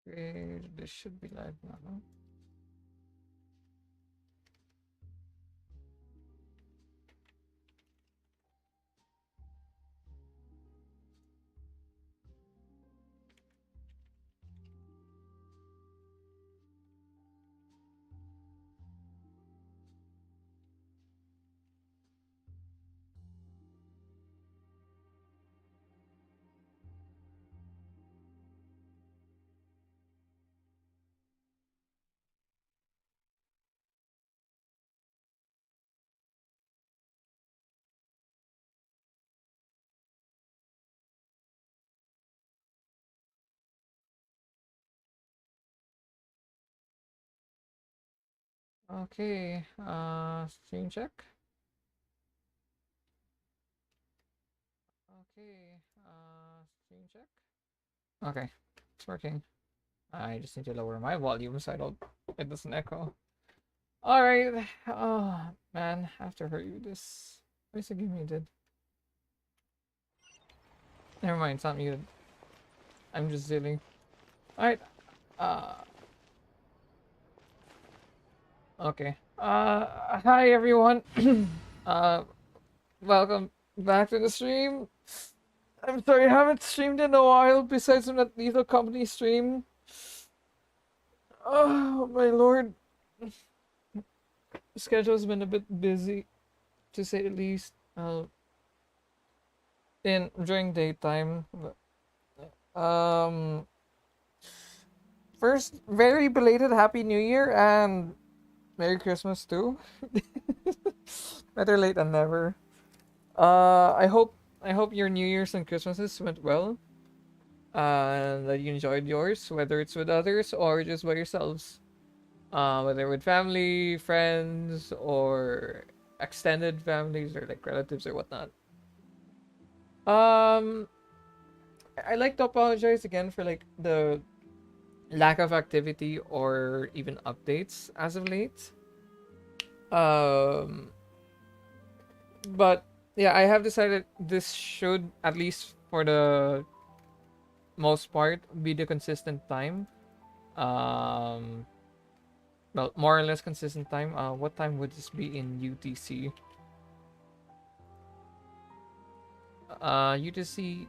Okay, this should be live now. No? Okay, stream check. Okay, stream check. Okay, it's working. I just need to lower my volume so it doesn't echo. All right. Oh man, I have to hurt you this. Where's the game muted? Never mind, it's not muted. I'm just dealing. All right. Uh. Okay. Hi everyone. uh, welcome back to the stream. I'm sorry, I haven't streamed in a while. Besides from that Lethal Company stream. Oh my lord. The schedule's been a bit busy, to say the least. In during daytime. Um, first, very belated Happy New Year and Merry Christmas too. Better late than never. I hope your New Year's and Christmases went well. And that you enjoyed yours, whether it's with others or just by yourselves. Whether with family, friends, or extended families or like relatives or whatnot. Um, I like to apologize again for like the lack of activity or even updates as of late. Um, but yeah, I have decided this should, at least for the most part, be the consistent time. Um, well, more or less consistent time. What time would this be in UTC?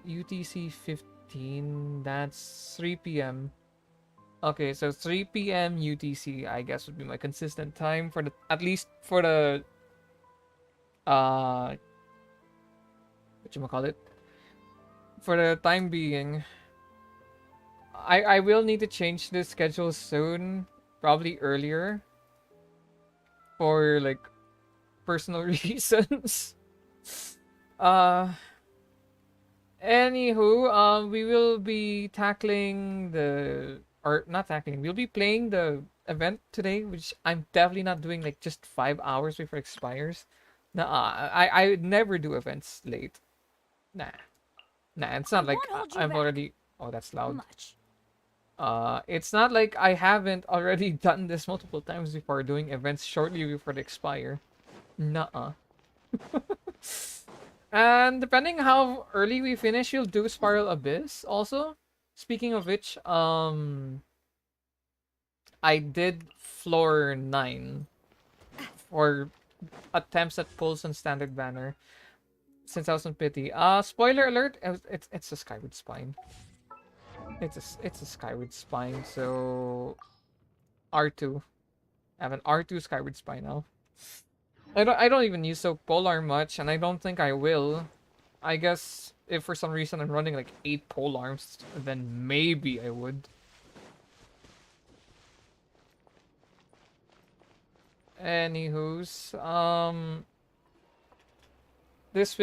UTC 15. That's 3 p.m. Okay, so 3 p.m. UTC, I guess, would be my consistent time for the, at least for the uh what you call it, for the time being. I will need to change the schedule soon, probably earlier, for like personal reasons. Uh, Anywho, we will be tackling the, or not tackling. We'll be playing the event today, which I'm definitely not doing like just 5 hours before it expires. Nah, I would never do events late. Nah, nah. It's I not like won't hold you I've back already. Oh, that's loud. much. It's not like I haven't already done this multiple times before, doing events shortly before they expire. Nuh-uh. And depending how early we finish, you'll do Spiral Abyss also. Speaking of which, I did floor 9 for attempts at pulse and standard banner since I was on pity. Spoiler alert, it's a Skyward Spine. It's a Skyward Spine, so R2. I have an R2 Skyward Spine now. I don't even use so polar much, and I don't think I will. I guess if for some reason I'm running like 8 pole arms, then maybe I would. Anywho's, this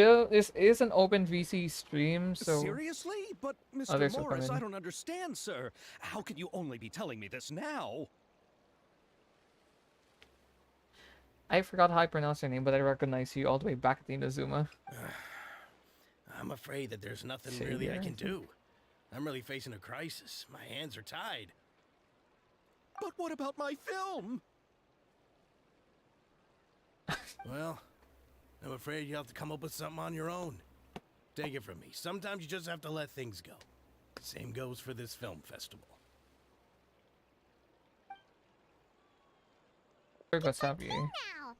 is an open VC stream, so Seriously? But Mr. others will come Morris, I in. don't understand, sir. How can you only be telling me this now? I forgot how I pronounce your name, but I recognize you all the way back at the Inazuma. I'm afraid that there's nothing really I Savior. can do. I'm really facing a crisis. My hands are tied. But what about my film? Well, I'm afraid you have to come up with something on your own. Take it from me. Sometimes you just have to let things go. Same goes for this film festival. There goes Xavier. Now.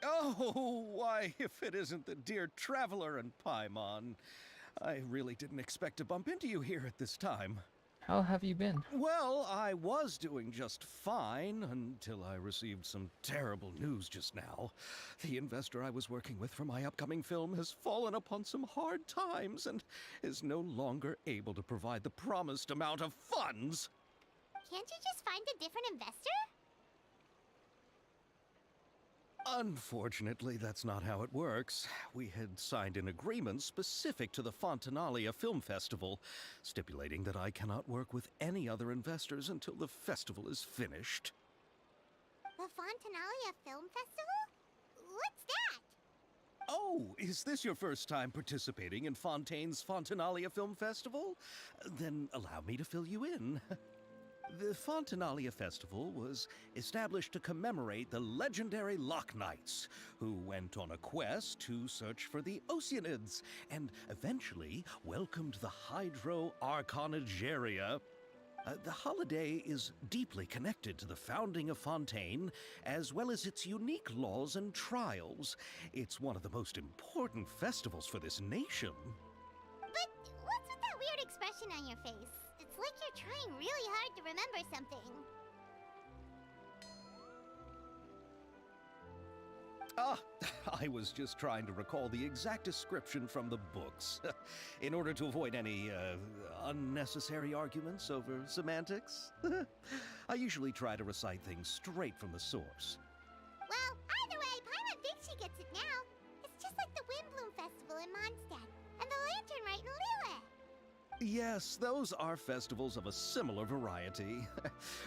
Oh, why, if it isn't the dear traveler and Paimon. I really didn't expect to bump into you here at this time. How have you been? Well, I was doing just fine until I received some terrible news just now. The investor I was working with for my upcoming film has fallen upon some hard times and is no longer able to provide the promised amount of funds. Can't you just find a different investor? Unfortunately, that's not how it works. We had signed an agreement specific to the Fontanalia Film Festival, stipulating that I cannot work with any other investors until the festival is finished. The Fontanalia Film Festival? What's that? Oh, is this your first time participating in Fontaine's Fontanalia Film Festival? Then allow me to fill you in. The Fontanalia Festival was established to commemorate the legendary Loch Knights, who went on a quest to search for the Oceanids, and eventually welcomed the Hydro Arconageria. The holiday is deeply connected to the founding of Fontaine, as well as its unique laws and trials. It's one of the most important festivals for this nation. But what's with that weird expression on your face? It's like you're trying really hard to remember something. Ah, I was just trying to recall the exact description from the books, in order to avoid any unnecessary arguments over semantics. I usually try to recite things straight from the source. Well, either way, Paimon thinks she gets it now. It's just like the Windbloom Festival in Mondstadt, and the Lantern Rite in Lille. Yes, those are festivals of a similar variety.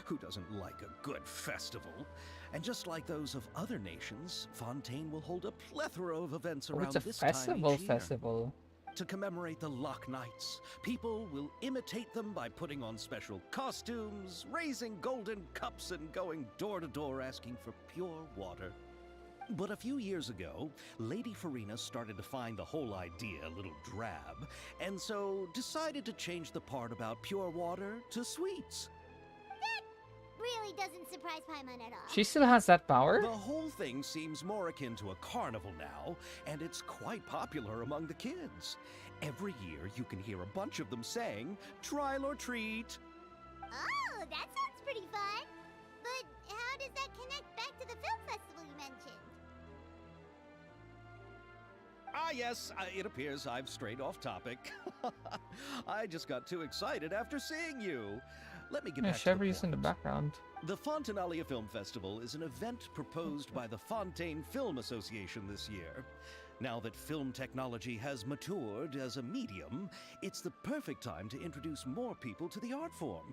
Who doesn't like a good festival? And just like those of other nations, Fontaine will hold a plethora of events Oh, around it's a this time each year. festival. To commemorate the Loch Knights, people will imitate them by putting on special costumes, raising golden cups, and going door to door asking for pure water. But a few years ago, Lady Farina started to find the whole idea a little drab, and so decided to change the part about pure water to sweets. That really doesn't surprise Paimon at all. She still has that power? The whole thing seems more akin to a carnival now, and it's quite popular among the kids. Every year, you can hear a bunch of them saying, "Trial or treat." Oh, that sounds pretty fun. But how does that connect back to the film festival you mentioned? Ah, yes, it appears I've strayed off topic. I just got too excited after seeing you. Let me get Yeah, back to the Chevrie's in the point. background. The Fontanalia Film Festival is an event proposed by the Fontaine Film Association this year. Now that film technology has matured as a medium, it's the perfect time to introduce more people to the art form.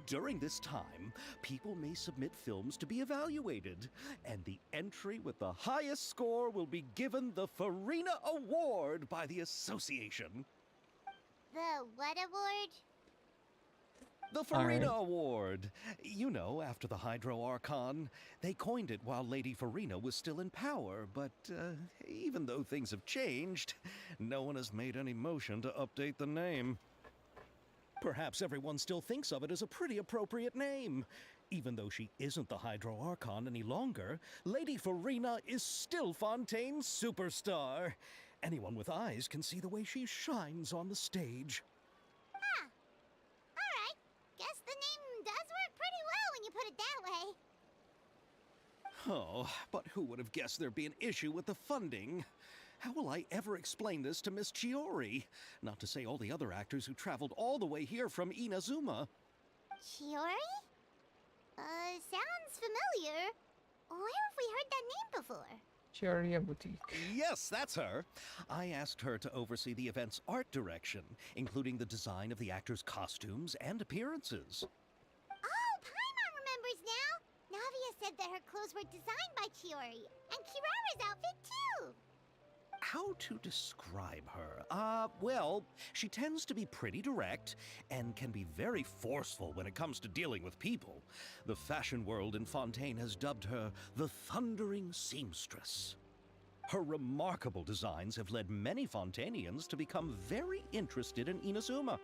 During this time, people may submit films to be evaluated, and the entry with the highest score will be given the Farina Award by the association. The what award? The Farina Alright. Award. You know, after the Hydro Archon. They coined it while Lady Farina was still in power, but even though things have changed, no one has made any motion to update the name. Perhaps everyone still thinks of it as a pretty appropriate name. Even though she isn't the Hydro Archon any longer, Lady Farina is still Fontaine's superstar. Anyone with eyes can see the way she shines on the stage. Huh. Alright. Guess the name does work pretty well when you put it that way. Oh, but who would have guessed there'd be an issue with the funding? How will I ever explain this to Miss Chiori? Not to say all the other actors who traveled all the way here from Inazuma. Chiori? Sounds familiar. Where have we heard that name before? Chioria Boutique. Yes, that's her. I asked her to oversee the event's art direction, including the design of the actors' costumes and appearances. Oh, Paimon remembers now! Navia said that her clothes were designed by Chiori, and Kirara's outfit too! How to describe her? Well, she tends to be pretty direct and can be very forceful when it comes to dealing with people. The fashion world in Fontaine has dubbed her the Thundering Seamstress. Her remarkable designs have led many Fontainians to become very interested in Inazuma.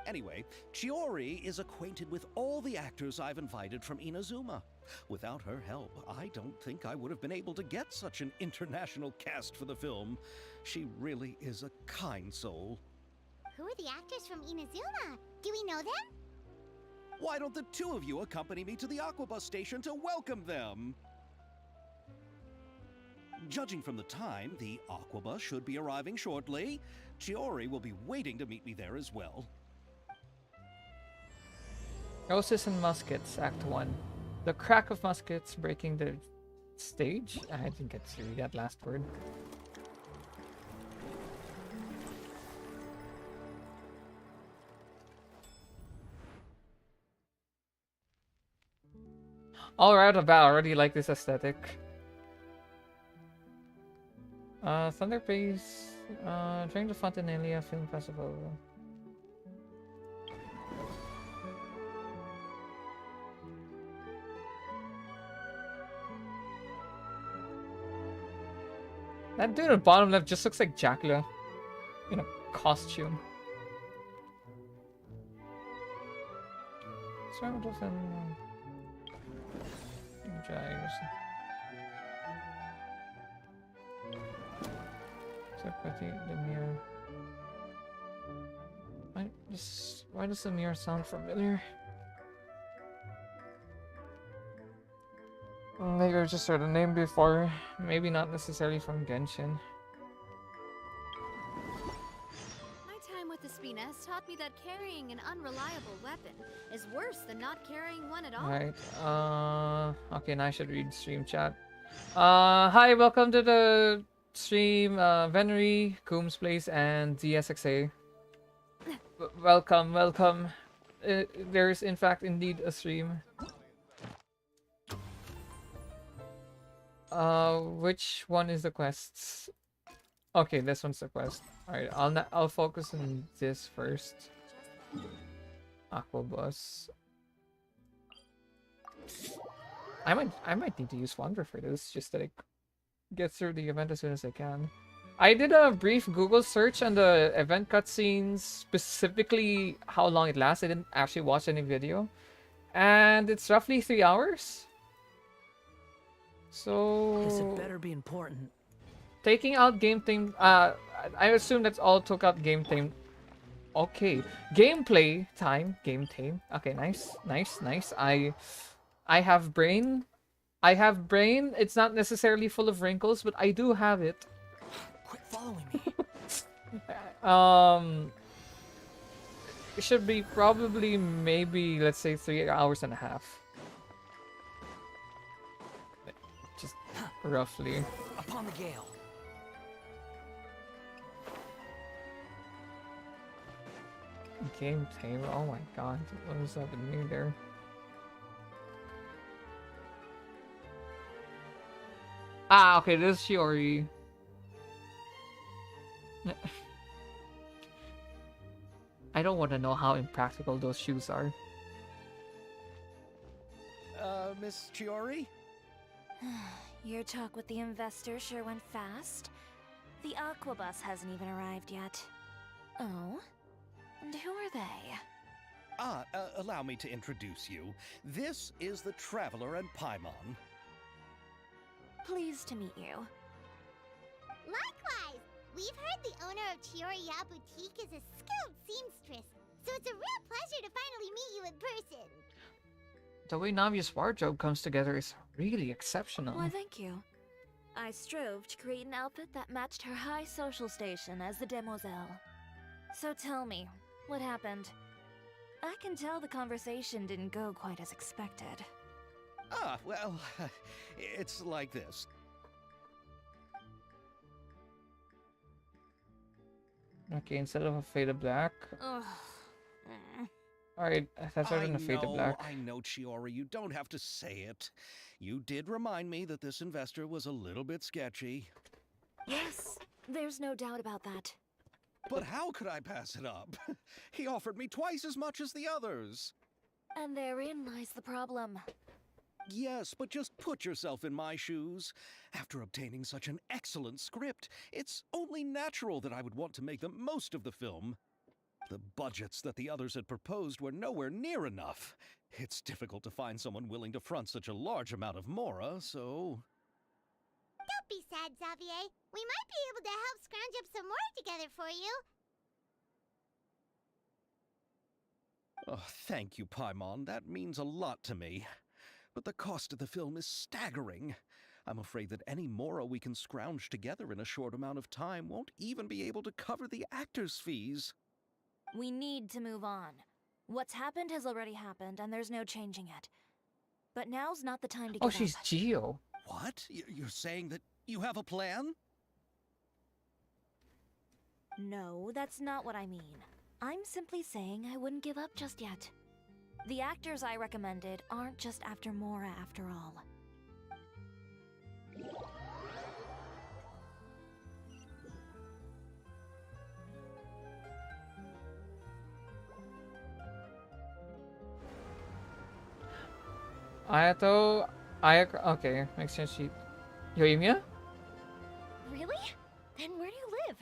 Anyway, Chiori is acquainted with all the actors I've invited from Inazuma. Without her help, I don't think I would have been able to get such an international cast for the film. She really is a kind soul. Who are the actors from Inazuma? Do we know them? Why don't the two of you accompany me to the Aquabus station to welcome them? Judging from the time, the Aquabus should be arriving shortly. Chiori will be waiting to meet me there as well. Roses and Muskets, Act 1. The crack of muskets breaking the stage? I didn't get to read that last word. Alright, about already like this aesthetic. Thunder Praise, during the Fontanalia Film Festival. That dude at the bottom left just looks like Jackla in a costume. Surrounded with gyres. Except with the mirror. Why does the mirror sound familiar? Maybe I've just heard the name before. Maybe not necessarily from Genshin. My time with the Spina has taught me that carrying an unreliable weapon is worse than not carrying one at all. Right. Okay, now I should read stream chat. Hi, welcome to the stream, Venry, Coombs Place, and DSXA. Welcome. There's in fact indeed a stream. Which one is the quests? Okay, this one's the quest. Alright, I'll focus on this first. Aquabus. I might need to use Wander for this, just to like get through the event as soon as I can. I did a brief Google search on the event cutscenes, specifically how long it lasts. I didn't actually watch any video. And it's roughly 3 hours. So This had better be important. taking out game theme, I assume that's all took out game theme. Okay, gameplay time, game theme. Okay, nice. I have brain. It's not necessarily full of wrinkles, but I do have it. Quit following me. It should be probably maybe, let's say, 3 hours and a half. Just roughly. Upon the gale. Game theme. Oh my god, what is up with me there? Ah, okay, this is Shiori. I don't want to know how impractical those shoes are. Miss Chiori? Your talk with the investor sure went fast. The Aquabus hasn't even arrived yet. Oh? And who are they? Allow me to introduce you. This is the Traveler and Paimon. Pleased to meet you. Likewise! We've heard the owner of Chioriya Boutique is a skilled seamstress, so it's a real pleasure to finally meet you in person. The way Navia's wardrobe comes together is really exceptional. Why, thank you. I strove to create an outfit that matched her high social station as the demoiselle. So tell me, what happened? I can tell the conversation didn't go quite as expected. Well, it's like this. Okay, instead of a faded black. Ugh. Alright, that's better than a faded black. I know, Chiori, you don't have to say it. You did remind me that this investor was a little bit sketchy. Yes, there's no doubt about that. But how could I pass it up? He offered me twice as much as the others. And therein lies the problem. Yes, but just put yourself in my shoes. After obtaining such an excellent script, it's only natural that I would want to make the most of the film. The budgets that the others had proposed were nowhere near enough. It's difficult to find someone willing to front such a large amount of mora, so... Don't be sad, Xavier. We might be able to help scrounge up some more together for you. Oh, thank you, Paimon. That means a lot to me. But the cost of the film is staggering. I'm afraid that any mora we can scrounge together in a short amount of time won't even be able to cover the actors' fees. We need to move on. What's happened has already happened, and there's no changing it. But now's not the time to give Oh, up. she's Geo. What? You're saying that you have a plan? No, that's not what I mean. I'm simply saying I wouldn't give up just yet. The actors I recommended aren't just after Mora after all. Ayato, okay, exchange sheet. Yoimiya? Really? Then where do you live?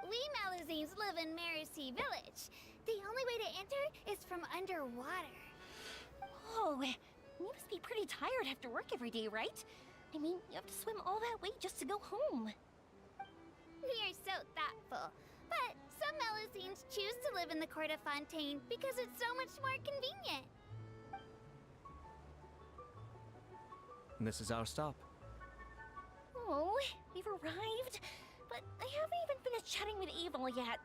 We Malazines live in Marcy Village. The only way to enter is from underwater. Oh, you must be pretty tired after work every day, right? I mean, you have to swim all that way just to go home. We are so thoughtful. But some Malazines choose to live in the Court of Fontaine because it's so much more convenient. This is our stop. Oh, we've arrived, but I haven't even finished chatting with Aval yet.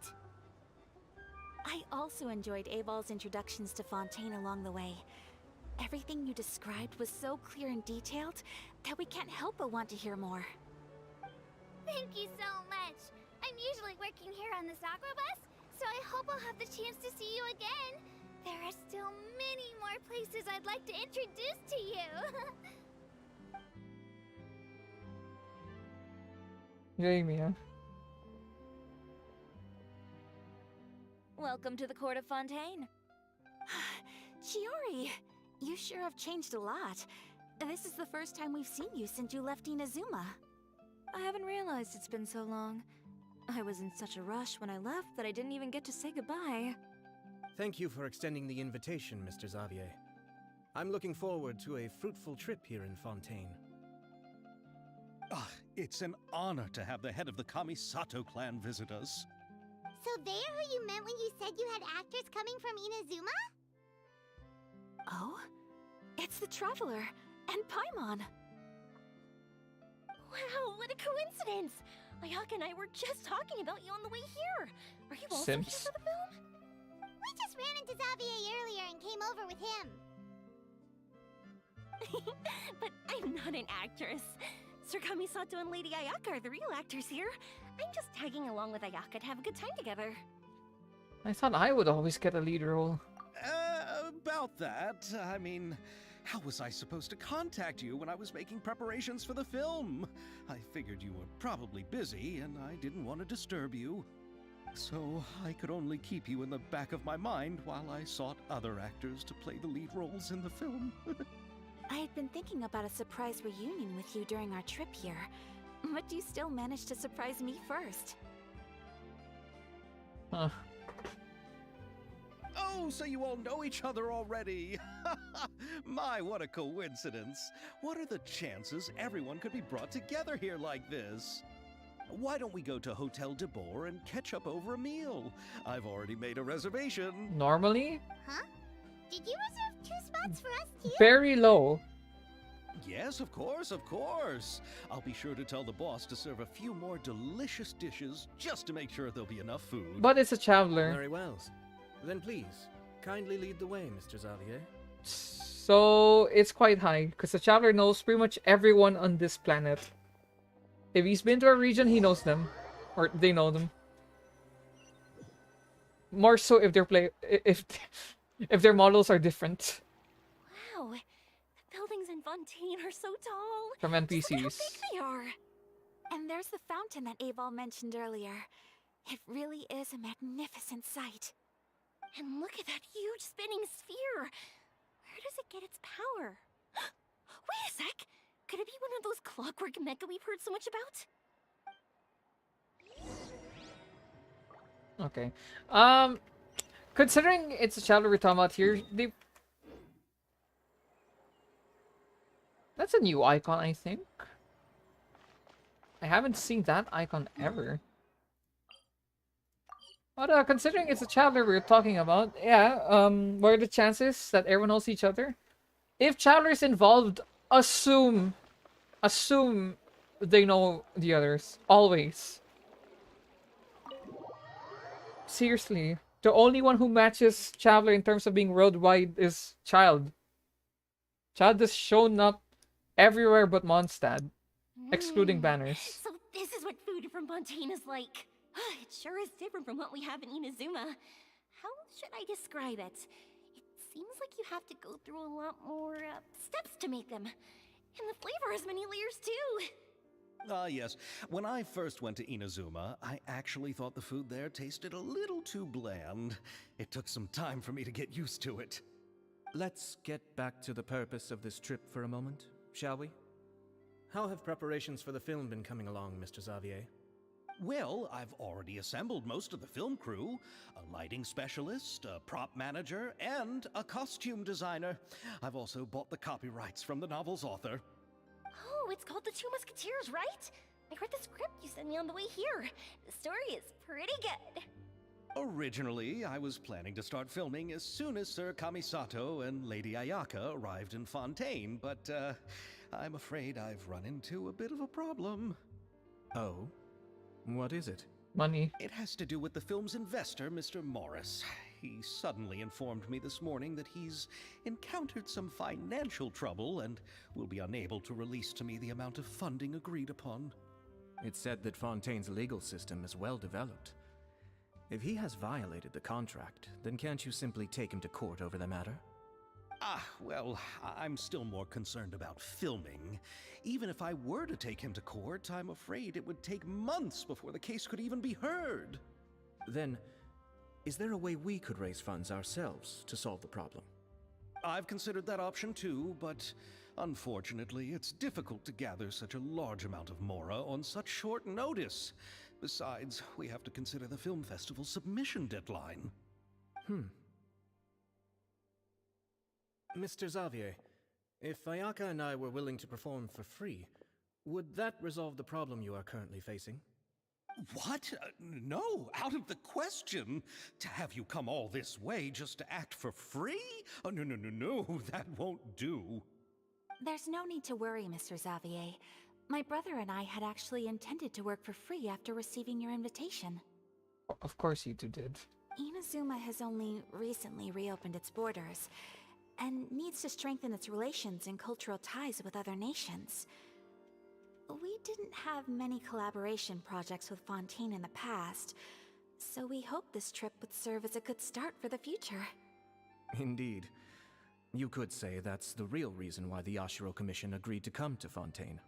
I also enjoyed Aval's introductions to Fontaine along the way. Everything you described was so clear and detailed that we can't help but want to hear more. Thank you so much. I'm usually working here on the Sakura bus, so I hope I'll have the chance to see you again. There are still many more places I'd like to introduce to you. Yoimiya. Welcome to the Court of Fontaine. Chiori, you sure have changed a lot. This is the first time we've seen you since you left Inazuma. I haven't realized it's been so long. I was in such a rush when I left that I didn't even get to say goodbye. Thank you for extending the invitation, Mr. Xavier. I'm looking forward to a fruitful trip here in Fontaine. It's an honor to have the head of the Kamisato clan visit us. So they're who you meant when you said you had actors coming from Inazuma? Oh? It's the Traveler and Paimon. Wow, what a coincidence! Ayaka and I were just talking about you on the way here. Are you also here Sims. for the film? We just ran into Xavier earlier and came over with him. But I'm not an actress. Sir Kamisato and Lady Ayaka are the real actors here. I'm just tagging along with Ayaka to have a good time together. I thought I would always get a lead role. About that, I mean, how was I supposed to contact you when I was making preparations for the film? I figured you were probably busy, and I didn't want to disturb you. So I could only keep you in the back of my mind while I sought other actors to play the lead roles in the film. I had been thinking about a surprise reunion with you during our trip here, but you still managed to surprise me first. Huh. Oh, so you all know each other already! My, what a coincidence! What are the chances everyone could be brought together here like this? Why don't we go to Hotel de Boer and catch up over a meal? I've already made a reservation. Normally, Huh? Did you reserve 2 spots for us too? very low. Yes, of course, of course. I'll be sure to tell the boss to serve a few more delicious dishes just to make sure there'll be enough food. But it's a traveler. Very well. Then please, kindly lead the way, Mr. Xavier. So it's quite high, because the traveler knows pretty much everyone on this planet. If he's been to a region, he knows them. Or they know them. More so if if their models are different Wow, the buildings in Fontaine are so tall. from Just look at how NPCs. big they are. And there's the fountain that Aval mentioned earlier. It really is a magnificent sight. And look at that huge spinning sphere. Where does it get its power? Wait a sec. Could it be one of those clockwork mecha we've heard so much about? Okay. Considering it's a chapter we're talking about here, that's a new icon, I think. I haven't seen that icon ever. But considering it's a chapter we're talking about, yeah, what are the chances that everyone knows each other? If chapters involved, assume they know the others. Always. Seriously. The only one who matches Traveler in terms of being worldwide is Child. Child has shown up everywhere but Mondstadt, excluding banners. So this is what food from Fontaine is like. It sure is different from what we have in Inazuma. How should I describe it? It seems like you have to go through a lot more steps to make them. And the flavor has many layers too. Ah, yes. When I first went to Inazuma, I actually thought the food there tasted a little too bland. It took some time for me to get used to it. Let's get back to the purpose of this trip for a moment, shall we? How have preparations for the film been coming along, Mr. Xavier? Well, I've already assembled most of the film crew, a lighting specialist, a prop manager, and a costume designer. I've also bought the copyrights from the novel's author. Oh, it's called The Two Musketeers, right? I read the script you sent me on the way here. The story is pretty good. Originally, I was planning to start filming as soon as Sir Kamisato and Lady Ayaka arrived in Fontaine, but I'm afraid I've run into a bit of a problem. Oh? What is it? Money. It has to do with the film's investor, Mr. Morris. He suddenly informed me this morning that he's encountered some financial trouble and will be unable to release to me the amount of funding agreed upon. It's said that Fontaine's legal system is well developed. If he has violated the contract, then can't you simply take him to court over the matter? Well, I'm still more concerned about filming. Even if I were to take him to court, I'm afraid it would take months before the case could even be heard. Then, is there a way we could raise funds ourselves to solve the problem? I've considered that option too, but unfortunately, it's difficult to gather such a large amount of mora on such short notice. Besides, we have to consider the film festival's submission deadline. Mr. Xavier, if Ayaka and I were willing to perform for free, would that resolve the problem you are currently facing? What? No, out of the question. To have you come all this way just to act for free? Oh, no, that won't do. There's no need to worry, Mr. Xavier. My brother and I had actually intended to work for free after receiving your invitation. Of course you two did. Inazuma has only recently reopened its borders, and needs to strengthen its relations and cultural ties with other nations. We didn't have many collaboration projects with Fontaine in the past, so we hoped this trip would serve as a good start for the future. Indeed. You could say that's the real reason why the Yashiro Commission agreed to come to Fontaine.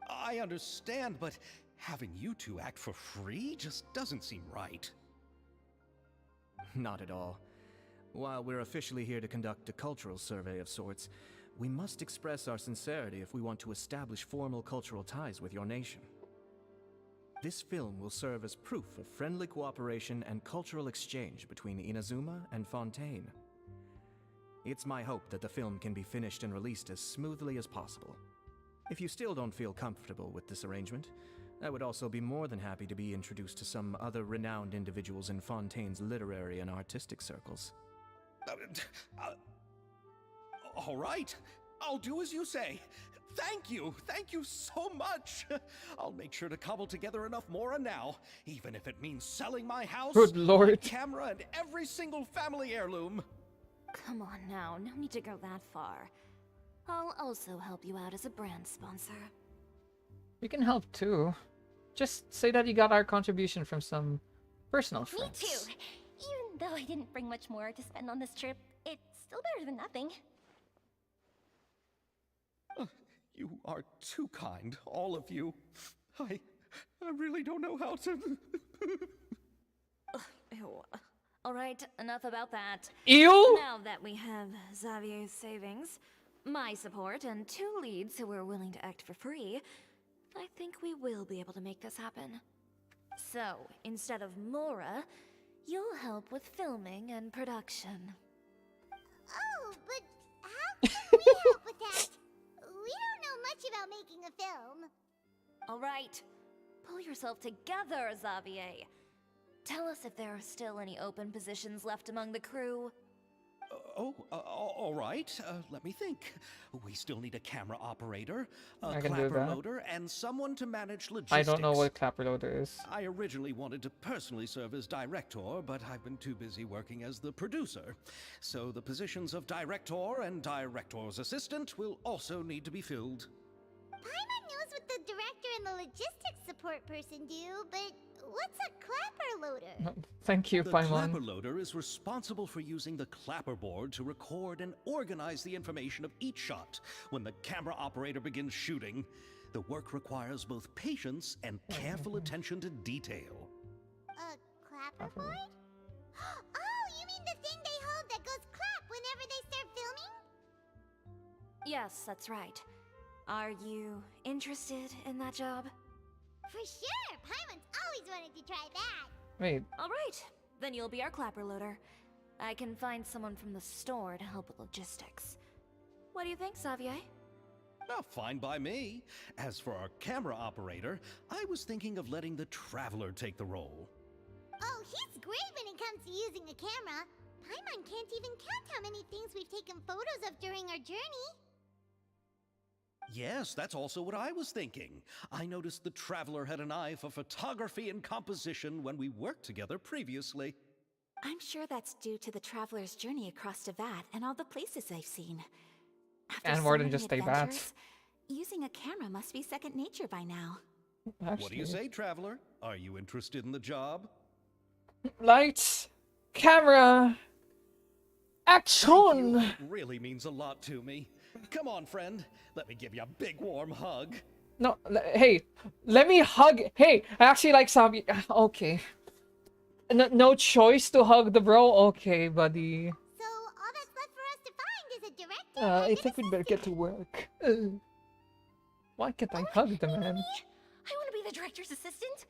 I understand, but having you two act for free just doesn't seem right. Not at all. While we're officially here to conduct a cultural survey of sorts, we must express our sincerity if we want to establish formal cultural ties with your nation. This film will serve as proof of friendly cooperation and cultural exchange between Inazuma and Fontaine. It's my hope that the film can be finished and released as smoothly as possible. If you still don't feel comfortable with this arrangement, I would also be more than happy to be introduced to some other renowned individuals in Fontaine's literary and artistic circles. All right, I'll do as you say. Thank you so much. I'll make sure to cobble together enough mora now, even if it means selling my house, Good lord. my camera, and every single family heirloom. Come on now, no need to go that far. I'll also help you out as a brand sponsor. We can help too. Just say that you got our contribution from some personal Me friends. too! Even though I didn't bring much more to spend on this trip, it's still better than nothing. You are too kind, all of you. I really don't know how to... Ew. Alright, enough about that. Ew! Now that we have Xavier's savings, my support, and 2 leads who are willing to act for free, I think we will be able to make this happen. So, instead of mora, You'll help with filming and production. Oh, but how can we help with that? We don't know much about making a film. Alright, pull yourself together, Xavier. Tell us if there are still any open positions left among the crew. All right. Let me think. We still need a camera operator, a I can do clapper that. loader, and someone to manage logistics. I don't know what clapper loader is. I originally wanted to personally serve as director, but I've been too busy working as the producer. So the positions of director and director's assistant will also need to be filled. Paimon knows what the director and the logistics support person do, but what's a clapper loader? Thank you, The Paimon. clapper loader is responsible for using the clapper board to record and organize the information of each shot when the camera operator begins shooting. The work requires both patience and careful attention to detail. A clapper board? Oh, you mean the thing they hold that goes clap whenever they start filming? Yes, that's right. Are you interested in that job? For sure! Paimon's always wanted to try that. Wait, Alright, then you'll be our clapper loader. I can find someone from the store to help with logistics. What do you think, Xavier? Oh, fine by me. As for our camera operator, I was thinking of letting the Traveler take the role. Oh, he's great when it comes to using a camera. Paimon can't even count how many things we've taken photos of during our journey. Yes, that's also what I was thinking. I noticed the Traveler had an eye for photography and composition when we worked together previously. I'm sure that's due to the traveler's journey across Devat and all the places they've seen. After And so more than many just Devat. adventures, using a camera must be second nature by now. actually. What do you say, Traveler? Are you interested in the job? Lights, camera, action! Thank you. It really means a lot to me. Come on, friend. Let me give you a big warm hug. No, hey, let me hug. Hey, I actually like Xavier. Okay. No choice to hug the bro? Okay, buddy. So all that's left for us to find is a director I and think an we'd better get to work. Why can't I hug the man? I want to be the director's assistant.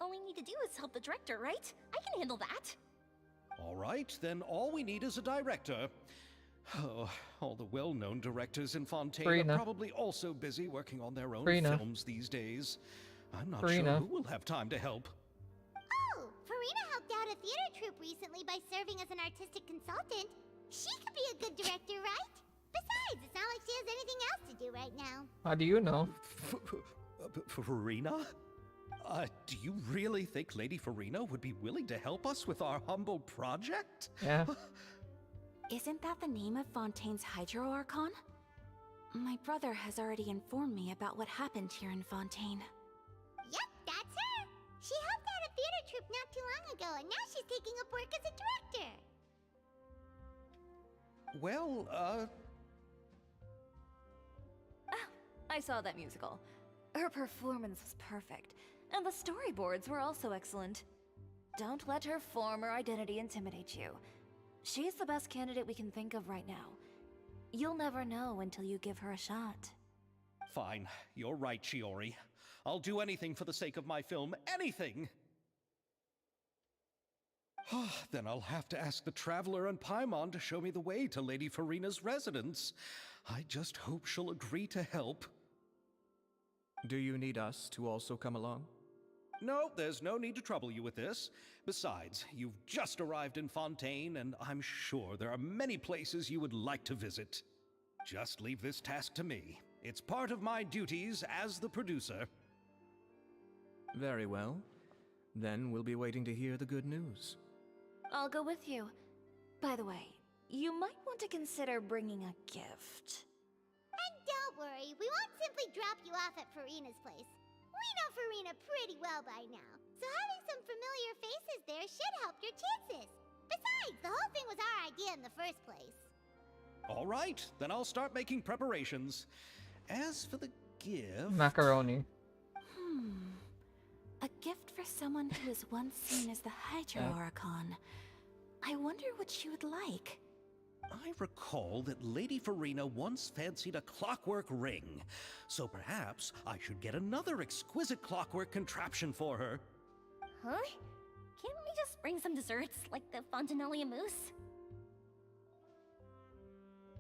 All we need to do is help the director, right? I can handle that. All right, then all we need is a director. Oh, all the well-known directors in Fontaine Farina. are probably also busy working on their own Farina. films these days. I'm not Farina. sure who will have time to help. Oh, Farina helped out a theater troupe recently by serving as an artistic consultant. She could be a good director, right? Besides, it's not like she has anything else to do right now. How do you know? Farina? Do you really think Lady Farina would be willing to help us with our humble project? Yeah. Isn't that the name of Fontaine's Hydro Archon? My brother has already informed me about what happened here in Fontaine. Yep, that's her. She helped out a theater troupe not too long ago, and now she's taking up work as a director. Well, I saw that musical. Her performance was perfect, and the storyboards were also excellent. Don't let her former identity intimidate you. She's the best candidate we can think of right now. You'll never know until you give her a shot. fine. You're right, Shiori. I'll do anything for the sake of my film. Anything! Then I'll have to ask the Traveler and Paimon to show me the way to Lady Farina's residence. I just hope she'll agree to help. Do you need us to also come along? No, there's no need to trouble you with this. Besides, you've just arrived in Fontaine, and I'm sure there are many places you would like to visit. Just leave this task to me. It's part of my duties as the producer. Very well. Then we'll be waiting to hear the good news. I'll go with you. By the way, you might want to consider bringing a gift. And don't worry, we won't simply drop you off at Farina's place. We know Farina pretty well by now, so having some familiar faces there should help your chances. Besides, the whole thing was our idea in the first place. All right, then I'll start making preparations. As for the gift... Macaroni. A gift for someone who was once seen as the Hydro Archon. I wonder what she would like. I recall that Lady Farina once fancied a clockwork ring, so perhaps I should get another exquisite clockwork contraption for her. Huh? Can't we just bring some desserts, like the Fontanalia mousse?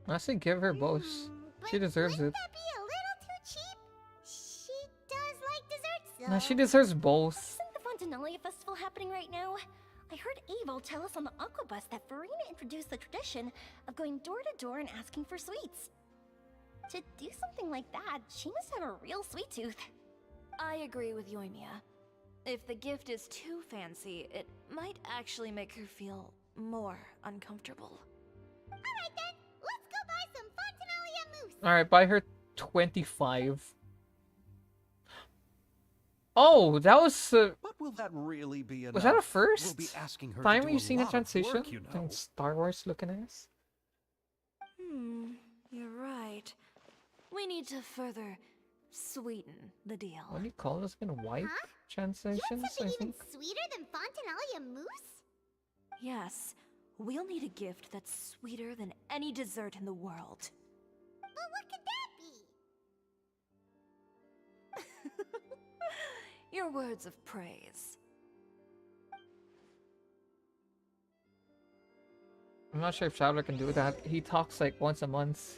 I say give her both. She deserves it. Wouldn't that be a little too cheap? She does like desserts, though. Nah, she deserves both. Isn't the Fontanalia festival happening right now? I heard Abel tell us on the Aquabus that Farina introduced the tradition of going door to door and asking for sweets. To do something like that, she must have a real sweet tooth. I agree with Yoimiya. If the gift is too fancy, it might actually make her feel more uncomfortable. Alright then, let's go buy some Fontanalia mousse. Alright, buy her 25. Oh, that was But will that really be enough? was that a We'll first be asking her time to do we've seen a lot of transition work, you know. in Star Wars looking ass? You're right. We need to further sweeten the deal. What do you call this again? Wipe Huh? You want transitions, I something even think. sweeter than Fontanalia mousse? Yes, we'll need a gift that's sweeter than any dessert in the world. Well, what could that be? Your words of praise. I'm not sure if Traveler can do that. He talks like once a month.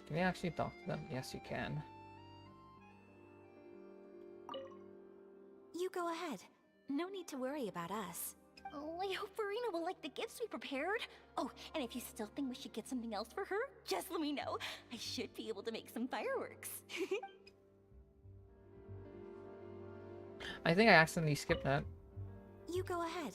Can you actually talk to them? Yes, you can. You go ahead. No need to worry about us. Oh, I hope Farina will like the gifts we prepared. Oh, and if you still think we should get something else for her, just let me know. I should be able to make some fireworks. I think I accidentally skipped that. You go ahead.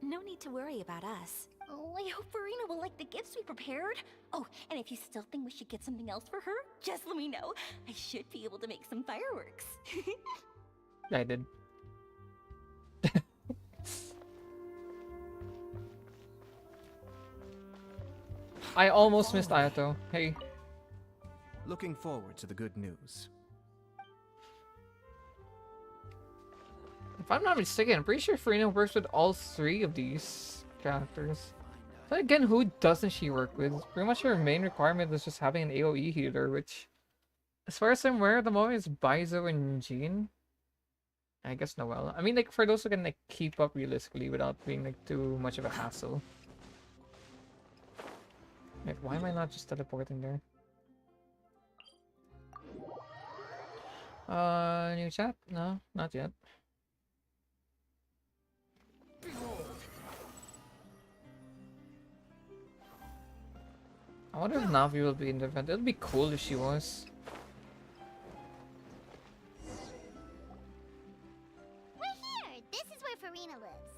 No need to worry about us. Oh, I hope Farina will like the gifts we prepared. Oh, and if you still think we should get something else for her, just let me know. I should be able to make some fireworks. Yeah, I did. I almost missed Ayato. Hey. Looking forward to the good news. If I'm not mistaken, I'm pretty sure Farina works with all three of these characters. But again, who doesn't she work with? Pretty much her main requirement is just having an AoE healer, which, as far as I'm aware at the moment, is Baizo and Jean. I guess Noelle. I mean, like, for those who can, like, keep up realistically without being, like, too much of a hassle. Wait, why am I not just teleporting there? New chat? No, not yet. I wonder if Navi will be in the event. It'd be cool if she was. We're here! This is where Farina lives.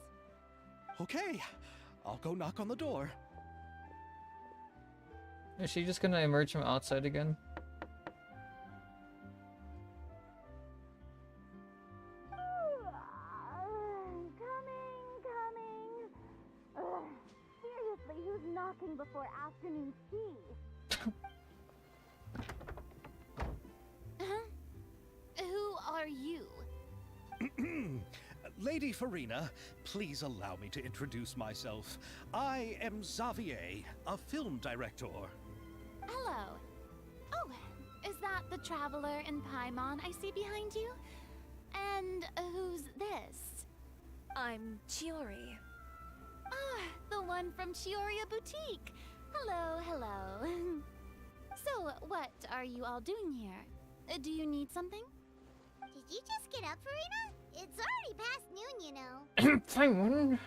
Okay, I'll go knock on the door. Is she just gonna emerge from outside again? Coming. Seriously, who's knocking before afternoon tea? Who are you? Lady Farina, please allow me to introduce myself. I am Xavier, a film director. Hello. Oh, is that the traveler in Paimon I see behind you? And who's this? I'm Chiori. Ah, the one from Chioria Boutique. Hello. So, what are you all doing here? Do you need something? Did you just get up, Farina? It's already past noon, you know. Fine.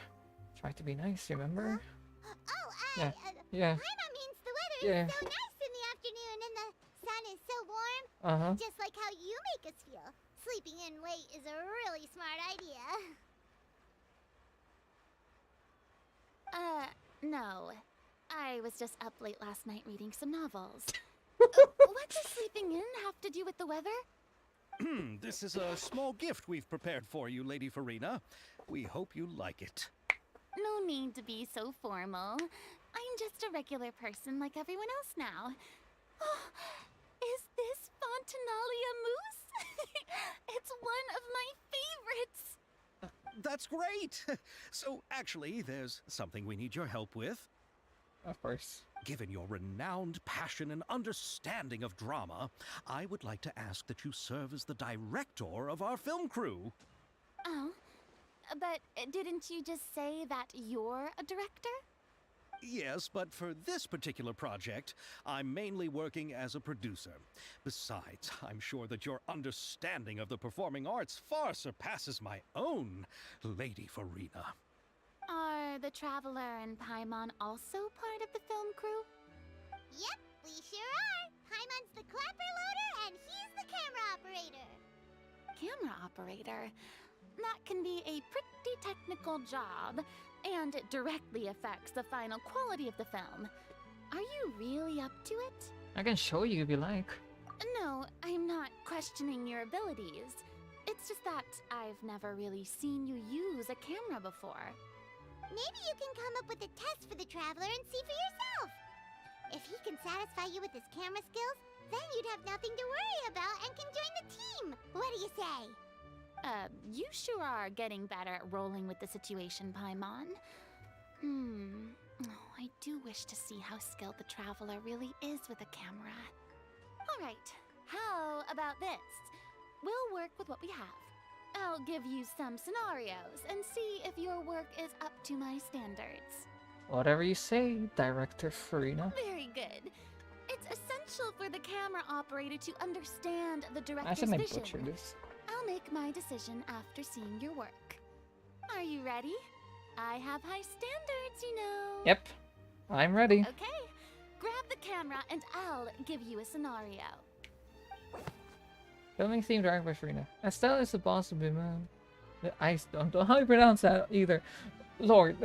Try to be nice, remember? Oh, Yeah. Yeah. Paimon means the weather Yeah. is so nice in the afternoon and the sun is so warm. Uh-huh. Just like how you make us feel. Sleeping in late is a really smart idea. No. I was just up late last night reading some novels. What does sleeping in have to do with the weather? This is a small gift we've prepared for you, Lady Farina. We hope you like it. No need to be so formal. I'm just a regular person like everyone else now. Oh, is this Fontanalia mousse? It's one of my favorites. That's great! So, actually, there's something we need your help with. Of course. Given your renowned passion and understanding of drama, I would like to ask that you serve as the director of our film crew. Oh, but didn't you just say that you're a director? Yes, but for this particular project, I'm mainly working as a producer. Besides, I'm sure that your understanding of the performing arts far surpasses my own, Lady Farina. Are the Traveler and Paimon also part of the film crew? Yep, we sure are. Paimon's the clapper loader and he's the camera operator. Camera operator? That can be a pretty technical job, and it directly affects the final quality of the film. Are you really up to it? I can show you if you like. No, I'm not questioning your abilities. It's just that I've never really seen you use a camera before. Maybe you can come up with a test for the Traveler and see for yourself. If he can satisfy you with his camera skills, then you'd have nothing to worry about and can join the team. What do you say? You sure are getting better at rolling with the situation, Paimon. Oh, I do wish to see how skilled the Traveler really is with a camera. Alright, how about this? We'll work with what we have. I'll give you some scenarios and see if your work is up to my standards. Whatever you say, Director Farina. Very good. It's essential for the camera operator to understand the I director's shouldn't vision. butcher this. I'll make my decision after seeing your work. Are you ready? I have high standards, you know. Yep, I'm ready. Okay, grab the camera and I'll give you a scenario. Filming theme directed by Farina. Estelle is the boss of Bima. I don't know how you pronounce that either. Lord.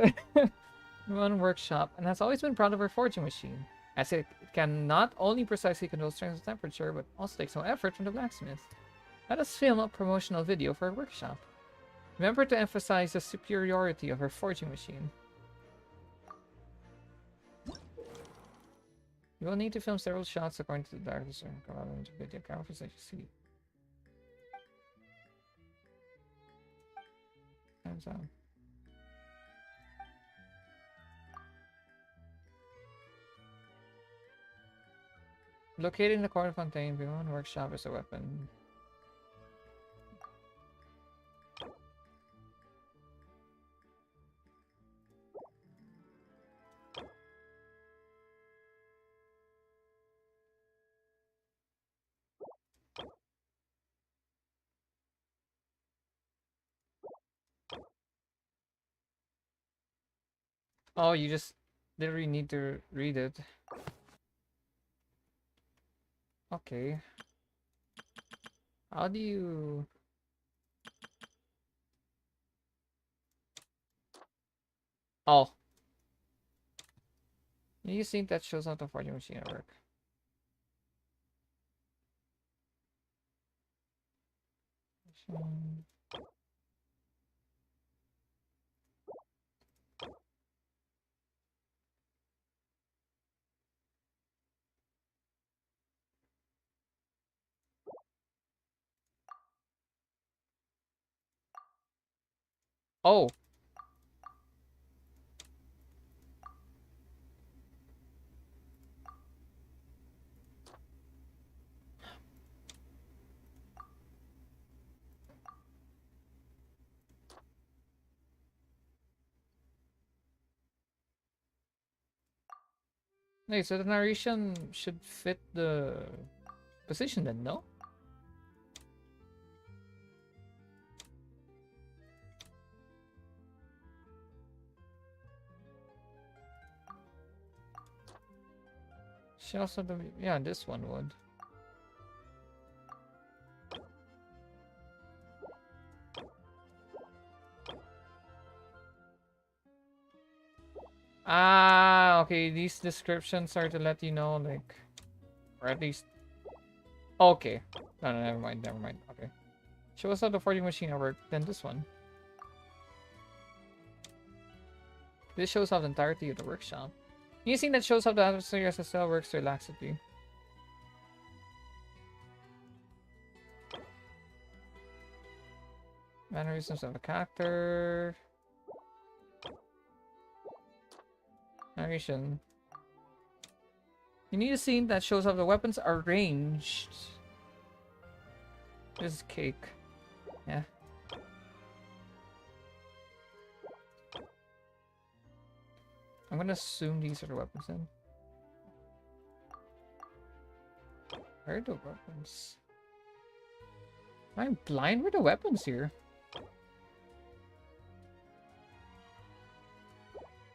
One workshop, and has always been proud of her forging machine, as it can not only precisely control strength and temperature, but also takes no effort from the blacksmith. Let us film a promotional video for her workshop. Remember to emphasize the superiority of her forging machine. You will need to film several shots according to the director's video camera that you see. Time's out. Located in the corner fontaine, beyond workshop is a weapon. Oh, you just literally need to read it. Okay. How do you... Oh. You think that shows how the forging machine at work. Oh. Wait, so the narration should fit the position then, no? She also, yeah, this one would. Ah, okay, these descriptions are to let you know, like, or at least, okay. No, never mind, okay. Show us how the forging machine at work, then this one. This shows how the entirety of the workshop. Using that shows how the atmosphere SSL works relaxedly. Mannerisms of a character. Narration. You need a scene that shows how the weapons are ranged. This is cake. Yeah. I'm gonna assume these are the weapons then. Where are the weapons? Am I blind? Where are the weapons here?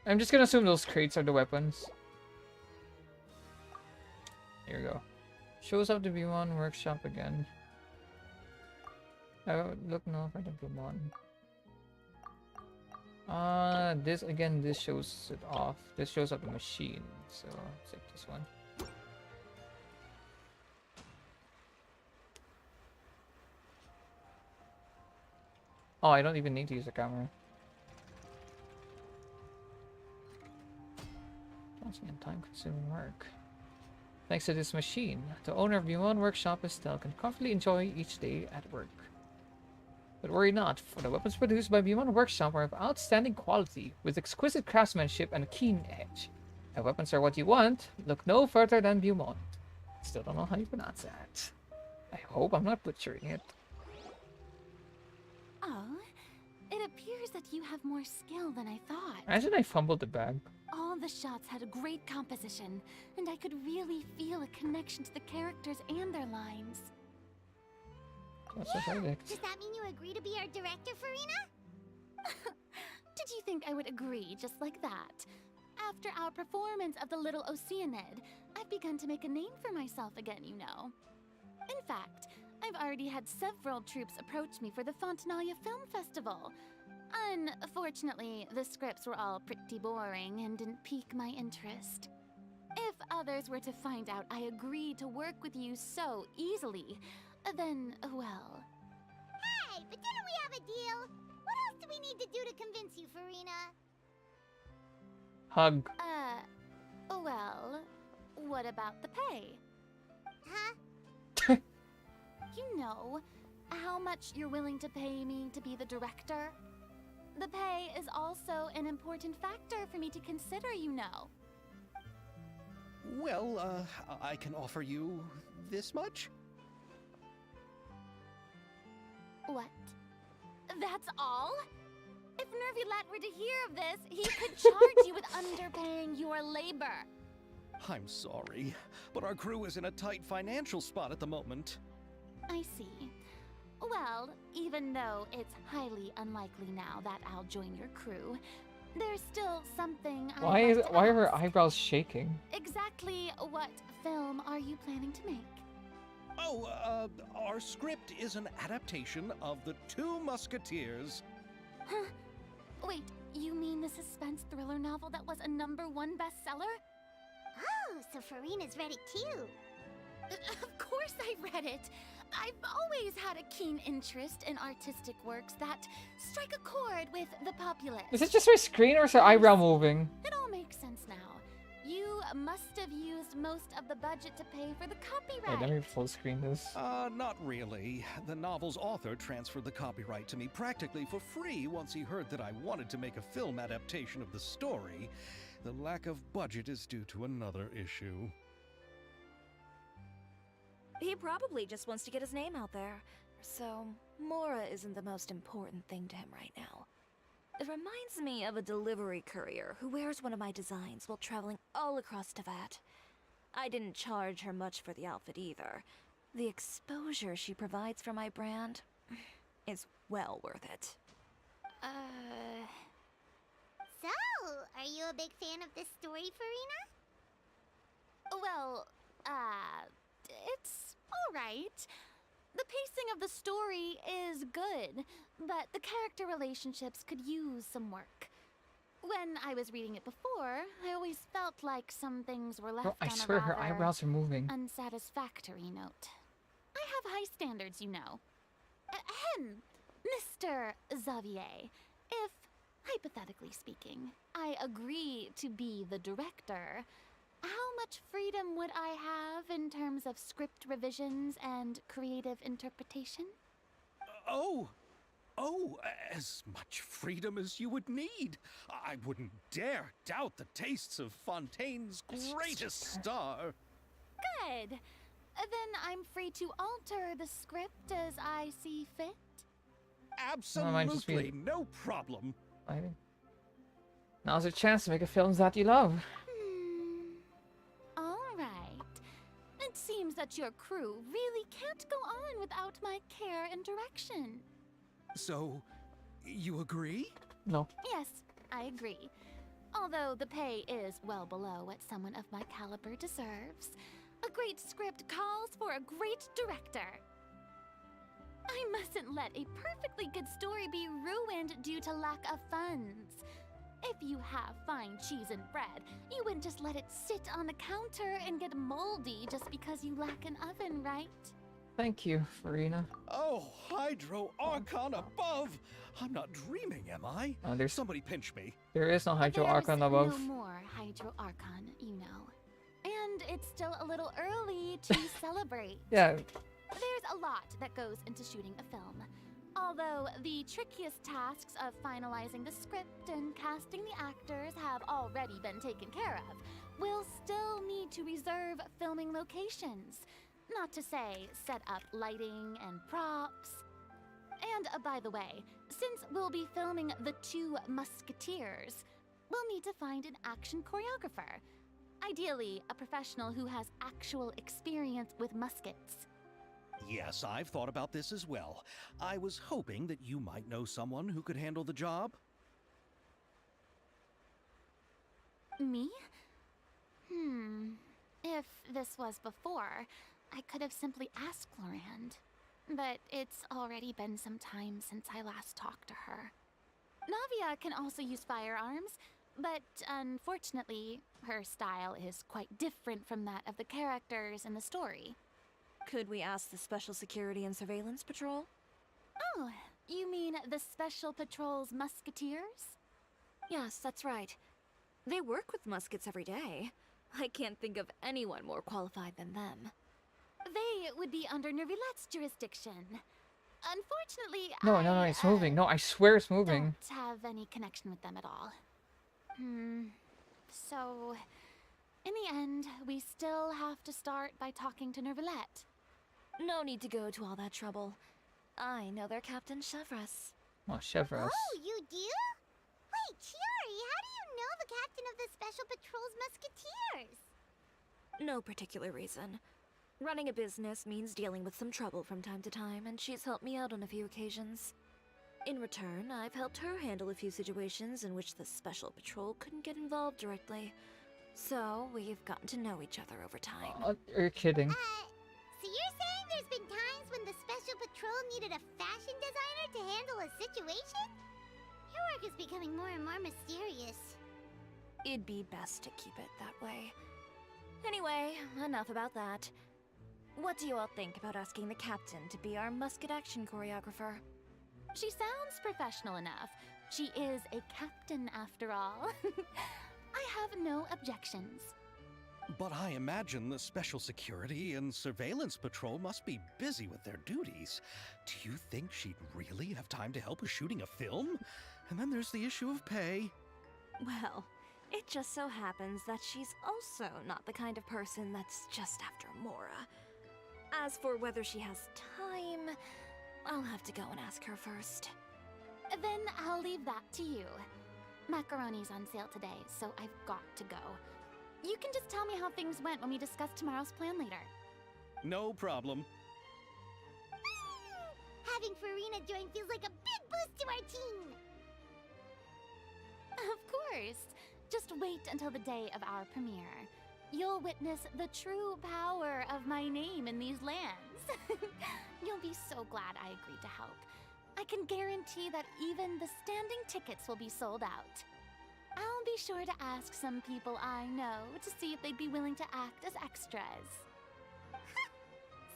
I'm just gonna assume those crates are the weapons. Here we go. Shows up the B1 workshop again. Oh, look, no, for the B1. This again, this shows it off. This shows up the machine, so I'll take this one. Oh, I don't even need to use the camera. And time-consuming work. Thanks to this machine, the owner of B1 Workshop Estelle can comfortably enjoy each day at work. But worry not, for the weapons produced by B1 Workshop are of outstanding quality, with exquisite craftsmanship and a keen edge. If weapons are what you want, look no further than Beaumont. Still don't know how you pronounce that. I hope I'm not butchering it. Oh, it appears that you have more skill than I thought. Imagine I fumbled the bag. All the shots had a great composition, and I could really feel a connection to the characters and their lines. What's the verdict? Does that mean you agree to be our director, Farina? Did you think I would agree just like that? After our performance of the Little Oceanid, I've begun to make a name for myself again, you know. In fact, I've already had several troops approach me for the Fontanalia Film Festival. Unfortunately, the scripts were all pretty boring and didn't pique my interest. If others were to find out I agreed to work with you so easily, then, well... Hey, but didn't we have a deal? What else do we need to do to convince you, Farina? Hug. Well, what about the pay? Huh? You know, how much you're willing to pay me to be the director? The pay is also an important factor for me to consider, you know. Well, I can offer you this much? What? That's all? If Nervilat were to hear of this, he could charge you with underpaying your labor. I'm sorry, but our crew is in a tight financial spot at the moment. I see. Well, even though it's highly unlikely now that I'll join your crew, there's still something Why are her eyebrows shaking? Exactly what film are you planning to make? Oh, our script is an adaptation of The Two Musketeers. Huh? Wait, you mean the suspense thriller novel that was a #1 bestseller? Oh, so Farina's read it too. Of course I've read it. I've always had a keen interest in artistic works that strike a chord with the populace. Is it just her screen or is her eyebrow moving? It all makes sense now. You must have used most of the budget to pay for the copyright. Wait, let me full screen this. Not really. The novel's author transferred the copyright to me practically for free once he heard that I wanted to make a film adaptation of the story. The lack of budget is due to another issue. He probably just wants to get his name out there. So, Mora isn't the most important thing to him right now. It reminds me of a delivery courier who wears one of my designs while traveling all across Teyvat. I didn't charge her much for the outfit either. The exposure she provides for my brand is well worth it. So, are you a big fan of this story, Farina? Well, it's alright. The pacing of the story is good, but the character relationships could use some work. When I was reading it before, I always felt like some things were left Bro, I on swear a her rather eyebrows are moving. unsatisfactory note. I have high standards, you know. Ahem, Mr. Xavier. If, hypothetically speaking, I agree to be the director, how much freedom would I have in terms of script revisions and creative interpretation? Oh, as much freedom as you would need. I wouldn't dare doubt the tastes of Fontaine's greatest star. Good. Then I'm free to alter the script as I see fit. might just be- Absolutely, no problem. Maybe. Now's your chance to make a film that you love. All right. It seems that your crew really can't go on without my care and direction. So, you agree? No. Yes, I agree. Although the pay is well below what someone of my caliber deserves. A great script calls for a great director. I mustn't let a perfectly good story be ruined due to lack of funds. If you have fine cheese and bread, you wouldn't just let it sit on the counter and get moldy just because you lack an oven, right? Thank you, Farina. Oh, Hydro Archon above! I'm not dreaming, am I? There's Somebody pinch me. There is no Hydro There's Archon above. no more Hydro Archon, you know. And it's still a little early to celebrate. Yeah, There's a lot that goes into shooting a film. Although the trickiest tasks of finalizing the script and casting the actors have already been taken care of, we'll still need to reserve filming locations. Not to say set up lighting and props. And by the way, since we'll be filming The Two Musketeers, we'll need to find an action choreographer. Ideally, a professional who has actual experience with muskets. Yes, I've thought about this as well. I was hoping that you might know someone who could handle the job. Me? If this was before, I could have simply asked Florand. But it's already been some time since I last talked to her. Navia can also use firearms, but unfortunately, her style is quite different from that of the characters in the story. Could we ask the Special Security and Surveillance Patrol? Oh, you mean the Special Patrol's Musketeers? Yes, that's right. They work with muskets every day. I can't think of anyone more qualified than them. They would be under Nervilette's jurisdiction. Unfortunately, no, it's moving. No, I swear it's moving. don't have any connection with them at all. So, in the end, we still have to start by talking to Nervilette. No need to go to all that trouble. I know their Captain Chevres. Oh, Chevres. Oh, you do? Wait, Chiari, how do you know the captain of the Special Patrol's Musketeers? No particular reason. Running a business means dealing with some trouble from time to time, and she's helped me out on a few occasions. In return, I've helped her handle a few situations in which the Special Patrol couldn't get involved directly. So, we've gotten to know each other over time. Are you kidding? So you're saying there's been times when the Special Patrol needed a fashion designer to handle a situation? Your work is becoming more and more mysterious. It'd be best to keep it that way. Anyway, enough about that. What do you all think about asking the captain to be our musket action choreographer? She sounds professional enough. She is a captain after all. I have no objections. But I imagine the Special Security and Surveillance Patrol must be busy with their duties. Do you think she'd really have time to help with shooting a film? And then there's the issue of pay. Well, it just so happens that she's also not the kind of person that's just after Mora. As for whether she has time, I'll have to go and ask her first. Then I'll leave that to you. Macaroni's on sale today, so I've got to go. You can just tell me how things went when we discuss tomorrow's plan later. No problem. Having Farina join feels like a big boost to our team. Of course. Just wait until the day of our premiere. You'll witness the true power of my name in these lands. You'll be so glad I agreed to help. I can guarantee that even the standing tickets will be sold out. I'll be sure to ask some people I know to see if they'd be willing to act as extras.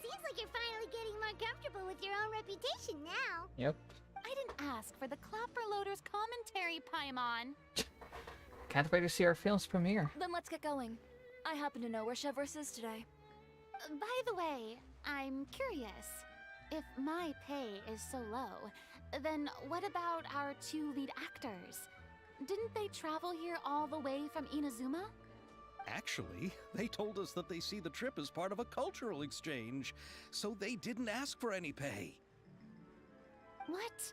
Seems like you're finally getting more comfortable with your own reputation now. Yep. I didn't ask for the Clapper Loader's commentary, Paimon. Can't wait to see our film's premiere. Then let's get going. I happen to know where Chevres is today. By the way, I'm curious. If my pay is so low, then what about our two lead actors? Didn't they travel here all the way from Inazuma? Actually, they told us that they see the trip as part of a cultural exchange, so they didn't ask for any pay. What?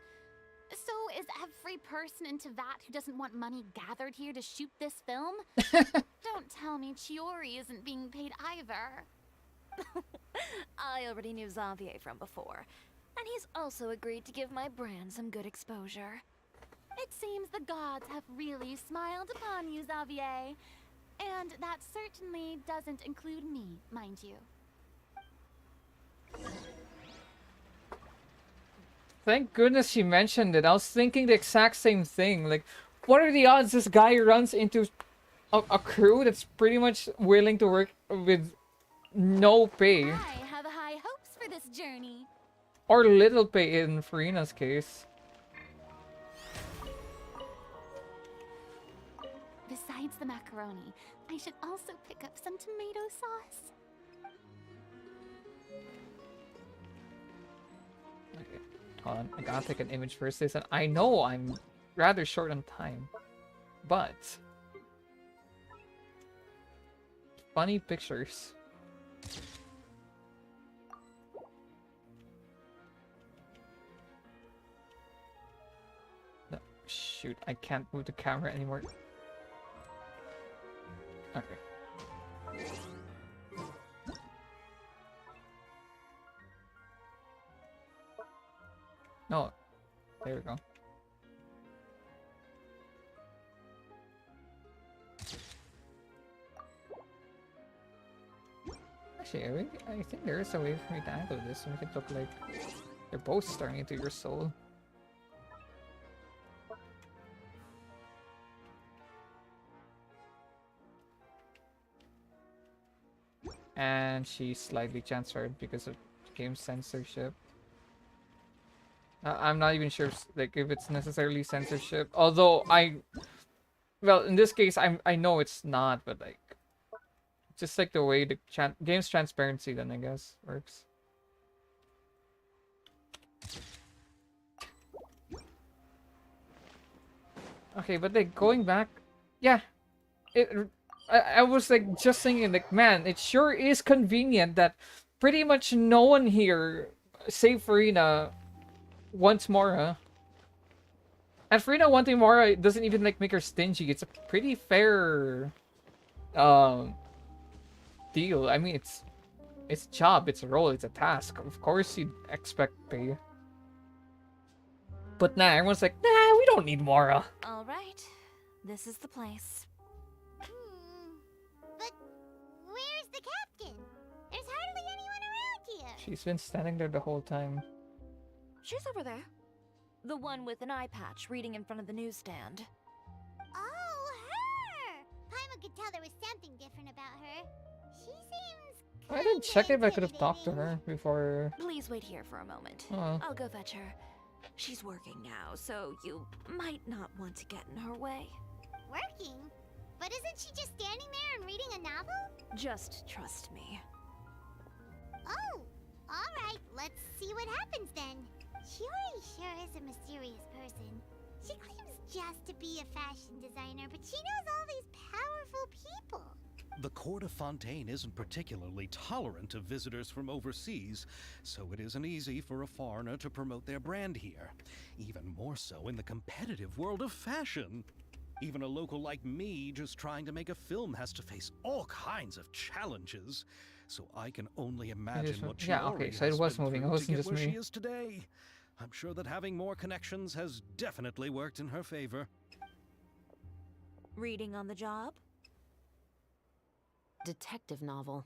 So is every person in Teyvat who doesn't want money gathered here to shoot this film? Don't tell me Chiori isn't being paid either. I already knew Xavier from before, and he's also agreed to give my brand some good exposure. It seems the gods have really smiled upon you, Xavier. And that certainly doesn't include me, mind you. Thank goodness she mentioned it. I was thinking the exact same thing. Like, what are the odds this guy runs into a crew that's pretty much willing to work with no pay? I have high hopes for this journey. Or little pay in Farina's case. Besides the macaroni, I should also pick up some tomato sauce. Okay, hold on. I gotta take an image first. Listen, I know I'm rather short on time, but funny pictures. No, shoot, I can't move the camera anymore. Okay. No, there we go. Actually, I think there is a way for me to angle this and make it look like they're both staring into your soul. And she's slightly transferred because of game censorship. I'm not even sure if it's necessarily censorship. Although well, in this case, I know it's not, but like, just like the way the game's transparency then I guess works. Okay, but like going back, yeah, I was like just thinking like, man, it sure is convenient that pretty much no one here, save Farina, wants Mora. And Farina wanting Mora doesn't even like make her stingy. It's a pretty fair deal. I mean, it's a job, it's a role, it's a task. Of course you'd expect pay. But nah, everyone's like, nah, we don't need Mora. All right, this is the place. But where's the captain? There's hardly anyone around here. She's been standing there the whole time. She's over there. The one with an eye patch reading in front of the newsstand. Oh, her! Paimon could tell there was something different about her. She seems I didn't check if I could have talked to intimidating. her before. Please wait here for a moment. Oh. I'll go fetch her. She's working now, so you might not want to get in her way. Working? But isn't she just standing there and reading a novel? Just trust me. Oh, alright, let's see what happens then. Chiori sure is a mysterious person. She claims just to be a fashion designer, but she knows all these powerful people. The court of Fontaine isn't particularly tolerant of visitors from overseas, so it isn't easy for a foreigner to promote their brand here. Even more so in the competitive world of fashion. Even a local like me just trying to make a film has to face all kinds of challenges. So I can only imagine what yeah, okay, Chiori so it has was been moving. It through to wasn't get just where me. she is today. I'm sure that having more connections has definitely worked in her favor. Reading on the job? Detective novel.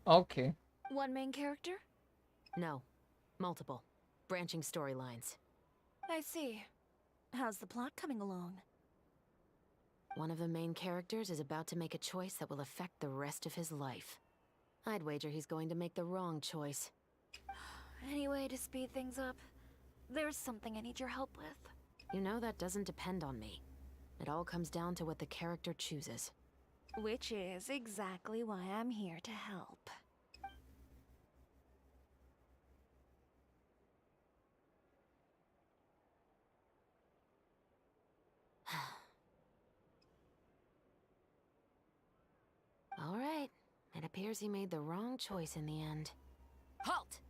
Okay. One main character? No. Multiple. Branching storylines. I see. How's the plot coming along? One of the main characters is about to make a choice that will affect the rest of his life. I'd wager he's going to make the wrong choice. Any way to speed things up? There's something I need your help with. You know that doesn't depend on me. It all comes down to what the character chooses. Which is exactly why I'm here to help. appears he made the wrong choice in the end. Halt!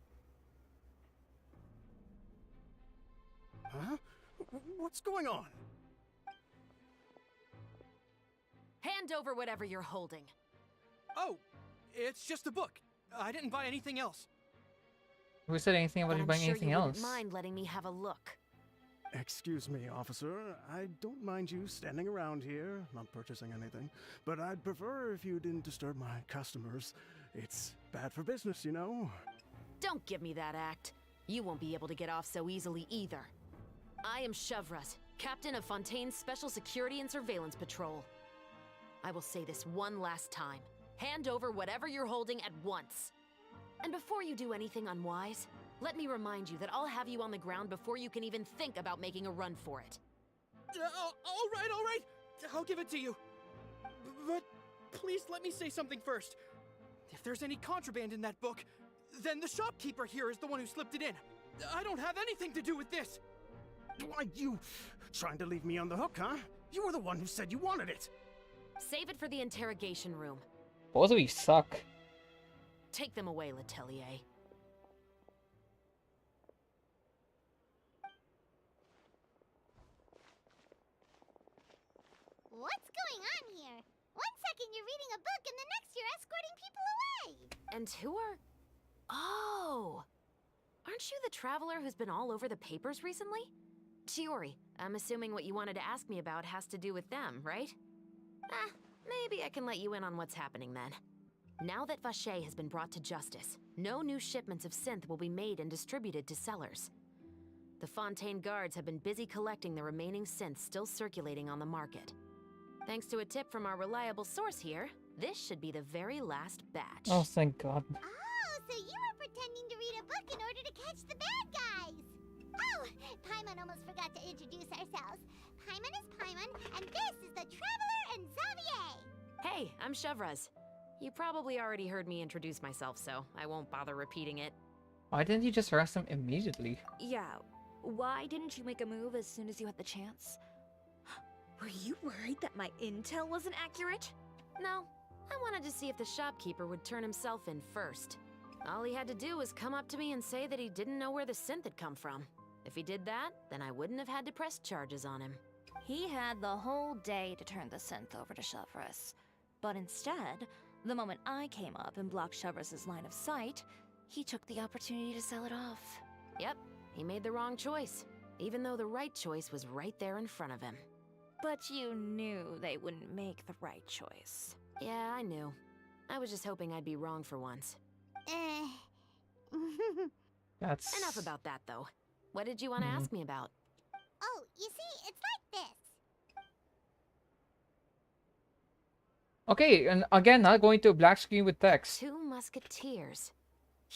Huh? What's going on? Hand over whatever you're holding. Oh, it's just a book. I didn't buy anything else. Who said anything about But you I'm buying sure anything you else? wouldn't mind letting me have a look. Excuse me, officer. I don't mind you standing around here, not purchasing anything, but I'd prefer if you didn't disturb my customers. It's bad for business, you know? Don't give me that act. You won't be able to get off so easily either. I am Chevras, captain of Fontaine's Special Security and Surveillance Patrol. I will say this one last time. Hand over whatever you're holding at once. And before you do anything unwise, let me remind you that I'll have you on the ground before you can even think about making a run for it. All right. I'll give it to you. But please let me say something first. If there's any contraband in that book, then the shopkeeper here is the one who slipped it in. I don't have anything to do with this. Why, you trying to leave me on the hook, huh? You were the one who said you wanted it. Save it for the interrogation room. Both of you suck. Take them away, Letelier. What's going on here? One second you're reading a book and the next you're escorting people away. And who are... Oh! Aren't you the traveler who's been all over the papers recently? Chiori, I'm assuming what you wanted to ask me about has to do with them, right? Maybe I can let you in on what's happening then. Now that Vacher has been brought to justice, no new shipments of synth will be made and distributed to sellers. The Fontaine guards have been busy collecting the remaining synths still circulating on the market. Thanks to a tip from our reliable source here, this should be the very last batch. Oh, thank God. Oh, so you were pretending to read a book in order to catch the bad guys. Oh, Paimon almost forgot to introduce ourselves. Paimon is Paimon, and this is the Traveler and Xavier. Hey, I'm Chevras. You probably already heard me introduce myself, so I won't bother repeating it. Why didn't you just arrest him immediately? Yeah, why didn't you make a move as soon as you had the chance? Were you worried that my intel wasn't accurate? No, I wanted to see if the shopkeeper would turn himself in first. All he had to do was come up to me and say that he didn't know where the synth had come from. If he did that, then I wouldn't have had to press charges on him. He had the whole day to turn the synth over to Chevras. But instead, the moment I came up and blocked Chevras' line of sight, he took the opportunity to sell it off. Yep, he made the wrong choice, even though the right choice was right there in front of him. But you knew they wouldn't make the right choice. Yeah, I knew. I was just hoping I'd be wrong for once. That's... Enough about that, though. What did you want to ask me about? Oh, you see, it's like this. Okay, and again, not going to a black screen with text. 2 musketeers.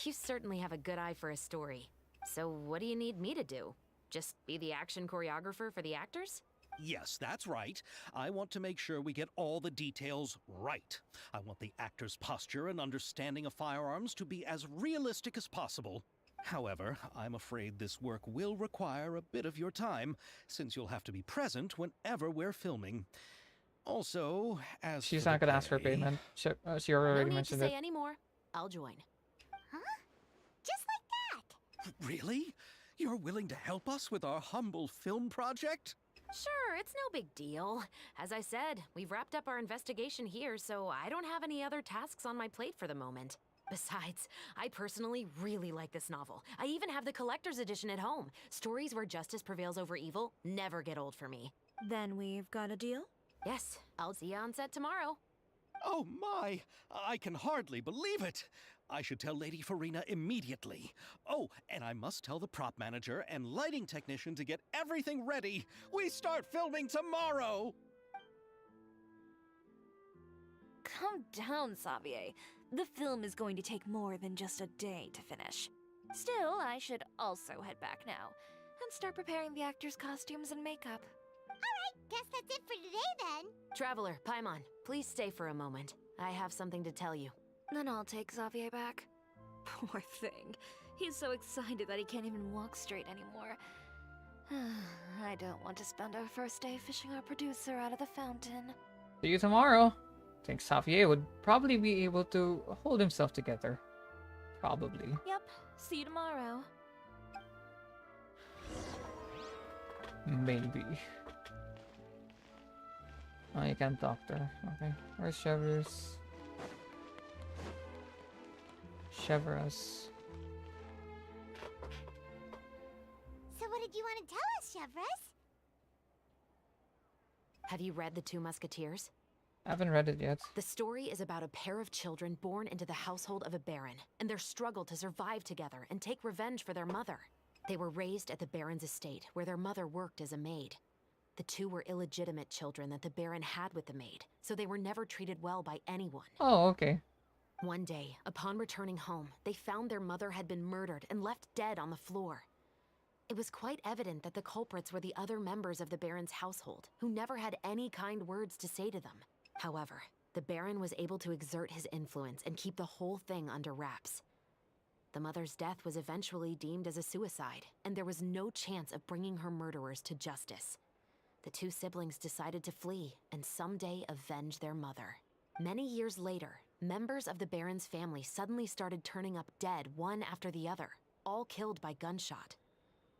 You certainly have a good eye for a story. So what do you need me to do? Just be the action choreographer for the actors? Yes, that's right. I want to make sure we get all the details right. I want the actor's posture and understanding of firearms to be as realistic as possible. However, I'm afraid this work will require a bit of your time, since you'll have to be present whenever we're filming. Also, as She's for not the gonna ask for pay- payment. She No already need to mentioned say it. any more. I'll join. Huh? Just like that. Really? You're willing to help us with our humble film project? Sure, it's no big deal. As I said, we've wrapped up our investigation here, so I don't have any other tasks on my plate for the moment. Besides, I personally really like this novel. I even have the collector's edition at home. Stories where justice prevails over evil never get old for me. Then we've got a deal? Yes, I'll see you on set tomorrow. Oh my! I can hardly believe it! I should tell Lady Farina immediately. Oh, and I must tell the prop manager and lighting technician to get everything ready. We start filming tomorrow! Calm down, Xavier. The film is going to take more than just a day to finish. Still, I should also head back now and start preparing the actors' costumes and makeup. Alright, guess that's it for today then. Traveler, Paimon, please stay for a moment. I have something to tell you. Then I'll take Xavier back. Poor thing. He's so excited that he can't even walk straight anymore. I don't want to spend our first day fishing our producer out of the fountain. See you tomorrow. think Xavier would probably be able to hold himself together. Probably. Yep, see you tomorrow. Maybe. Oh, you can't talk to her. Okay. Where's Chevers? Chevers. So what did you want to tell us, Chevres? Have you read The Two Musketeers? I haven't read it yet. The story is about a pair of children born into the household of a baron, and their struggle to survive together and take revenge for their mother. They were raised at the baron's estate, where their mother worked as a maid. The two were illegitimate children that the baron had with the maid, so they were never treated well by anyone. Oh, okay. One day, upon returning home, they found their mother had been murdered and left dead on the floor. It was quite evident that the culprits were the other members of the baron's household, who never had any kind words to say to them. However, the baron was able to exert his influence and keep the whole thing under wraps. The mother's death was eventually deemed as a suicide, and there was no chance of bringing her murderers to justice. The two siblings decided to flee and someday avenge their mother. Many years later, members of the baron's family suddenly started turning up dead one after the other, all killed by gunshot.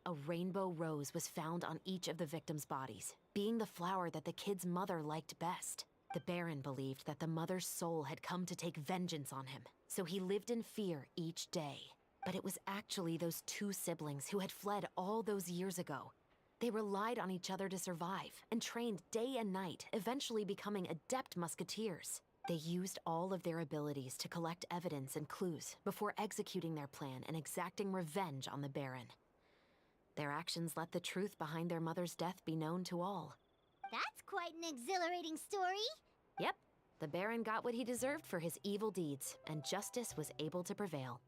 A rainbow rose was found on each of the victims' bodies, being the flower that the kid's mother liked best. The baron believed that the mother's soul had come to take vengeance on him, so he lived in fear each day. But it was actually those two siblings who had fled all those years ago. They relied on each other to survive and trained day and night, eventually becoming adept musketeers. They used all of their abilities to collect evidence and clues before executing their plan and exacting revenge on the baron. Their actions let the truth behind their mother's death be known to all. That's quite an exhilarating story. Yep, the baron got what he deserved for his evil deeds, and justice was able to prevail.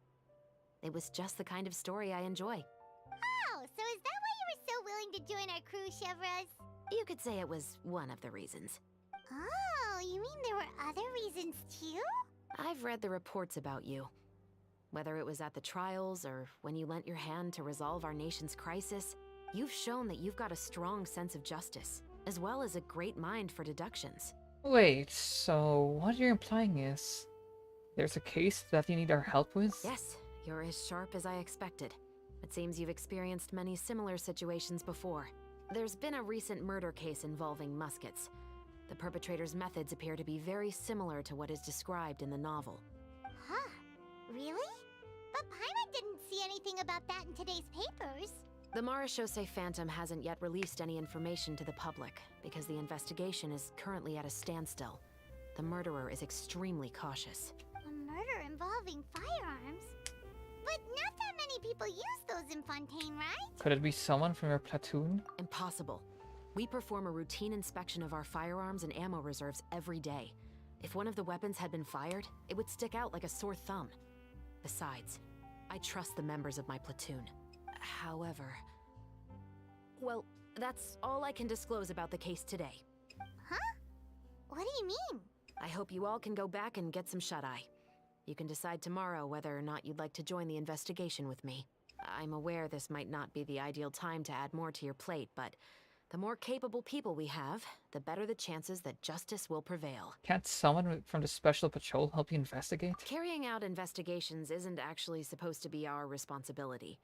It was just the kind of story I enjoy. Oh, so is that why you were so willing to join our crew, Chevres? You could say it was one of the reasons. Oh, you mean there were other reasons too? I've read the reports about you. Whether it was at the trials or when you lent your hand to resolve our nation's crisis, you've shown that you've got a strong sense of justice, as well as a great mind for deductions. Wait, so what you're implying is there's a case that you need our help with? Yes, you're as sharp as I expected. It seems you've experienced many similar situations before. There's been a recent murder case involving muskets. The perpetrator's methods appear to be very similar to what is described in the novel. Huh, really? But Paimon didn't see anything about that in today's papers. The Marechaussee Phantom hasn't yet released any information to the public because the investigation is currently at a standstill. The murderer is extremely cautious. A murder involving firearms? But not that many people use those in Fontaine, right? Could it be someone from your platoon? Impossible. We perform a routine inspection of our firearms and ammo reserves every day. If one of the weapons had been fired, it would stick out like a sore thumb. Besides, I trust the members of my platoon. However... Well, that's all I can disclose about the case today. Huh? What do you mean? I hope you all can go back and get some shut-eye. You can decide tomorrow whether or not you'd like to join the investigation with me. I'm aware this might not be the ideal time to add more to your plate, but the more capable people we have, the better the chances that justice will prevail. Can't someone from the Special Patrol help you investigate? Carrying out investigations isn't actually supposed to be our responsibility.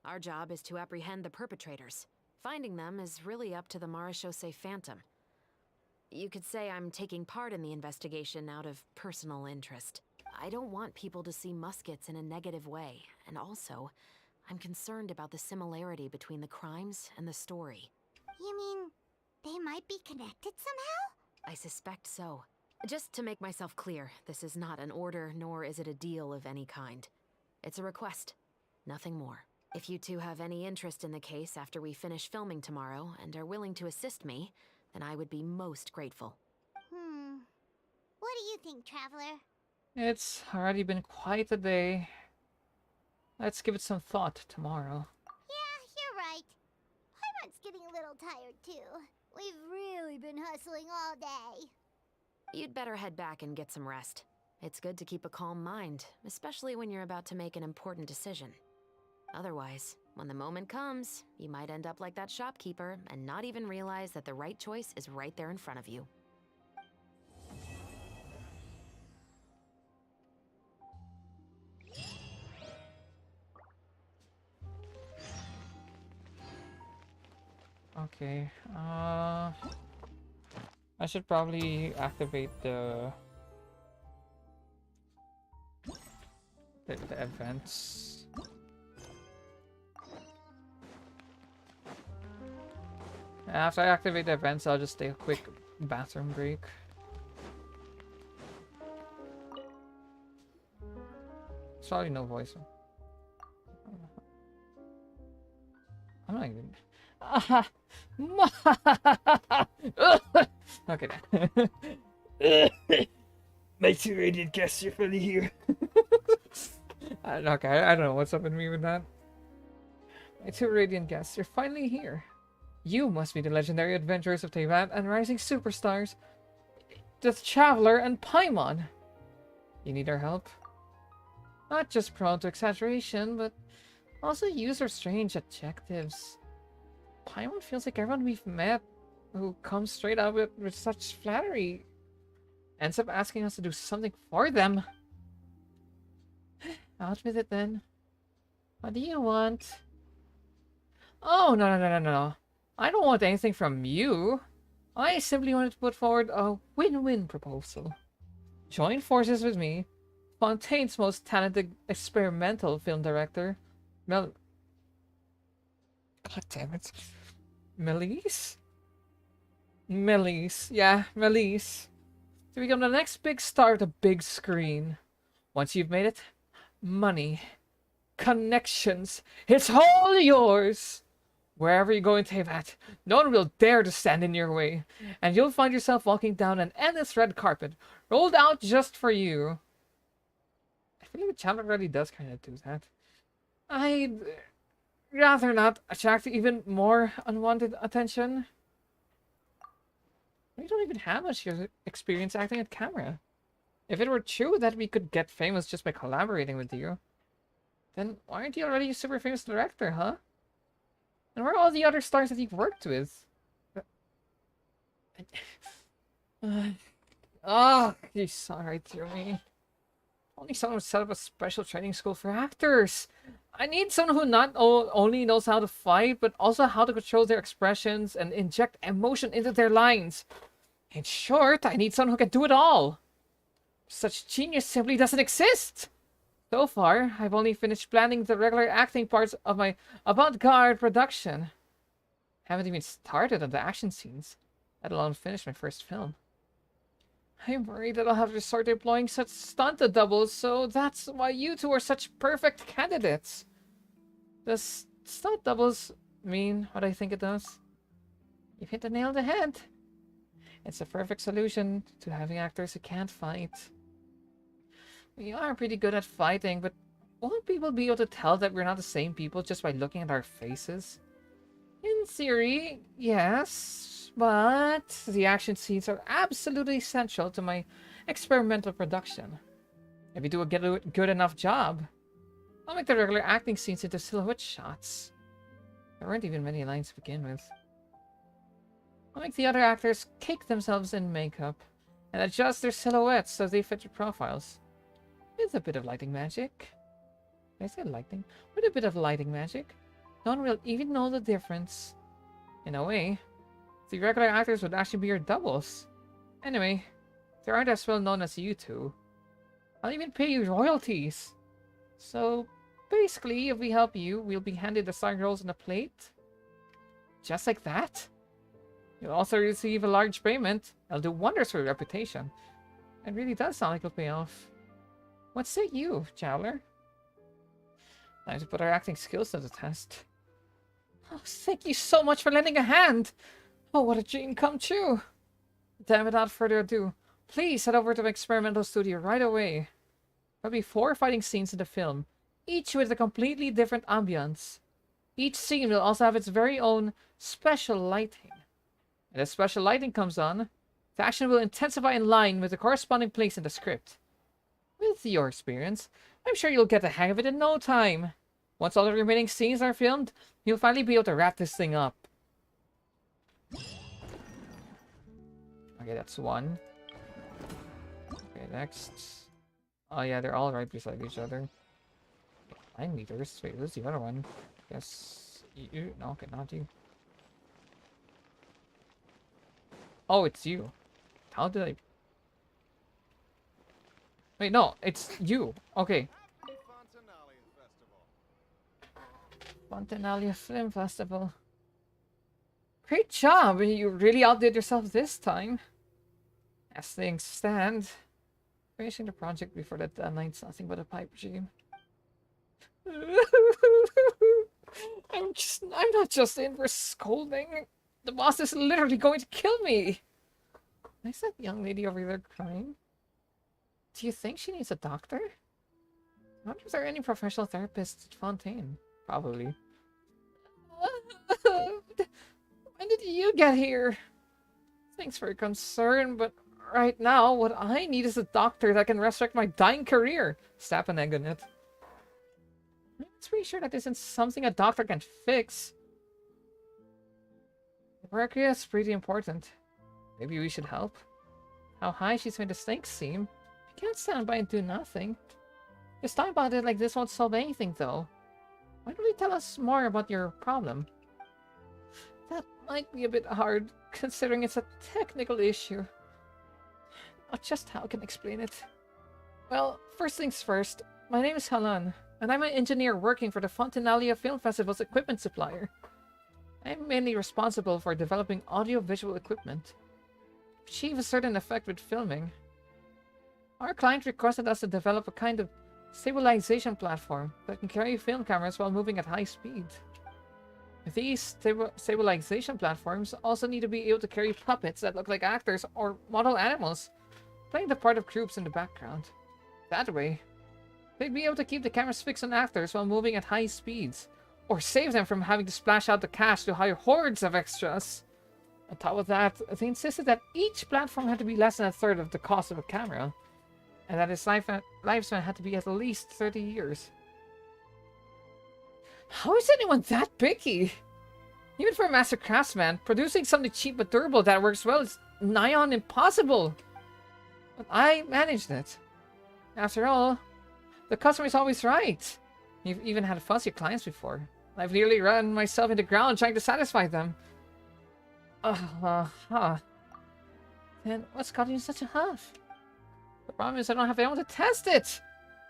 Our job is to apprehend the perpetrators. Finding them is really up to the Marechaussee Phantom. You could say I'm taking part in the investigation out of personal interest. I don't want people to see muskets in a negative way, and also, I'm concerned about the similarity between the crimes and the story. You mean they might be connected somehow? I suspect so. Just to make myself clear, this is not an order, nor is it a deal of any kind. It's a request, nothing more. If you two have any interest in the case after we finish filming tomorrow and are willing to assist me, then I would be most grateful. What do you think, Traveler? It's already been quite a day. Let's give it some thought tomorrow. Yeah, you're right. Paimon's getting a little tired too. We've really been hustling all day. You'd better head back and get some rest. It's good to keep a calm mind, especially when you're about to make an important decision. Otherwise, when the moment comes, you might end up like that shopkeeper and not even realize that the right choice is right there in front of you. Okay. I should probably activate the events. After I activate the events, I'll just take a quick bathroom break. Sorry, no voice. I'm not even. Okay. My two radiant guests are finally here. Okay, I don't know what's up with me with that. My two radiant guests are finally here. You must be the legendary adventurers of Teyvat and rising superstars, the Traveler and Paimon. You need our help? Not just prone to exaggeration, but also use our strange adjectives. Paimon feels like everyone we've met who comes straight out with such flattery ends up asking us to do something for them. Out with it then. What do you want? Oh, no. I don't want anything from you. I simply wanted to put forward a win-win proposal. Join forces with me, Fontaine's most talented experimental film director, God damn it. Melis? Yeah, Melis. To become the next big star of the big screen. Once you've made it, money, connections, it's all yours. Wherever you go in Teyvat, no one will dare to stand in your way, and you'll find yourself walking down an endless red carpet, rolled out just for you. I feel like the channel already does kind of do that. I'd rather not attract even more unwanted attention. We don't even have much experience acting at camera. If it were true that we could get famous just by collaborating with you, then why aren't you already a super famous director, huh? And where are all the other stars that you've worked with? You saw right through me. Only someone would set up a special training school for actors. I need someone who not only knows how to fight, but also how to control their expressions and inject emotion into their lines. In short, I need someone who can do it all. Such genius simply doesn't exist. So far, I've only finished planning the regular acting parts of my avant-garde production. Haven't even started on the action scenes, let alone finished my first film. I'm worried that I'll have to resort to employing such stunt doubles, so that's why you two are such perfect candidates. Does stunt doubles mean what I think it does? You've hit the nail on the head. It's a perfect solution to having actors who can't fight. We are pretty good at fighting, but won't people be able to tell that we're not the same people just by looking at our faces? In theory, yes, but the action scenes are absolutely essential to my experimental production. If you do a good enough job, I'll make the regular acting scenes into silhouette shots. There weren't even many lines to begin with. I'll make the other actors cake themselves in makeup and adjust their silhouettes so they fit their profiles. With a bit of lighting magic. Did I say lighting? With a bit of lighting magic, no one will even know the difference. In a way, the regular actors would actually be your doubles. Anyway, they aren't as well known as you two. I'll even pay you royalties. So, basically, if we help you, we'll be handed the starring roles on a plate. Just like that. You'll also receive a large payment. It'll do wonders for your reputation. It really does sound like it'll pay off. What say you, Traveler? Time to put our acting skills to the test. Oh, thank you so much for lending a hand! Oh, what a dream come true! Then without further ado, please head over to my experimental studio right away. There'll be 4 fighting scenes in the film, each with a completely different ambience. Each scene will also have its very own special lighting. And as special lighting comes on, the action will intensify in line with the corresponding place in the script. With your experience, I'm sure you'll get the hang of it in no time. Once all the remaining scenes are filmed, you'll finally be able to wrap this thing up. Okay, that's one. Okay, next. Oh yeah, they're all right beside each other. 9 meters. Wait, where's the other one? Guess you. No, okay, not you. Oh, it's you. How did I... Wait, no, it's you. Okay. Fontanalia Film Festival. Great job! You really outdid yourself this time. As things stand, finishing the project before the deadline's nothing but a pipe dream. I'm not just in for scolding. The boss is literally going to kill me. Is that young lady over there crying? Do you think she needs a doctor? I wonder if there are any professional therapists at Fontaine. Probably. When did you get here? Thanks for your concern, but right now, what I need is a doctor that can resurrect my dying career. Snap an egg on it. I'm pretty sure that isn't something a doctor can fix. Work is pretty important. Maybe we should help. How high she's made the stakes seem. I can't stand by and do nothing. Just talking about it like this won't solve anything, though. Why don't you tell us more about your problem? That might be a bit hard, considering it's a technical issue. Just how can I explain it? Well, first things first, my name is Halan, and I'm an engineer working for the Fontanalia Film Festival's equipment supplier. I'm mainly responsible for developing audio-visual equipment to achieve a certain effect with filming. Our client requested us to develop a kind of stabilization platform that can carry film cameras while moving at high speed. These stabilization platforms also need to be able to carry puppets that look like actors or model animals, playing the part of groups in the background. That way, they'd be able to keep the cameras fixed on actors while moving at high speeds, or save them from having to splash out the cash to hire hordes of extras. On top of that, they insisted that each platform had to be less than a third of the cost of a camera, and that its lifespan had to be at least 30 years. How is anyone that picky? Even for a master craftsman, producing something cheap but durable that works well is nigh on impossible. But I managed it. After all, the customer is always right. You've even had fussier clients before. I've nearly run myself into the ground trying to satisfy them. Then what's got you in such a huff? The problem is I don't have anyone to test it.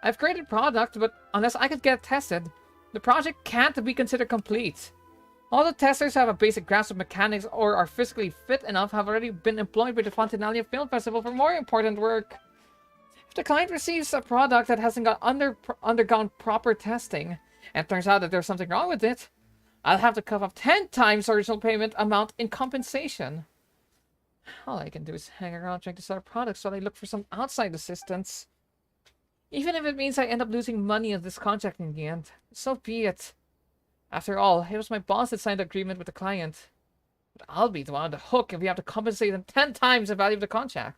I've created a product, but unless I could get it tested, the project can't be considered complete. All the testers who have a basic grasp of mechanics or are physically fit enough have already been employed by the Fontanalia Film Festival for more important work. If the client receives a product that hasn't undergone proper testing, and it turns out that there's something wrong with it, I'll have to cough up 10 times the original payment amount in compensation. All I can do is hang around trying to sell products while I look for some outside assistance. Even if it means I end up losing money on this contract in the end, so be it. After all, it was my boss that signed the agreement with the client. But I'll be the one on the hook if we have to compensate them 10 times the value of the contract.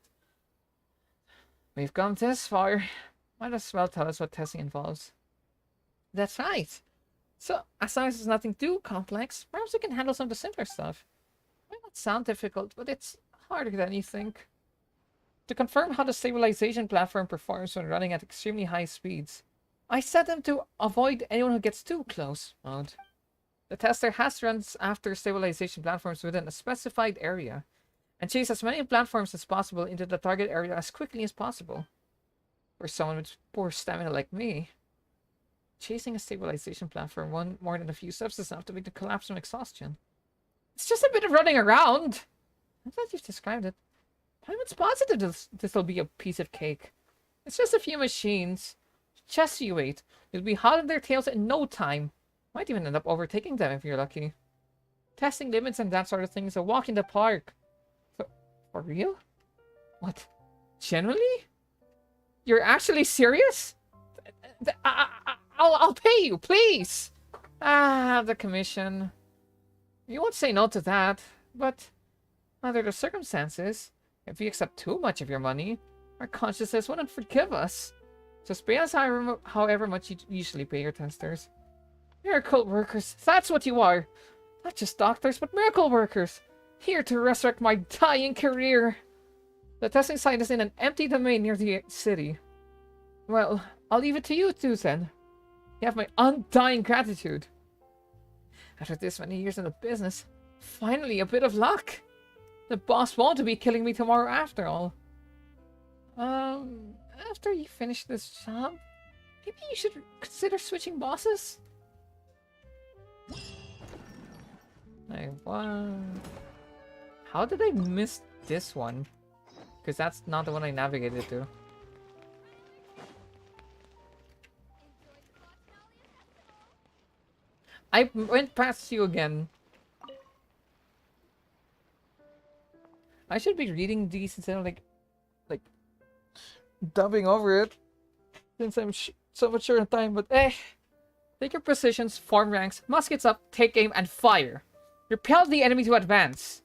We've come this far. Might as well tell us what testing involves. That's right. So, as long as it's nothing too complex, perhaps we can handle some of the simpler stuff. It might not sound difficult, but it's harder than you think. To confirm how the stabilization platform performs when running at extremely high speeds, I set them to avoid anyone who gets too close mode. The tester has to run after stabilization platforms within a specified area, and chase as many platforms as possible into the target area as quickly as possible. For someone with poor stamina like me, chasing a stabilization platform more than a few steps is enough to make them collapse from exhaustion. It's just a bit of running around! I'm glad you've described it. I'm not positive this'll be a piece of cake. It's just a few machines. Just you wait. You'll be hot on their tails in no time. Might even end up overtaking them if you're lucky. Testing limits and that sort of thing is a walk in the park. For real? What? Generally? You're actually serious? I'll pay you, please! The commission. You won't say no to that, but under the circumstances, if we accept too much of your money, our consciences wouldn't forgive us. Just pay us however much you usually pay your testers. Miracle workers, that's what you are! Not just doctors, but miracle workers! Here to resurrect my dying career! The testing site is in an empty domain near the city. Well, I'll leave it to you two then. You have my undying gratitude. After this many years in the business, finally a bit of luck! The boss won't be killing me tomorrow after all. After you finish this job, maybe you should consider switching bosses? Like, what? How did I miss this one? Because that's not the one I navigated to. I went past you again. I should be reading these instead of like dubbing over it, since I'm so much short on time. But take your positions, form ranks, muskets up, take aim, and fire. Repel the enemy to advance.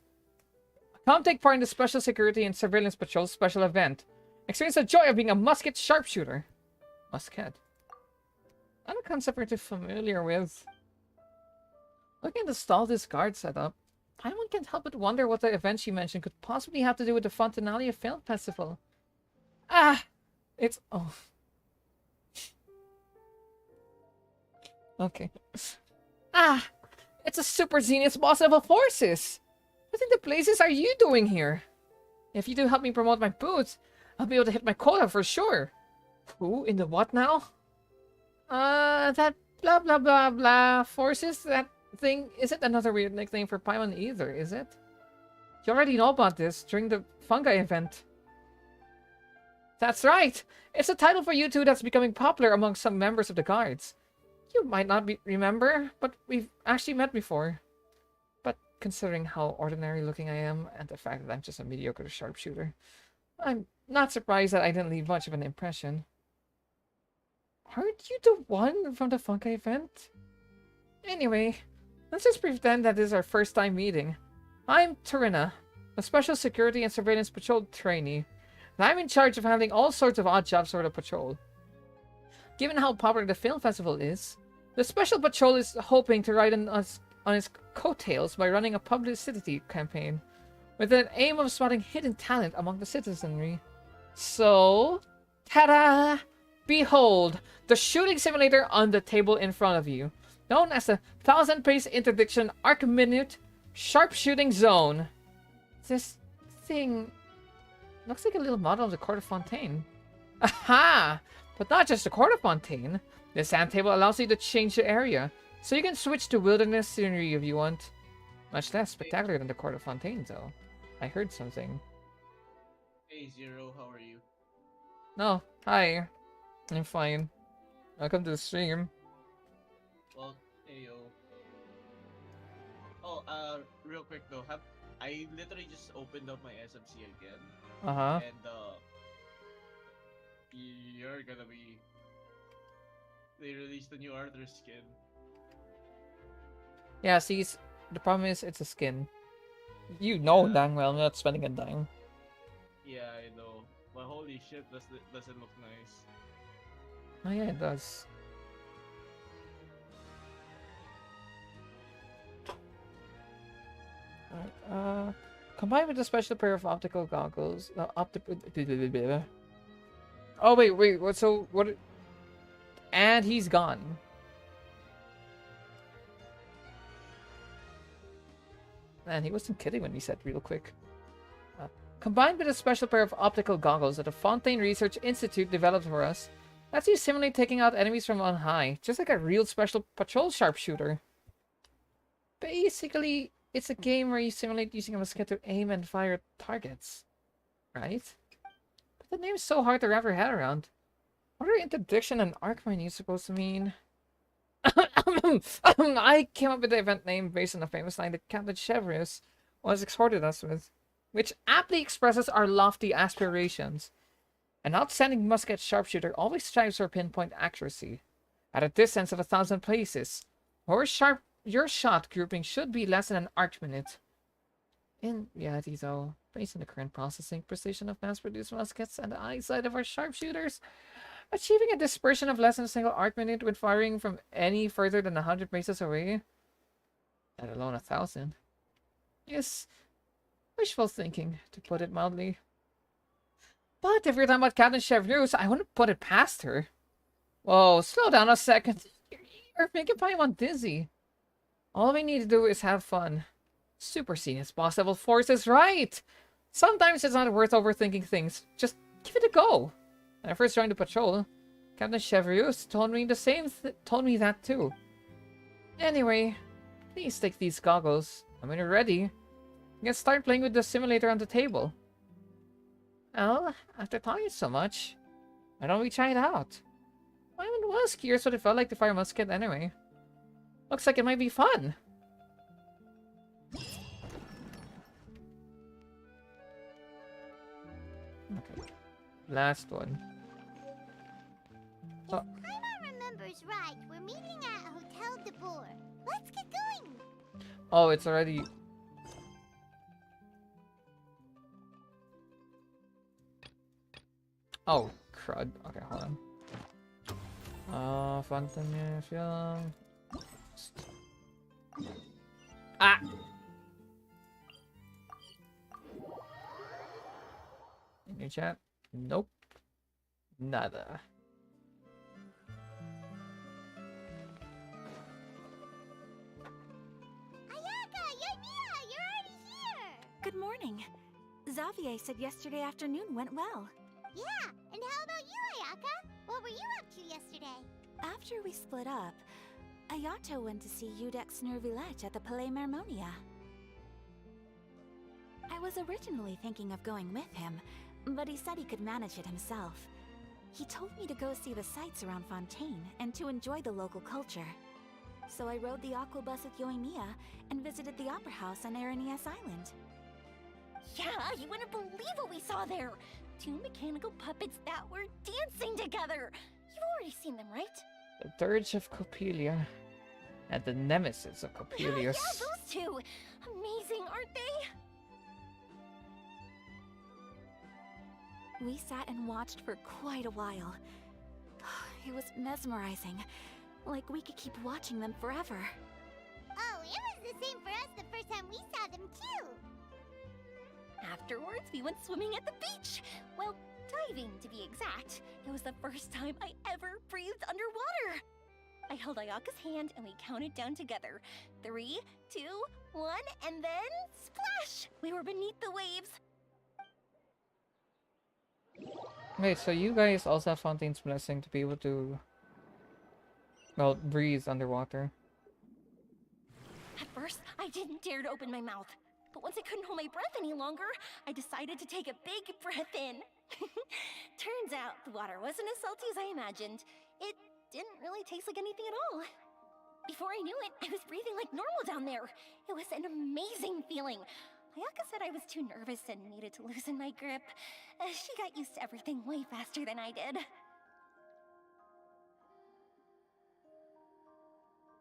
Come take part in the Special Security and Surveillance Patrol special event. Experience the joy of being a musket sharpshooter. Musket. Not a concept we're too familiar with. Looking to stall this guard setup, Paimon can't help but wonder what the event she mentioned could possibly have to do with the Fontanalia Film Festival. Ah! It's... oh. Okay. Ah! It's a Super Zenith boss level forces! What in the blazes are you doing here? If you do help me promote my booth, I'll be able to hit my quota for sure. Who in the what now? That blah blah blah blah forces, that thing isn't another weird nickname for Paimon either, is it? You already know about this during the fungi event. That's right! It's a title for you two that's becoming popular among some members of the guards. You might not remember, but we've actually met before. But considering how ordinary looking I am, and the fact that I'm just a mediocre sharpshooter, I'm not surprised that I didn't leave much of an impression. Aren't you the one from the fungi event? Anyway, let's just pretend that this is our first time meeting. I'm Tarina, a Special Security and Surveillance Patrol trainee, and I'm in charge of handling all sorts of odd jobs for the patrol. Given how popular the film festival is, the Special Patrol is hoping to ride on its coattails by running a publicity campaign, with an aim of spotting hidden talent among the citizenry. So, ta-da! Behold, the shooting simulator on the table in front of you, known as the 1000-Pace Interdiction Arc-Minute Sharpshooting Zone. This thing looks like a little model of the Court of Fontaine. Aha! But not just the Court of Fontaine. This sand table allows you to change the area, so you can switch to wilderness scenery if you want. Much less spectacular than the Court of Fontaine, though. I heard something. Hey Zero, how are you? No, hi. I'm fine. Welcome to the stream. Well, ayo. Oh, real quick though, I literally just opened up my SMC again. Uh-huh. And you're gonna be... They released the new Arthur skin. Yeah, see, the problem is it's a skin. You know Yeah. dang well I'm not spending a dime. Yeah, I know. But holy shit, does it look nice. Oh yeah, it does. Alright, combined with a special pair of optical goggles, oh wait, what? So what? And he's gone. Man, he wasn't kidding when he said real quick. Combined with a special pair of optical goggles that the Fontaine Research Institute developed for us, lets you simulate taking out enemies from on high, just like a real special patrol sharpshooter. Basically, it's a game where you simulate using a musket to aim and fire targets, right? But the name's so hard to wrap your head around. What are interdiction and arc menu supposed to mean? I came up with the event name based on a famous line that Captain Chevreuse once exhorted us with, which aptly expresses our lofty aspirations. An outstanding musket sharpshooter always strives for pinpoint accuracy. At a distance of 1,000 paces, your shot grouping should be less than an arc minute. In reality, though, based on the current processing precision of mass-produced muskets and the eyesight of our sharpshooters, achieving a dispersion of less than a single arc minute when firing from any further than 100 paces away, let alone 1,000, is wishful thinking, to put it mildly. But if you're talking about Captain Chevreuse, I wouldn't put it past her. Whoa, slow down a second. You're making Paimon dizzy. All we need to do is have fun. Super Senior's possible force is right! Sometimes it's not worth overthinking things. Just give it a go. When I first joined the patrol, Captain Chevreuse told me told me that too. Anyway, please take these goggles, and when you're ready, you can start playing with the simulator on the table. Well, after talking so much, why don't we try it out? I was curious what it felt like to fire a musket anyway. Looks like it might be fun. Okay, last one. If Paimon remembers right, we're meeting at Hotel de Boer. Let's get going! Oh, it's already... Oh, crud. Okay, hold on. Fountain film. Ah! In your chat? Nope. Nada. Ayaka, Yoimiya, you're already here! Good morning. Xavier said yesterday afternoon went well. Yeah, and how about you, Ayaka? What were you up to yesterday? After we split up, Ayato went to see Udex Nervillette at the Palais Marmonia. I was originally thinking of going with him, but he said he could manage it himself. He told me to go see the sights around Fontaine and to enjoy the local culture. So I rode the aqua bus with Yoimiya and visited the Opera House on Aranias Island. Yeah, you wouldn't believe what we saw there! 2 mechanical puppets that were dancing together! You've already seen them, right? The Dirge of Coppelia. And the Nemesis of Coppelius. Yeah, those two! Amazing, aren't they? We sat and watched for quite a while. It was mesmerizing. Like we could keep watching them forever. Oh, it was the same for us the first time we saw them, too! Afterwards, we went swimming at the beach! Well, diving, to be exact. It was the first time I ever breathed underwater! I held Ayaka's hand and we counted down together. 3, 2, 1, and then splash! We were beneath the waves. Wait, so you guys also have Fontaine's Blessing to be able to, well, breathe underwater. At first, I didn't dare to open my mouth. But once I couldn't hold my breath any longer, I decided to take a big breath in. Turns out the water wasn't as salty as I imagined. It didn't really taste like anything at all. Before I knew it, I was breathing like normal down there. It was an amazing feeling. Ayaka said I was too nervous and needed to loosen my grip. She got used to everything way faster than I did.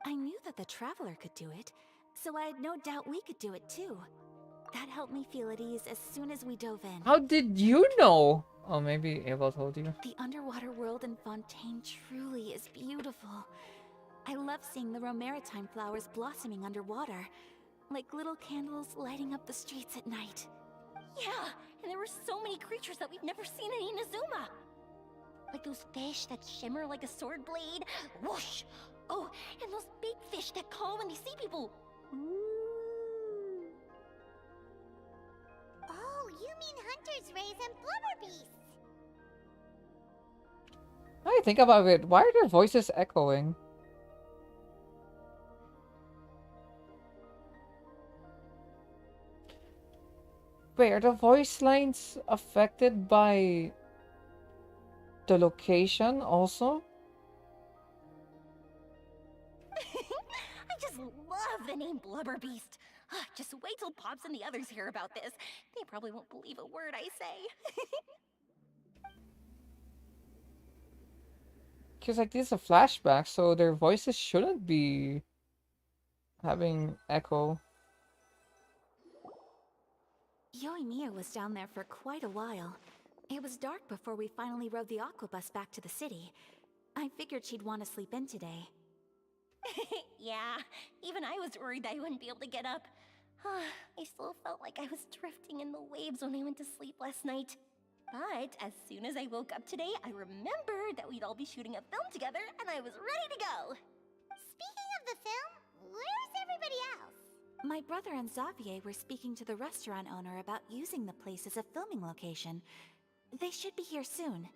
I knew that the Traveler could do it, so I had no doubt we could do it too. That helped me feel at ease as soon as we dove in. How did you know? Oh, maybe Ava told you. The underwater world in Fontaine truly is beautiful. I love seeing the Romaritime flowers blossoming underwater, like little candles lighting up the streets at night. Yeah, and there were so many creatures that we've never seen in Inazuma. Like those fish that shimmer like a sword blade. Whoosh! Oh, and those big fish that call when they see people. Oh, you mean Hunter's Rays and Flubber Beasts! I think about it. Why are their voices echoing? Wait, are the voice lines affected by the location also? I just love the name Blubber Beast. Just wait till Pops and the others hear about this. They probably won't believe a word I say. Because like this is a flashback, so their voices shouldn't be having echo. Yoimiya was down there for quite a while. It was dark before we finally rode the aquabus back to the city. I figured she'd want to sleep in today. Yeah, even I was worried that I wouldn't be able to get up. I still felt like I was drifting in the waves when I went to sleep last night. But as soon as I woke up today, I remembered that we'd all be shooting a film together, and I was ready to go. Speaking of the film, where's everybody else? My brother and Xavier were speaking to the restaurant owner about using the place as a filming location. They should be here soon.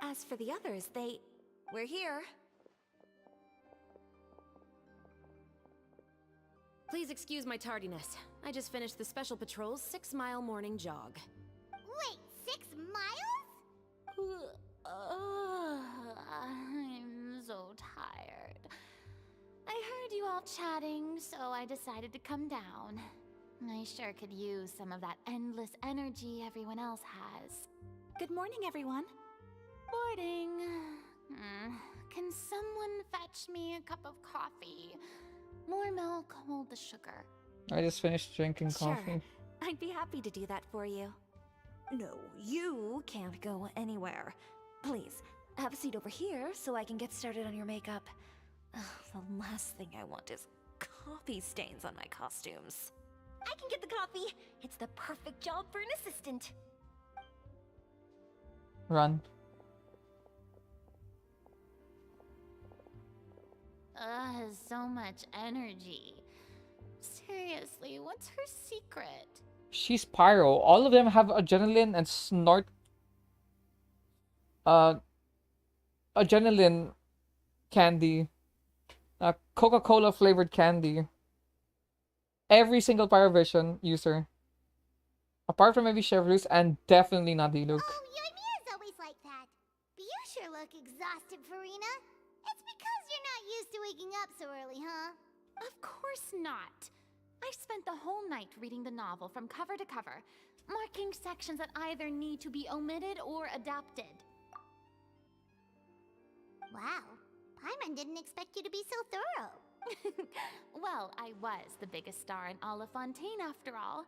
As for the others, we're here. Please excuse my tardiness. I just finished the Special Patrol's 6-mile morning jog. Wait, 6 miles? I'm so tired. I heard you all chatting, so I decided to come down. I sure could use some of that endless energy everyone else has. Good morning, everyone. Morning. Can someone fetch me a cup of coffee? More milk, hold the sugar. I just finished drinking coffee. Sure. I'd be happy to do that for you. No, you can't go anywhere. Please, have a seat over here so I can get started on your makeup. Ugh, the last thing I want is coffee stains on my costumes. I can get the coffee. It's the perfect job for an assistant. Run. So much energy. Seriously, what's her secret? She's pyro. All of them have adrenaline and snort. Adrenaline candy. Coca-Cola flavored candy. Every single Pyrovision user. Apart from maybe Chevrolet and definitely not Diluc. Oh, Yoimiya's always like that. But you sure look exhausted, Farina. It's because you're not used to waking up so early, huh? Of course not. I spent the whole night reading the novel from cover to cover, marking sections that either need to be omitted or adapted. Wow. Paimon didn't expect you to be so thorough. Well, I was the biggest star in all of Fontaine after all.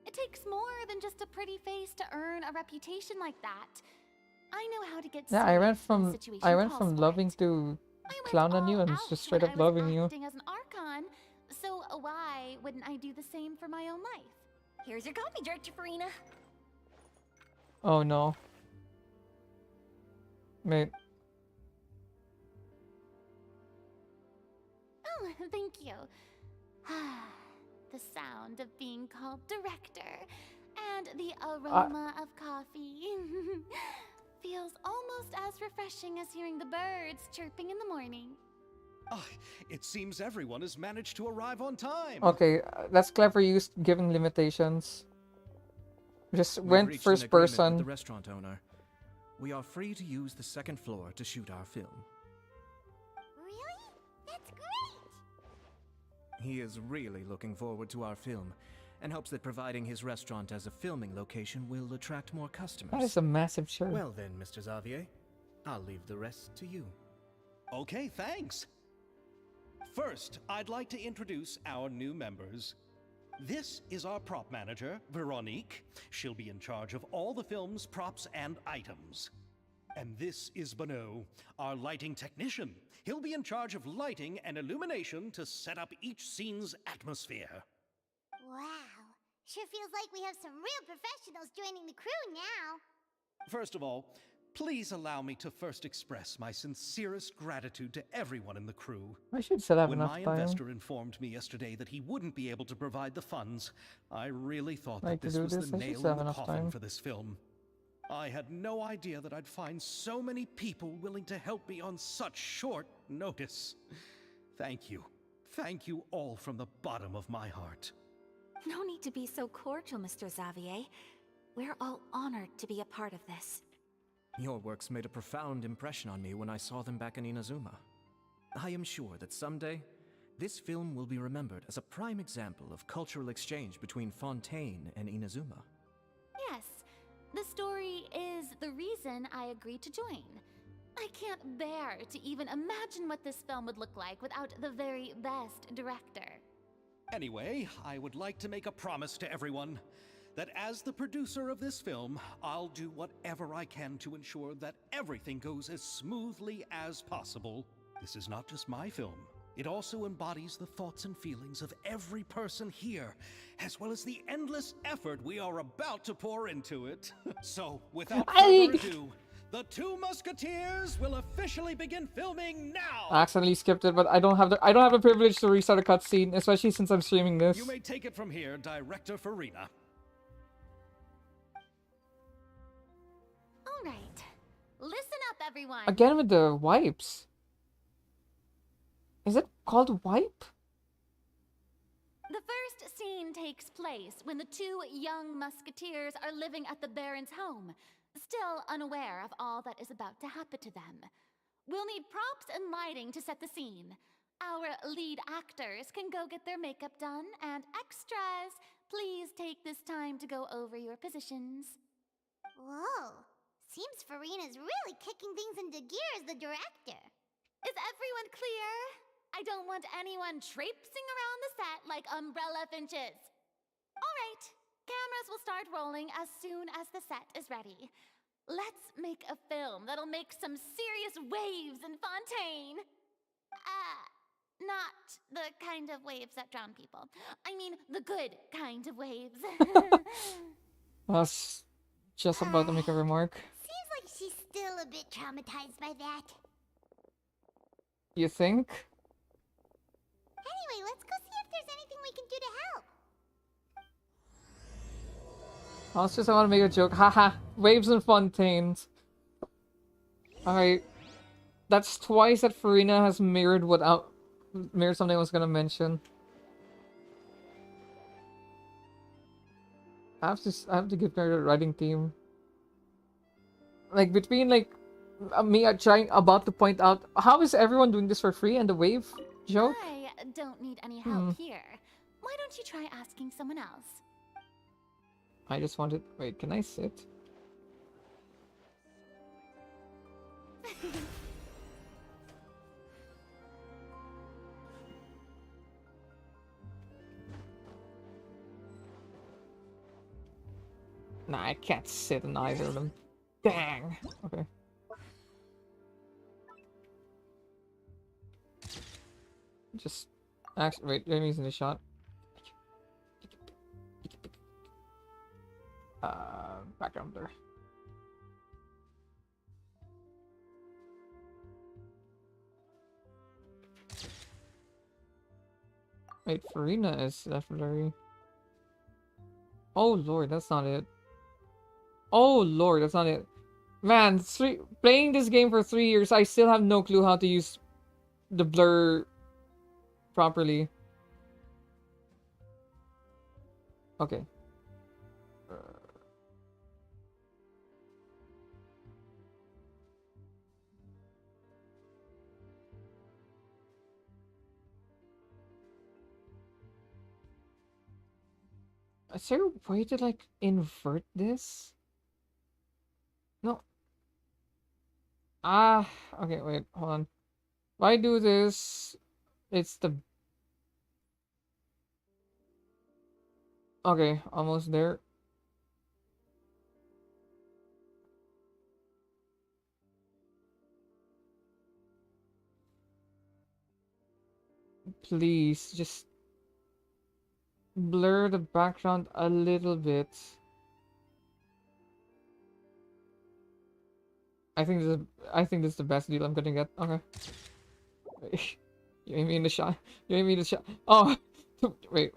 It takes more than just a pretty face to earn a reputation like that. I know how to get Yeah, I serious went when the from situation calls for loving it. to I went clown on you all and out just straight when up I was loving you. acting as an Archon, so why wouldn't I do the same for my own life? Here's your coffee, Director Farina. Oh no. Wait. Oh, thank you. The sound of being called director and the aroma of coffee feels almost as refreshing as hearing the birds chirping in the morning. Ah, it seems everyone has managed to arrive on time. Okay, that's clever use given limitations. Just We've went reached first an agreement person. with the restaurant owner. We are free to use the second floor to shoot our film. Really? That's great! He is really looking forward to our film, and hopes that providing his restaurant as a filming location will attract more customers. That is a massive shirt. Well then, Mr. Xavier, I'll leave the rest to you. Okay, thanks. First, I'd like to introduce our new members. This is our prop manager, Veronique. She'll be in charge of all the film's props and items. And this is Bono, our lighting technician. He'll be in charge of lighting and illumination to set up each scene's atmosphere. Wow. Sure feels like we have some real professionals joining the crew now. First of all, please allow me to first express my sincerest gratitude to everyone in the crew. I should still have When enough my time. investor informed me yesterday that he wouldn't be able to provide the funds, I really thought Like that to this do was this? the I should nail still in have the enough coffin time. for this film. I had no idea that I'd find so many people willing to help me on such short notice. Thank you. Thank you all from the bottom of my heart. No need to be so cordial, Mr. Xavier. We're all honored to be a part of this. Your works made a profound impression on me when I saw them back in Inazuma. I am sure that someday, this film will be remembered as a prime example of cultural exchange between Fontaine and Inazuma. Yes, the story is the reason I agreed to join. I can't bear to even imagine what this film would look like without the very best director. Anyway, I would like to make a promise to everyone that as the producer of this film, I'll do whatever I can to ensure that everything goes as smoothly as possible. This is not just my film. It also embodies the thoughts and feelings of every person here, as well as the endless effort we are about to pour into it. So, without further ado, The Two Musketeers will officially begin filming now. I accidentally skipped it, but I don't have the privilege to restart a cutscene, especially since I'm streaming this. You may take it from here, Director Farina. All right. Listen up, everyone. Again with the wipes. Is it called wipe? The first scene takes place when the two young musketeers are living at the Baron's home, still unaware of all that is about to happen to them. We'll need props and lighting to set the scene. Our lead actors can go get their makeup done, and extras, please take this time to go over your positions. Whoa. Seems Farina's really kicking things into gear as the director. Is everyone clear? I don't want anyone traipsing around the set like umbrella finches. All right, cameras will start rolling as soon as the set is ready. Let's make a film that'll make some serious waves in Fontaine. Not the kind of waves that drown people. I mean, the good kind of waves. I was just about to make a remark. Seems like she's still a bit traumatized by that. You think? Anyway, let's go see if there's anything we can do to help. I was just, I want to make a joke. Haha, waves and fontaines. Alright. That's twice that Farina has mirrored something I was gonna mention. I have to give her a writing team. Like, between, like, me about to point out, how is everyone doing this for free and the wave joke? I don't need any help here. Why don't you try asking someone else? I just wanted... Wait, can I sit? Nah, I can't sit in either of them. Dang! Okay. Just... Actually, wait, let me use the shot. Background blur. Wait, Farina is left blurry. Oh lord, that's not it. Oh lord, that's not it. Man, playing this game for 3 years, I still have no clue how to use the blur properly. Okay. Is there a way to, like, invert this? No. Okay, wait, hold on. If I do this, it's the... Okay, almost there. Please, just... blur the background a little bit. I think this is the best deal I'm gonna get. Okay. Wait. You aim me in the shot. You aim me in the shot. Oh, wait.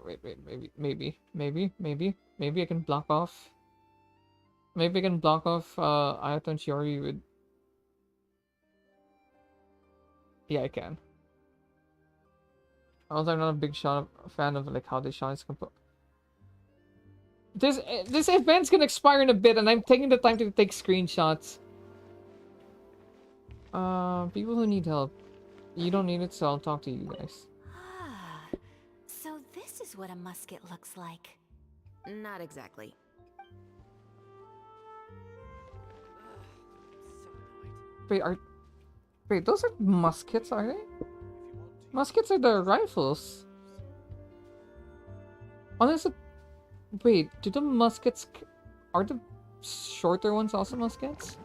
Maybe I can block off. Maybe I can block off Ayato and Shiori with. Yeah, I can. Also, I'm not a big fan of like how this shot is composed. This event's gonna expire in a bit, and I'm taking the time to take screenshots. People who need help. You don't need it, so I'll talk to you guys. So this is what a musket looks like. Not exactly. Wait, those are muskets, are they? Muskets are the rifles. Unless it... Wait, do the muskets... Are the shorter ones also muskets?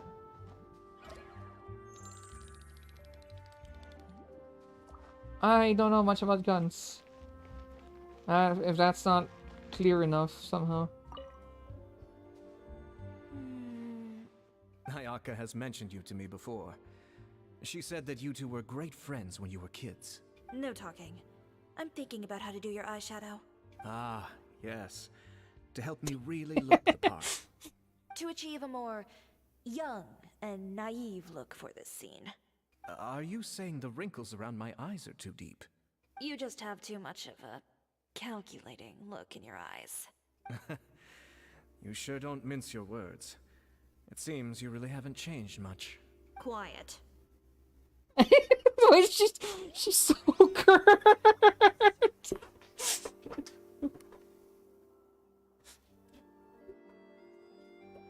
I don't know much about guns. If that's not clear enough somehow. I Ayaka has mentioned you to me before. She said that you two were great friends when you were kids. No talking. I'm thinking about how to do your eyeshadow. Ah, yes. To help me really look the part. To achieve a more young and naive look for this scene. Are you saying the wrinkles around my eyes are too deep? You just have too much of a calculating look in your eyes. You sure don't mince your words. It seems you really haven't changed much. Quiet. Wait, she's so curt.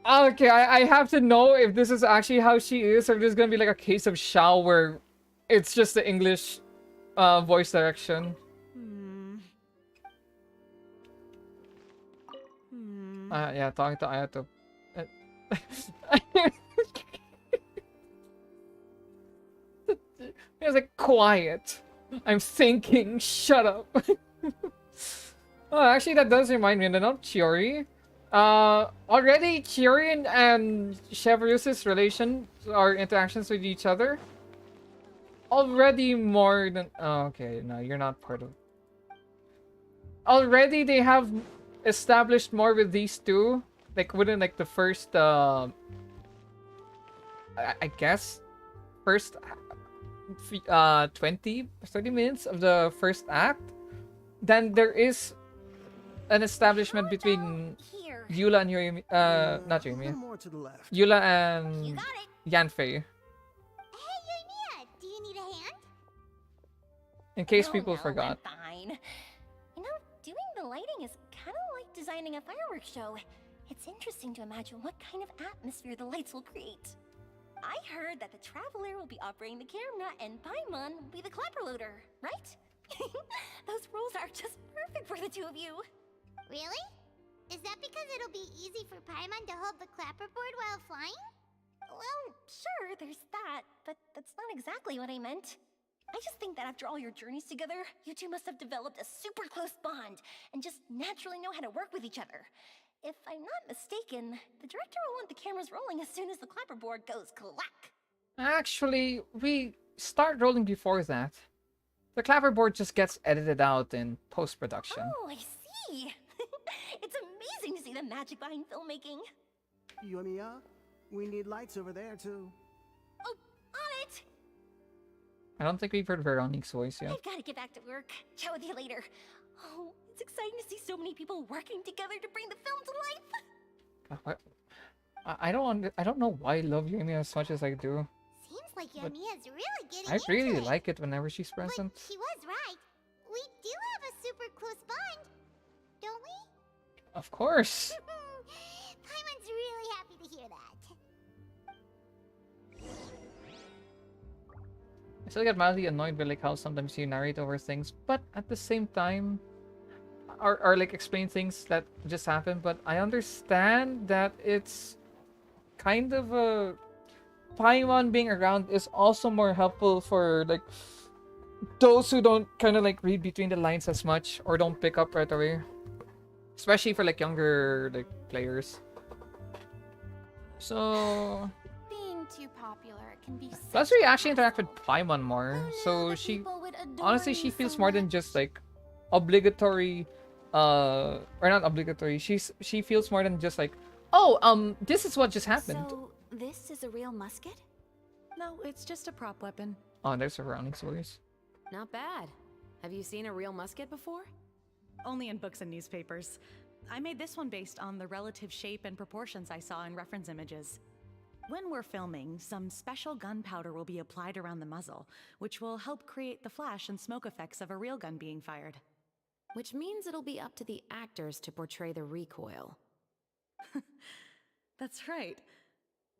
Okay, I have to know if this is actually how she is, or this is gonna be like a case of Xiao where it's just the English voice direction. Yeah, talking to Ayato. It's like, quiet. I'm thinking, shut up. Oh, actually, that does remind me, and not Chiori. Already Chiori and Chevreus's relation or interactions with each other already more than. Oh, okay, no, you're not part of. Already, they have established more with these two, like within like the first, I guess, first 20, 30 minutes of the first act. Then there is an establishment between Eula and Yumi, not A little Yumi, more to the left. Eula and You got it. Yanfei. Hey, Yoimiya, do you need a hand? In case No, people no, forgot. I'm fine. You know, doing the lighting is kind of like designing a fireworks show. It's interesting to imagine what kind of atmosphere the lights will create. I heard that the Traveler will be operating the camera and Paimon will be the clapper loader, right? Those roles are just perfect for the two of you. Really? Is that because it'll be easy for Paimon to hold the clapperboard while flying? Well, sure, there's that, but that's not exactly what I meant. I just think that after all your journeys together, you two must have developed a super close bond and just naturally know how to work with each other. If I'm not mistaken, the director will want the cameras rolling as soon as the clapperboard goes clack. Actually, we start rolling before that. The clapperboard just gets edited out in post-production. Oh, I see. It's amazing to see the magic behind filmmaking. Yoimiya, we need lights over there too. Oh, on it! I don't think we've heard Veronique's voice yet. I've got to get back to work. Chat with you later. Oh, it's exciting to see so many people working together to bring the film to life. What? I don't know why I love Yumi as much as I do. Seems like But Yoimiya's really getting I into really it. like it whenever she's present. But he was right. We do have a super close bond, don't we? Of course. Paimon's really happy to hear that. I still get mildly annoyed by like how sometimes you narrate over things, but at the same time, or like explain things that just happened. But I understand that it's kind of a Paimon being around is also more helpful for like those who don't kind of like read between the lines as much or don't pick up right away, especially for like younger like players. So Being too popular can be plus such we a actually interact with hassle. Paimon more, Who knew so that she people would adore honestly you she feels so more than much? just like obligatory or not obligatory. She feels more than just like, oh, this is what just happened. So this is a real musket? No, it's just a prop weapon. Oh, there's a Veronique's voice. Not bad. Have you seen a real musket before? Only in books and newspapers. I made this one based on the relative shape and proportions I saw in reference images. When we're filming, some special gunpowder will be applied around the muzzle, which will help create the flash and smoke effects of a real gun being fired. Which means it'll be up to the actors to portray the recoil. That's right.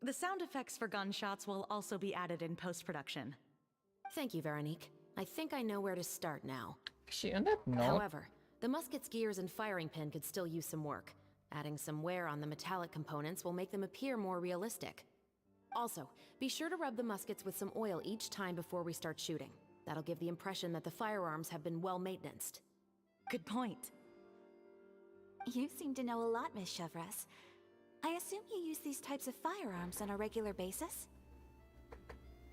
The sound effects for gunshots will also be added in post-production. Thank you, Veronique. I think I know where to start now. She on that note. However, the musket's gears and firing pin could still use some work. Adding some wear on the metallic components will make them appear more realistic. Also, be sure to rub the muskets with some oil each time before we start shooting. That'll give the impression that the firearms have been well maintenanced. Good point. You seem to know a lot, Miss Chevres. I assume you use these types of firearms on a regular basis?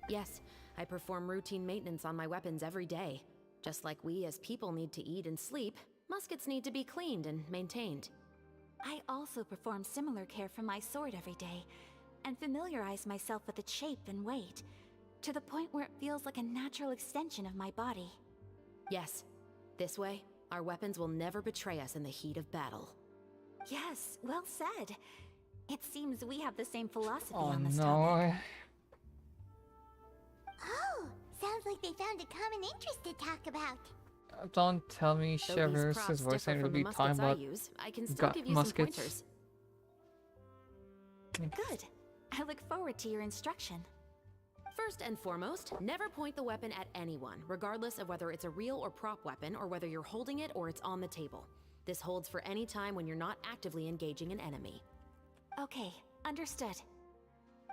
Yes, I perform routine maintenance on my weapons every day. Just like we as people need to eat and sleep, muskets need to be cleaned and maintained. I also perform similar care for my sword every day, and familiarize myself with its shape and weight, to the point where it feels like a natural extension of my body. Yes, this way, our weapons will never betray us in the heat of battle. Yes, well said. It seems we have the same philosophy Oh on this no. topic. Oh, sounds like they found a common interest to talk about. Don't tell me Though these Shivers props is voice differ actor to from the be talking muskets I about use, I can still give you muskets. some pointers. Good. I look forward to your instruction. First and foremost, never point the weapon at anyone, regardless of whether it's a real or prop weapon, or whether you're holding it or it's on the table. This holds for any time when you're not actively engaging an enemy. Okay, understood.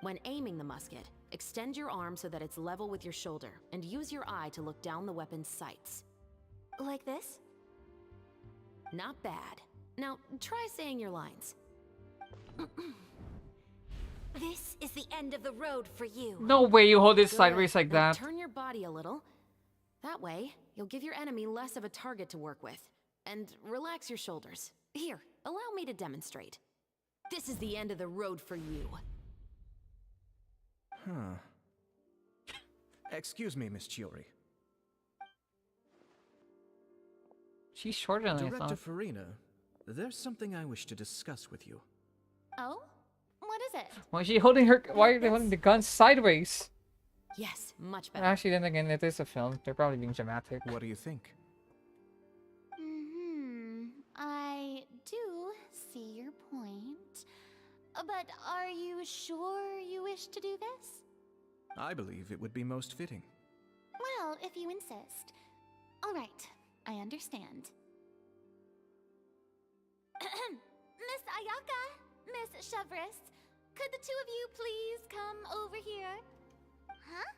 When aiming the musket, extend your arm so that it's level with your shoulder, and use your eye to look down the weapon's sights. Like this? Not bad. Now, try saying your lines. This is the end of the road for you. No way you hold it Good. sideways like Now that. turn your body a little. That way, you'll give your enemy less of a target to work with. And relax your shoulders. Here, allow me to demonstrate. This is the end of the road for you. Huh. Excuse me, Miss Chiori. She's shorter than I Director thought. Farina, there's something I wish to discuss with you. Oh? What is it? Why is she holding her? Why are they holding the gun sideways? Yes, much better. Actually, then again, it is a film. They're probably being dramatic. What do you think? I do see your point. But are you sure you wish to do this? I believe it would be most fitting. Well, if you insist. All right, I understand. Miss Ayaka, Miss Chevres, could the two of you please come over here? Huh?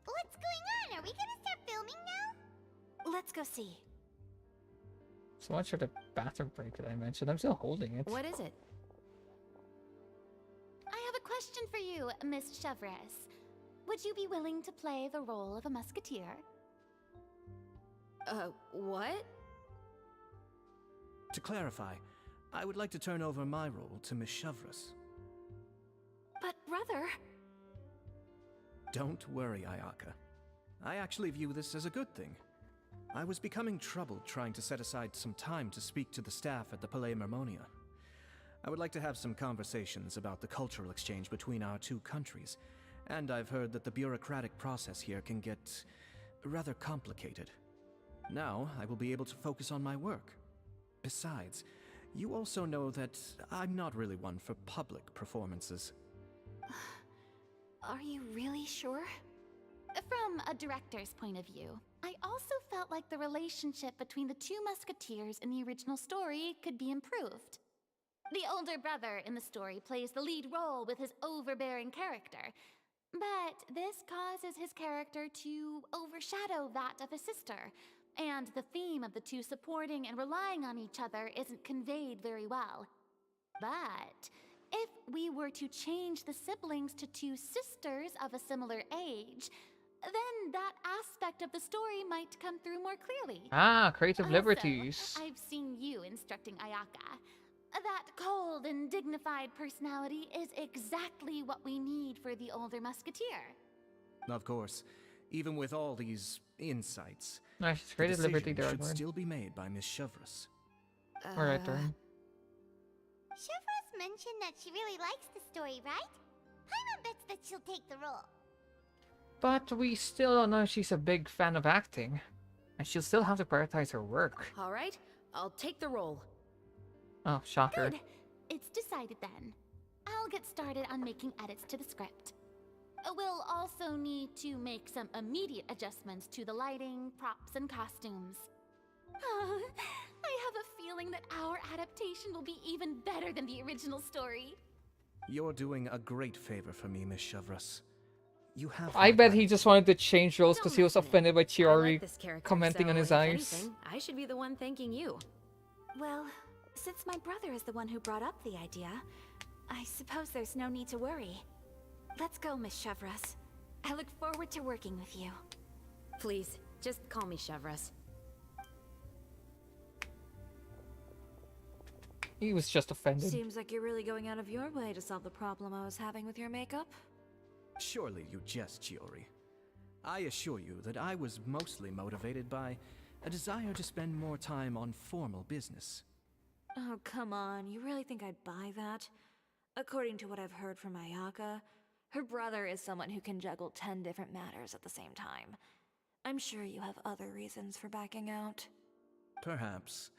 What's going on? Are we gonna start filming now? Let's go see. So much for the bathroom break that I mentioned. I'm still holding it. What is it? I have a question for you, Miss Chevres. Would you be willing to play the role of a musketeer? What? To clarify, I would like to turn over my role to Miss Chevres. But brother... Don't worry, Ayaka. I actually view this as a good thing. I was becoming troubled trying to set aside some time to speak to the staff at the Palais Mermonia. I would like to have some conversations about the cultural exchange between our two countries, and I've heard that the bureaucratic process here can get rather complicated. Now, I will be able to focus on my work. Besides, you also know that I'm not really one for public performances. Are you really sure? From a director's point of view, I also felt like the relationship between the two musketeers in the original story could be improved. The older brother in the story plays the lead role with his overbearing character, but this causes his character to overshadow that of his sister, and the theme of the two supporting and relying on each other isn't conveyed very well. But if we were to change the siblings to two sisters of a similar age, then that aspect of the story might come through more clearly. Ah, creative Also, liberties. I've seen you instructing Ayaka. That cold and dignified personality is exactly what we need for the older musketeer. Of course, even with all these insights, Nice, the creative liberty decision there, should Edward. still be made by Miss Chevres. Alright, turn. Chevres mentioned that she really likes the story, right? Paimon bets that she'll take the role. But we still don't know if she's a big fan of acting. And she'll still have to prioritize her work. All right, I'll take the role. Oh, shocker. Good. It's decided then. I'll get started on making edits to the script. We'll also need to make some immediate adjustments to the lighting, props, and costumes. I have a feeling that our adaptation will be even better than the original story. You're doing a great favor for me, Miss Chevres. You have. I my bet he gratitude. just wanted to change roles because he was offended by I Chiori like this character, commenting so on his if eyes. anything, I should be the one thanking you. Well, since my brother is the one who brought up the idea, I suppose there's no need to worry. Let's go, Miss Chevres. I look forward to working with you. Please, just call me Chevres. He was just offended. Seems like you're really going out of your way to solve the problem I was having with your makeup. Surely you jest, Chiori. I assure you that I was mostly motivated by a desire to spend more time on formal business. Oh, come on. You really think I'd buy that? According to what I've heard from Ayaka, her brother is someone who can juggle 10 different matters at the same time. I'm sure you have other reasons for backing out. Perhaps.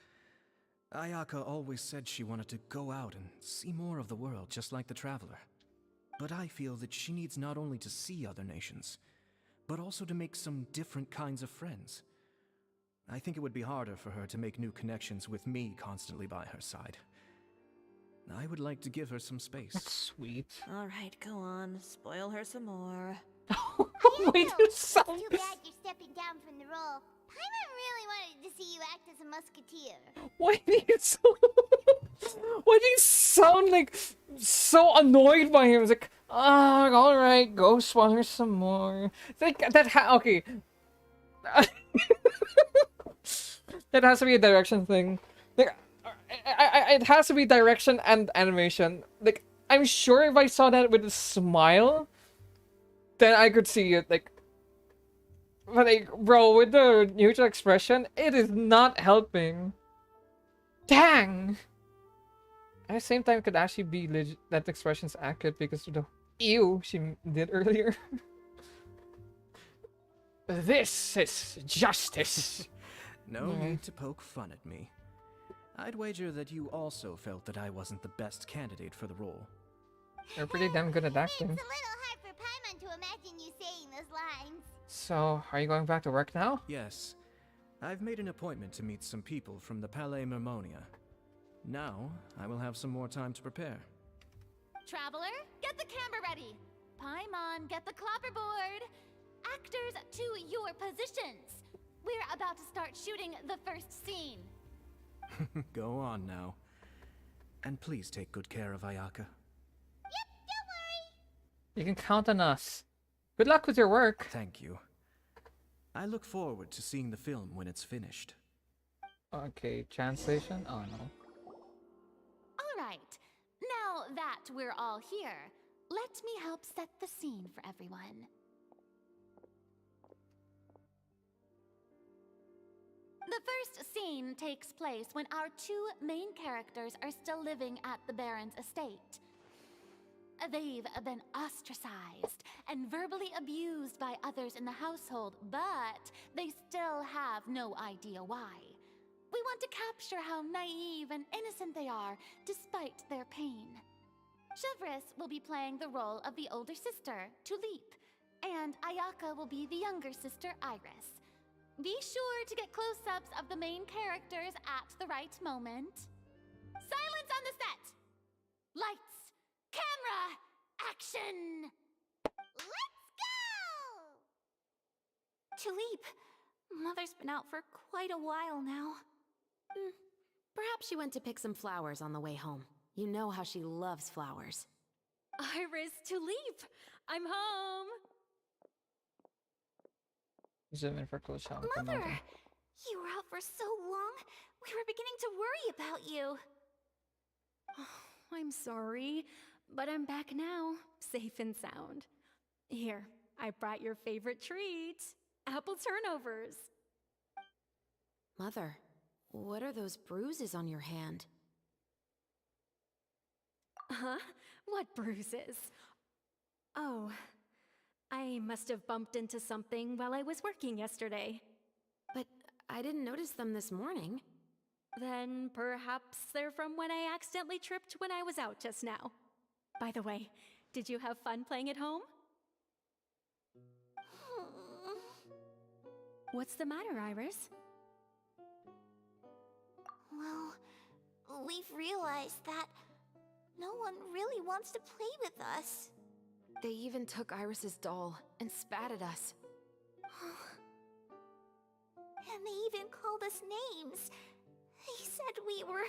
Ayaka always said she wanted to go out and see more of the world, just like the Traveler. But I feel that she needs not only to see other nations, but also to make some different kinds of friends. I think it would be harder for her to make new connections with me constantly by her side. I would like to give her some space. That's sweet. Alright, go on. Spoil her some more. Wait, you sound... Too bad you're stepping down from the role. Paimon really wanted to see you act as a musketeer. Why do you so... Why do you sound like so annoyed by him? It's like, ah, alright, go spoil her some more. It's like, okay. That has to be a direction thing. Like, it has to be direction and animation. Like, I'm sure if I saw that with a smile, then I could see it. Like, but like, bro, with the neutral expression, it is not helping. Dang! At the same time, it could actually be that expression's accurate because of the ew she did earlier. This is justice. No need to poke fun at me. I'd wager that you also felt that I wasn't the best candidate for the role. You're pretty damn good at acting. It's a little hard for Paimon to imagine you saying those lines. So, are you going back to work now? Yes. I've made an appointment to meet some people from the Palais Mermonia. Now, I will have some more time to prepare. Traveler, get the camera ready. Paimon, get the clapperboard. Actors, to your positions. We're about to start shooting the first scene. Go on now. And please take good care of Ayaka. Yep, don't worry. You can count on us. Good luck with your work. Thank you. I look forward to seeing the film when it's finished. Okay, translation? Oh no. All right. Now that we're all here, let me help set the scene for everyone. The first scene takes place when our two main characters are still living at the Baron's estate. They've been ostracized and verbally abused by others in the household, but they still have no idea why. We want to capture how naive and innocent they are, despite their pain. Chevres will be playing the role of the older sister, Tulip, and Ayaka will be the younger sister, Iris. Be sure to get close-ups of the main characters at the right moment. Silence on the set! Lights, camera, action! Let's go! Tulip, Mother's been out for quite a while now. Perhaps she went to pick some flowers on the way home. You know how she loves flowers. Iris, Tulip, I'm home! Zoom in for close shot. Mother! You were out for so long, we were beginning to worry about you. I'm sorry, but I'm back now, safe and sound. Here, I brought your favorite treat, apple turnovers. Mother, what are those bruises on your hand? Huh? What bruises? Oh, I must have bumped into something while I was working yesterday. But I didn't notice them this morning. Then perhaps they're from when I accidentally tripped when I was out just now. By the way, did you have fun playing at home? What's the matter, Iris? Well, we've realized that no one really wants to play with us. They even took Iris's doll and spat at us. And they even called us names. They said we were...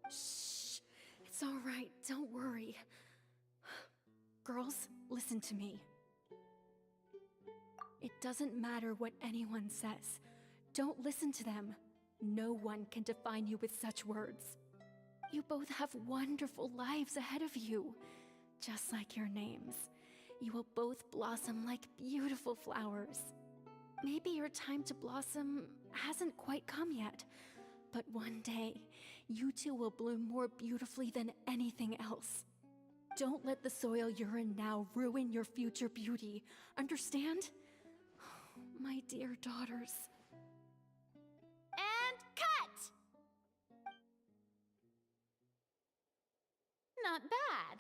Shh! It's It's all right, don't worry. Girls, listen to me. It doesn't matter what anyone says. Don't listen to them. No one can define you with such words. You both have wonderful lives ahead of you. Just like your names. You will both blossom like beautiful flowers. Maybe your time to blossom hasn't quite come yet, but one day, you two will bloom more beautifully than anything else. Don't let the soil you're in now ruin your future beauty. Understand? My dear daughters. And cut! Not bad.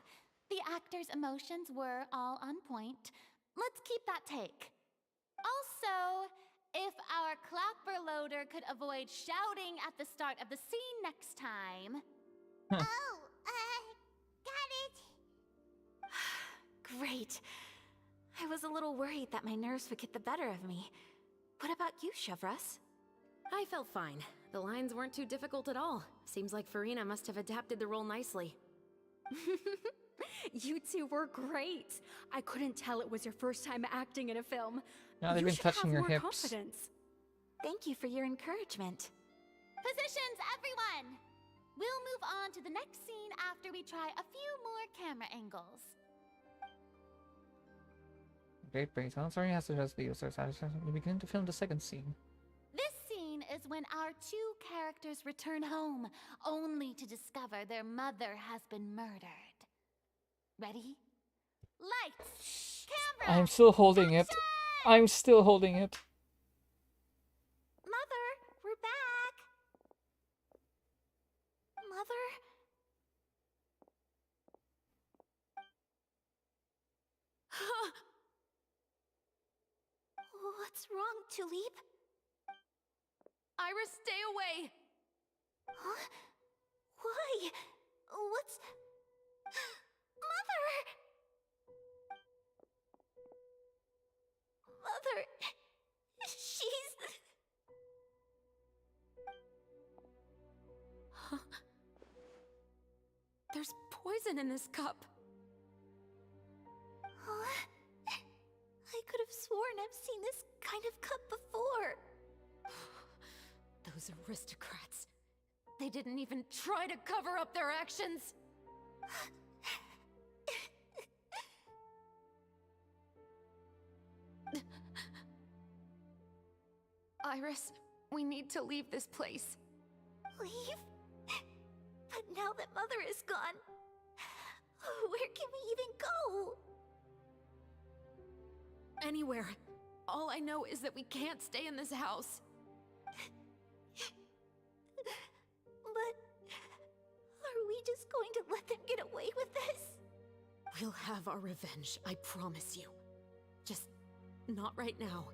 The actor's emotions were all on point. Let's keep that take. Also, if our clapper loader could avoid shouting at the start of the scene next time. Oh, got it. Great. I was a little worried that my nerves would get the better of me. What about you, Chevros? I felt fine. The lines weren't too difficult at all. Seems like Farina must have adapted the role nicely. You two were great. I couldn't tell it was your first time acting in a film. Now they've You been should touching have your more hips. confidence. Thank you for your encouragement. Positions, everyone! We'll move on to the next scene after we try a few more camera angles. Great breakdown. Sorry, has to adjust the user satisfaction. We begin to film the second scene. This scene is when our two characters return home, only to discover their mother has been murdered. Ready? Lights! Camera! I'm still holding it. I'm still holding it. Mother, we're back! Mother? What's wrong, Tulip? Iris, stay away! Huh? Why? What's... Mother! Mother... She's... Huh? There's poison in this cup. Huh? I could have sworn I've seen this kind of cup before. Those aristocrats. They didn't even try to cover up their actions. Iris, we need to leave this place. Leave? But now that Mother is gone, where can we even go? Anywhere. All I know is that we can't stay in this house. But are we just going to let them get away with this? We'll have our revenge, I promise you. Just not right now.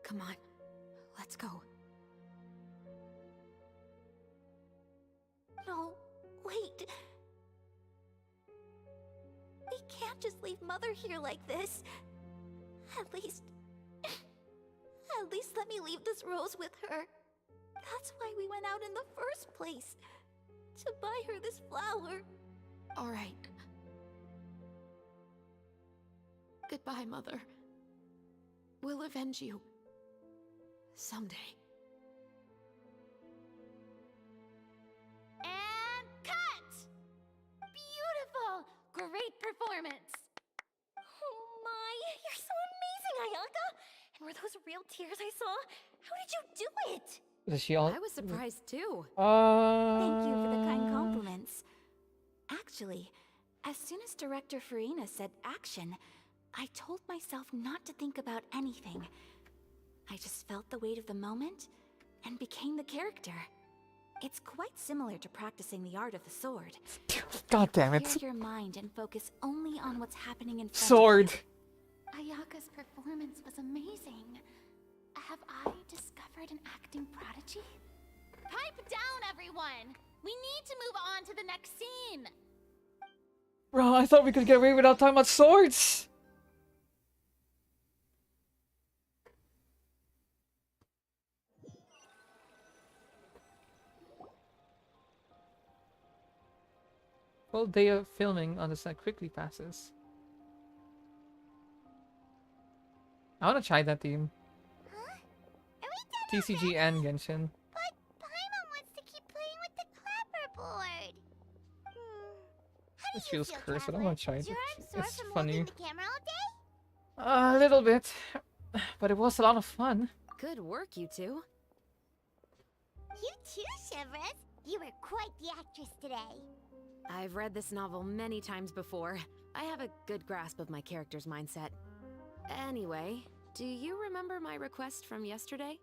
Come on, let's go. No, wait. We can't just leave Mother here like this. At least let me leave this rose with her. That's why we went out in the first place. To buy her this flower. All right. Goodbye, Mother. We'll avenge you. Someday. And cut! Beautiful! Great performance! Oh my, you're so amazing, Ayaka! And were those real tears I saw? How did you do it? Is she all? I was surprised too. Thank you for the kind compliments. Actually, as soon as Director Farina said action, I told myself not to think about anything. I just felt the weight of the moment and became the character. It's quite similar to practicing the art of the sword. God damn it. Clear your mind and focus only on what's happening in front Sword. of you. Ayaka's performance was amazing. Have I discovered an acting prodigy? Pipe down, everyone! We need to move on to the next scene! Bro, I thought we could get away without talking about swords. Full day of filming on the set quickly passes. I want to try that team. Huh? Are we done TCG and Genshin. But Paimon wants to keep playing with the clapperboard. How This do you feels feel, cursed. I don't Traveler? want to try Is it. your arm sore It's from funny. holding the camera all day? A little bit. But it was a lot of fun. Good work, you two. You too, Shivers. You were quite the actress today. I've read this novel many times before. I have a good grasp of my character's mindset. Anyway, do you remember my request from yesterday?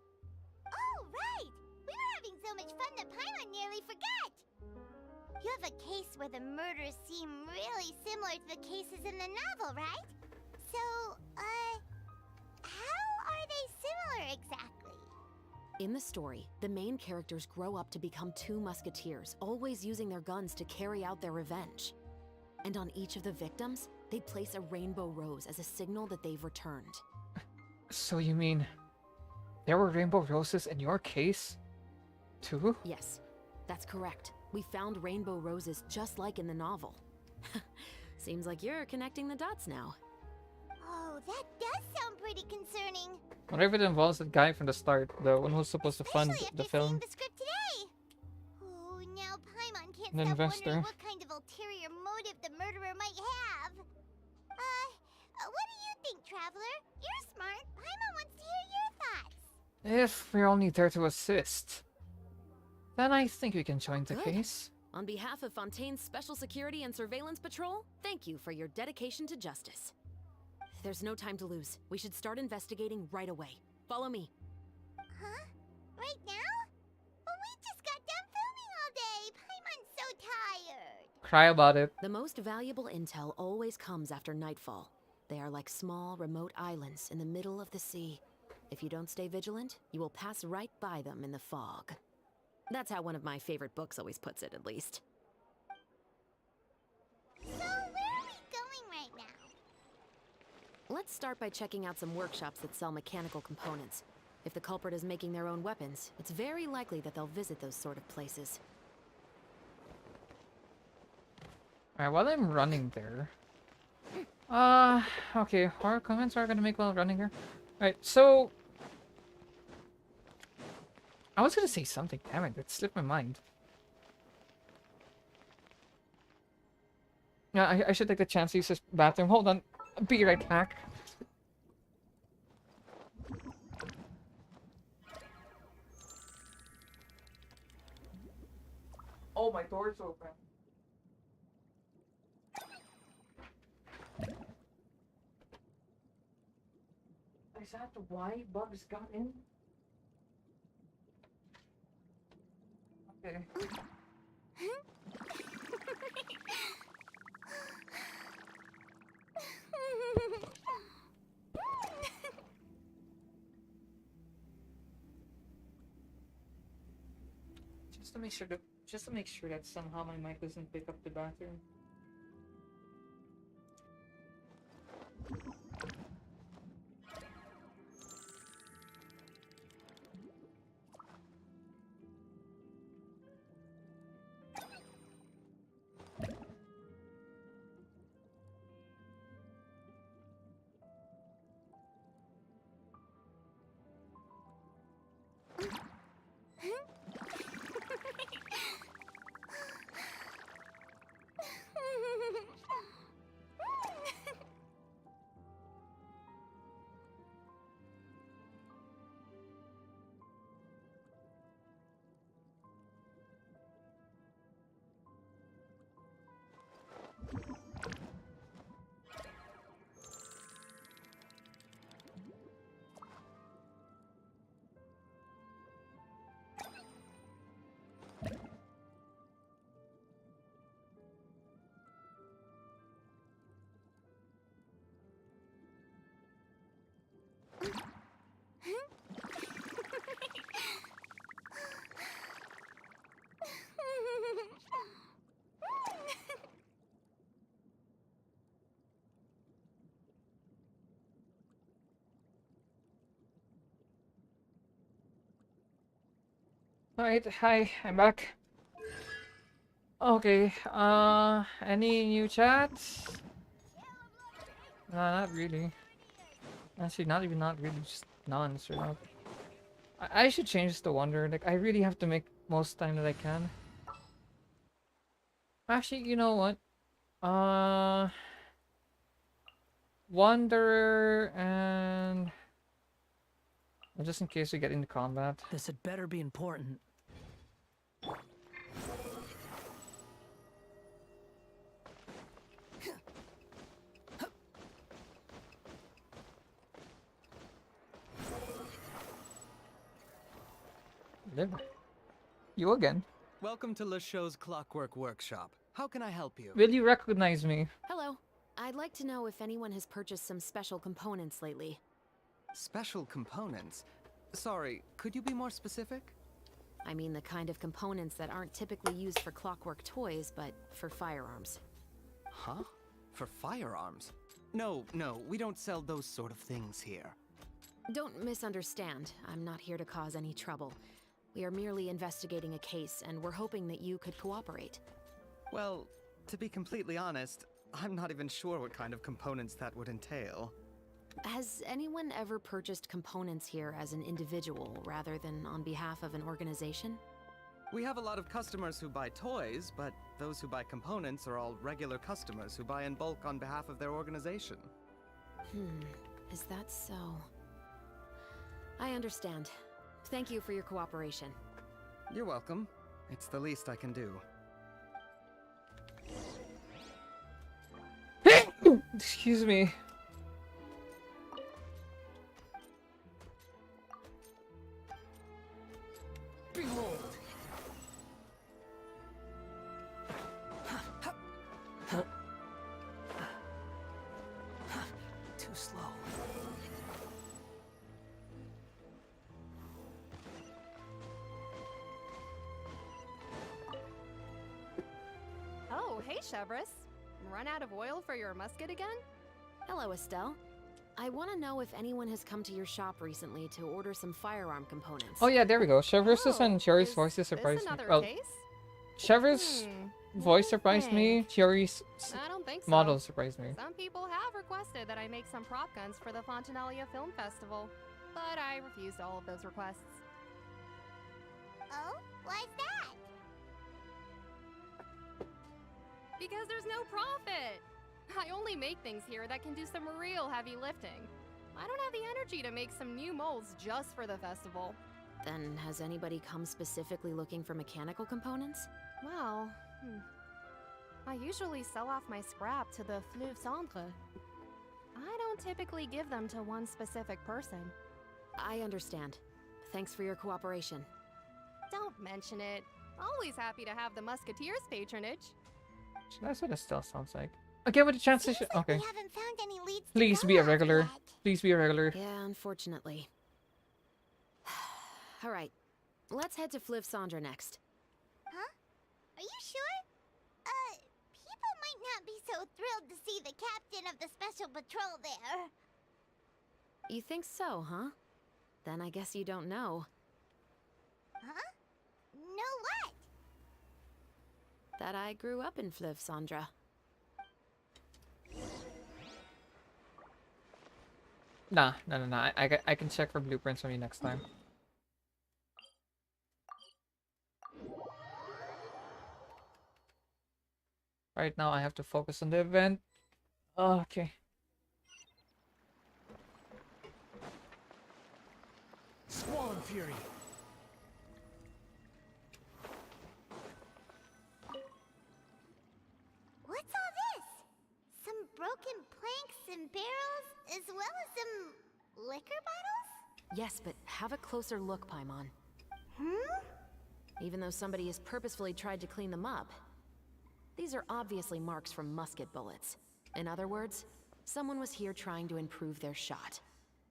Oh, right! We were having so much fun that Paimon nearly forgot! You have a case where the murders seem really similar to the cases in the novel, right? So, how are they similar exactly? In the story, the main characters grow up to become two musketeers, always using their guns to carry out their revenge. And on each of the victims, they place a rainbow rose as a signal that they've returned. So you mean there were rainbow roses in your case, too? Yes, that's correct. We found rainbow roses just like in the novel. Seems like you're connecting the dots now. Oh, that does sound pretty concerning. Wonder if it involves that guy from the start, the one who's supposed to fund Especially the after seeing film. the script today. Oh, now Paimon can't An stop investor. wondering what kind of ulterior motive the murderer might have. What do you think, Traveler? You're smart. Paimon wants to hear your thoughts. If we're only there to assist, then I think we can join the Good. case. On behalf of Fontaine's Special Security and Surveillance Patrol, thank you for your dedication to justice. There's no time to lose. We should start investigating right away. Follow me. Huh? Right now? Well, we just got done filming all day. Paimon's so tired. Cry about it. The most valuable intel always comes after nightfall. They are like small, remote islands in the middle of the sea. If you don't stay vigilant, you will pass right by them in the fog. That's how one of my favorite books always puts it, at least. So, where are we going right now? Let's start by checking out some workshops that sell mechanical components. If the culprit is making their own weapons, it's very likely that they'll visit those sort of places. Alright, while I'm running there... okay, horror comments are gonna make while running here. Alright, so... I was gonna say something, damn it, it slipped my mind. Yeah, I should take the chance to use this bathroom. Hold on, I'll be right back. Oh, my door's open. Is that why bugs got in? Okay. Just to make sure that somehow my mic doesn't pick up the bathroom. Alright, hi, I'm back. Okay, any new chats? Nah, not really. Actually, not really, just none straight up. I should change this to Wonder. Like, I really have to make most time that I can. Actually, you know what? Wanderer and just in case we get into combat. This had better be important. Live. You again. Welcome to LeChaux's Clockwork Workshop. How can I help you? Will you recognize me? Hello. I'd like to know if anyone has purchased some special components lately. Special components? Sorry, could you be more specific? I mean the kind of components that aren't typically used for clockwork toys, but for firearms. Huh? For firearms? No, we don't sell those sort of things here. Don't misunderstand. I'm not here to cause any trouble. We are merely investigating a case, and we're hoping that you could cooperate. Well, to be completely honest, I'm not even sure what kind of components that would entail. Has anyone ever purchased components here as an individual rather than on behalf of an organization? We have a lot of customers who buy toys, but those who buy components are all regular customers who buy in bulk on behalf of their organization. Is that so? I understand. Thank you for your cooperation. You're welcome. It's the least I can do. Excuse me. Behold. Too slow. Oh, hey, Chevrolet. Run out of oil for your musket again? Hello, Estelle. I want to know if anyone has come to your shop recently to order some firearm components. Oh yeah, there we go. Chevrolet's and Cherry's voices This surprised me. another Well, case? Chevrolet's voice surprised me. Cherry's I don't think so. model surprised me. Some people have requested that I make some prop guns for the Fontanalia Film Festival, but I refused all of those requests. Oh? Why's that? Because there's no profit! I only make things here that can do some real heavy lifting. I don't have the energy to make some new molds just for the festival. Then has anybody come specifically looking for mechanical components? Well, I usually sell off my scrap to the Fleuve Centre. I don't typically give them to one specific person. I understand. Thanks for your cooperation. Don't mention it. Always happy to have the Musketeers' patronage. That's what it still sounds like. Okay, with the transition. Okay. We haven't found any leads to Please go be a off regular. yet. Please be a regular. Yeah, unfortunately. All right, let's head to Fleuve Centre next. Huh? Are you sure? People might not be so thrilled to see the captain of the special patrol there. You think so, huh? Then I guess you don't know. Huh? Know what? That I grew up in Fleuve Centre. Nah. I can check for blueprints from you next time. Right now, I have to focus on the event. Okay. Squall and Fury. What's all this? Some broken planks and barrels, as well as some liquor bottles? Yes, but have a closer look, Paimon. Hmm? Even though somebody has purposefully tried to clean them up. These are obviously marks from musket bullets. In other words, someone was here trying to improve their shot.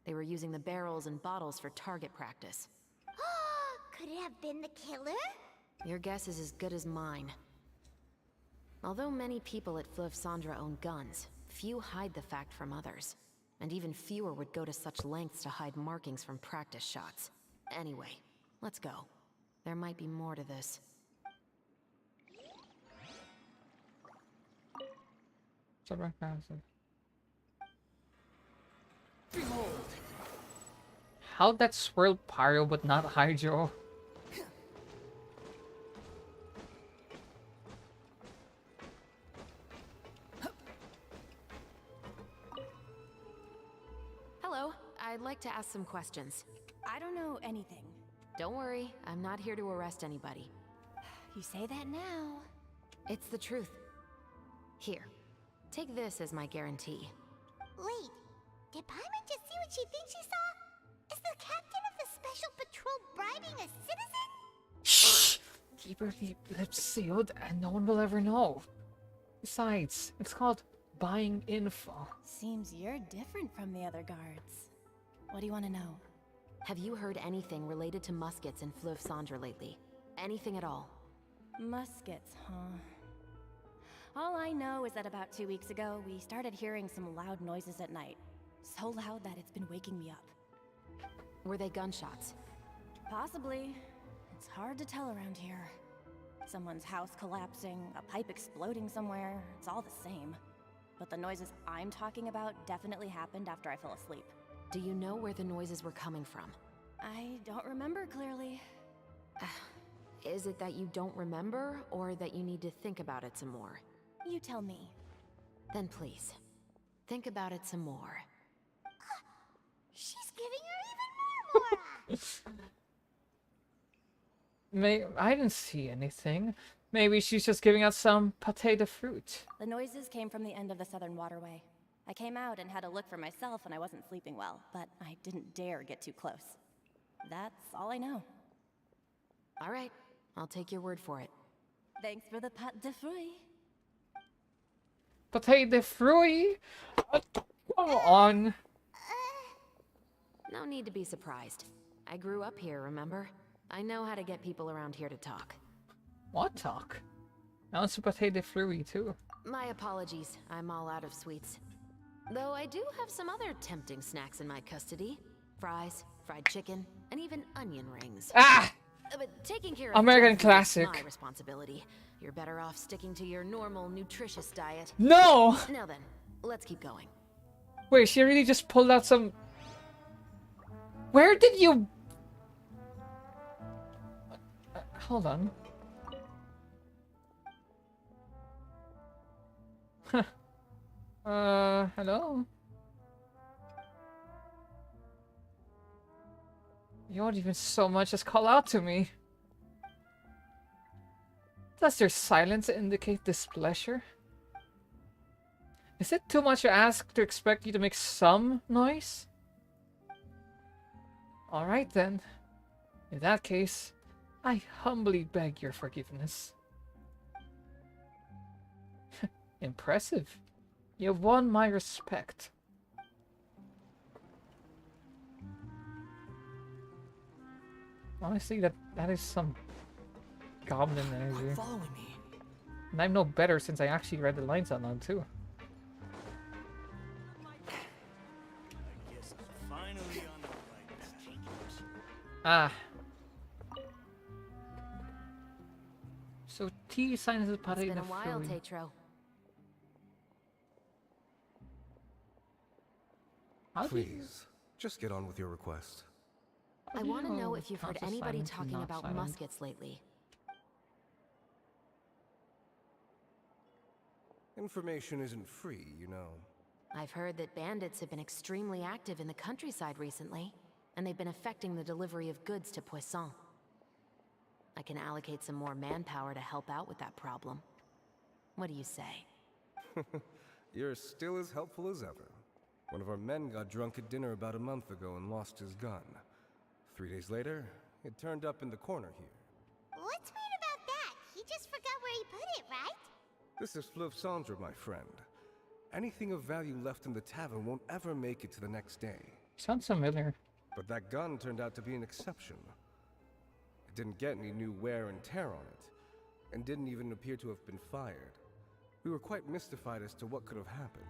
They were using the barrels and bottles for target practice. Could it have been the killer? Your guess is as good as mine. Although many people at Fleuve Centre own guns, few hide the fact from others. And even fewer would go to such lengths to hide markings from practice shots. Anyway, let's go. There might be more to this. Subject passive. Behold! How'd that swirl pyro but not hydro? Hello, I'd like to ask some questions. I don't know anything. Don't worry, I'm not here to arrest anybody. You say that now. It's the truth. Here, take this as my guarantee. Wait, did Paimon just see what she thinks she saw? Is the captain of the special patrol bribing a citizen? Shh! Keep your lips sealed and no one will ever know. Besides, it's called buying info. Seems you're different from the other guards. What do you want to know? Have you heard anything related to muskets in Fleuve Cendre lately? Anything at all? Muskets, huh? All I know is that about 2 weeks ago, we started hearing some loud noises at night. So loud that it's been waking me up. Were they gunshots? Possibly. It's hard to tell around here. Someone's house collapsing, a pipe exploding somewhere, it's all the same. But the noises I'm talking about definitely happened after I fell asleep. Do you know where the noises were coming from? I don't remember clearly. Is it that you don't remember, or that you need to think about it some more? You tell me. Then please, think about it some more. She's giving her even more mora! I didn't see anything. Maybe she's just giving out some pâté de fruit. The noises came from the end of the southern waterway. I came out and had a look for myself and I wasn't sleeping well, but I didn't dare get too close. That's all I know. All right, I'll take your word for it. Thanks for the pâté de fruit. Pâté de fruit? Come on. No need to be surprised. I grew up here, remember? I know how to get people around here to talk. What talk? Now it's a pâté de fruit too. My apologies, I'm all out of sweets. Though I do have some other tempting snacks in my custody. Fries, fried chicken, and even onion rings. Ah! But taking care of American junk food is classic. my responsibility. You're better off sticking to your normal, nutritious diet. No! Now then, let's keep going. Wait, she really just pulled out some... Where did you... hold on. Hello? You won't even so much as call out to me. Does your silence indicate displeasure? Is it too much to ask to expect you to make some noise? Alright then. In that case, I humbly beg your forgiveness. Impressive. You've won my respect. Honestly, that is some goblin energy. Following me. And I'm no better since I actually read the lines out loud too. I guess I'm finally on the right path. Ah. So T signs the It's parade been a of while, Fury. Tetro. Please, just get on with your request. I want to know if you've heard Counts as anybody silent and talking not about silent. muskets lately. Information isn't free, you know. I've heard that bandits have been extremely active in the countryside recently, and they've been affecting the delivery of goods to Poisson. I can allocate some more manpower to help out with that problem. What do you say? You're still as helpful as ever. One of our men got drunk at dinner about a month ago and lost his gun. 3 days later, it turned up in the corner here. What's weird about that? He just forgot where he put it, right? This is Fleuve Cendre, my friend. Anything of value left in the tavern won't ever make it to the next day. Sounds familiar. But that gun turned out to be an exception. It didn't get any new wear and tear on it, and didn't even appear to have been fired. We were quite mystified as to what could have happened.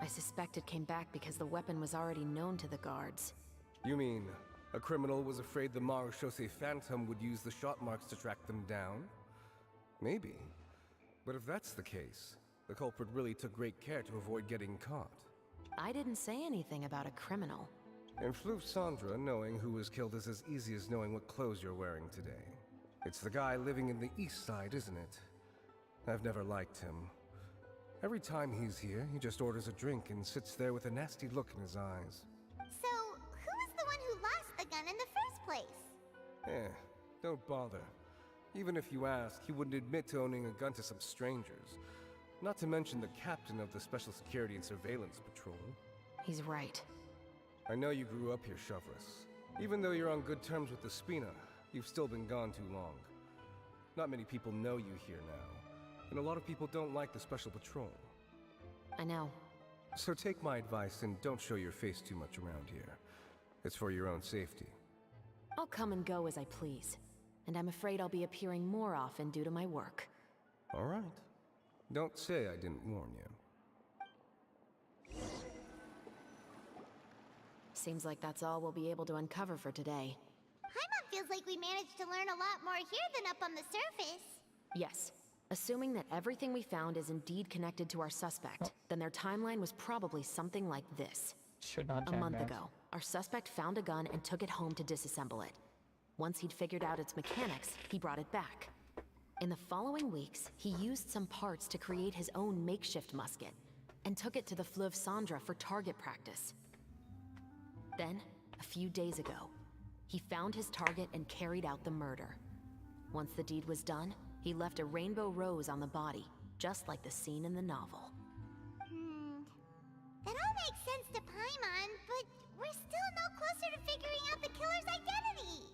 I suspect it came back because the weapon was already known to the guards. You mean, a criminal was afraid the Marechaussee Phantom would use the shot marks to track them down? Maybe. But if that's the case, The culprit really took great care to avoid getting caught. I didn't say anything about a criminal. And Floof Sandra, knowing who was killed is as easy as knowing what clothes you're wearing today. It's the guy living in the east side, isn't it? I've never liked him. Every time he's here, he just orders a drink and sits there with a nasty look in his eyes. So, who was the one who lost the gun in the first place? Don't bother. Even if you ask, he wouldn't admit to owning a gun to some strangers. Not to mention the captain of the Special Security and Surveillance Patrol. He's right. I know you grew up here, Shovris. Even though you're on good terms with the Spina, you've still been gone too long. Not many people know you here now, and a lot of people don't like the Special Patrol. I know. So take my advice and don't show your face too much around here. It's for your own safety. I'll come and go as I please. And I'm afraid I'll be appearing more often due to my work. All right. Don't say I didn't warn you. Seems like that's all we'll be able to uncover for today. Paimon feels like we managed to learn a lot more here than up on the surface. Yes. Assuming that everything we found is indeed connected to our suspect, then their timeline was probably something like this. Should not A month that. ago, our suspect found a gun and took it home to disassemble it. Once he'd figured out its mechanics, he brought it back. In the following weeks, he used some parts to create his own makeshift musket, and took it to the Fleuve Sandra for target practice. Then, a few days ago, he found his target and carried out the murder. Once the deed was done, he left a rainbow rose on the body, just like the scene in the novel. That all makes sense to Paimon, but we're still no closer to figuring out the killer's identity.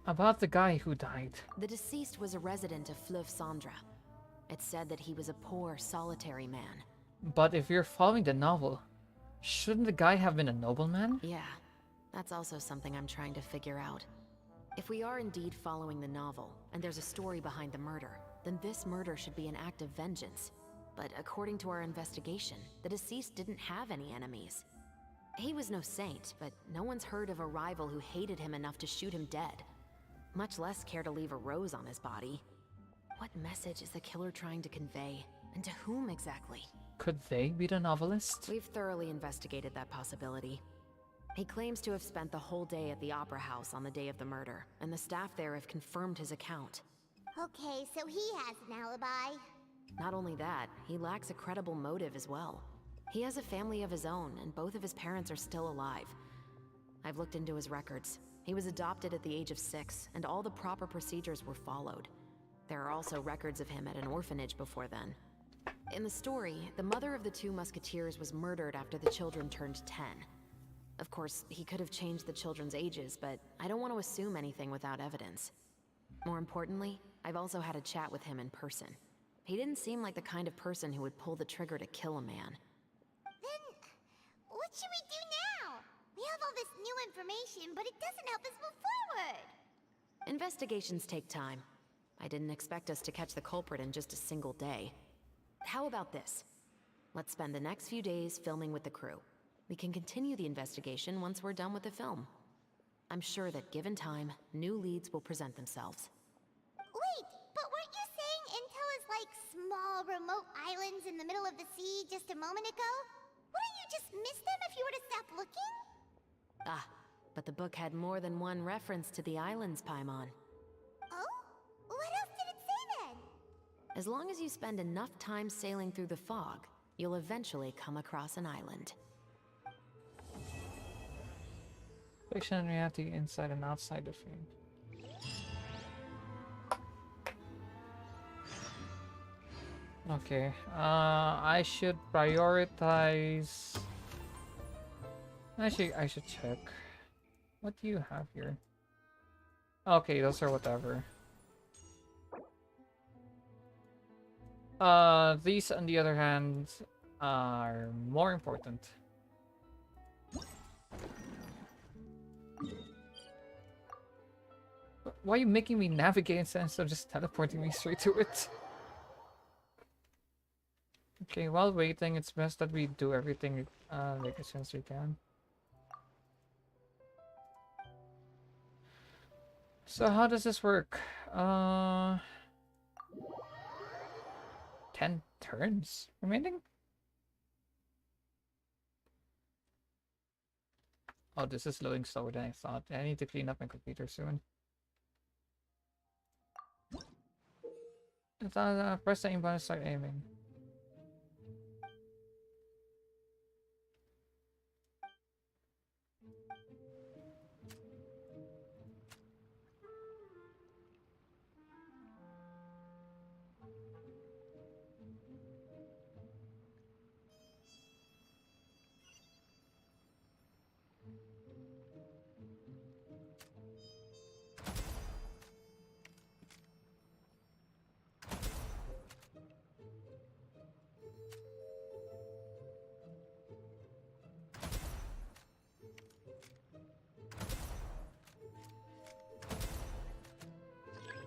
About the guy who died. The deceased was a resident of Fleuve Sandra. It said that he was a poor, solitary man. But if you're following the novel, shouldn't the guy have been a nobleman? Yeah, that's also something I'm trying to figure out. If we are indeed following the novel, and there's a story behind the murder, then this murder should be an act of vengeance. But according to our investigation, the deceased didn't have any enemies. He was no saint, but no one's heard of a rival who hated him enough to shoot him dead. Much less care to leave a rose on his body. What message is the killer trying to convey? And to whom exactly? Could they be the novelist? We've thoroughly investigated that possibility. He claims to have spent the whole day at the Opera House on the day of the murder, and the staff there have confirmed his account. Okay, so he has an alibi. Not only that, he lacks a credible motive as well. He has a family of his own, and both of his parents are still alive. I've looked into his records. He was adopted at the age of 6, and all the proper procedures were followed. There are also records of him at an orphanage before then. In the story, the mother of the 2 musketeers was murdered after the children turned 10. Of course, he could have changed the children's ages, but I don't want to assume anything without evidence. More importantly, I've also had a chat with him in person. He didn't seem like the kind of person who would pull the trigger to kill a man. Then, what should we do now? We have all this new information, but it doesn't help us move forward. Investigations take time. I didn't expect us to catch the culprit in just a single day. How about this? Let's spend the next few days filming with the crew. We can continue the investigation once we're done with the film. I'm sure that given time, new leads will present themselves. Wait, but weren't you saying Intel is like small, remote islands in the middle of the sea just a moment ago? Wouldn't you just miss them if you were to stop looking? Ah, but the book had more than one reference to the islands, Paimon. Oh? What else did it say then? As long as you spend enough time sailing through the fog, you'll eventually come across an island. Fiction and reality inside and outside the frame. Okay, I should prioritize. Actually, I should check. What do you have here? Okay, those are whatever. These on the other hand are more important. Why are you making me navigate instead of just teleporting me straight to it? Okay, while waiting, it's best that we do everything like as soon as we can. So how does this work? 10 turns remaining? Oh, this is loading slower than I thought. I need to clean up my computer soon. It's press the aim button to start aiming.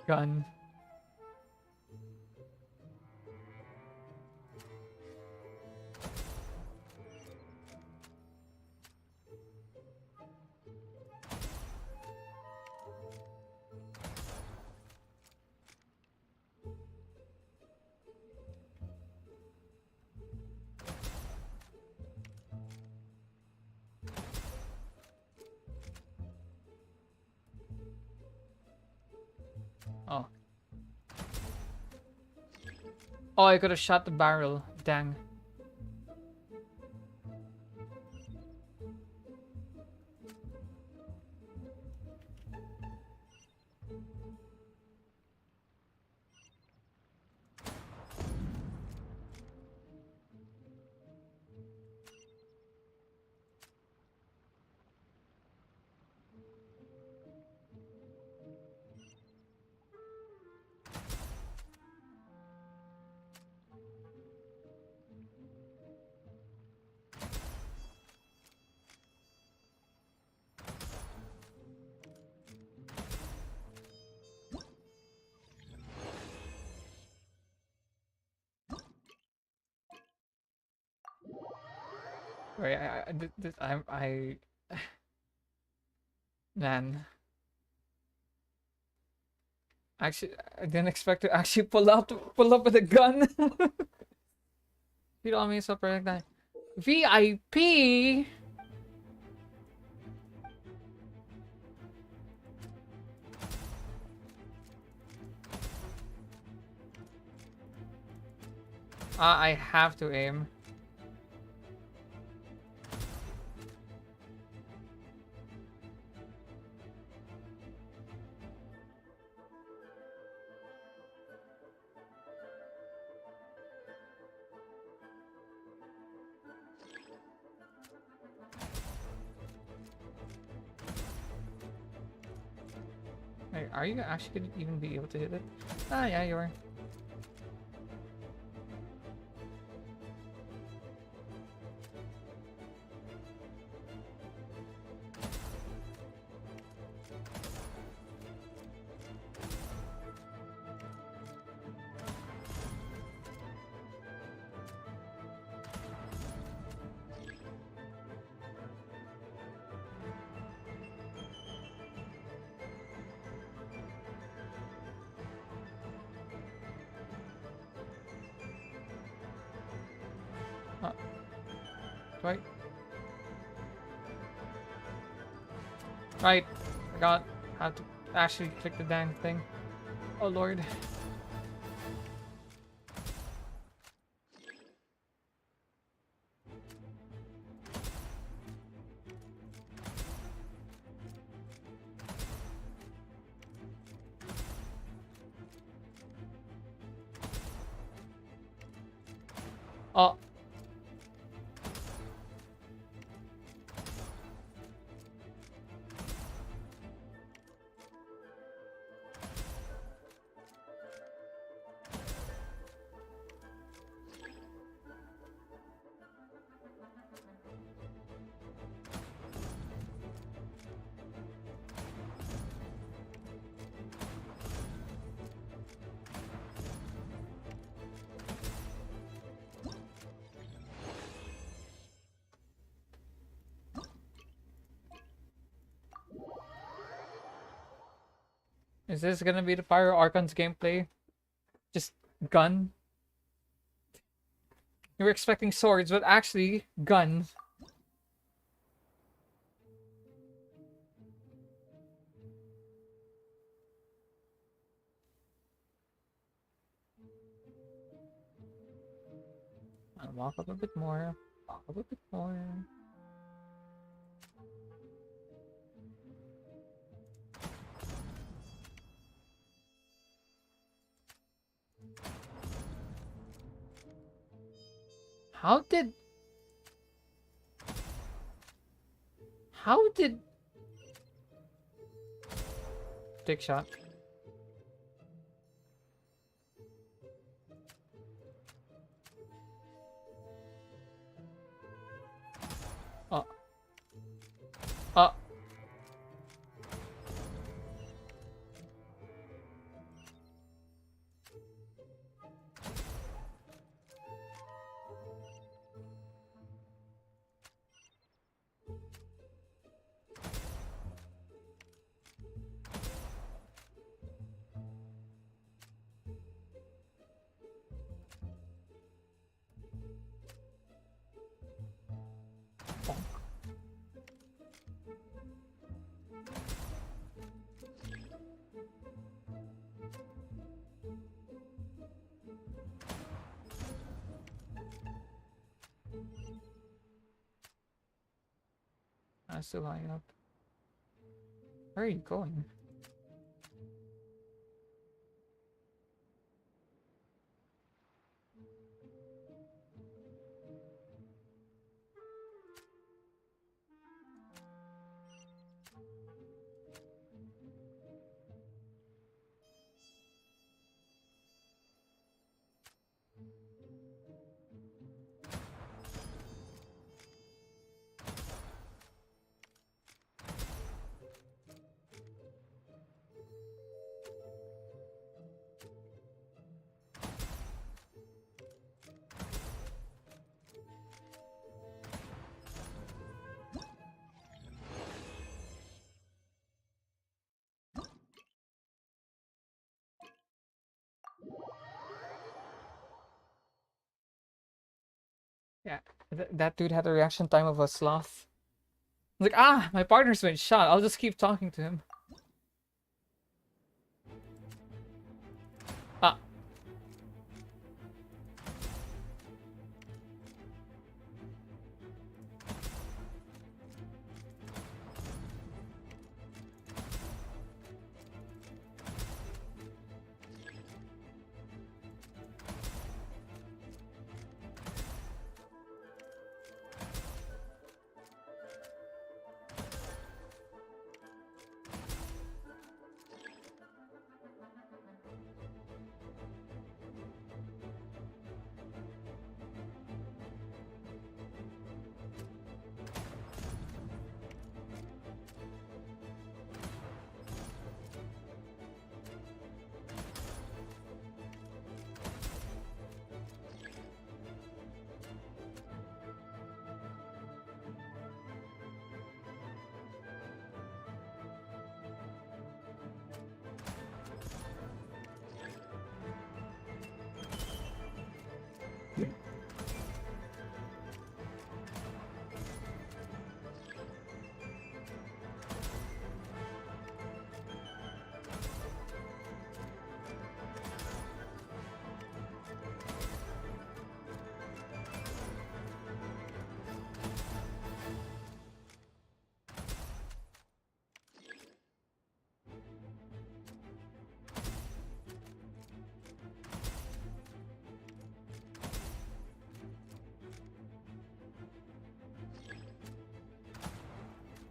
Gun. Oh. Oh, I could have shot the barrel. Dang. Wait, I man. Actually, I didn't expect to actually pull up with a gun. You don't mean so like that. VIP. I have to aim. Wait, are you actually gonna even be able to hit it? Ah, yeah, you are. Right. Right. Forgot how to actually click the dang thing. Oh lord. Oh. Is this gonna be the Pyro Archon's gameplay? Just gun? You were expecting swords, but actually, guns. I'll walk up a bit more. Walk up a bit more. How did... Take shot. Oh. Oh. I'm still high up. Where are you going? Yeah, that dude had a reaction time of a sloth. I was like, ah, my partner's been shot. I'll just keep talking to him. Ah.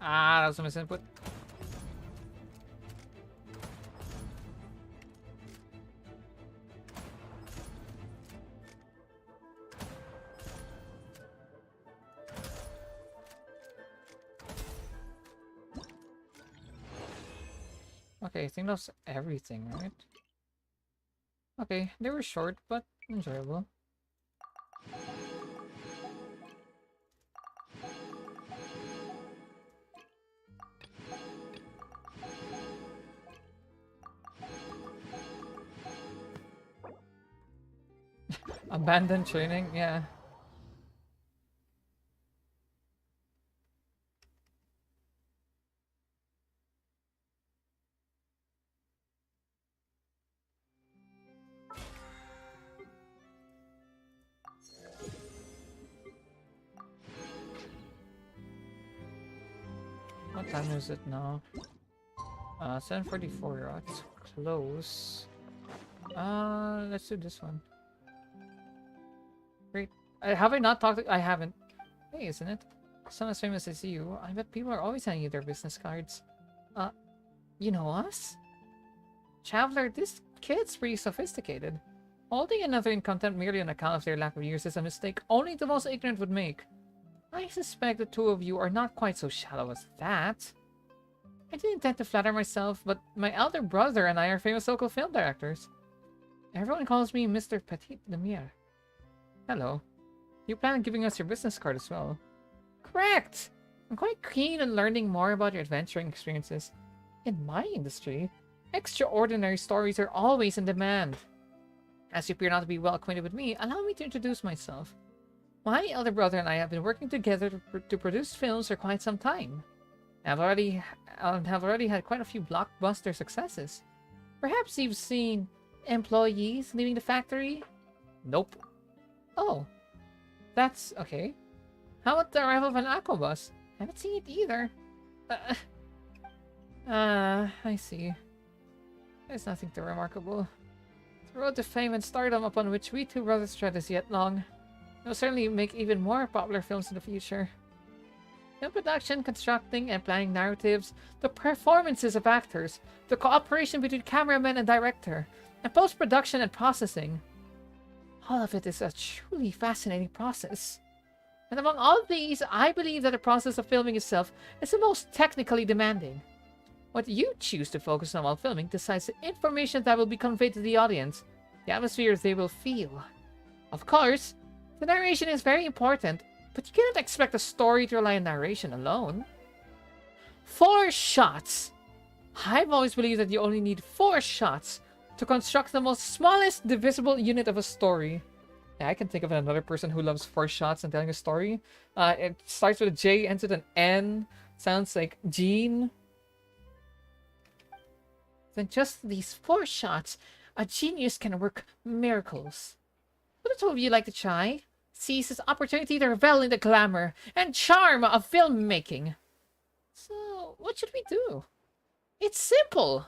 Ah, that was a misinput. Okay, I think that's everything, right? Okay, they were short, but enjoyable. Abandoned training, yeah. What time is it now? 7:44. Oh, it's close. Let's do this one. Great. Have I not talked to... I haven't. Hey, isn't it? Some as famous as you. I bet people are always sending you their business cards. You know us? Traveler, this kid's pretty sophisticated. Holding another in contempt merely on account of their lack of years is a mistake only the most ignorant would make. I suspect the two of you are not quite so shallow as that. I didn't intend to flatter myself, but my elder brother and I are famous local film directors. Everyone calls me Mr. Petit Lumiere. Hello. You plan on giving us your business card as well? Correct! I'm quite keen on learning more about your adventuring experiences. In my industry, extraordinary stories are always in demand. As you appear not to be well acquainted with me, allow me to introduce myself. My elder brother and I have been working together to produce films for quite some time. Have already had quite a few blockbuster successes. Perhaps you've seen employees leaving the factory? Nope. Oh, that's okay. How about the arrival of an aqua bus? Haven't seen it either. I see. There's nothing too remarkable. The road to fame and stardom upon which we two brothers tread is yet long. They'll certainly make even more popular films in the future. Film production, constructing, and planning narratives, the performances of actors, the cooperation between cameraman and director, and post-production and processing. All of it is a truly fascinating process. And among all of these, I believe that the process of filming itself is the most technically demanding. What you choose to focus on while filming decides the information that will be conveyed to the audience, the atmosphere they will feel. Of course, the narration is very important, but you cannot expect a story to rely on narration alone. 4 shots! I've always believed that you only need 4 shots to construct the most smallest divisible unit of a story. Yeah, I can think of another person who loves 4 shots and telling a story. It starts with a J, ends with an N. Sounds like Jean. Then just these 4 shots, a genius can work miracles. Would the two of you like to try? Seize this opportunity to revel in the glamour and charm of filmmaking. So, what should we do? It's simple.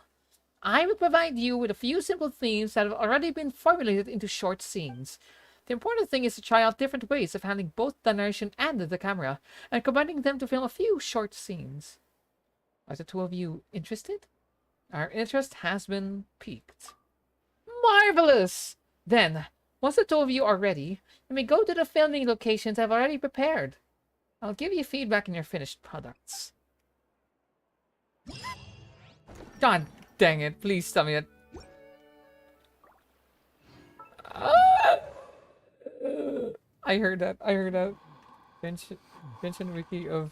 I will provide you with a few simple themes that have already been formulated into short scenes. The important thing is to try out different ways of handling both the narration and the camera, and combining them to film a few short scenes. Are the two of you interested? Our interest has been piqued. Marvelous! Then, once the two of you are ready, you may go to the filming locations I've already prepared. I'll give you feedback on your finished products. God dang it, please tell me that. I heard that. Genshin wiki of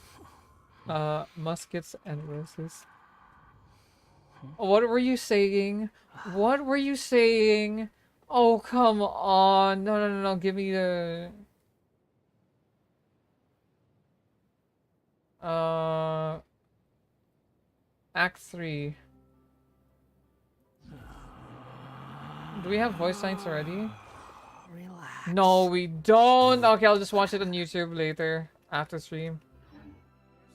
muskets and roses. What were you saying? What were you saying? Oh, come on. No. Give me the... Act 3. Do we have voice lines already? Relax. No, we don't. Okay, I'll just watch it on YouTube later, after stream. There's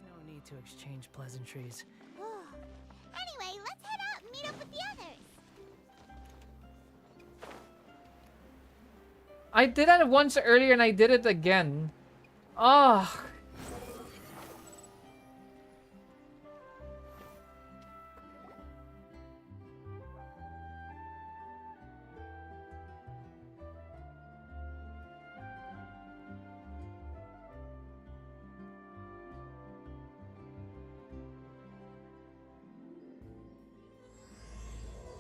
no need to exchange pleasantries. Anyway, let's head out and meet up with the others. I did that once earlier and I did it again. Oh.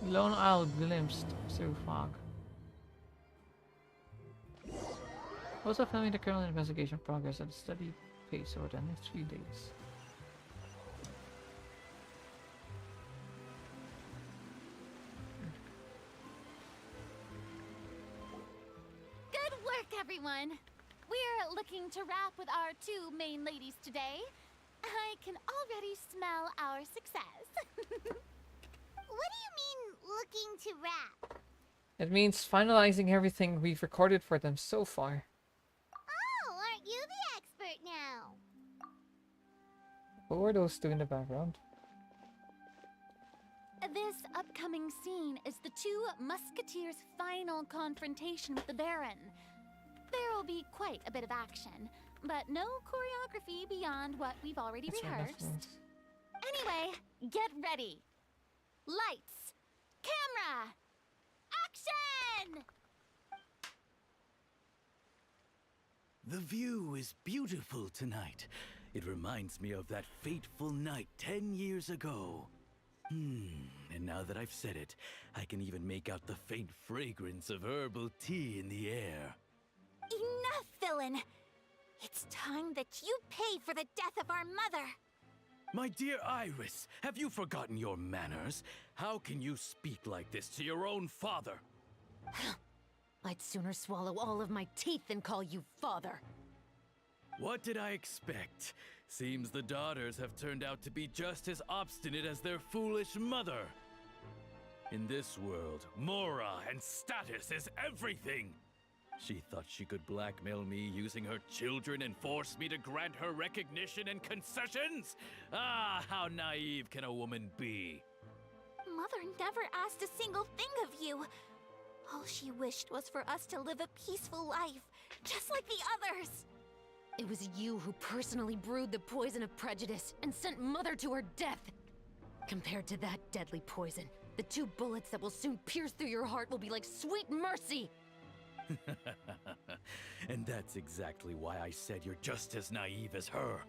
Lone Isle glimpsed through fog. Also filming the current investigation progress at a steady pace over the next few days. Good work, everyone! We're looking to wrap with our 2 main ladies today. I can already smell our success. What do you mean, looking to wrap? It means finalizing everything we've recorded for them so far. Oh, aren't you the expert now? Who were those two in the background? This upcoming scene is the two musketeers' final confrontation with the Baron. There will be quite a bit of action, but no choreography beyond what we've already rehearsed. Anyway, get ready. Lights, camera, action! The view is beautiful tonight. It reminds me of that fateful night 10 years ago. And now that I've said it, I can even make out the faint fragrance of herbal tea in the air. Enough, villain! It's time that you pay for the death of our mother! My dear Iris, have you forgotten your manners? How can you speak like this to your own father? I'd sooner swallow all of my teeth than call you father. What did I expect? Seems the daughters have turned out to be just as obstinate as their foolish mother. In this world, Mora and status is everything. She thought she could blackmail me using her children and force me to grant her recognition and concessions? Ah, how naive can a woman be? Mother never asked a single thing of you. All she wished was for us to live a peaceful life, just like the others. It was you who personally brewed the poison of prejudice and sent Mother to her death. Compared to that deadly poison, the 2 bullets that will soon pierce through your heart will be like sweet mercy. And that's exactly why I said you're just as naive as her.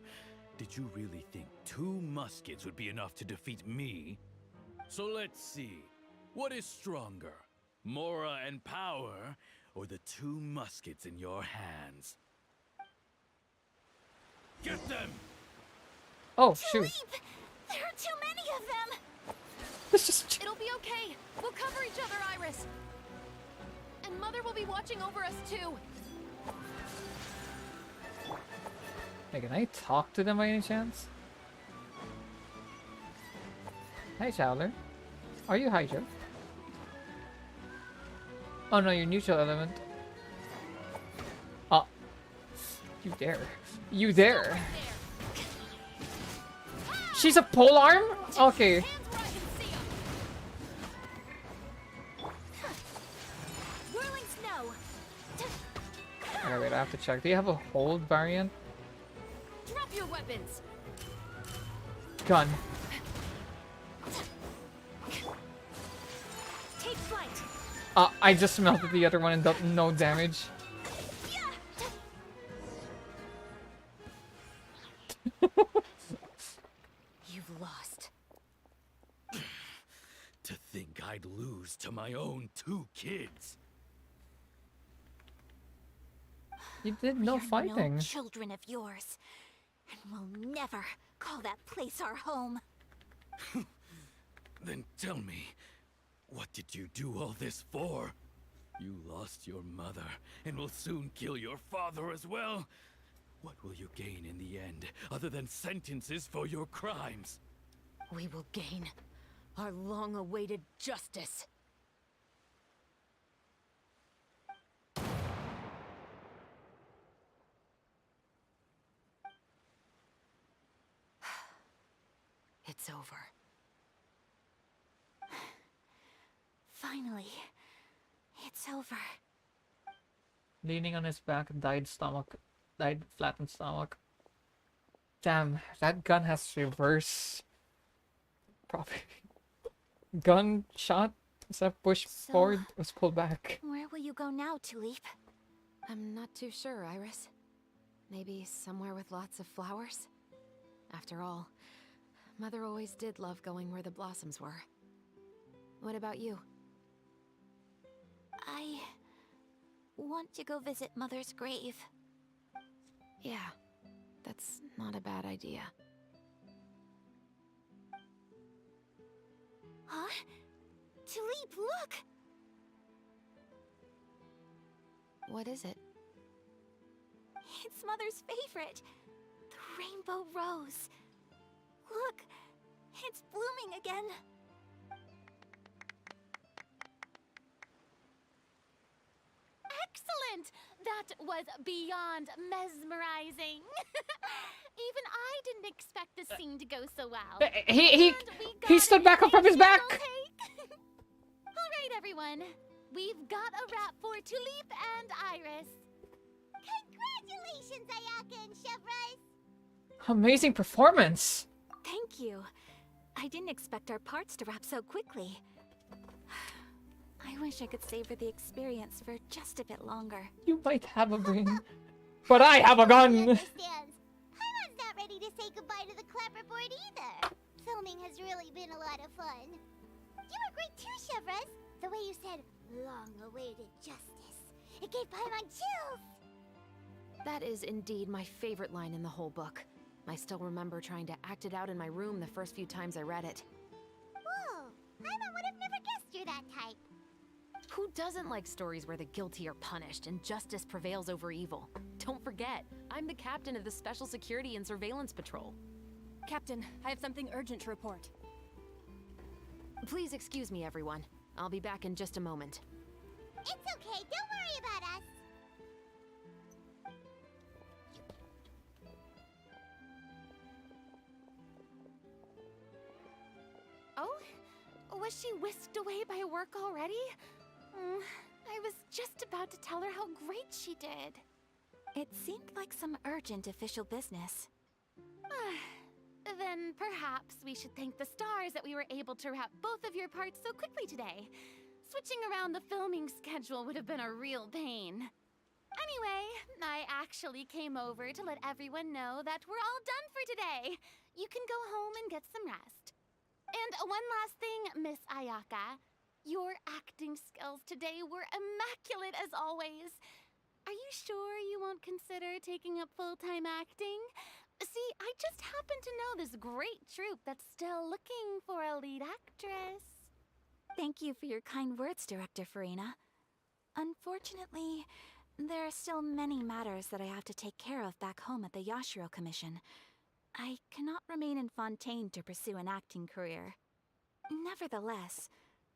Did you really think 2 muskets would be enough to defeat me? So let's see. What is stronger? Mora and power, or the 2 muskets in your hands? Get them! Oh, shoot. There are too many of them! This just... It'll be okay. We'll cover each other, Iris. And Mother will be watching over us too. Hey, can I talk to them by any chance? Hi, Chowler. Are you Hydra? Oh no, you're neutral element. Oh. You dare. You dare. She's a pole arm? Okay. Alright, wait, I have to check. Do you have a hold variant? Drop your weapons. Gun. Take flight. I just melted the other one and got no damage. You've lost. To think I'd lose to my own 2 kids. You did no fighting. No children of yours, and we'll never call that place our home. Then tell me, what did you do all this for? You lost your mother, and will soon kill your father as well. What will you gain in the end, other than sentences for your crimes? We will gain our long-awaited justice. It's over. Finally, it's over. Leaning on his back, died flattened stomach. Damn, that gun has reverse. Probably. Gun shot instead of push forward was pulled back. Where will you go now, Tulip? I'm not too sure, Iris. Maybe somewhere with lots of flowers? After all, Mother always did love going where the blossoms were. What about you? I want to go visit Mother's grave. Yeah, that's not a bad idea. Huh? Tulip, look! What is it? It's Mother's favorite. The rainbow rose. Look, it's blooming again. Excellent! That was beyond mesmerizing. Even I didn't expect this scene to go so well. He stood back up from his back. All right, everyone. We've got a wrap for Tulip and Iris. Congratulations, Ayaka and Chevrolet! Amazing performance. Thank you. I didn't expect our parts to wrap so quickly. I wish I could savor the experience for just a bit longer. You might have a brain, but I have a gun. Paimon's not ready to say goodbye to the clapperboard either. Filming has really been a lot of fun. You were great too, Chevrolet. The way you said, long-awaited justice. It gave Paimon chills. That is indeed my favorite line in the whole book. I still remember trying to act it out in my room the first few times I read it. Whoa, Paimon would have never guessed you're that type. Who doesn't like stories where the guilty are punished and justice prevails over evil? Don't forget, I'm the captain of the Special Security and Surveillance Patrol. Captain, I have something urgent to report. Please excuse me, everyone. I'll be back in just a moment. It's okay, don't worry about us. Oh, was she whisked away by work already? I was just about to tell her how great she did. It seemed like some urgent official business. Then perhaps we should thank the stars that we were able to wrap both of your parts so quickly today. Switching around the filming schedule would have been a real pain. Anyway, I actually came over to let everyone know that we're all done for today. You can go home and get some rest. And one last thing, Miss Ayaka. Your acting skills today were immaculate as always. Are you sure you won't consider taking up full-time acting? See, I just happen to know this great troupe that's still looking for a lead actress. Thank you for your kind words, Director Farina. Unfortunately, there are still many matters that I have to take care of back home at the Yashiro Commission. I cannot remain in Fontaine to pursue an acting career. Nevertheless,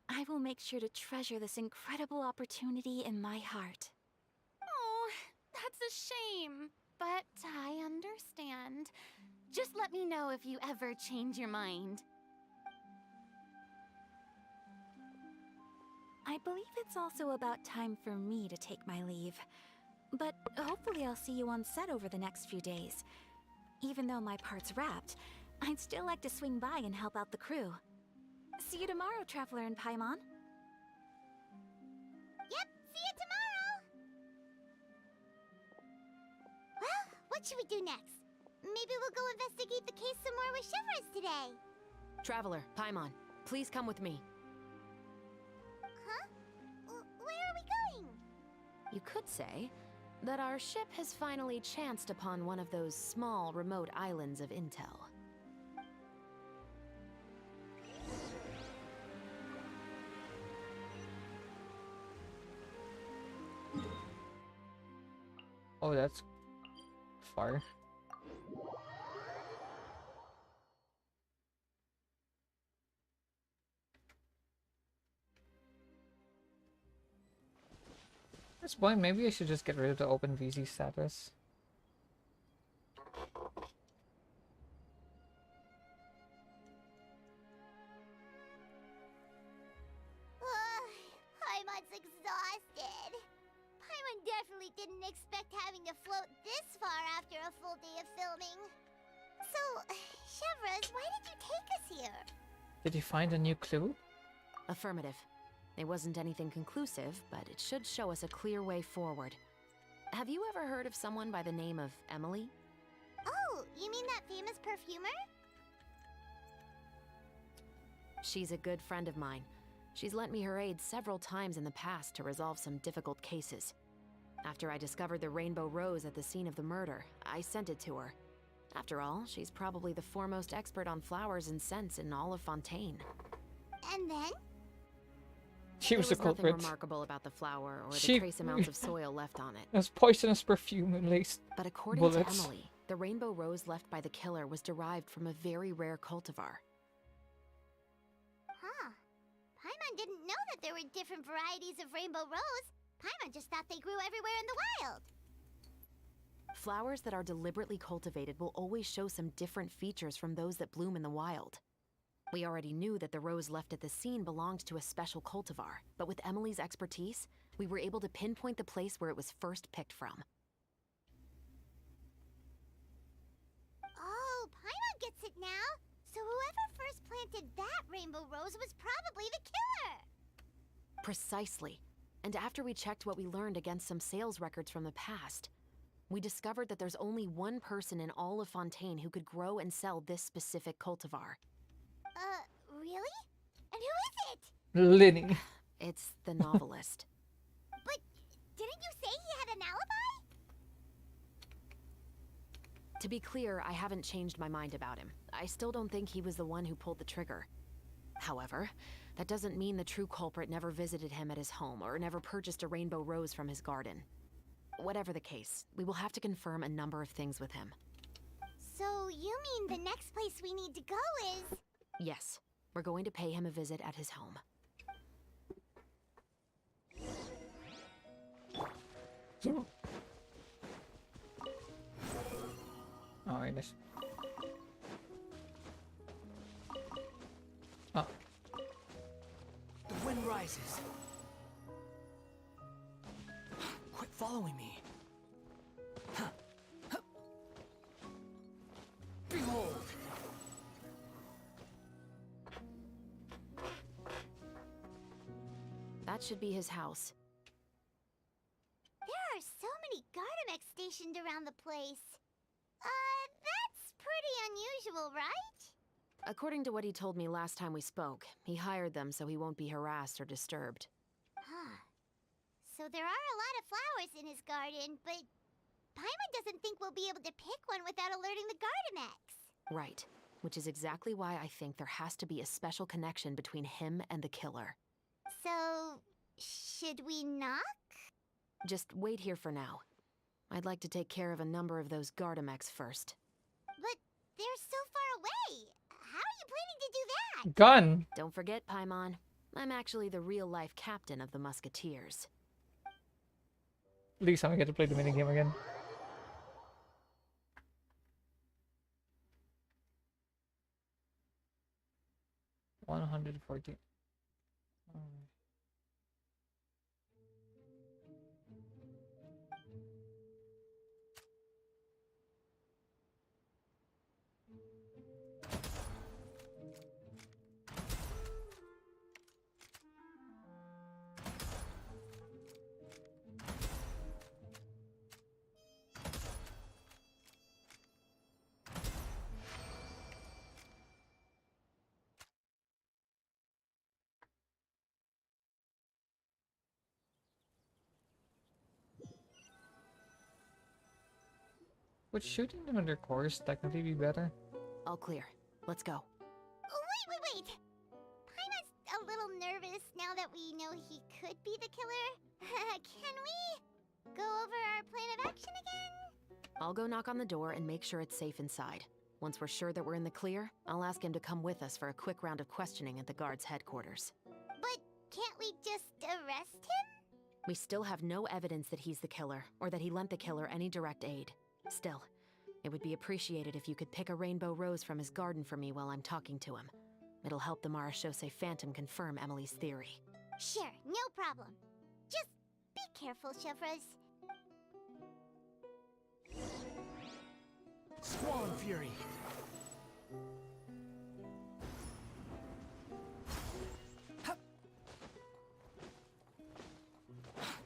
I will make sure to treasure this incredible opportunity in my heart. Oh, that's a shame. But I understand. Just let me know if you ever change your mind. I believe it's also about time for me to take my leave. But hopefully I'll see you on set over the next few days. Even though my part's wrapped, I'd still like to swing by and help out the crew. See you tomorrow, Traveler and Paimon. Yep, see you tomorrow! Well, what should we do next? Maybe we'll go investigate the case some more with Chevrolet today. Traveler, Paimon, please come with me. Huh? Where are we going? You could say that our ship has finally chanced upon one of those small, remote islands of intel. Oh, that's far. At this point, maybe I should just get rid of the open VZ status. Paimon's exhausted. Paimon definitely didn't expect having to float this far after a full day of filming. So, Chevrolet, why did you take us here? Did you find a new clue? Affirmative. It wasn't anything conclusive, but it should show us a clear way forward. Have you ever heard of someone by the name of Emily? Oh, you mean that famous perfumer? She's a good friend of mine. She's lent me her aid several times in the past to resolve some difficult cases. After I discovered the rainbow rose at the scene of the murder, I sent it to her. After all, she's probably the foremost expert on flowers and scents in all of Fontaine. And then? She was the culprit. There was nothing remarkable about the flower or the trace amounts of soil left on it. There's poisonous perfume and laced But according bullets. to Emily, the rainbow rose left by the killer was derived from a very rare cultivar. Huh. Paimon didn't know that there were different varieties of rainbow rose. Paimon just thought they grew everywhere in the wild. Flowers that are deliberately cultivated will always show some different features from those that bloom in the wild. We already knew that the rose left at the scene belonged to a special cultivar, but with Emily's expertise, we were able to pinpoint the place where it was first picked from. Oh, Paimon gets it now! So whoever first planted that rainbow rose was probably the killer! Precisely. And after we checked what we learned against some sales records from the past, we discovered that there's only one person in all of Fontaine who could grow and sell this specific cultivar. Really? And who is it? Linny. It's the novelist. But didn't you say he had an alibi? To be clear, I haven't changed my mind about him. I still don't think he was the one who pulled the trigger. However, that doesn't mean the true culprit never visited him at his home or never purchased a rainbow rose from his garden. Whatever the case, we will have to confirm a number of things with him. So you mean the next place we need to go is... Yes, we're going to pay him a visit at his home. Alright, nice. Oh. The wind rises. Quit following me. Behold! That should be his house. There are so many Gardamex stationed around the place. That's pretty unusual, right? According to what he told me last time we spoke, he hired them so he won't be harassed or disturbed. Huh. So there are a lot of flowers in his garden, but Paimon doesn't think we'll be able to pick one without alerting the Gardamex. Right. Which is exactly why I think there has to be a special connection between him and the killer. So, should we knock? Just wait here for now. I'd like to take care of a number of those Gardamex first. But they're so far away. How are you planning to do that? Gun! Don't forget, Paimon. I'm actually the real-life captain of the Musketeers. At least I get to play the minigame again. $114. Would shooting them in their cores technically be better? All clear. Let's go. Wait! Paimon's a little nervous now that we know he could be the killer. Can we go over our plan of action again? I'll go knock on the door and make sure it's safe inside. Once we're sure that we're in the clear, I'll ask him to come with us for a quick round of questioning at the guard's headquarters. But can't we just arrest him? We still have no evidence that he's the killer, or that he lent the killer any direct aid. Still, it would be appreciated if you could pick a rainbow rose from his garden for me while I'm talking to him. It'll help the Marachose Phantom confirm Emily's theory. Sure, no problem. Just be careful, Chevros. Squall and Fury.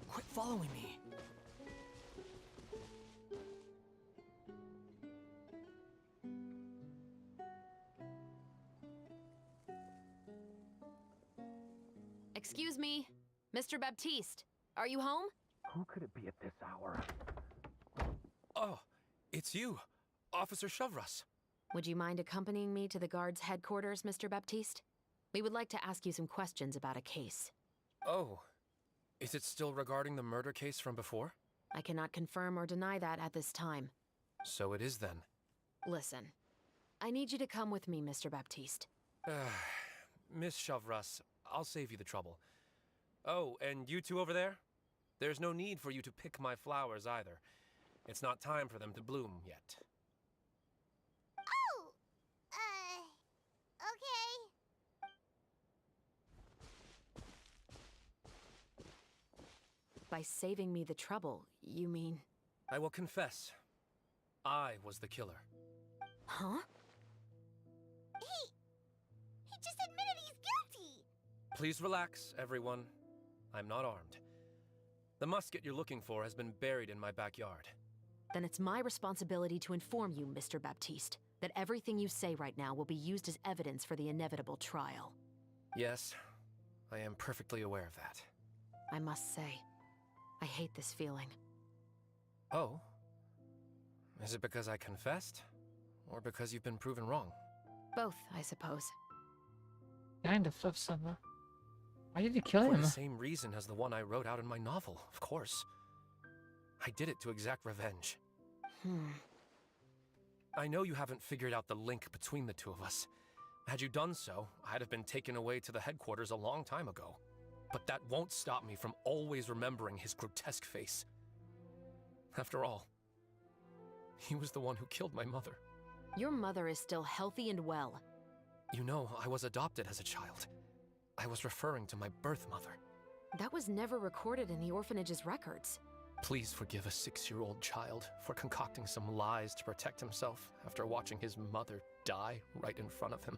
Quit following me. Excuse me, Mr. Baptiste, are you home? Who could it be at this hour? Oh, it's you, Officer Chevros. Would you mind accompanying me to the guard's headquarters, Mr. Baptiste? We would like to ask you some questions about a case. Oh, is it still regarding the murder case from before? I cannot confirm or deny that at this time. So it is then. Listen, I need you to come with me, Mr. Baptiste. Miss Chevros, I'll save you the trouble. Oh, and you two over there? There's no need for you to pick my flowers either. It's not time for them to bloom yet. Oh! Okay. By saving me the trouble, you mean... I will confess. I was the killer. Huh? He just admitted he's guilty! Please relax, everyone. I'm not armed. The musket you're looking for has been buried in my backyard. Then it's my responsibility to inform you, Mr. Baptiste, that everything you say right now will be used as evidence for the inevitable trial. Yes, I am perfectly aware of that. I must say, I hate this feeling. Oh? Is it because I confessed? Or because you've been proven wrong? Both, I suppose. Kind of Summer. Why did you kill For him? the same reason as the one I wrote out in my novel, of course. I did it to exact revenge. I know you haven't figured out the link between the two of us. Had you done so, I'd have been taken away to the headquarters a long time ago. But that won't stop me from always remembering his grotesque face. After all, he was the one who killed my mother. Your mother is still healthy and well. You know, I was adopted as a child. I was referring to my birth mother. That was never recorded in the orphanage's records. Please forgive a 6-year-old child for concocting some lies to protect himself after watching his mother die right in front of him.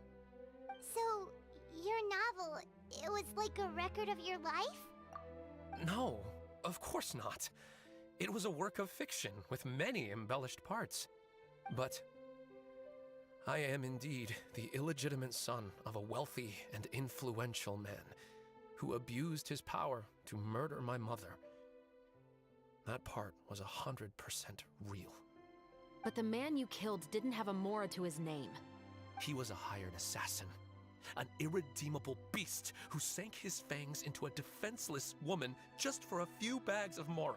So, your novel, it was like a record of your life? No, of course not. It was a work of fiction with many embellished parts. But I am indeed the illegitimate son of a wealthy and influential man who abused his power to murder my mother. That part was 100% real. But the man you killed didn't have a Mora to his name. He was a hired assassin, an irredeemable beast who sank his fangs into a defenseless woman just for a few bags of Mora.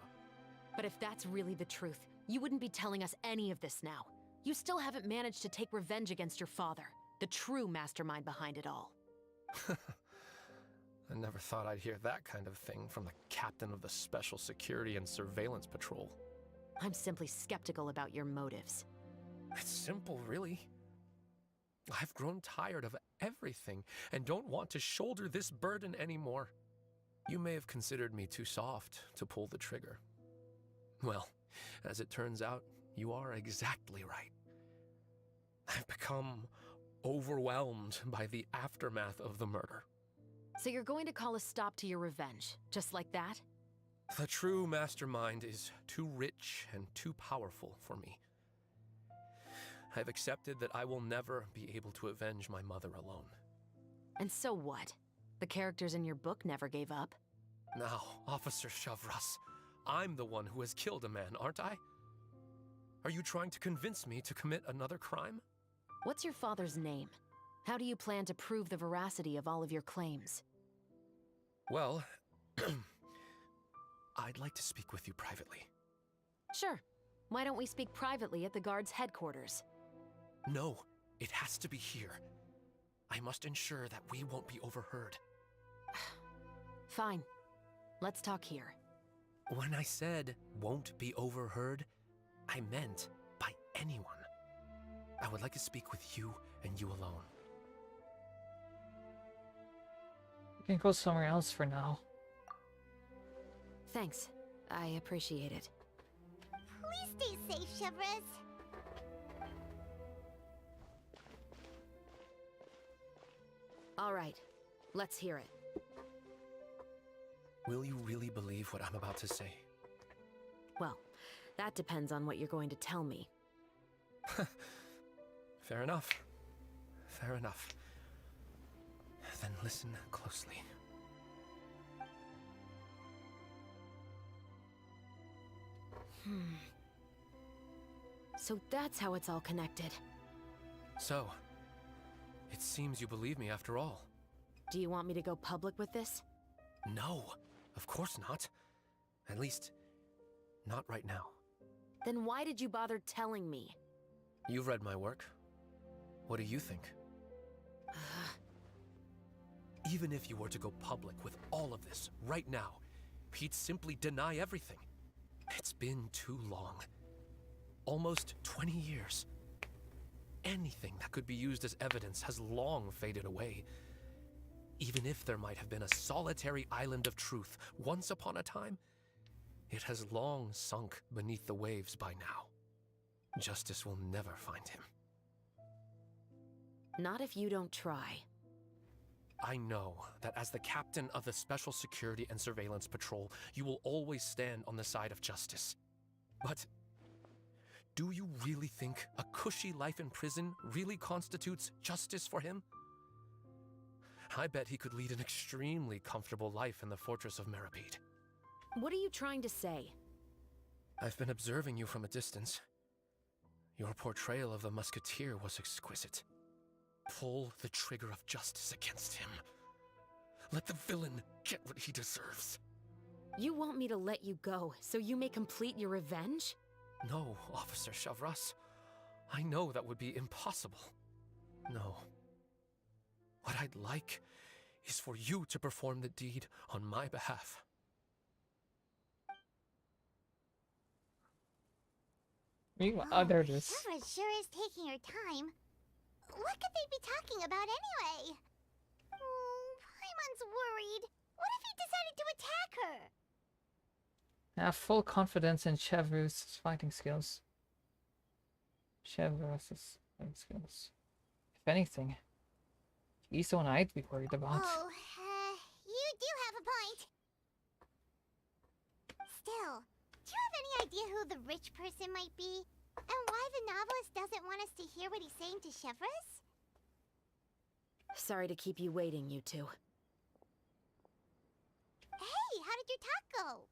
But if that's really the truth, you wouldn't be telling us any of this now. You still haven't managed to take revenge against your father, the true mastermind behind it all. I never thought I'd hear that kind of thing from the captain of the Special Security and Surveillance Patrol. I'm simply skeptical about your motives. It's simple, really. I've grown tired of everything and don't want to shoulder this burden anymore. You may have considered me too soft to pull the trigger. Well, as it turns out, you are exactly right. I've become overwhelmed by the aftermath of the murder. So you're going to call a stop to your revenge, just like that? The true mastermind is too rich and too powerful for me. I've accepted that I will never be able to avenge my mother alone. And so what? The characters in your book never gave up. Now, Officer Shavras, I'm the one who has killed a man, aren't I? Are you trying to convince me to commit another crime? What's your father's name? How do you plan to prove the veracity of all of your claims? Well, I'd like to speak with you privately. Sure. Why don't we speak privately at the guard's headquarters? No, it has to be here. I must ensure that we won't be overheard. Fine. Let's talk here. When I said won't be overheard, I meant by anyone. I would like to speak with you and you alone. You can go somewhere else for now. Thanks. I appreciate it. Please stay safe, Chevres. All right. Let's hear it. Will you really believe what I'm about to say? Well, that depends on what you're going to tell me. Fair enough. Fair enough. Then listen closely. So that's how it's all connected. So, it seems you believe me after all. Do you want me to go public with this? No, of course not. At least, not right now. Then why did you bother telling me? You've read my work. What do you think? Even if you were to go public with all of this right now, he'd simply deny everything. It's been too long. Almost 20 years. Anything that could be used as evidence has long faded away. Even if there might have been a solitary island of truth once upon a time, it has long sunk beneath the waves by now. Justice will never find him. Not if you don't try. I know that as the captain of the Special Security and Surveillance Patrol, you will always stand on the side of justice. But do you really think a cushy life in prison really constitutes justice for him? I bet he could lead an extremely comfortable life in the fortress of Meripede. What are you trying to say? I've been observing you from a distance. Your portrayal of the musketeer was exquisite. Pull the trigger of justice against him. Let the villain get what he deserves. You want me to let you go so you may complete your revenge? No, Officer Chavras. I know that would be impossible. No. What I'd like is for you to perform the deed on my behalf. Meanwhile, there it is. Shara sure is taking her time. What could they be talking about anyway? Oh, Paimon's worried. What if he decided to attack her? I have full confidence in Chevrus's fighting skills. Chevrus's fighting skills. If anything, he's the one I'd be worried about. Oh, you do have a point. Still, do you have any idea who the rich person might be? And why the novelist doesn't want us to hear what he's saying to Chevrus? Sorry to keep you waiting, you two. Hey, how did your talk go?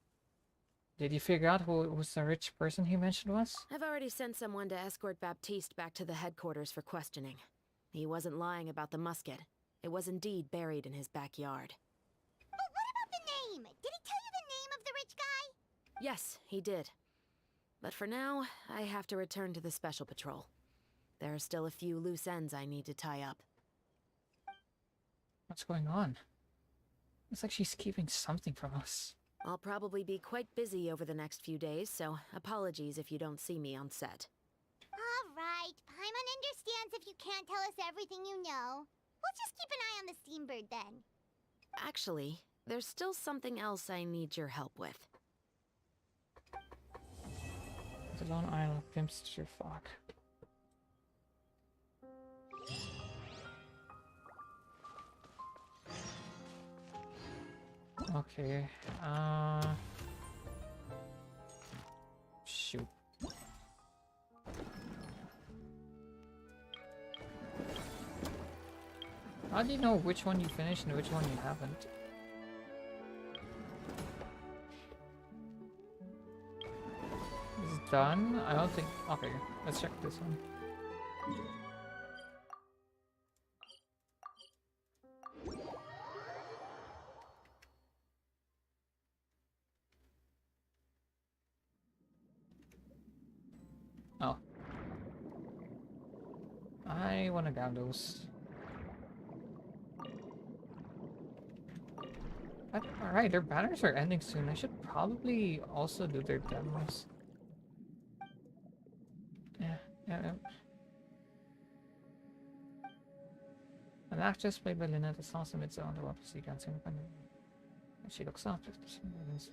Did you figure out who was the rich person he mentioned was? I've already sent someone to escort Baptiste back to the headquarters for questioning. He wasn't lying about the musket. It was indeed buried in his backyard. But what about the name? Did he tell you the name of the rich guy? Yes, he did. But for now, I have to return to the Special Patrol. There are still a few loose ends I need to tie up. What's going on? Looks like she's keeping something from us. I'll probably be quite busy over the next few days, so apologies if you don't see me on set. Alright, Paimon understands if you can't tell us everything you know. We'll just keep an eye on the Steambird then. Actually, there's still something else I need your help with. The Lone Island Pimpster Fuck. Okay, shoot. How do you know which one you finished and which one you haven't? Is it done? I don't think... Okay, let's check this one. Oh. I wanna grab those. Alright, their banners are ending soon. I should probably also do their demos. Yeah. An actress played by Lynette is also mid-zone to want to see Gunshin. And she looks after for some reasons.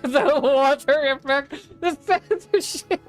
The water effect. The censorship.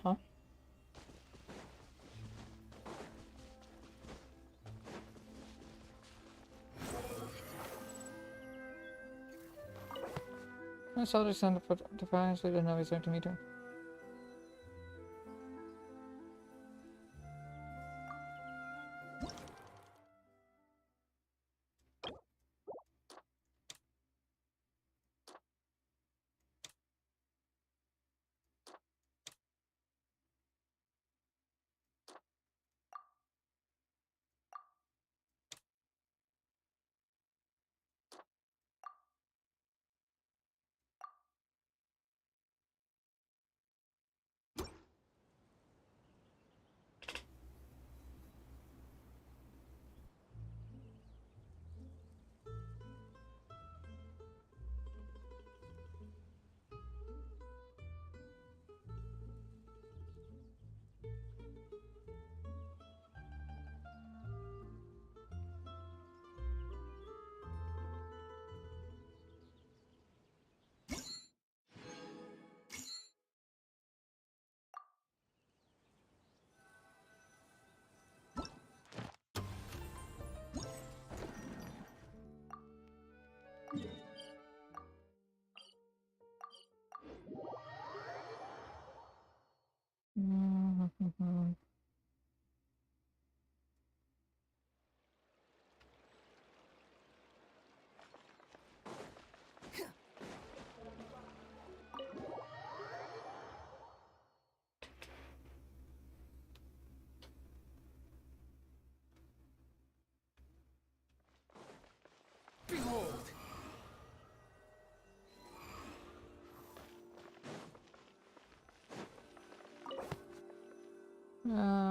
Huh? I saw the sound of defiance with another centimeter. Behold! No.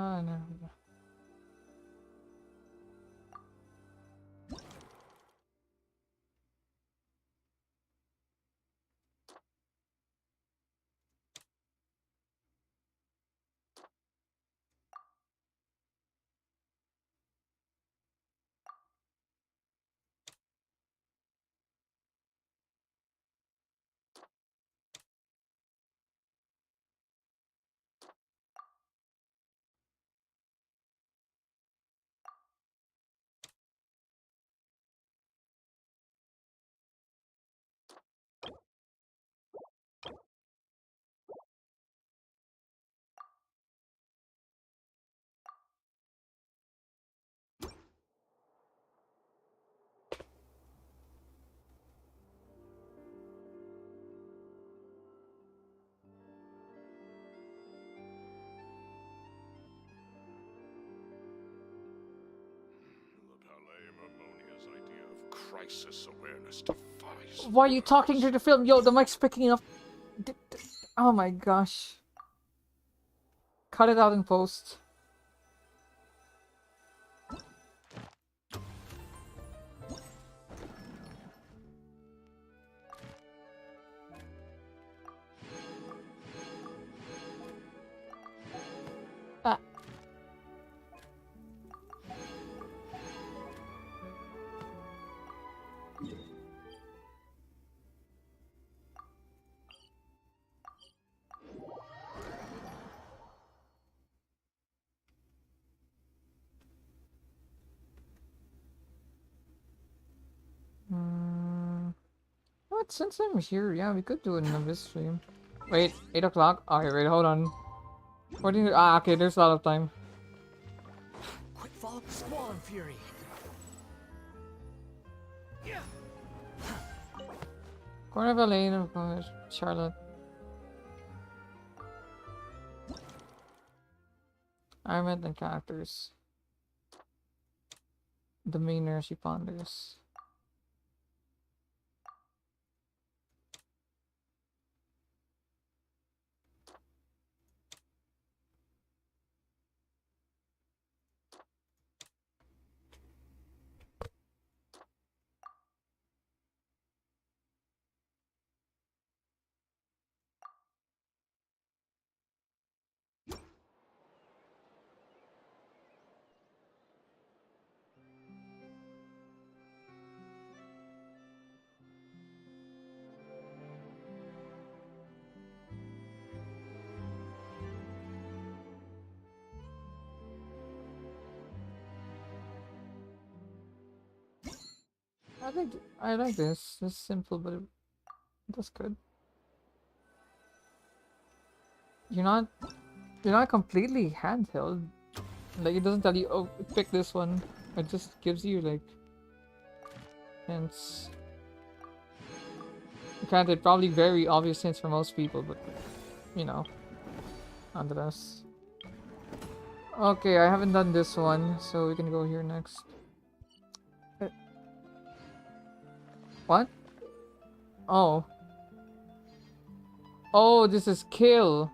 Crisis awareness defies. Why are you talking to the film? Yo, the mic's picking up. Oh my gosh. Cut it out in post. Ah. What? Since I'm here, yeah, we could do it in a this stream. Wait, 8 o'clock? Okay, wait, hold on. What do you... Ah, okay, there's a lot of time. Quick follow Squall and Fury. Corner of a lane of Charlotte. Armament and characters. Demeanor, she ponders. I like this. It's simple, but that's good. You're not completely handheld. Like it doesn't tell you, oh, pick this one. It just gives you like hints. Granted, probably very obvious hints for most people, but you know, nonetheless. Okay, I haven't done this one, so we can go here next. What? Oh. Oh, this is kill.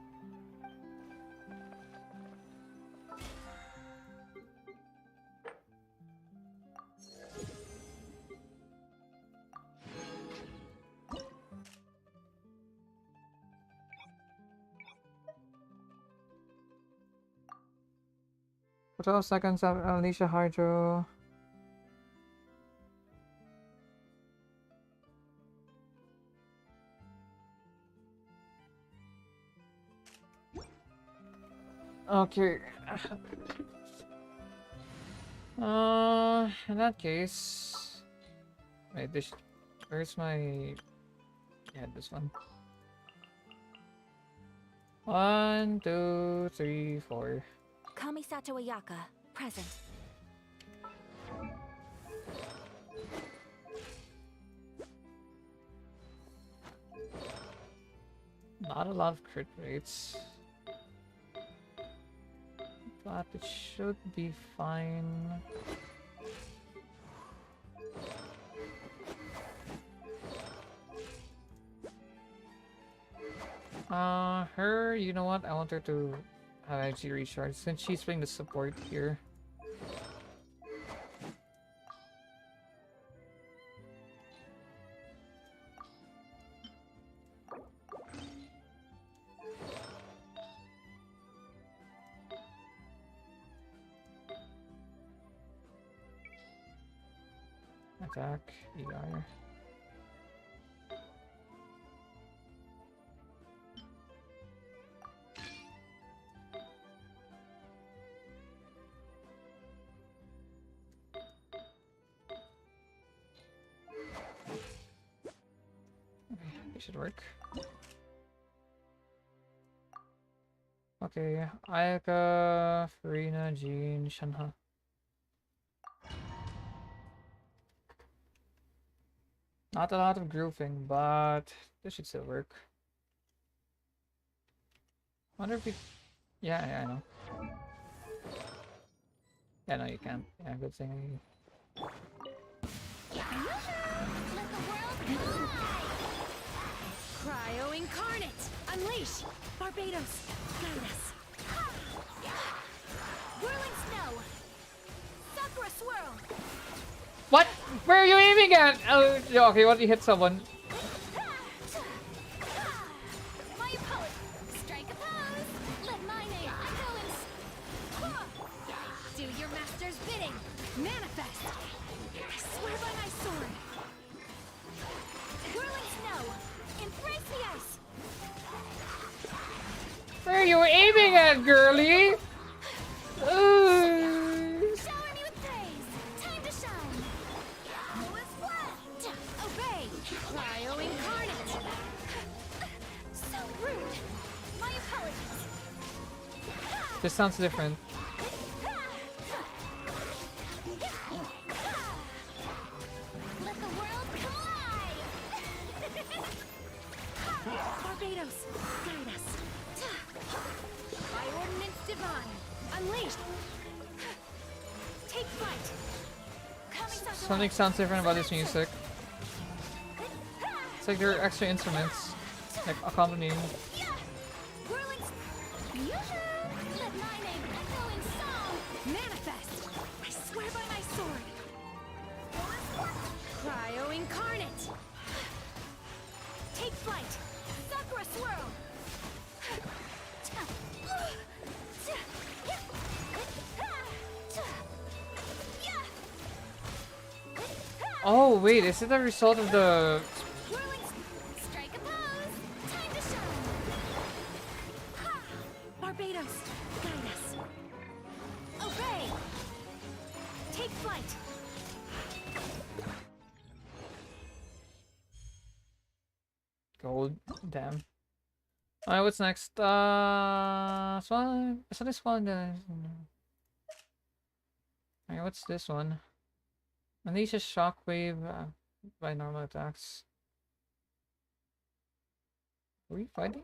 For 12 seconds, Alicia Hydro. Okay. In that case, wait. Where's my? Yeah, this one. 1, 2, 3, 4. Kamisato Ayaka, present. Not a lot of crit rates, but it should be fine. Her, you know what? I want her to have energy recharge since she's playing the support here. Attack, ER. It should work. Okay, Ayaka, Farina, Jean, Shanha. Not a lot of grouping, but this should still work. Wonder if we... Yeah, I know. Yeah, no, you can't. Yeah, good thing. Cryo Incarnate! Unleash! Barbados! Guide us! Whirling Snow! Sakura Swirl! What? Where are you aiming at? Oh, okay, what if you hit someone? My opponent! Strike a pose! Let my name echo in... Do your master's bidding! Manifest! I swear by my sword! Whirling Snow! Embrace the ice! Where are you aiming at, girlie? Shower me with praise! Time to shine! Who is what? Obey! Cryo Incarnate! So rude! My apologies! This sounds different. Let the world come alive! Barbados, guide us! By ordinance divine, unleashed! Take flight! Something sounds different about this music. It's like there are extra instruments, like accompanying. Whirling... Let my name echo in song! Manifest! I swear by my sword! Cryo Incarnate! Take flight! Sakura Swirl! Oh wait, is it a result of the? Strike a pose! Time to shine! Barbados, guide us! Obey! Take flight! gold. Damn. Alright, what's next? Swan. So this one. Alright, what's this one? Unleashes shockwave by normal attacks. Are we fighting?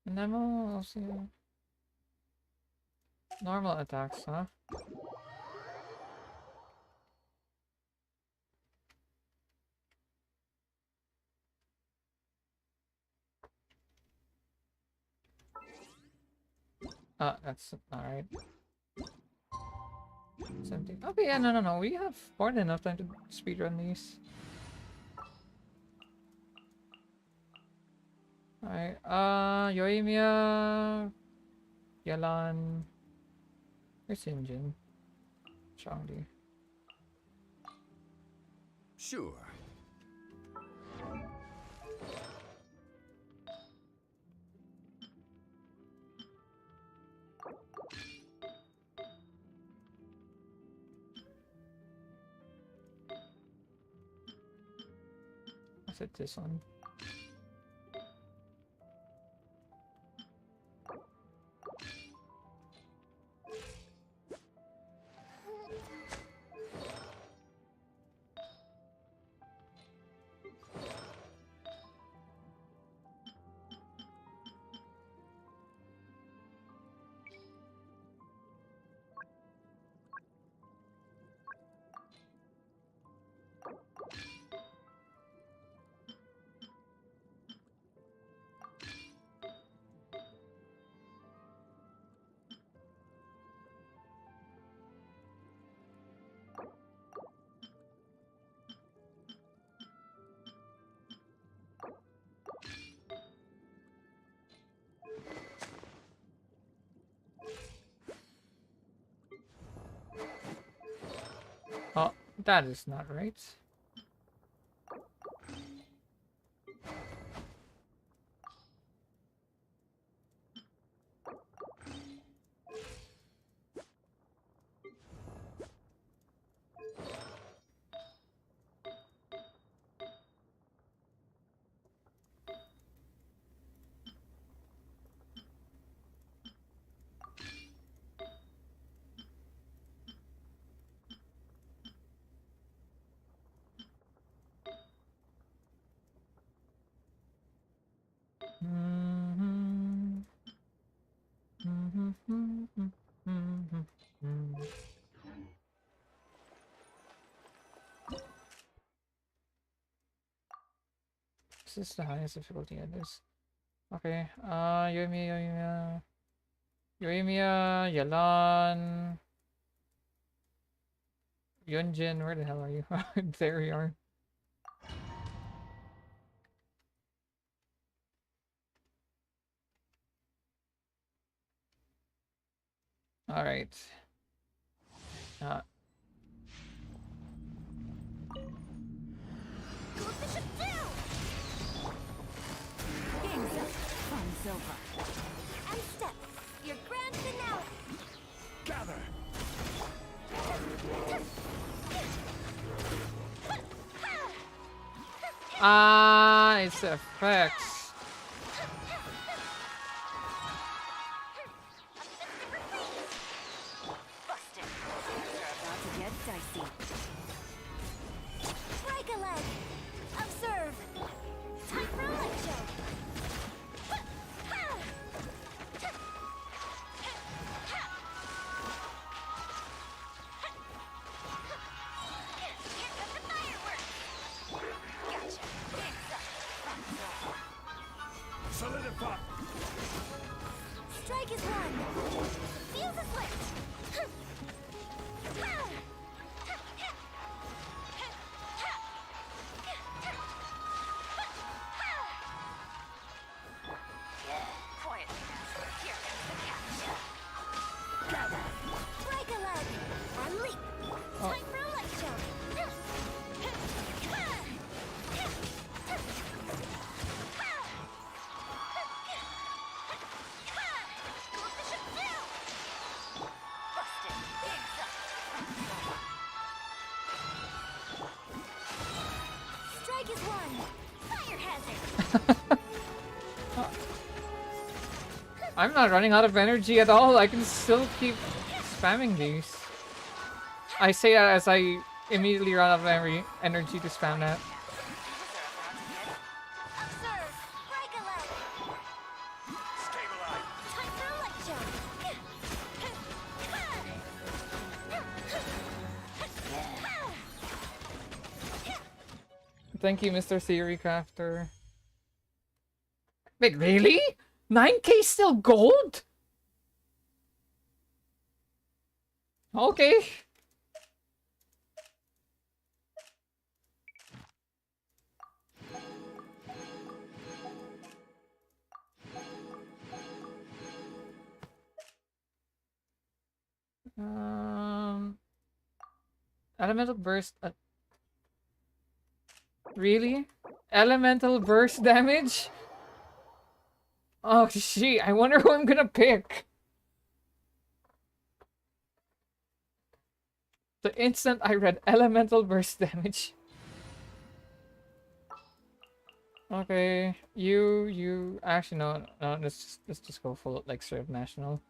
Nemo, I'll see. Normal attacks, huh? That's alright. 17. Okay, yeah, no. We have more than enough time to speedrun these. Alright, Yoimiya, Yalan, where's Injin? Shangdi. Sure. I said this one. Oh, that is not right. This is the highest difficulty at this. Okay, Yoimiya, Yalan, Yunjin, where the hell are you? There you are. Alright. From Silva. And step. Your grand finale. Gather. It's effects. Busted. Things are about to get dicey. Break a leg. Observe. Time for a light show. Solidify. Strike is one. Fuse is lit. Quiet. Here comes the catch. Gather. Break a leg. And leap. Time for a light show. one. Fire hazard. I'm not running out of energy at all. I can still keep spamming these. I say that as I immediately run out of energy to spam that. Observe. Break a leg. Stabilize. Time for a leg jump. Thank you, Mr. Theory Crafter. Wait, really? 9k still gold? Okay. Elemental burst. Really? Elemental burst damage? Oh, shit. I wonder who I'm gonna pick. The instant I read elemental burst damage. Okay, you. Actually, no. Let's just go full like straight up national.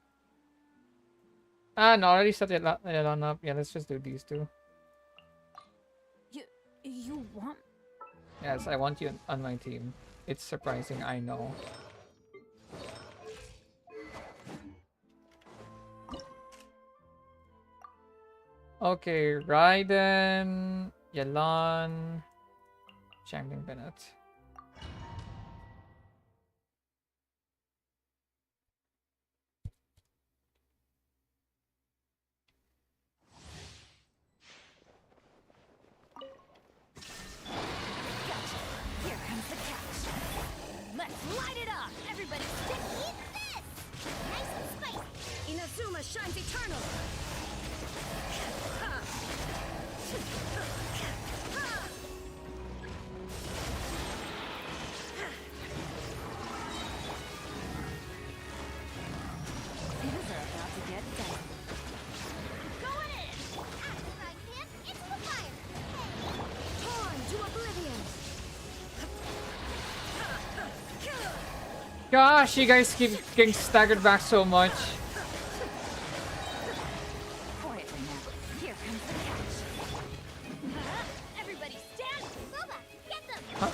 Ah, no, I already set it on up. Yeah, let's just do these two. You want? Yes, I want you on my team. It's surprising, I know. Okay, Raiden, Yalan, Changeling Bennett. Here comes the catch. Let's light it up. Everybody stick. Eat this. Nice and spicy. Inazuma shines eternal. Things are about to get done. Going in. After right hand, into the fire. Torn to oblivion. Gosh, you guys keep getting staggered back so much. Quietly now. Here comes the catch. Everybody stand. Boba, get them. Huh?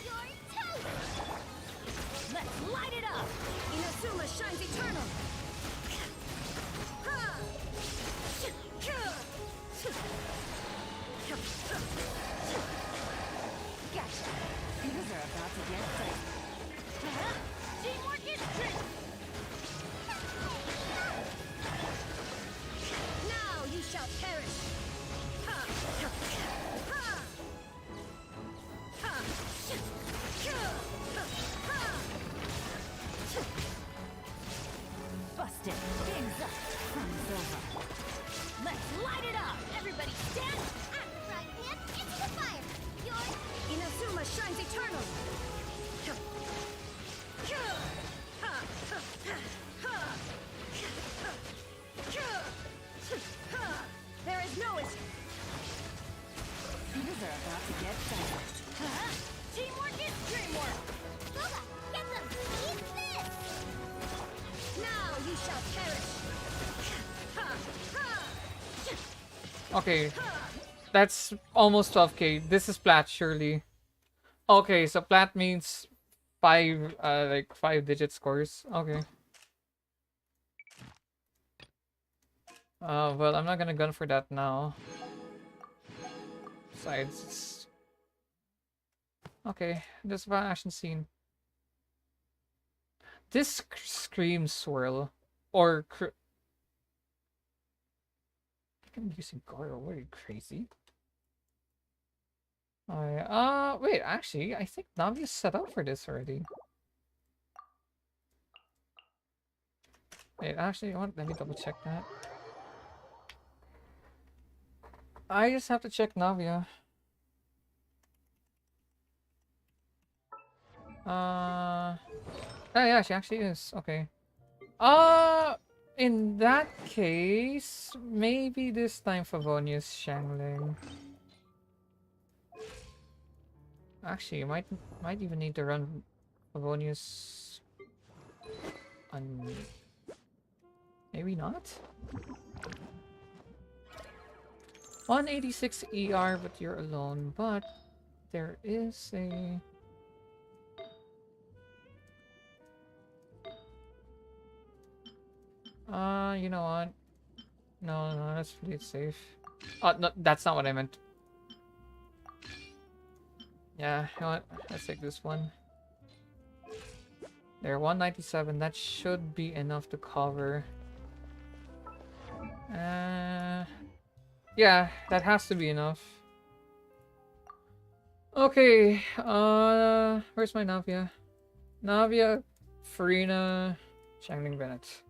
You're toast. Let's light it up. Inazuma shines eternal. Gotcha. Things are about to get done. Teamwork is trick. Now you shall perish. Busted. Game's up. Fun's over. Let's light it up. Everybody stand. After right hand, into the fire. Yours. Inazuma shines eternal. There is no escape. Things are about to get done. Teamwork is dreamwork. Boba, get them. Eat this. Now you shall perish. Okay, that's almost 12k. This is plat, surely. Okay, so plat means 5, like 5-digit scores. Okay. Well, I'm not gonna gun for that now. Besides, it's... Okay, this is about action scene. This screams swirl, or I'm using Goro. What are you, crazy? Wait, actually, I think Navi is set up for this already. Wait, actually, you know what? Let me double check that. I just have to check Navia. Oh yeah, she actually is. Okay. In that case, maybe this time Favonius Shangling. Actually, you might even need to run Favonius on. Maybe not. 186 ER, but you're alone. But there is a. You know what? No, that's pretty safe. Oh, no, that's not what I meant. Yeah, you know what? Let's take this one. There, 197. That should be enough to cover. Yeah, that has to be enough. Okay, where's my Navia? Navia, Farina, Changeling Bennett.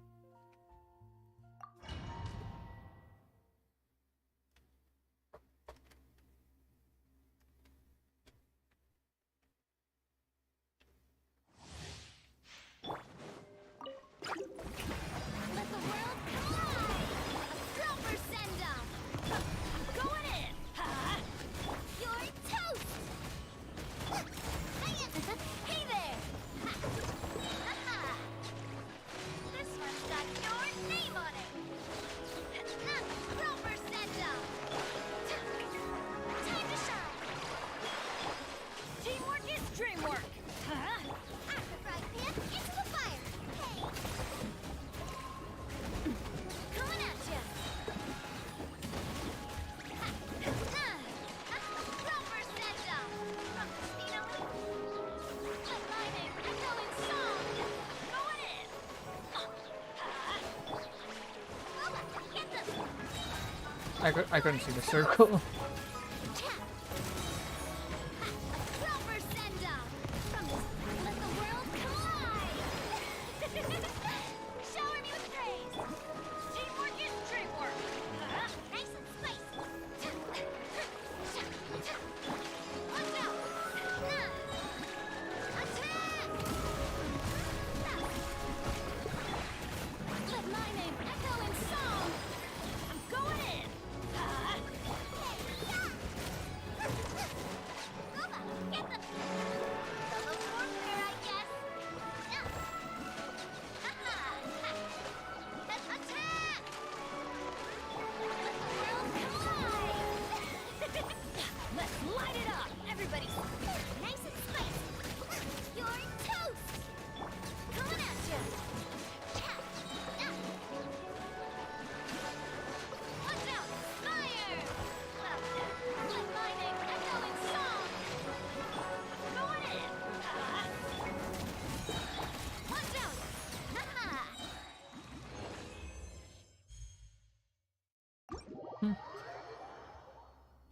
I couldn't see the circle.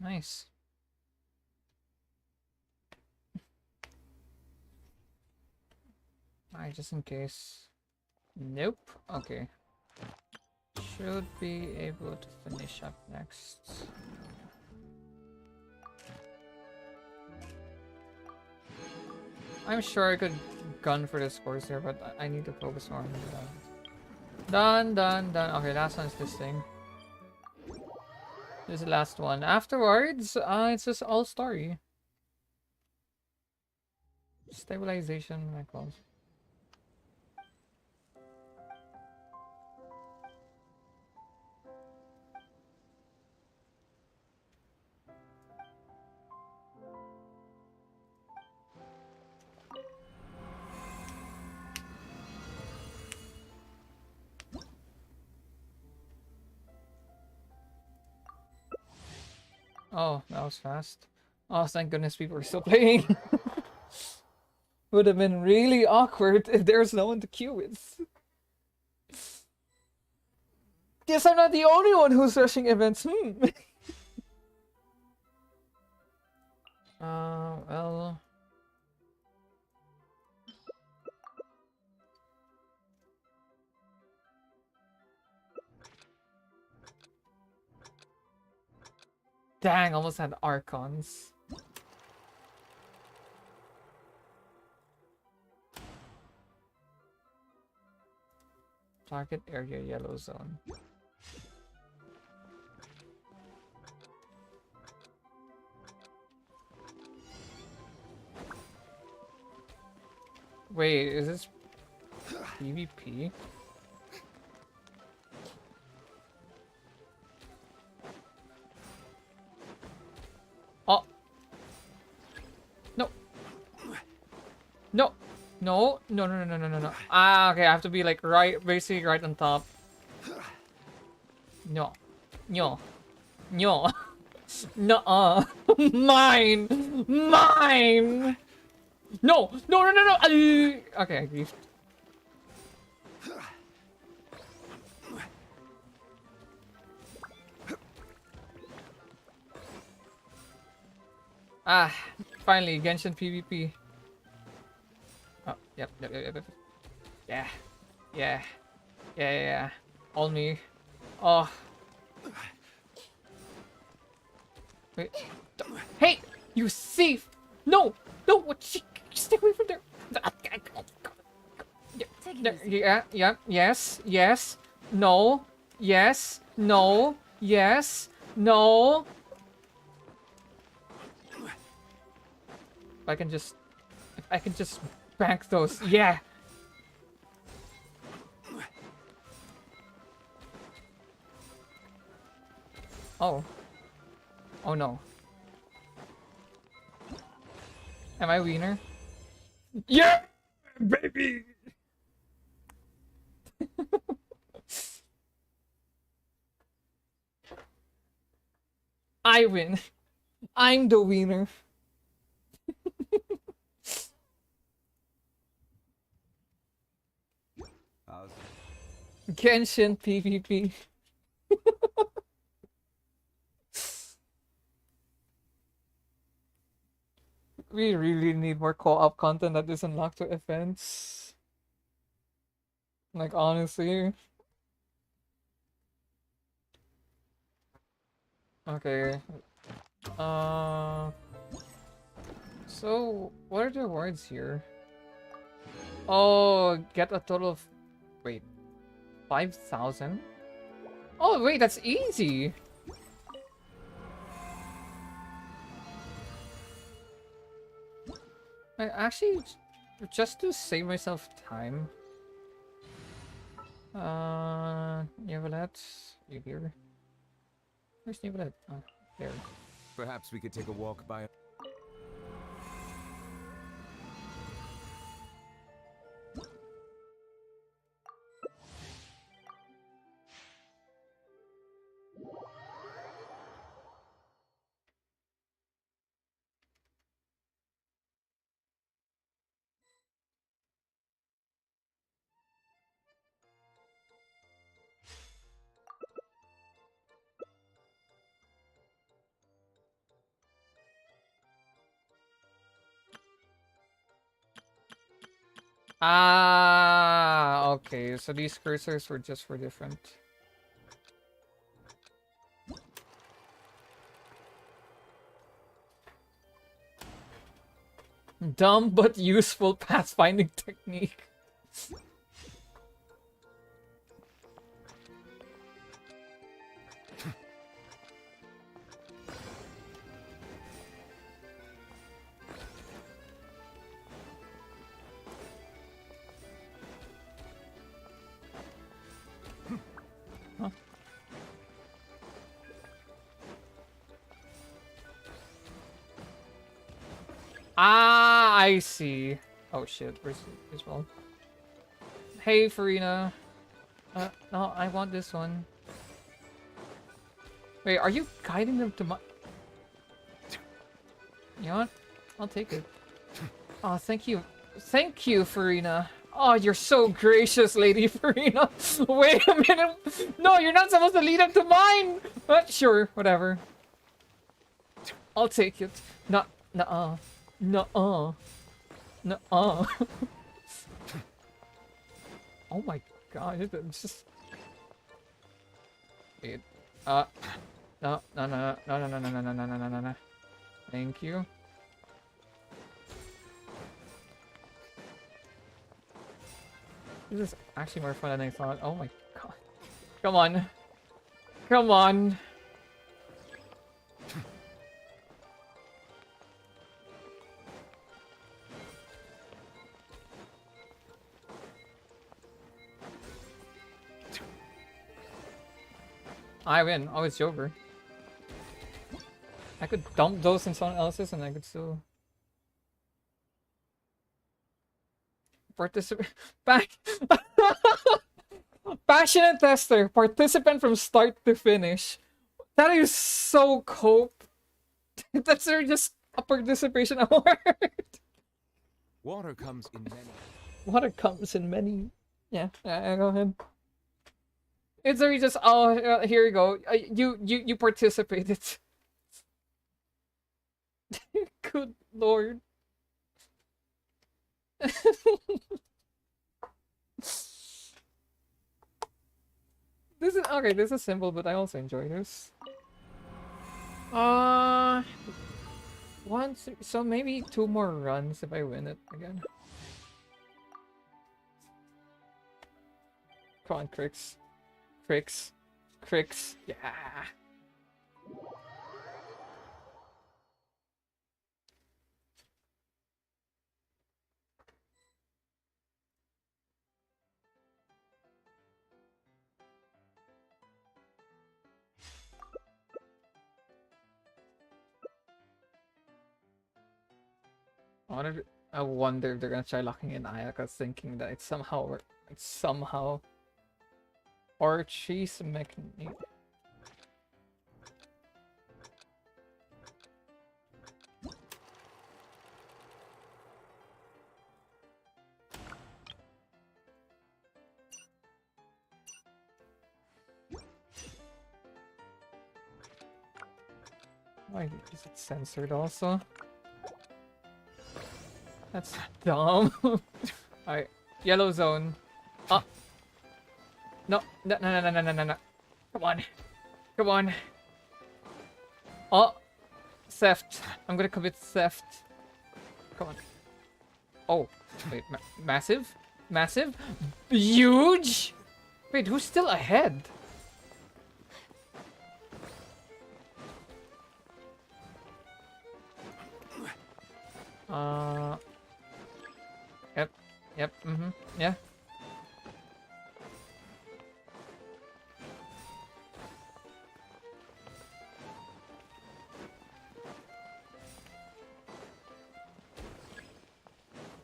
Nice. Alright, just in case. Nope. Okay. Should be able to finish up next. I'm sure I could gun for this course here, but I need to focus more on the done. Okay, last one is this thing. This is the last one. Afterwards, it's just all story. Stabilization, I call it. Oh, that was fast. Oh, thank goodness people are still playing. Would have been really awkward if there's no one to queue with. Guess I'm not the only one who's rushing events. Well... Dang, almost had Archons. Target area yellow zone. Wait, is this PvP? Oh. No. No. No. No, no, no, no, no, no. Ah, okay, I have to be like right, basically right on top. No. No. No. No. Mine. Mine. No. No, no, no, no. Okay, I griefed. Ah, finally, Genshin PvP. Oh, yep, yep, yep, yep. Yeah. Yeah. Yeah, yeah, yeah. All me. Oh. Wait. Hey! You thief! No! No! What? Stay away from there! Yeah, yeah, yes, yes, no, yes, no, yes, no. I can just bank those. Yeah. Oh. Oh no. Am I wiener? Yeah, baby. I win. I'm the winner. Genshin PvP. We really need more co-op content that isn't locked to events. Like, honestly. Okay. So, what are the rewards here? Oh, get a total of... Wait. 5,000? Oh, wait, that's easy! I actually, just to save myself time. Nivelet, you here? Where's Nivelet? Oh, there. Perhaps we could take a walk by. Ah, okay. So these cursors were just for different. Dumb but useful pathfinding technique. Huh? Ah, I see. Oh shit, where's this one? Hey, Farina. No, I want this one. Wait, are you guiding them to my... You know what? I'll take it. Oh, thank you. Thank you, Farina. Oh, you're so gracious, Lady Farina. Wait a minute. No, you're not supposed to lead them to mine. But sure, whatever. I'll take it. Nuh-uh. Nuh-uh. Nuh-uh. Oh my god, it's just... Wait. No, no, no, no, no, no, no, no, no, no, no, no, no, no. Thank you. This is actually more fun than I thought. Oh my god. Come on. Come on. I win. Oh, it's over. I could dump those in someone else's and I could still participate. Back. Passionate tester, participant from start to finish. That is so cope. That's just a participation award. Water comes in many. Water comes in many. Yeah, go ahead. It's really just here you go. You participated. Good lord. This is okay. This is simple, but I also enjoy this. Once, so maybe 2 more runs if I win it again. Come on, Crix. Crix. Crix. Yeah. I wonder if they're gonna try locking in Ayaka, thinking that it's somehow Archie's mechanic. Why is it censored also? That's dumb. Alright, yellow zone. Oh. No. Come on. Come on. Oh. Theft. I'm gonna commit theft. Come on. Oh. Wait, massive? Massive? Huge? Wait, who's still ahead? Yep, yeah.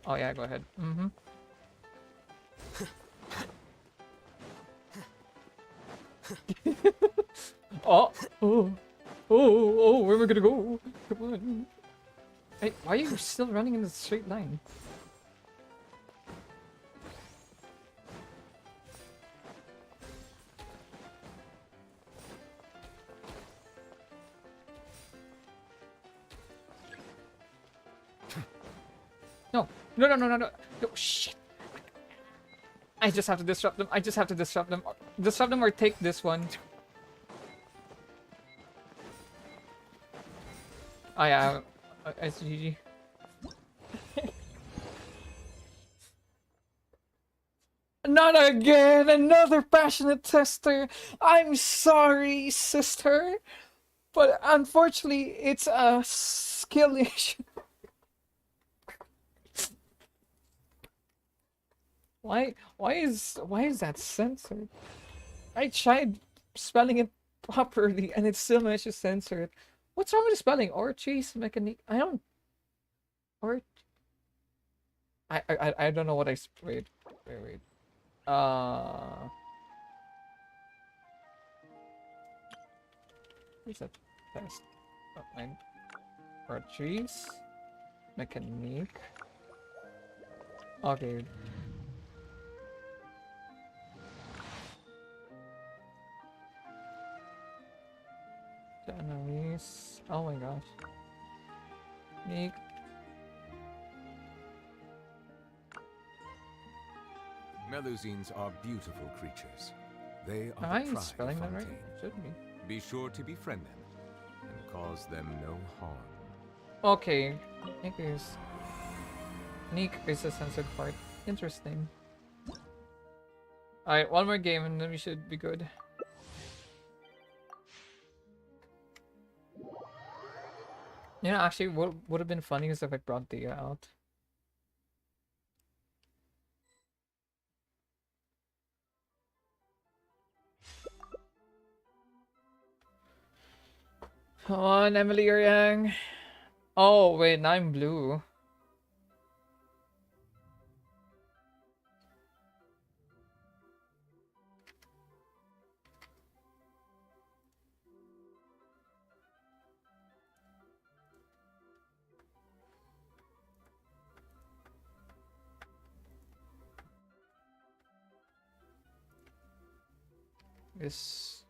Oh yeah, go ahead. Oh, where am I gonna go? Come on. Hey, why are you still running in the straight line? No, shit. I just have to disrupt them. Disrupt them or take this one. Oh yeah, it's GG. Not again! Another passionate tester! I'm sorry, sister! But unfortunately, it's a skill issue. Why is that censored? I tried spelling it properly and it still managed to censor it. What's wrong with the spelling? Orchis mechanic. I don't. I don't know what I wait. Where's that test? Oh, mine. Orchis mechanic. Okay. The enemies. Oh my gosh. Nick. Melusines are beautiful creatures. They are Am the I pride spelling of that right? Fontaine. Should be. Be sure to befriend them and cause them no harm. Okay. Nick is a censored part. Interesting. Alright, one more game and then we should be good. You know, actually, what would have been funny is if I brought Dia out. Come on, Emily or Yang. Oh, wait, now I'm blue. This.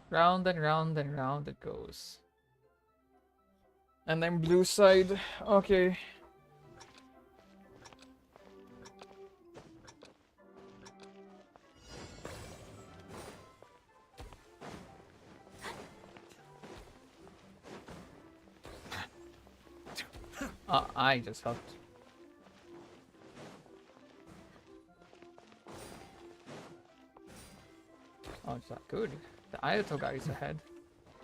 Round and round and round it goes. And then blue side. Okay. I just helped. Oh, it's not good. The Ayato guy is ahead.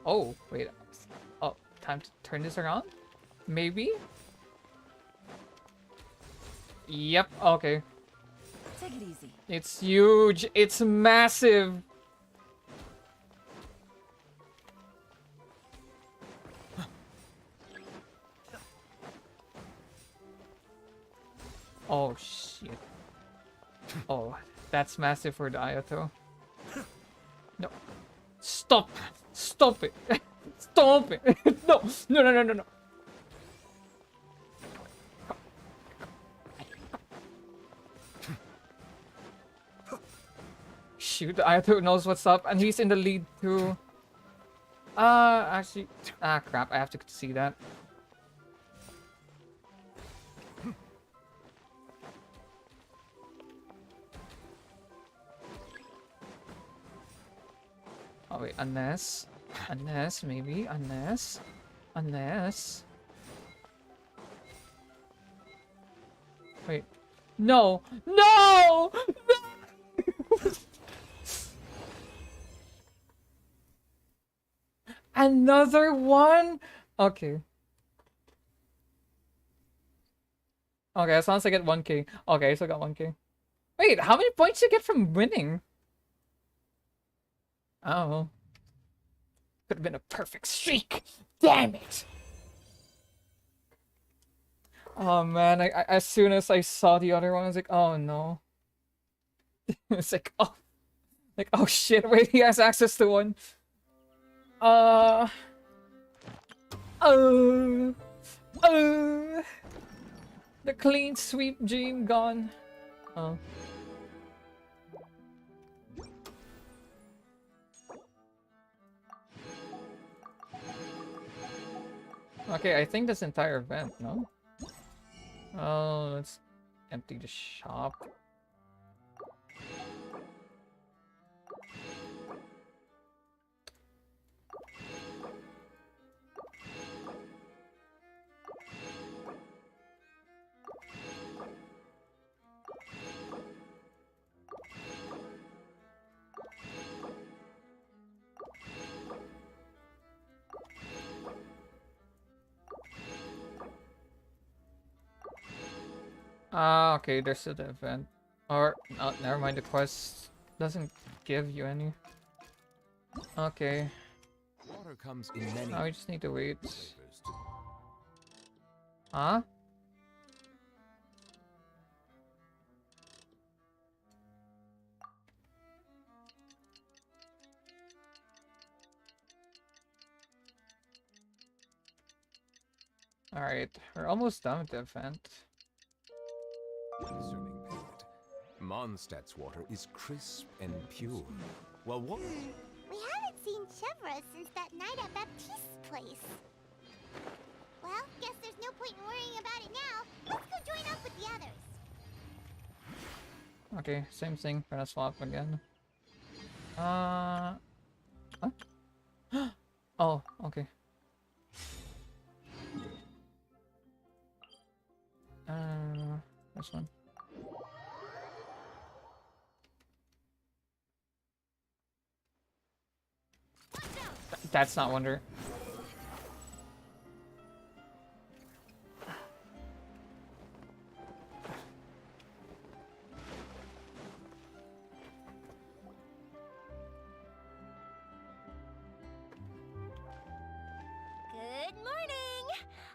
Oh, wait. Oh, time to turn this around? Maybe? Yep, okay. Take it easy. It's huge. It's massive. Oh, shit. Oh, that's massive for the Ayato. No. Stop! Stop it! Stop it! No! No, no, no, no, no! Shoot, the Ayato knows what's up, and he's in the lead too. Actually... Ah, crap, I have to see that. Oh wait, unless, maybe, unless. Wait, no, no, no! Another one? Okay. Okay, as long as I get 1k. Okay, I still got 1k. Wait, how many points do you get from winning? Oh. Could have been a perfect streak. Damn it. Oh man, I as soon as I saw the other one, I was like, oh no. It's like, oh shit, wait, he has access to one. Uh, the clean sweep dream gone. Oh. Okay, I think this entire event, no? Oh, let's empty the shop. Ah, okay, there's still the event. Or, oh, never mind, the quest doesn't give you any. Okay. Water comes in many. Now we just need to wait. Huh? Alright, we're almost done with the event. Concerning payment, Mondstadt's water is crisp and pure. Well, what? We haven't seen Chevra since that night at Baptiste's place. Well, guess there's no point in worrying about it now. Let's go join up with the others. Okay, same thing. Gonna swap again. What? Oh, okay. This one. That's not Wonder.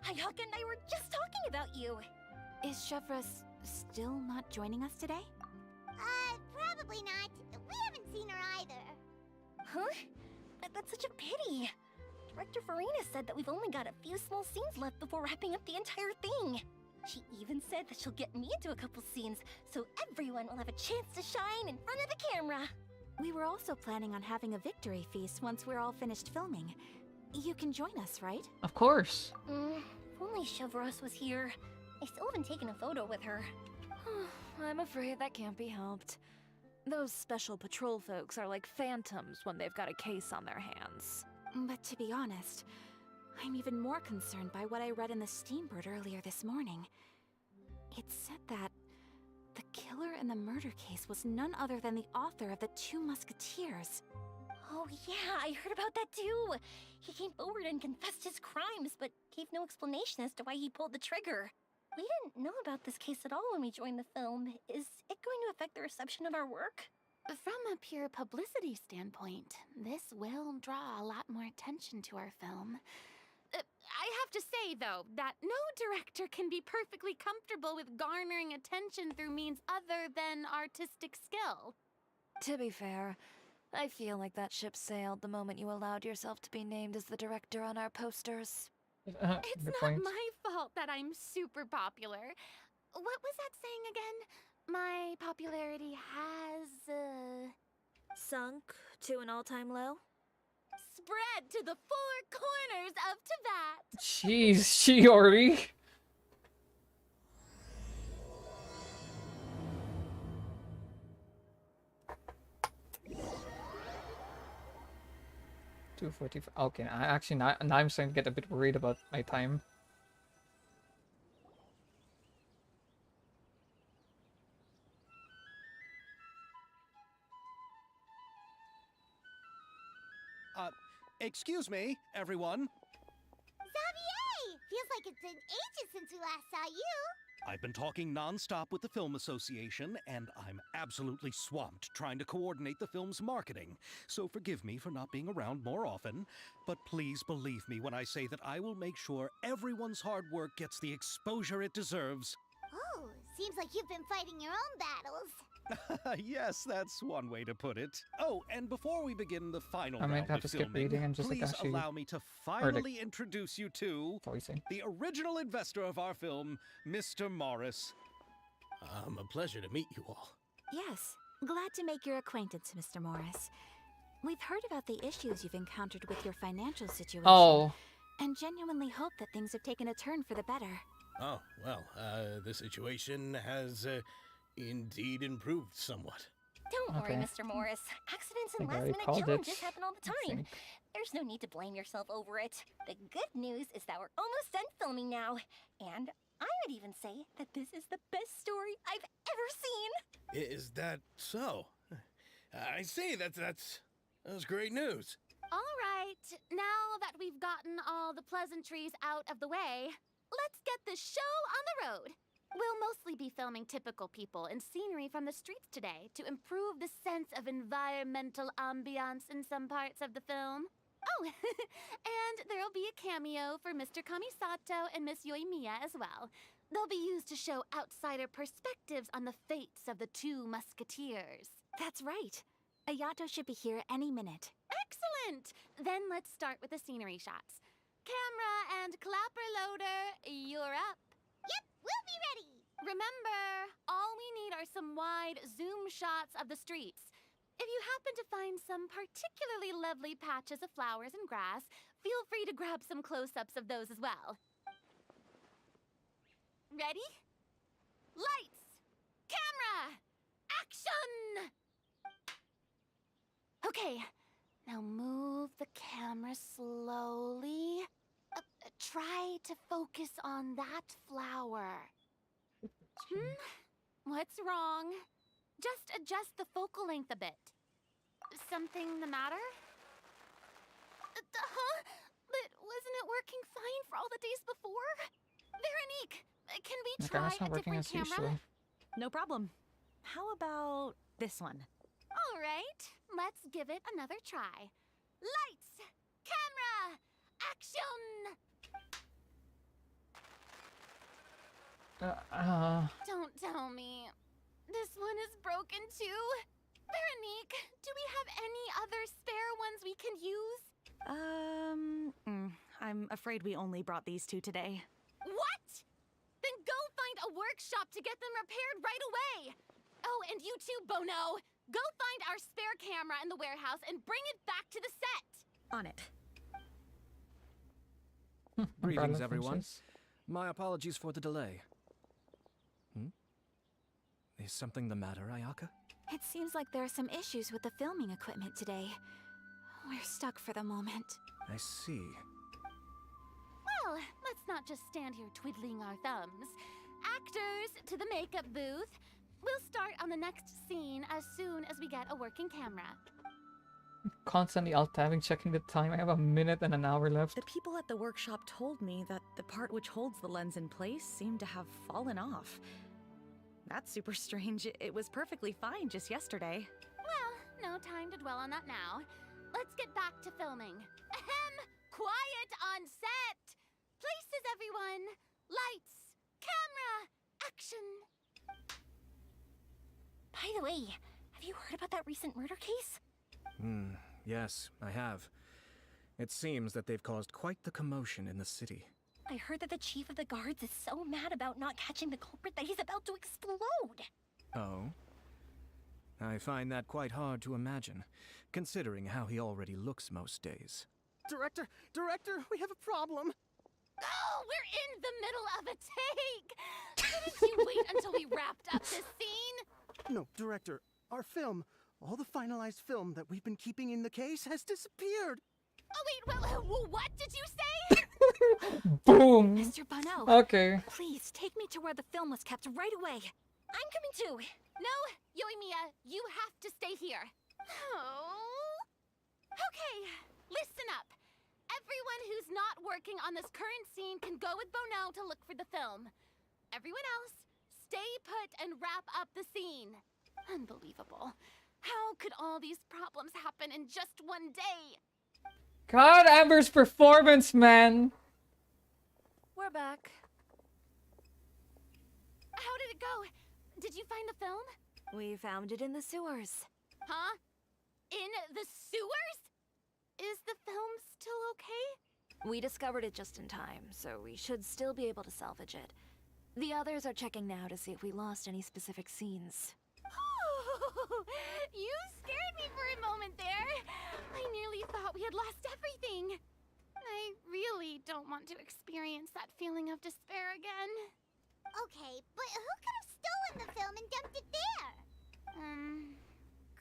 Ayaka and I were just talking about you. Is Chevres still not joining us today? Probably not. We haven't seen her either. Huh? That's such a pity. Director Farina said that we've only got a few small scenes left before wrapping up the entire thing. She even said that she'll get me into a couple scenes, so everyone will have a chance to shine in front of the camera. We were also planning on having a victory feast once we're all finished filming. You can join us, right? Of course. If only Chevros was here. I still haven't taken a photo with her. I'm afraid that can't be helped. Those special patrol folks are like phantoms when they've got a case on their hands. But to be honest, I'm even more concerned by what I read in the Steambird earlier this morning. It said that the killer in the murder case was none other than the author of the Two Musketeers. Oh yeah, I heard about that too. He came forward and confessed his crimes, but gave no explanation as to why he pulled the trigger. We didn't know about this case at all when we joined the film. Is it going to affect the reception of our work? From a pure publicity standpoint, this will draw a lot more attention to our film. I have to say, though, that no director can be perfectly comfortable with garnering attention through means other than artistic skill. To be fair, I feel like that ship sailed the moment you allowed yourself to be named as the director on our posters. It's not my fault that I'm super popular. What was that saying again? My popularity has, sunk to an all-time low? Spread to the four corners of Teyvat. Jeez, Shiori. $2:45. Okay, I actually now I'm starting to get a bit worried about my time. Excuse me, everyone. Xavier! Feels like it's been ages since we last saw you. I've been talking non-stop with the Film Association, and I'm absolutely swamped trying to coordinate the film's marketing. So forgive me for not being around more often, but please believe me when I say that I will make sure everyone's hard work gets the exposure it deserves. Oh, seems like you've been fighting your own battles. Yes, that's one way to put it. Oh, and before we begin the final I might round have of to skip filming, reading and just like please actually allow me to finally introduce you to the original investor of our film, Mr. Morris. A pleasure to meet you all. Yes, glad to make your acquaintance, Mr. Morris. We've heard about the issues you've encountered with your financial situation. Oh. And genuinely hope that things have taken a turn for the better. Oh, well, the situation has indeed improved somewhat. Don't worry, Mr. Morris. Accidents and Think I already last-minute called it, challenges happen all the I time. think. There's no need to blame yourself over it. The good news is that we're almost done filming now. And I would even say that this is the best story I've ever seen. Is that so? I say that's great news. All right, now that we've gotten all the pleasantries out of the way, let's get this show on the road. We'll mostly be filming typical people and scenery from the streets today to improve the sense of environmental ambiance in some parts of the film. Oh, and there'll be a cameo for Mr. Kamisato and Miss Yoimiya as well. They'll be used to show outsider perspectives on the fates of the Two Musketeers. That's right. Ayato should be here any minute. Excellent! Then let's start with the scenery shots. Camera and clapper loader, you're up. Yep, we'll be ready. Remember, all we need are some wide zoom shots of the streets. If you happen to find some particularly lovely patches of flowers and grass, feel free to grab some close-ups of those as well. Ready? Lights! Camera! Action! Okay, now move the camera slowly. Try to focus on that flower. What's wrong? Just adjust the focal length a bit. Something the matter? Huh? But wasn't it working fine for all the days before? Veronique, can we Okay, try that's not a working different as camera? usual. No problem. How about this one? All right, let's give it another try. Lights, camera, action! Don't tell me. This one is broken too? Veronique, do we have any other spare ones we can use? I'm afraid we only brought these two today. What? Then go find a workshop to get them repaired right away. Oh, and you too, Bono. Go find our spare camera in the warehouse and bring it back to the set. On it. Greetings, everyone. My apologies for the delay. Is something the matter, Ayaka? It seems like there are some issues with the filming equipment today. We're stuck for the moment. I see. Well, let's not just stand here twiddling our thumbs. Actors, to the makeup booth. We'll start on the next scene as soon as we get a working camera. Constantly alt-tabbing, checking the time. I have a minute and an hour left. The people at the workshop told me that the part which holds the lens in place seemed to have fallen off. That's super strange. It was perfectly fine just yesterday. Well, no time to dwell on that now. Let's get back to filming. Ahem! Quiet on set! Places, everyone! Lights! Camera! Action! By the way, have you heard about that recent murder case? Yes, I have. It seems that they've caused quite the commotion in the city. I heard that the chief of the guards is so mad about not catching the culprit that he's about to explode. Oh? I find that quite hard to imagine, considering how he already looks most days. Director, we have a problem. Oh, we're in the middle of a take! Couldn't you wait until we wrapped up this scene? No, Director, our film, all the finalized film that we've been keeping in the case has disappeared. Oh wait, what did you say? Boom! Mr. Bono. Okay. Please, take me to where the film was kept right away. I'm coming too. No, Yoimiya, you have to stay here. Oh. Okay, listen up. Everyone who's not working on this current scene can go with Bono to look for the film. Everyone else, stay put and wrap up the scene. Unbelievable. How could all these problems happen in just one day? God, Amber's performance, man. We're back. How did it go? Did you find the film? We found it in the sewers. Huh? In the sewers? Is the film still okay? We discovered it just in time, so we should still be able to salvage it. The others are checking now to see if we lost any specific scenes. Oh, you scared me for a moment there. I nearly thought we had lost everything. I really don't want to experience that feeling of despair again. Okay, but who could have stolen the film and dumped it there?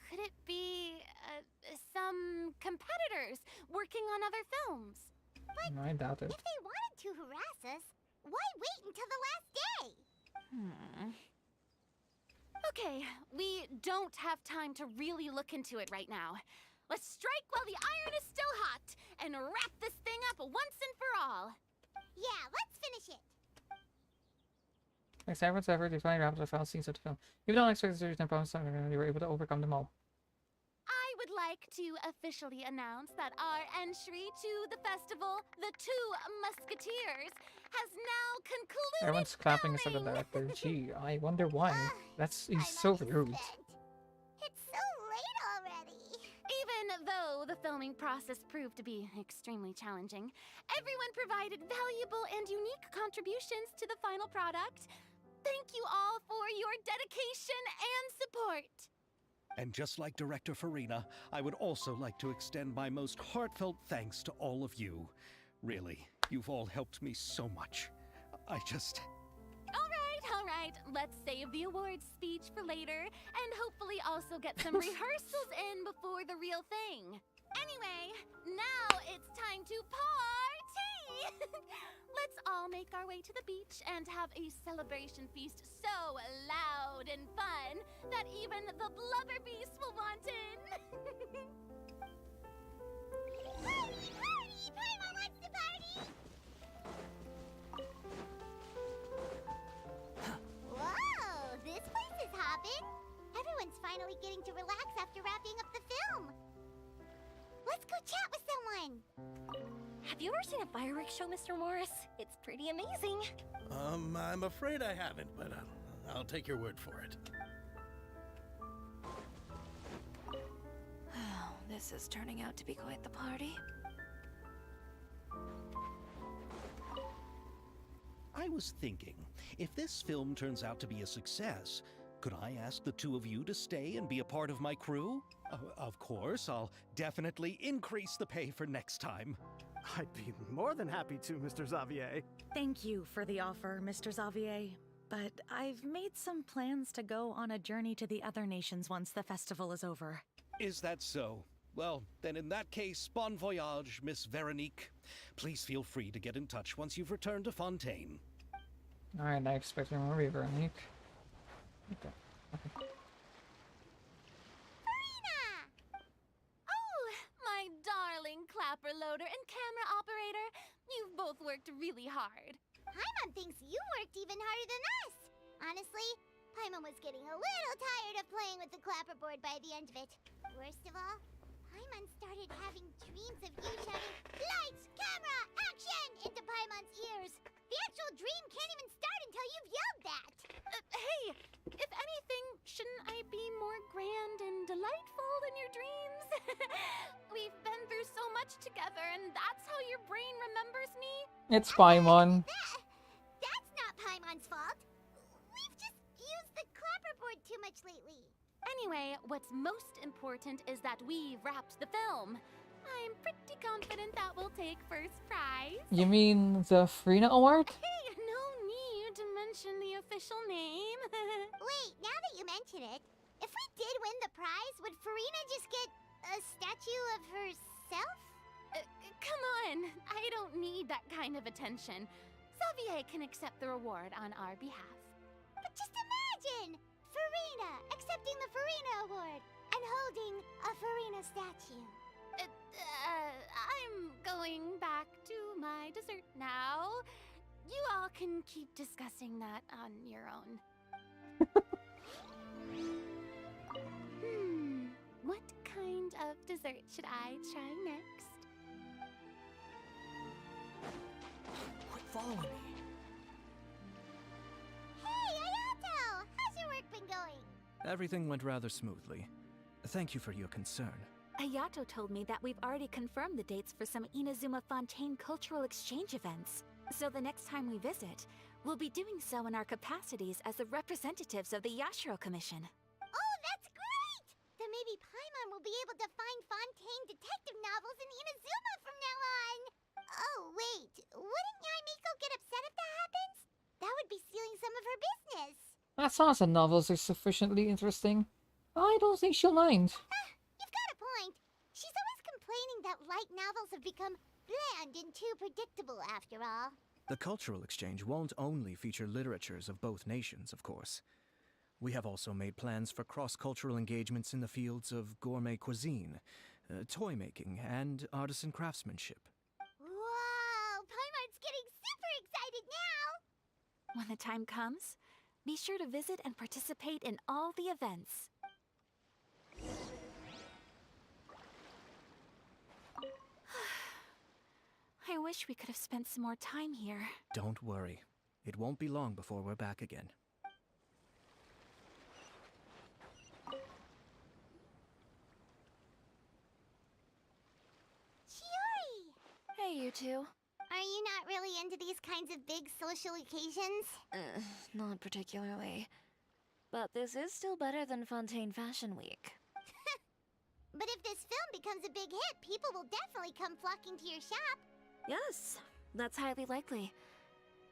Could it be some competitors working on other films? But I doubt it. if they wanted to harass us, why wait until the last day? Okay, we don't have time to really look into it right now. Let's strike while the iron is still hot and wrap this thing up once and for all. Yeah, let's finish it. Thanks to everyone's effort, they finally wrapped up the final scenes of the film. Even though unexpected series and problems, they were able to overcome them all. I would like to officially announce that our entry to the festival, The Two Musketeers, has now concluded. Everyone's clapping except the director. Gee, I wonder why. He's so rude. It's so late already. Even though the filming process proved to be extremely challenging, everyone provided valuable and unique contributions to the final product. Thank you all for your dedication and support. And just like Director Farina, I would also like to extend my most heartfelt thanks to all of you. Really, you've all helped me so much. I just... All right. Let's save the awards speech for later, and hopefully also get some rehearsals in before the real thing. Anyway, now it's time to party! Let's all make our way to the beach and have a celebration feast so loud and fun that even the blubber beast will want in. Party! Paimon wants to party! Whoa, this place is hopping. Everyone's finally getting to relax after wrapping up the film. Let's go chat with someone. Have you ever seen a fireworks show, Mr. Morris? It's pretty amazing. I'm afraid I haven't, but I'll take your word for it. This is turning out to be quite the party. I was thinking, if this film turns out to be a success, could I ask the two of you to stay and be a part of my crew? Of course, I'll definitely increase the pay for next time. I'd be more than happy to, Mr. Xavier. Thank you for the offer, Mr. Xavier. But I've made some plans to go on a journey to the other nations once the festival is over. Is that so? Well, then in that case, bon voyage, Miss Veronique. Please feel free to get in touch once you've returned to Fontaine. Alright, I expect more of you, Veronique. Okay. Farina! Oh, my darling clapper loader and camera operator. You've both worked really hard. Paimon thinks you worked even harder than us. Honestly, Paimon was getting a little tired of playing with the clapperboard by the end of it. Worst of all, Paimon started having dreams of you shouting, "Lights, camera, action!" into Paimon's ears. The actual dream can't even start until you've yelled that. Hey, if anything, shouldn't I be more grand and delightful than your dreams? We've been through so much together, and that's how your brain remembers me? It's Paimon. That's not Paimon's fault. We've just used the clapperboard too much lately. Anyway, what's most important is that we wrapped the film. I'm pretty confident that we'll take first prize. You mean the Farina Award? Hey, no need to mention the official name. Wait, now that you mention it, if we did win the prize, would Farina just get a statue of herself? Come on, I don't need that kind of attention. Xavier can accept the reward on our behalf. But just imagine! Farina accepting the Farina Award and holding a Farina statue. I'm going back to my dessert now. You all can keep discussing that on your own. What kind of dessert should I try next? Quit following me. Hey, Ayato! How's your work been going? Everything went rather smoothly. Thank you for your concern. Ayato told me that we've already confirmed the dates for some Inazuma Fontaine cultural exchange events. So the next time we visit, we'll be doing so in our capacities as the representatives of the Yashiro Commission. Oh, that's great! Then maybe Paimon will be able to find Fontaine detective novels in Inazuma from now on! Oh, wait. Wouldn't Yaimiko get upset if that happens? That would be stealing some of her business. Asasa novels are sufficiently interesting. I don't think she'll mind. You've got a point. She's always complaining that light novels have become bland and too predictable after all. The cultural exchange won't only feature literatures of both nations, of course. We have also made plans for cross-cultural engagements in the fields of gourmet cuisine, toy making, and artisan craftsmanship. Whoa! Paimon's getting super excited now! When the time comes, be sure to visit and participate in all the events. I wish we could have spent some more time here. Don't worry. It won't be long before we're back again. Chiori! Hey, you two. Are you not really into these kinds of big social occasions? Not particularly. But this is still better than Fontaine Fashion Week. But if this film becomes a big hit, people will definitely come flocking to your shop. Yes, that's highly likely.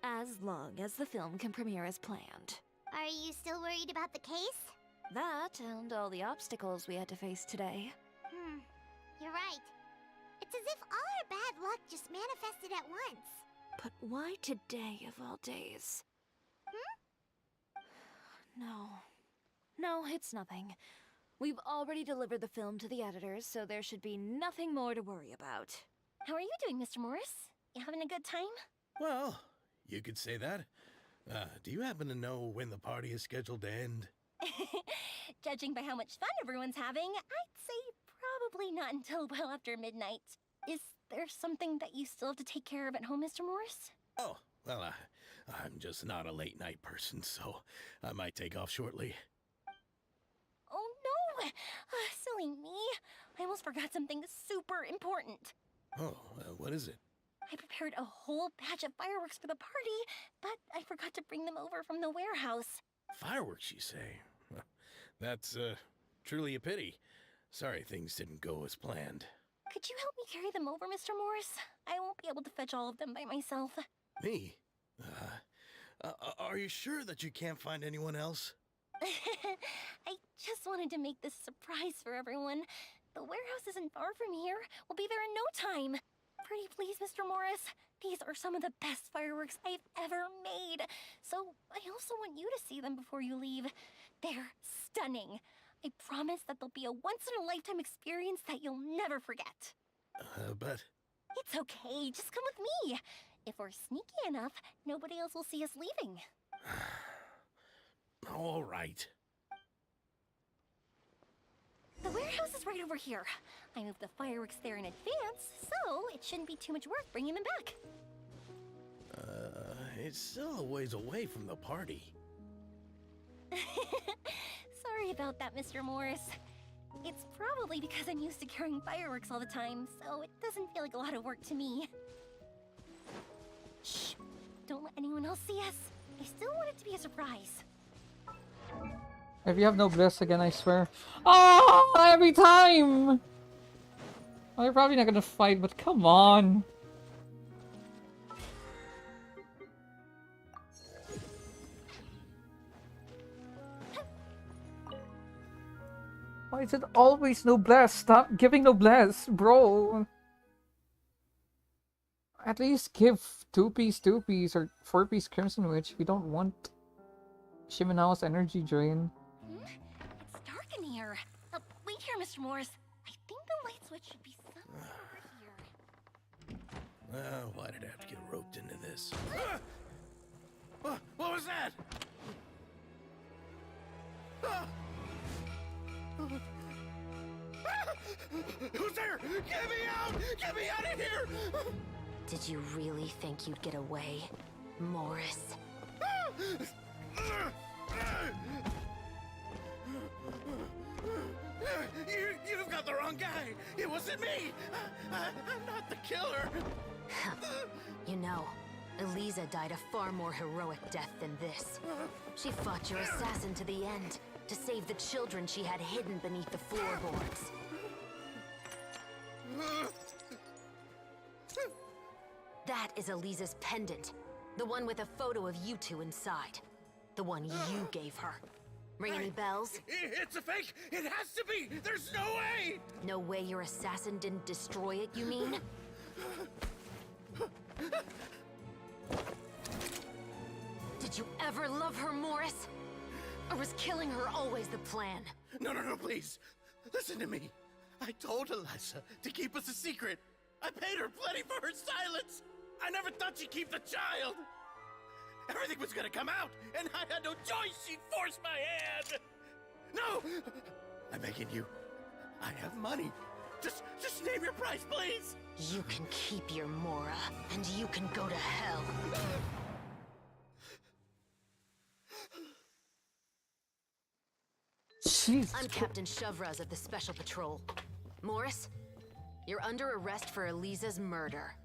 As long as the film can premiere as planned. Are you still worried about the case? That and all the obstacles we had to face today. You're right. It's as if all our bad luck just manifested at once. But why today of all days? No, it's nothing. We've already delivered the film to the editors, so there should be nothing more to worry about. How are you doing, Mr. Morris? You having a good time? Well, you could say that. Do you happen to know when the party is scheduled to end? Judging by how much fun everyone's having, I'd say probably not until well after midnight. Is there something that you still have to take care of at home, Mr. Morris? Oh, well, I'm just not a late night person, so I might take off shortly. Oh no! Silly me. I almost forgot something super important. Oh, what is it? I prepared a whole batch of fireworks for the party, but I forgot to bring them over from the warehouse. Fireworks, you say? That's, truly a pity. Sorry things didn't go as planned. Could you help me carry them over, Mr. Morris? I won't be able to fetch all of them by myself. Me? Are you sure that you can't find anyone else? I just wanted to make this a surprise for everyone. The warehouse isn't far from here. We'll be there in no time. Pretty please, Mr. Morris. These are some of the best fireworks I've ever made. So I also want you to see them before you leave. They're stunning. I promise that they'll be a once-in-a-lifetime experience that you'll never forget. But... It's okay. Just come with me. If we're sneaky enough, nobody else will see us leaving. All right. The warehouse is right over here. I moved the fireworks there in advance, so it shouldn't be too much work bringing them back. It's still a ways away from the party. Sorry about that, Mr. Morris. It's probably because I'm used to carrying fireworks all the time, so it doesn't feel like a lot of work to me. Shh! Don't let anyone else see us. I still want it to be a surprise. If you have no bliss again, I swear. Oh, every time! Well, you're probably not gonna fight, but come on. Why is it always noblesse? Stop giving noblesse, bro. At least give 2-piece, 2-piece, or 4-piece Crimson Witch if you don't want Shimenawa's energy drain. It's dark in here. Wait here, Mr. Morris. I think the light switch should be somewhere over here. Why did I have to get roped into this? What was that? Who's there? Get me out! Get me out of here! Did you really think you'd get away, Morris? You've got the wrong guy! It wasn't me! I'm not the killer! You know, Eliza died a far more heroic death than this. She fought your assassin to the end, to save the children she had hidden beneath the floorboards. That is Eliza's pendant. The one with a photo of you two inside. The one you gave her. Ring any bells? It's a fake! It has to be! There's no way! No way your assassin didn't destroy it, you mean? Did you ever love her, Morris? Or was killing her always the plan? No, please. Listen to me. I told Eliza to keep us a secret. I paid her plenty for her silence. I never thought she'd keep the child. Everything was gonna come out, and I had no choice. She forced my hand. No! I'm begging you. I have money. Just name your price, please. You can keep your Mora, and you can go to hell. Jesus. I'm Captain Shovraz of the Special Patrol. Morris, you're under arrest for Eliza's murder.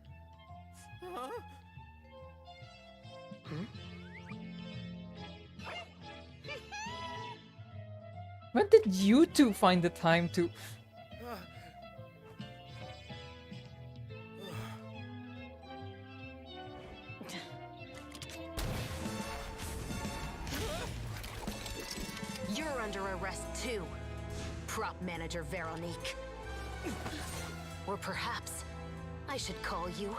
Huh? When did you two find the time to... You're under arrest too, prop manager Veronique. Or perhaps I should call you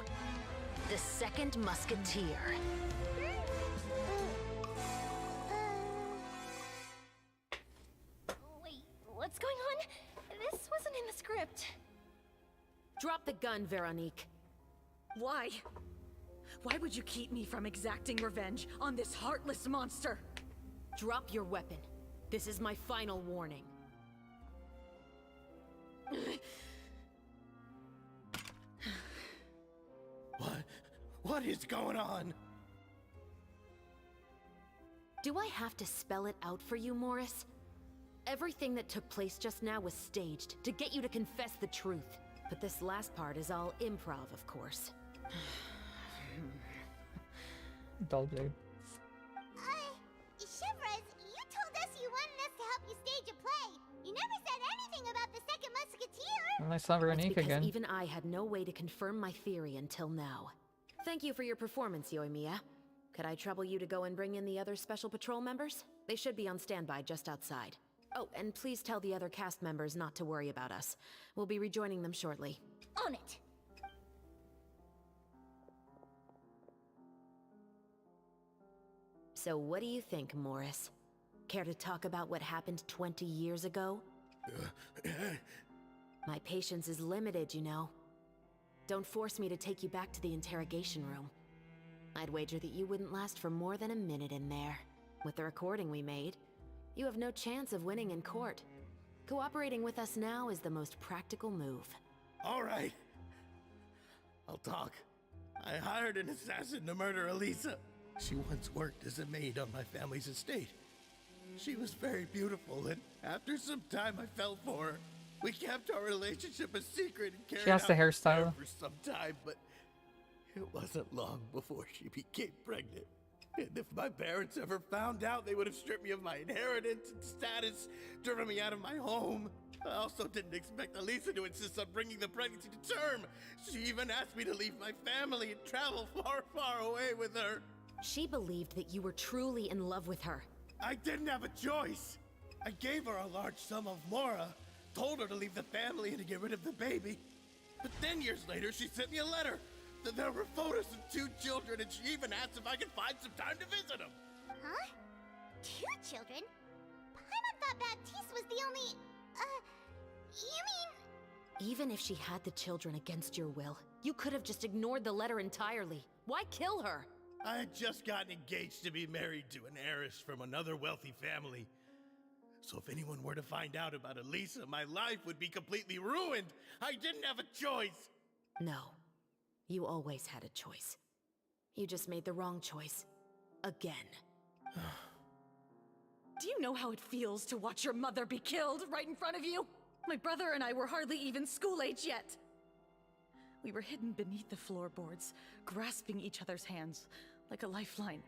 the Second Musketeer. Wait, what's going on? This wasn't in the script. Drop the gun, Veronique. Why? Why would you keep me from exacting revenge on this heartless monster? Drop your weapon. This is my final warning. What is going on? Do I have to spell it out for you, Morris? Everything that took place just now was staged to get you to confess the truth. But this last part is all improv, of course. Dull blade. Shivers, you told us you wanted us to help you stage a play. You never said anything about the Second Musketeer. And I saw Veronique That's because again. even I had no way to confirm my theory until now. Thank you for your performance, Yoimiya. Could I trouble you to go and bring in the other Special Patrol members? They should be on standby just outside. Oh, and please tell the other cast members not to worry about us. We'll be rejoining them shortly. On it. So what do you think, Morris? Care to talk about what happened 20 years ago? My patience is limited, you know. Don't force me to take you back to the interrogation room. I'd wager that you wouldn't last for more than a minute in there. With the recording we made, you have no chance of winning in court. Cooperating with us now is the most practical move. All right. I'll talk. I hired an assassin to murder Elisa. She once worked as a maid on my family's estate. She was very beautiful, and after some time I fell for her. We kept our relationship a secret and carried She has the out hairstyle. for some time, but it wasn't long before she became pregnant. And if my parents ever found out, they would have stripped me of my inheritance and status, driven me out of my home. I also didn't expect Elisa to insist on bringing the pregnancy to term. She even asked me to leave my family and travel far, far away with her. She believed that you were truly in love with her. I didn't have a choice. I gave her a large sum of mora, told her to leave the family and to get rid of the baby. But then years later, she sent me a letter. There were photos of 2 children, and she even asked if I could find some time to visit them. Huh? 2 children? Paimon thought Baptiste was the only... you mean... Even if she had the children against your will, you could have just ignored the letter entirely. Why kill her? I had just gotten engaged to be married to an heiress from another wealthy family. So if anyone were to find out about Elisa, my life would be completely ruined. I didn't have a choice. No. You always had a choice. You just made the wrong choice. Again. Do you know how it feels to watch your mother be killed right in front of you? My brother and I were hardly even school age yet. We were hidden beneath the floorboards, grasping each other's hands like a lifeline.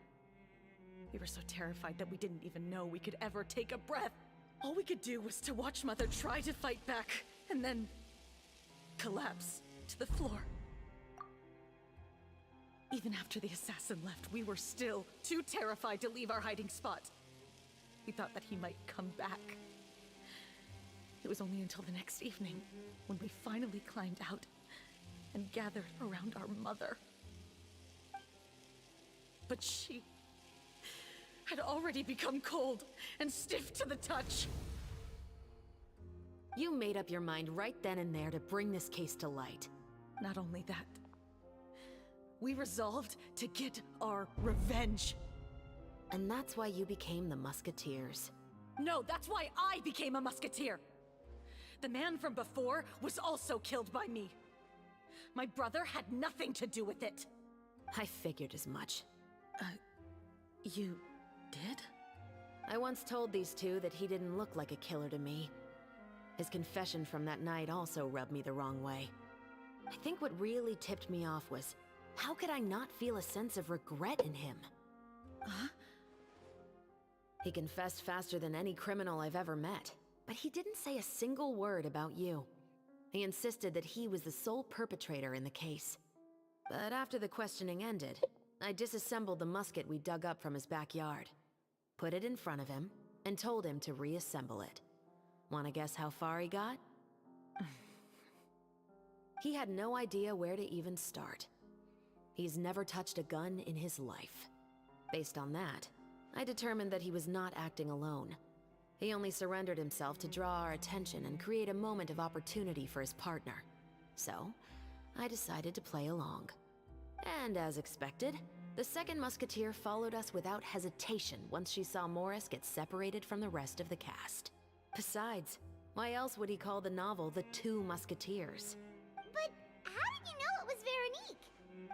We were so terrified that we didn't even know we could ever take a breath. All we could do was to watch Mother try to fight back, and then collapse to the floor. Even after the assassin left, we were still too terrified to leave our hiding spot. We thought that he might come back. It was only until the next evening when we finally climbed out and gathered around our mother. But she had already become cold and stiff to the touch. You made up your mind right then and there to bring this case to light. Not only that, we resolved to get our revenge. And that's why you became the Musketeers. No, that's why I became a musketeer. The man from before was also killed by me. My brother had nothing to do with it. I figured as much. You did? I once told these two that he didn't look like a killer to me. His confession from that night also rubbed me the wrong way. I think what really tipped me off was, how could I not feel a sense of regret in him? Huh? He confessed faster than any criminal I've ever met, but he didn't say a single word about you. He insisted that he was the sole perpetrator in the case. But after the questioning ended, I disassembled the musket we dug up from his backyard, put it in front of him, and told him to reassemble it. Wanna guess how far he got? He had no idea where to even start. He's never touched a gun in his life. Based on that, I determined that he was not acting alone. He only surrendered himself to draw our attention and create a moment of opportunity for his partner. So, I decided to play along. And as expected, the second musketeer followed us without hesitation once she saw Morris get separated from the rest of the cast. Besides, why else would he call the novel The Two Musketeers? But how did you know it was Veronique?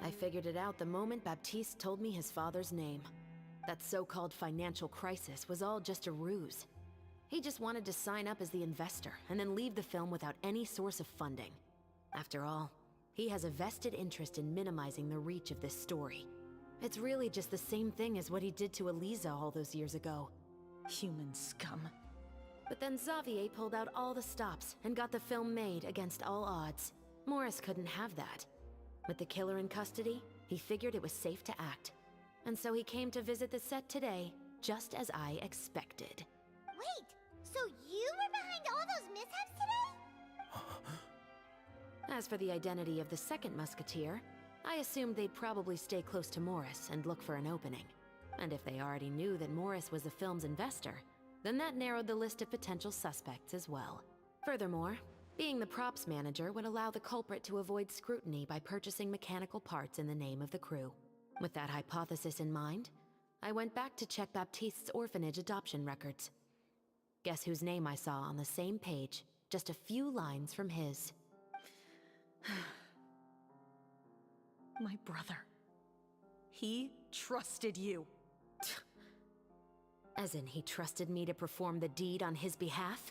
I figured it out the moment Baptiste told me his father's name. That so-called financial crisis was all just a ruse. He just wanted to sign up as the investor and then leave the film without any source of funding. After all, he has a vested interest in minimizing the reach of this story. It's really just the same thing as what he did to Eliza all those years ago. Human scum. But then Xavier pulled out all the stops and got the film made against all odds. Morris couldn't have that. With the killer in custody, he figured it was safe to act. And so he came to visit the set today, just as I expected. Wait, so you were behind all those mishaps today? As for the identity of the second musketeer, I assumed they'd probably stay close to Morris and look for an opening. And if they already knew that Morris was the film's investor, then that narrowed the list of potential suspects as well. Furthermore, being the props manager would allow the culprit to avoid scrutiny by purchasing mechanical parts in the name of the crew. With that hypothesis in mind, I went back to check Baptiste's orphanage adoption records. Guess whose name I saw on the same page, just a few lines from his. My brother. He trusted you. As in, he trusted me to perform the deed on his behalf?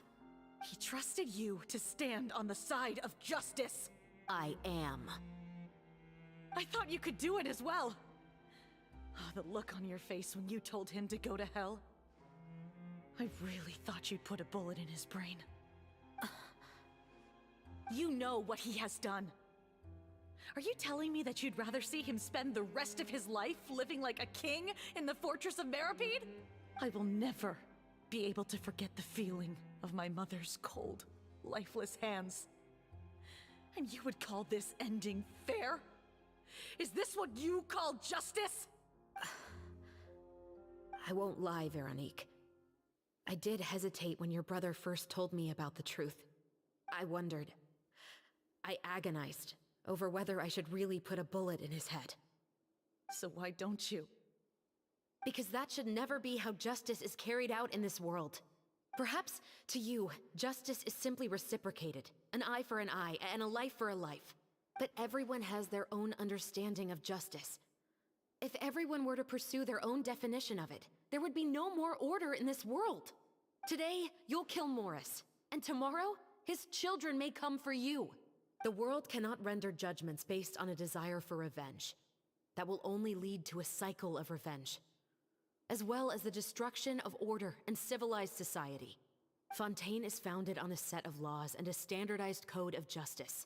He trusted you to stand on the side of justice. I am. I thought you could do it as well. Oh, the look on your face when you told him to go to hell. I really thought you'd put a bullet in his brain. You know what he has done. Are you telling me that you'd rather see him spend the rest of his life living like a king in the fortress of Meripede? I will never be able to forget the feeling of my mother's cold, lifeless hands. And you would call this ending fair? Is this what you call justice? I won't lie, Veronique. I did hesitate when your brother first told me about the truth. I wondered. I agonized over whether I should really put a bullet in his head. So why don't you? Because that should never be how justice is carried out in this world. Perhaps, to you, justice is simply reciprocated. An eye for an eye, and a life for a life. But everyone has their own understanding of justice. If everyone were to pursue their own definition of it, there would be no more order in this world. Today, you'll kill Morris, and tomorrow, his children may come for you. The world cannot render judgments based on a desire for revenge. That will only lead to a cycle of revenge, as well as the destruction of order and civilized society. Fontaine is founded on a set of laws and a standardized code of justice.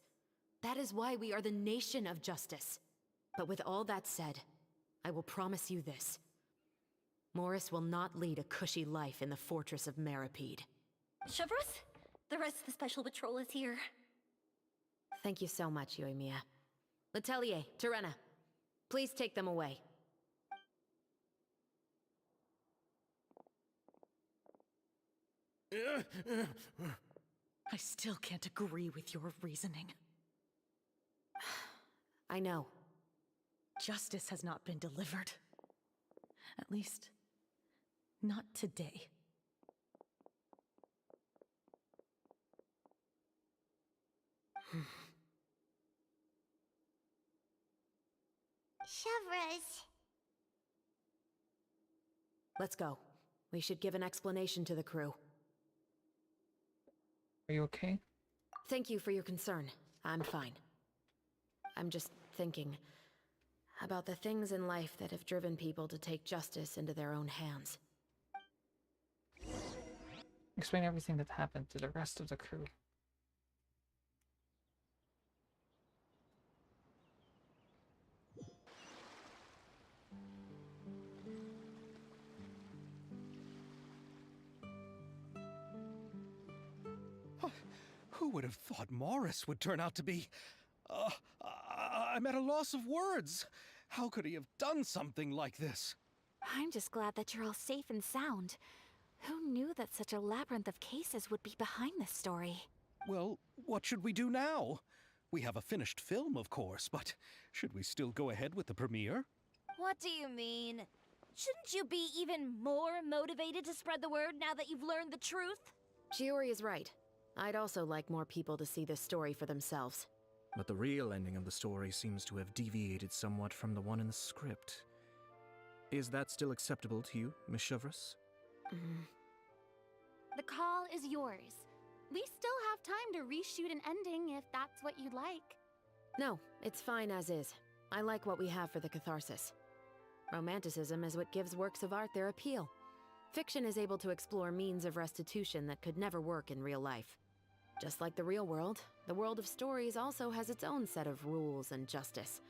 That is why we are the nation of justice. But with all that said, I will promise you this. Morris will not lead a cushy life in the fortress of Meripede. Chevros, the rest of the special patrol is here. Thank you so much, Yoimiya. Letelier, Terena, please take them away. I still can't agree with your reasoning. I know. Justice has not been delivered. At least, not today. Chevros. Let's go. We should give an explanation to the crew. Are you okay? Thank you for your concern. I'm fine. I'm just thinking about the things in life that have driven people to take justice into their own hands. Explain everything that happened to the rest of the crew. Who would have thought Morris would turn out to be... I'm at a loss of words. How could he have done something like this? I'm just glad that you're all safe and sound. Who knew that such a labyrinth of cases would be behind this story? Well, what should we do now? We have a finished film, of course, but should we still go ahead with the premiere? What do you mean? Shouldn't you be even more motivated to spread the word now that you've learned the truth? Chiori is right. I'd also like more people to see this story for themselves. But the real ending of the story seems to have deviated somewhat from the one in the script. Is that still acceptable to you, Miss Chevreuse? The call is yours. We still have time to reshoot an ending if that's what you'd like. No, it's fine as is. I like what we have for the catharsis. Romanticism is what gives works of art their appeal. Fiction is able to explore means of restitution that could never work in real life. Just like the real world, the world of stories also has its own set of rules and justice.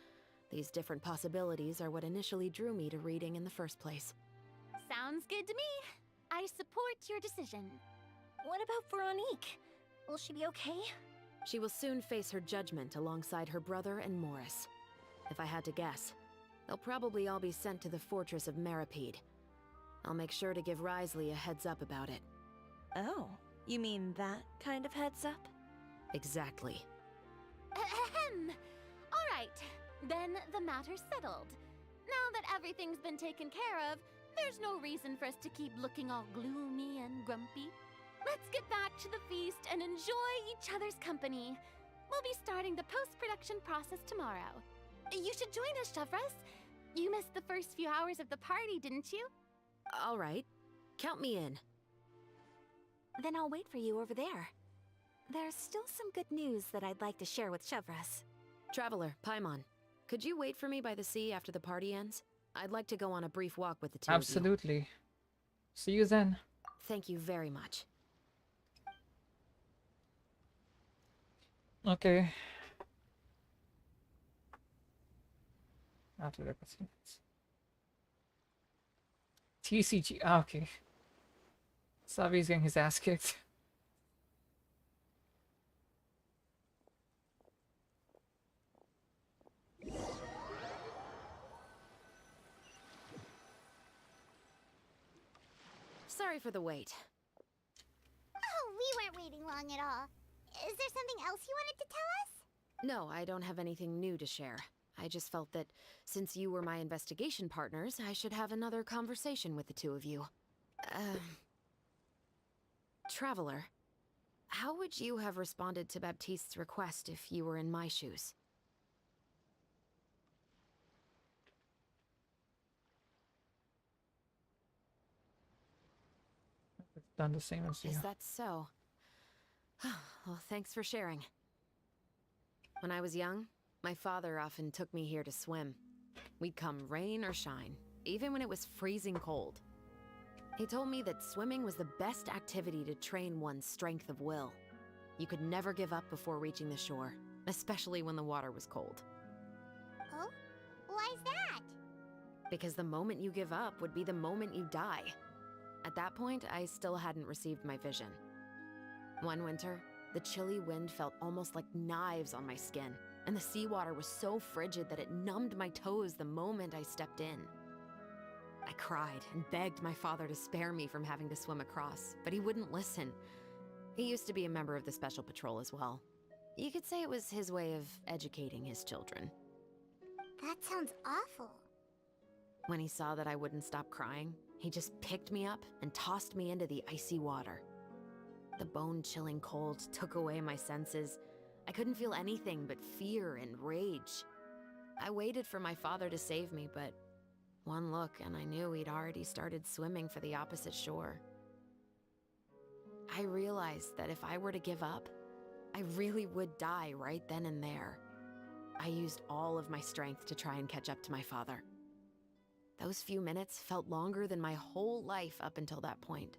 These different possibilities are what initially drew me to reading in the first place. Sounds good to me. I support your decision. What about Veronique? Will she be okay? She will soon face her judgment alongside her brother and Morris. If I had to guess, they'll probably all be sent to the fortress of Meripede. I'll make sure to give Risley a heads up about it. Oh, you mean that kind of heads up? Exactly. Ahem. All right, then the matter's settled. Now that everything's been taken care of, there's no reason for us to keep looking all gloomy and grumpy. Let's get back to the feast and enjoy each other's company. We'll be starting the post-production process tomorrow. You should join us, Chevreuse. You missed the first few hours of the party, didn't you? All right. Count me in. Then I'll wait for you over there. There's still some good news that I'd like to share with Chevreuse. Traveler, Paimon, could you wait for me by the sea after the party ends? I'd like to go on a brief walk with the two of you. Absolutely. See you then. Thank you very much. Okay. After the cutscenes. TCG. Ah, okay. Savi's getting his ass kicked. Sorry for the wait. Oh, we weren't waiting long at all. Is there something else you wanted to tell us? No, I don't have anything new to share. I just felt that since you were my investigation partners, I should have another conversation with the two of you. Traveler, how would you have responded to Baptiste's request if you were in my shoes? It's done the same as you. Is that so? Well, thanks for sharing. When I was young, my father often took me here to swim. We'd come rain or shine, even when it was freezing cold. He told me that swimming was the best activity to train one's strength of will. You could never give up before reaching the shore, especially when the water was cold. Oh? Why's that? Because the moment you give up would be the moment you die. At that point, I still hadn't received my vision. One winter, the chilly wind felt almost like knives on my skin, and the seawater was so frigid that it numbed my toes the moment I stepped in. I cried and begged my father to spare me from having to swim across, but he wouldn't listen. He used to be a member of the Special Patrol as well. You could say it was his way of educating his children. That sounds awful. When he saw that I wouldn't stop crying, he just picked me up and tossed me into the icy water. The bone-chilling cold took away my senses. I couldn't feel anything but fear and rage. I waited for my father to save me, but one look and I knew he'd already started swimming for the opposite shore. I realized that if I were to give up, I really would die right then and there. I used all of my strength to try and catch up to my father. Those few minutes felt longer than my whole life up until that point.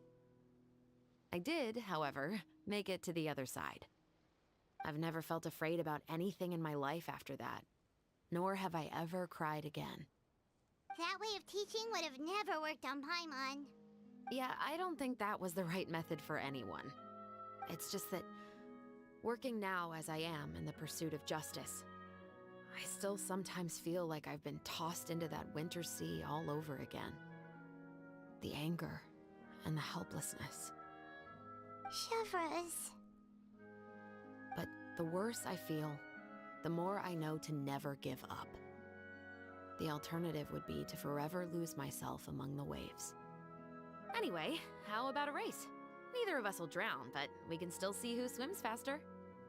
I did, however, make it to the other side. I've never felt afraid about anything in my life after that, nor have I ever cried again. That way of teaching would have never worked on Paimon. Yeah, I don't think that was the right method for anyone. It's just that, working now as I am in the pursuit of justice, I still sometimes feel like I've been tossed into that winter sea all over again. The anger and the helplessness. Chevreuse. But the worse I feel, the more I know to never give up. The alternative would be to forever lose myself among the waves. Anyway, how about a race? Neither of us will drown, but we can still see who swims faster.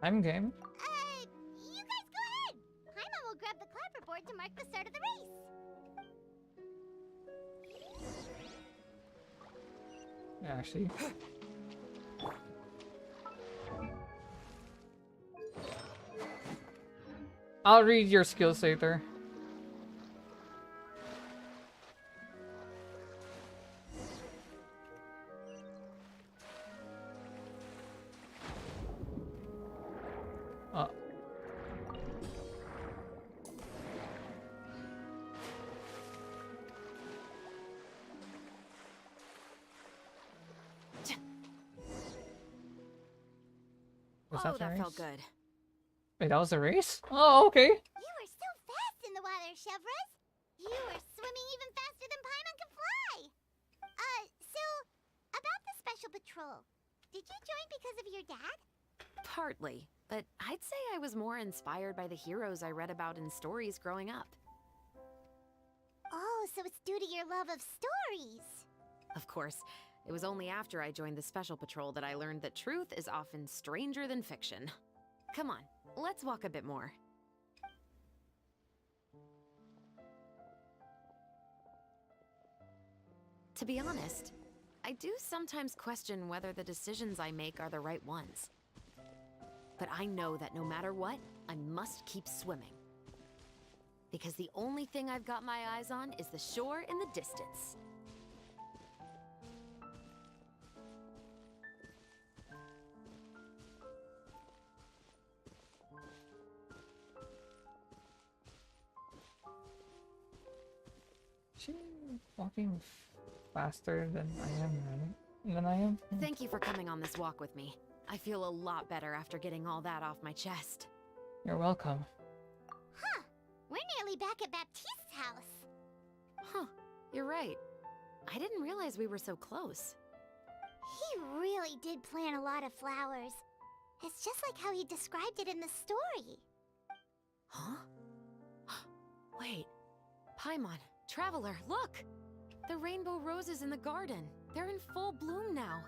I'm game. You guys board to mark the start of the race. Yeah, actually. I'll read your skills later. Uh. Was Oh, that the that race? felt good. Wait, that was a race? Oh, okay. You were so fast in the water, Chevres. You were swimming even faster than Paimon can fly. So, about the special patrol, did you join because of your dad? Partly, but I'd say I was more inspired by the heroes I read about in stories growing up. Oh, so it's due to your love of stories. Of course, it was only after I joined the Special Patrol that I learned that truth is often stranger than fiction. Come on, let's walk a bit more. To be honest, I do sometimes question whether the decisions I make are the right ones. But I know that no matter what, I must keep swimming. Because the only thing I've got my eyes on is the shore in the distance. She walking faster than I am running. Thank you for coming on this walk with me. I feel a lot better after getting all that off my chest. You're welcome. Huh. We're nearly back at Baptiste's house. Huh. You're right. I didn't realize we were so close. He really did plant a lot of flowers. It's just like how he described it in the story. Huh? Wait. Paimon, Traveler, look! The rainbow roses in the garden. They're in full bloom now.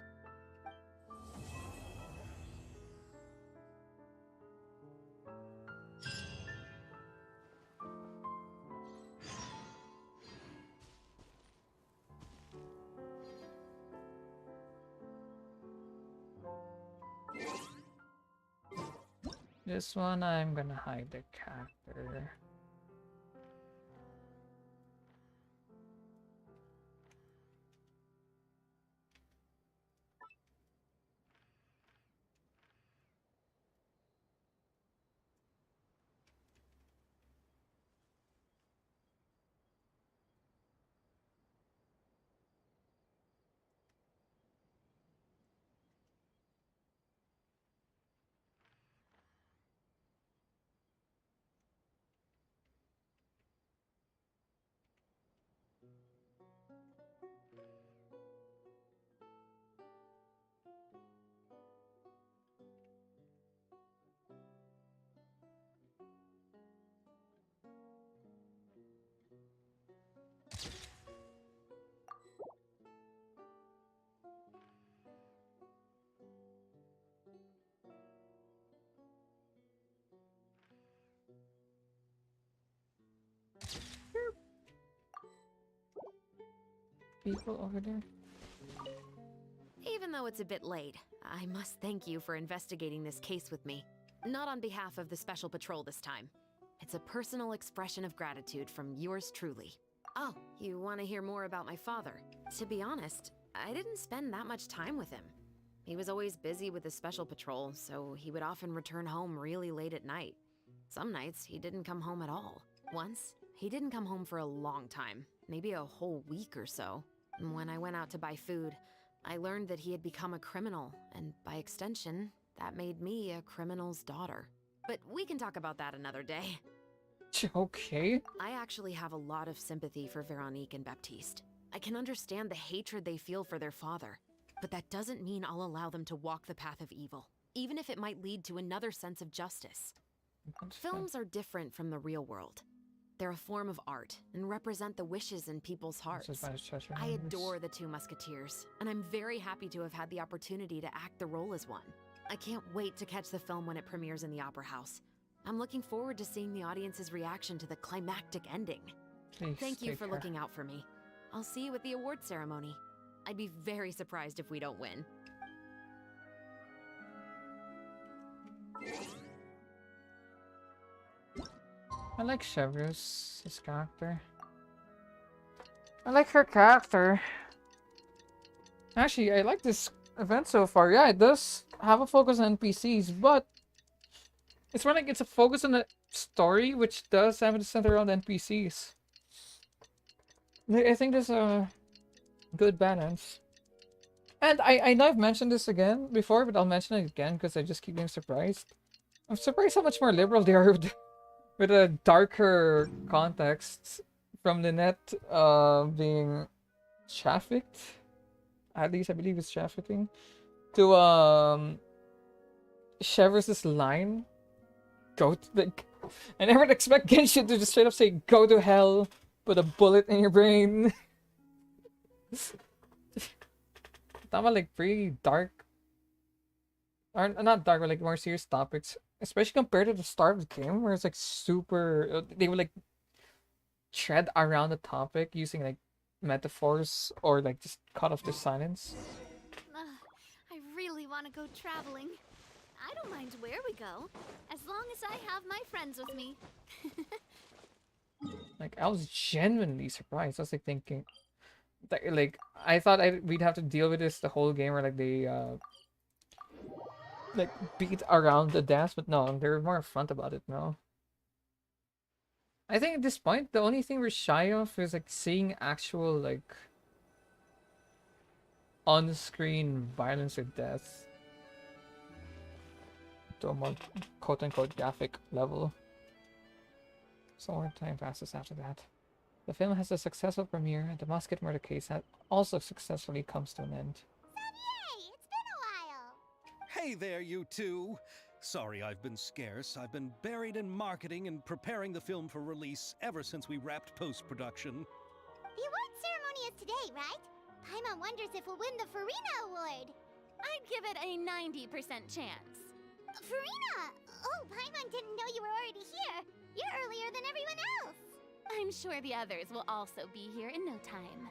This one I'm gonna hide the character. People over there. Even though it's a bit late, I must thank you for investigating this case with me. Not on behalf of the Special Patrol this time. It's a personal expression of gratitude from yours truly. Oh, you want to hear more about my father? To be honest, I didn't spend that much time with him. He was always busy with the Special Patrol, so he would often return home really late at night. Some nights, he didn't come home at all. Once, he didn't come home for a long time, maybe a whole week or so. When I went out to buy food, I learned that he had become a criminal, and by extension, that made me a criminal's daughter. But we can talk about that another day. Okay. I actually have a lot of sympathy for Veronique and Baptiste. I can understand the hatred they feel for their father, but that doesn't mean I'll allow them to walk the path of evil, even if it might lead to another sense of justice. Films are different from the real world. They're a form of art and represent the wishes in people's hearts. I adore the Two Musketeers, and I'm very happy to have had the opportunity to act the role as one. I can't wait to catch the film when it premieres in the Opera House. I'm looking forward to seeing the audience's reaction to the climactic ending. Please Thank you take for care. looking out for me. I'll see you at the award ceremony. I'd be very surprised if we don't win. I like Chevreuse, his character. I like her character. Actually, I like this event so far. Yeah, it does have a focus on NPCs, but it's more like it's a focus on the story, which does have it center around NPCs. I think there's a good balance. And I know I've mentioned this again before, but I'll mention it again because I just keep being surprised. I'm surprised how much more liberal they are with a darker context from the net being trafficked. At least I believe it's trafficking. To Chevreuse' line. Go to the... I never would expect Genshin to just straight up say go to hell, put a bullet in your brain. Tama like pretty dark. Or not dark, but like more serious topics. Especially compared to the start of the game where it's like super they would like tread around the topic using like metaphors or like just cut off the silence. I really want to go traveling. I don't mind where we go, as long as I have my friends with me. Like I was genuinely surprised. I was like thinking that, like I thought we'd have to deal with this the whole game where like they like beat around the death, but no, they're more upfront about it now. I think at this point the only thing we're shy of is like seeing actual like on-screen violence or death to a more quote-unquote graphic level. So more time passes after that. The film has a successful premiere, and the Musket murder case also successfully comes to an end. Yay! It's been a while! Hey there, you two! Sorry I've been scarce. I've been buried in marketing and preparing the film for release ever since we wrapped post-production. The award ceremony is today, right? Paimon wonders if we'll win the Farina Award. I'd give it a 90% chance. Farina! Oh, Paimon didn't know you were already here. You're earlier than everyone else. I'm sure the others will also be here in no time.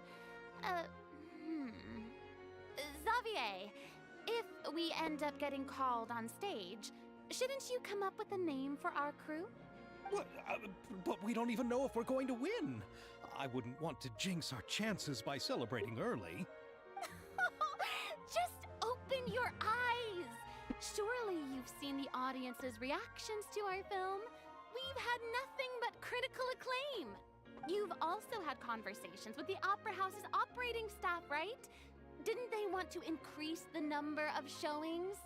Xavier, if we end up getting called on stage, shouldn't you come up with a name for our crew? What? But we don't even know if we're going to win. I wouldn't want to jinx our chances by celebrating early. Just open your eyes! Surely you've seen the audience's reactions to our film. We've had nothing but critical acclaim. You've also had conversations with the Opera House's operating staff, right? Didn't they want to increase the number of showings?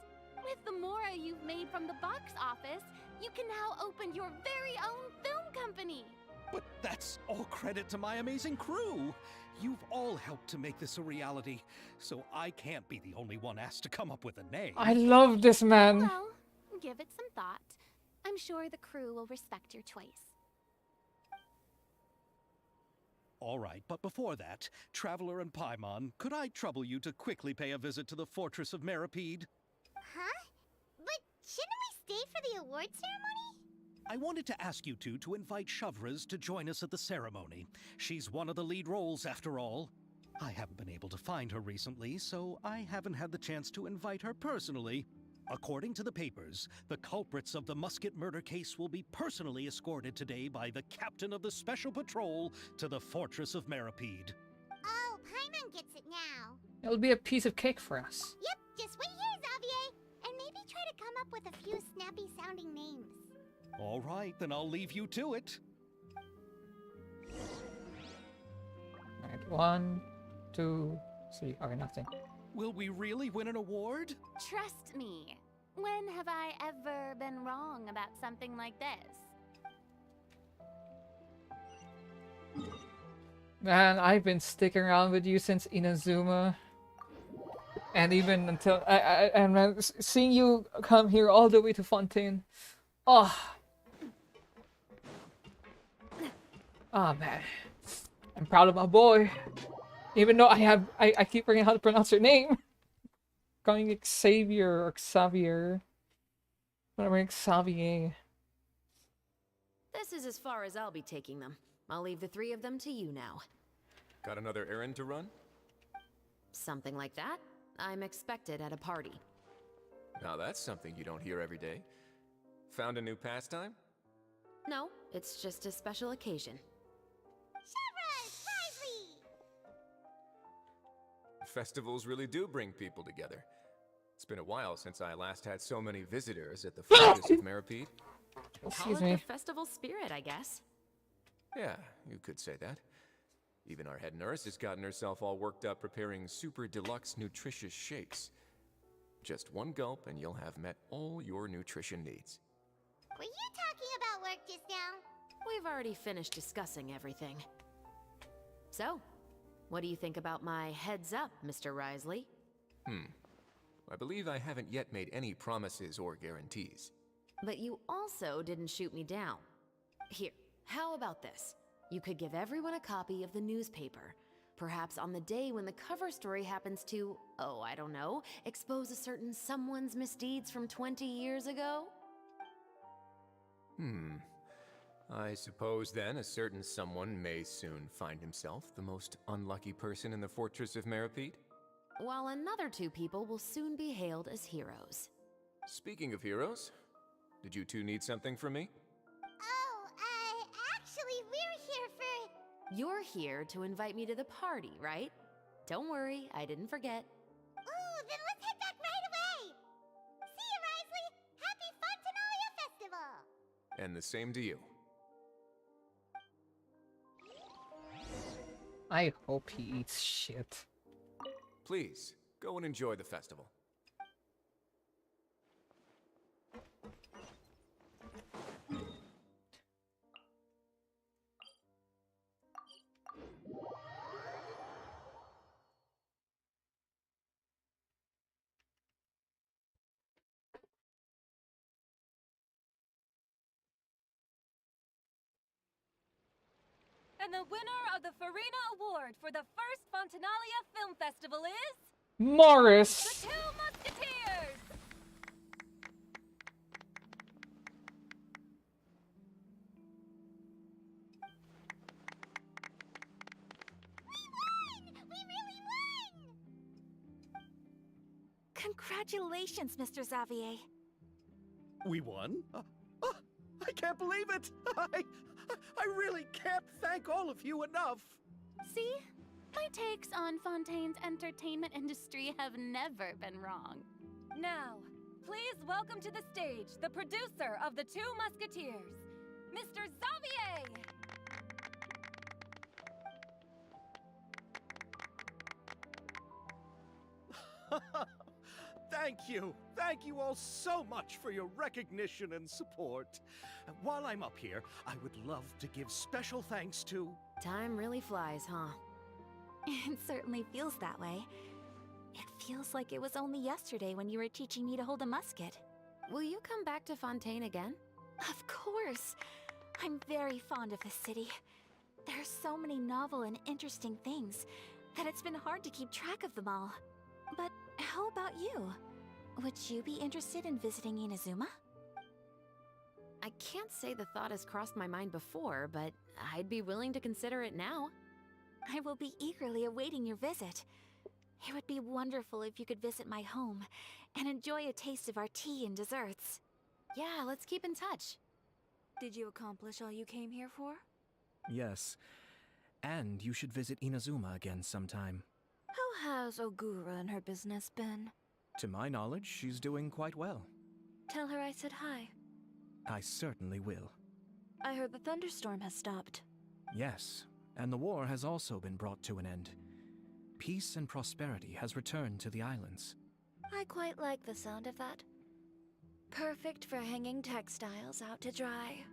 With the mora you've made from the box office, you can now open your very own film company. But that's all credit to my amazing crew. You've all helped to make this a reality, so I can't be the only one asked to come up with a name. I love this man. Well, give it some thought. I'm sure the crew will respect your choice. All right, but before that, Traveler and Paimon, could I trouble you to quickly pay a visit to the Fortress of Meripede? Huh? But shouldn't we stay for the award ceremony? I wanted to ask you two to invite Chevreuse to join us at the ceremony. She's one of the lead roles, after all. I haven't been able to find her recently, so I haven't had the chance to invite her personally. According to the papers, the culprits of the Musket murder case will be personally escorted today by the captain of the Special Patrol to the Fortress of Meripede. Oh, Paimon gets it now. It'll be a piece of cake for us. Yep, just wait here, Xavier. And maybe try to come up with a few snappy-sounding names. All right, then I'll leave you to it. Alright, 1, 2, 3. Okay, nothing. Will we really win an award? Trust me. When have I ever been wrong about something like this? Man, I've been sticking around with you since Inazuma. And even until and man, seeing you come here all the way to Fontaine. Oh. Oh man. I'm proud of my boy. Even though I keep forgetting how to pronounce your name. Calling it Xavier or Xavier. Whatever, Xavier. This is as far as I'll be taking them. I'll leave the three of them to you now. Got another errand to run? Something like that. I'm expected at a party. Now that's something you don't hear every day. Found a new pastime? No, it's just a special occasion. Festivals really do bring people together. It's been a while since I last had so many visitors at the Fortress of Meripede. Call it the festival spirit, I guess. Yeah, you could say that. Even our head nurse has gotten herself all worked up preparing super deluxe nutritious shakes. Just one gulp and you'll have met all your nutrition needs. Were you talking about work just now? We've already finished discussing everything. So, what do you think about my heads up, Mr. Risley? I believe I haven't yet made any promises or guarantees. But you also didn't shoot me down. Here, how about this? You could give everyone a copy of the newspaper. Perhaps on the day when the cover story happens to, oh, I don't know, expose a certain someone's misdeeds from 20 years ago? I suppose then a certain someone may soon find himself the most unlucky person in the Fortress of Meripede? While another two people will soon be hailed as heroes. Speaking of heroes, did you two need something from me? Actually, we're here for... You're here to invite me to the party, right? Don't worry, I didn't forget. Ooh, then let's head back right away! See you, Risley! Happy Fontanalia Festival! And the same to you. I hope he eats shit. Please, go and enjoy the festival. And the winner of the Farina Award for the first Fontanalia Film Festival is... Morris! The Two Musketeers! Congratulations, Mr. Xavier. We won? I can't believe it! I really can't thank all of you enough! See? My takes on Fontaine's entertainment industry have never been wrong. Now, please welcome to the stage the producer of The Two Musketeers, Mr. Xavier! Thank you! Thank you all so much for your recognition and support. While I'm up here, I would love to give special thanks to... Time really flies, huh? It certainly feels that way. It feels like it was only yesterday when you were teaching me to hold a musket. Will you come back to Fontaine again? Of course! I'm very fond of this city. There are so many novel and interesting things that it's been hard to keep track of them all. But how about you? Would you be interested in visiting Inazuma? I can't say the thought has crossed my mind before, but I'd be willing to consider it now. I will be eagerly awaiting your visit. It would be wonderful if you could visit my home and enjoy a taste of our tea and desserts. Yeah, let's keep in touch. Did you accomplish all you came here for? Yes. And you should visit Inazuma again sometime. How has Ogura and her business been? To my knowledge, she's doing quite well. Tell her I said hi. I certainly will. I heard the thunderstorm has stopped. Yes, and the war has also been brought to an end. Peace and prosperity has returned to the islands. I quite like the sound of that. Perfect for hanging textiles out to dry.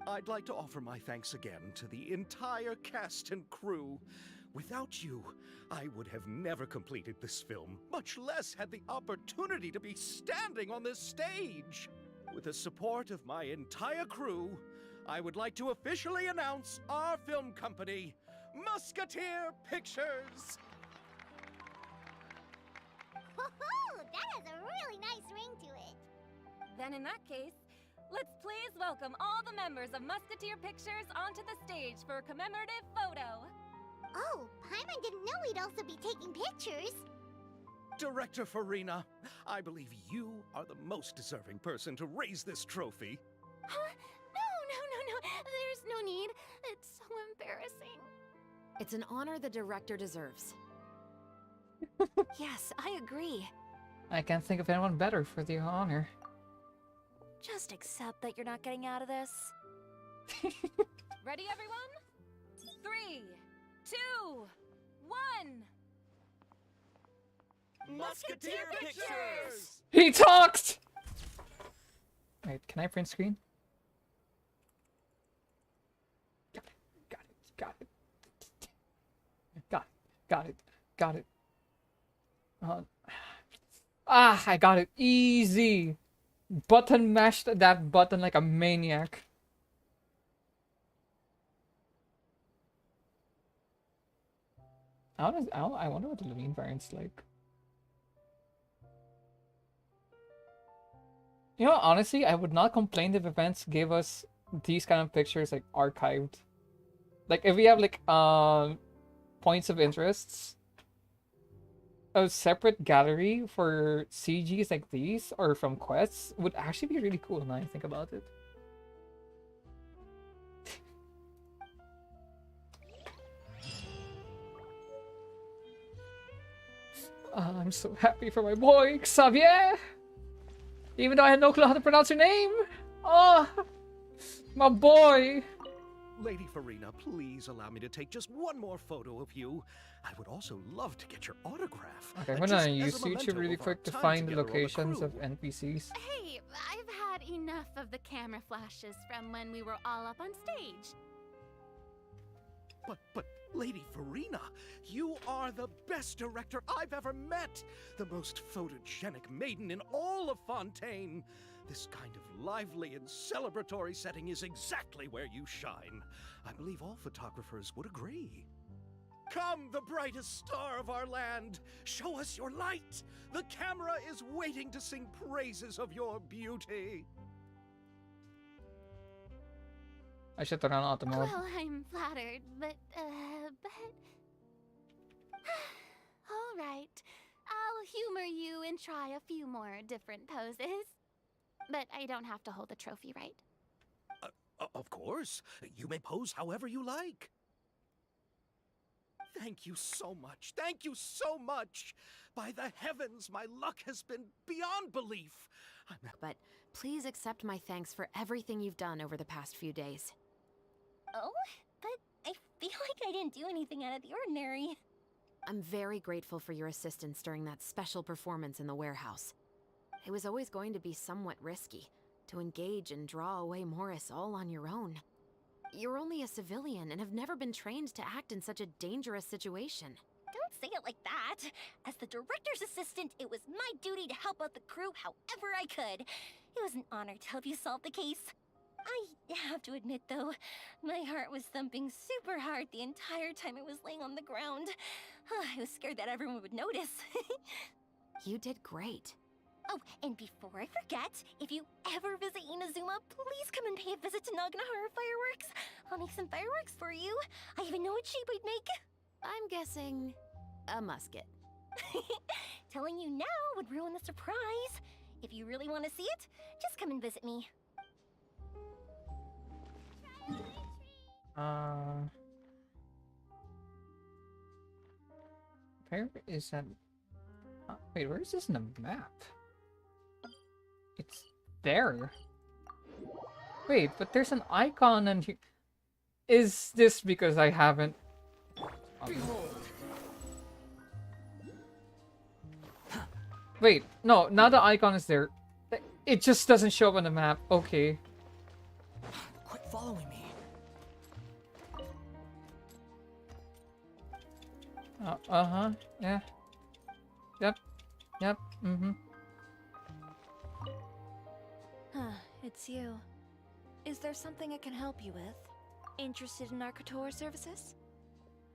I'd like to offer my thanks again to the entire cast and crew. Without you, I would have never completed this film, much less had the opportunity to be standing on this stage. With the support of my entire crew, I would like to officially announce our film company, Musketeer Pictures! That has a really nice ring to it. Then in that case, let's please welcome all the members of Musketeer Pictures onto the stage for a commemorative photo. Oh, Paimon didn't know we'd also be taking pictures. Director Farina, I believe you are the most deserving person to raise this trophy. Huh? No. There's no need. It's so embarrassing. It's an honor the director deserves. Yes, I agree. I can't think of anyone better for the honor. Just accept that you're not getting out of this. Ready, everyone? 3, 2, 1. Musketeer Pictures! He talked! Wait, can I print screen? Got it. I got it. Easy. Button mashed that button like a maniac. I wonder what the Levine variant's like. You know, honestly, I would not complain if events gave us these kind of pictures like archived. Like if we have like points of interests, a separate gallery for CGs like these or from quests would actually be really cool now I think about it. I'm so happy for my boy, Xavier! Even though I had no clue how to pronounce your name! Oh, my boy! Lady Farina, please allow me to take just one more photo of you. I would also love to get your autograph. Okay, I'm gonna just use as a YouTube memento really of our quick to time find the together on locations crew. of NPCs. Hey, I've had enough of the camera flashes from when we were all up on stage. But, Lady Farina, you are the best director I've ever met! The most photogenic maiden in all of Fontaine! This kind of lively and celebratory setting is exactly where you shine. I believe all photographers would agree. Come, the brightest star of our land! Show us your light! The camera is waiting to sing praises of your beauty! I should turn on auto mode. Well, I'm flattered, but... All right. I'll humor you and try a few more different poses. But I don't have to hold the trophy, right? Of course. You may pose however you like. Thank you so much. Thank you so much. By the heavens, my luck has been beyond belief. But please accept my thanks for everything you've done over the past few days. Oh, but I feel like I didn't do anything out of the ordinary. I'm very grateful for your assistance during that special performance in the warehouse. It was always going to be somewhat risky, to engage and draw away Morris all on your own. You're only a civilian and have never been trained to act in such a dangerous situation. Don't say it like that. As the director's assistant, it was my duty to help out the crew however I could. It was an honor to help you solve the case. I have to admit, though, my heart was thumping super hard the entire time I was laying on the ground. I was scared that everyone would notice. You did great. Oh, and before I forget, if you ever visit Inazuma, please come and pay a visit to Naganohara Fireworks. I'll make some fireworks for you. I even know what shape I'd make. I'm guessing a musket. Telling you now would ruin the surprise. If you really want to see it, just come and visit me. Where is that? Wait, where is this in the map? It's there. Wait, but there's an icon and is this because I haven't? Wait, no, now the icon is there. It just doesn't show up on the map. Okay. Quit following me. Uh-huh. Yeah. Yep. Mm-hmm. It's you. Is there something I can help you with? Interested in our couture services?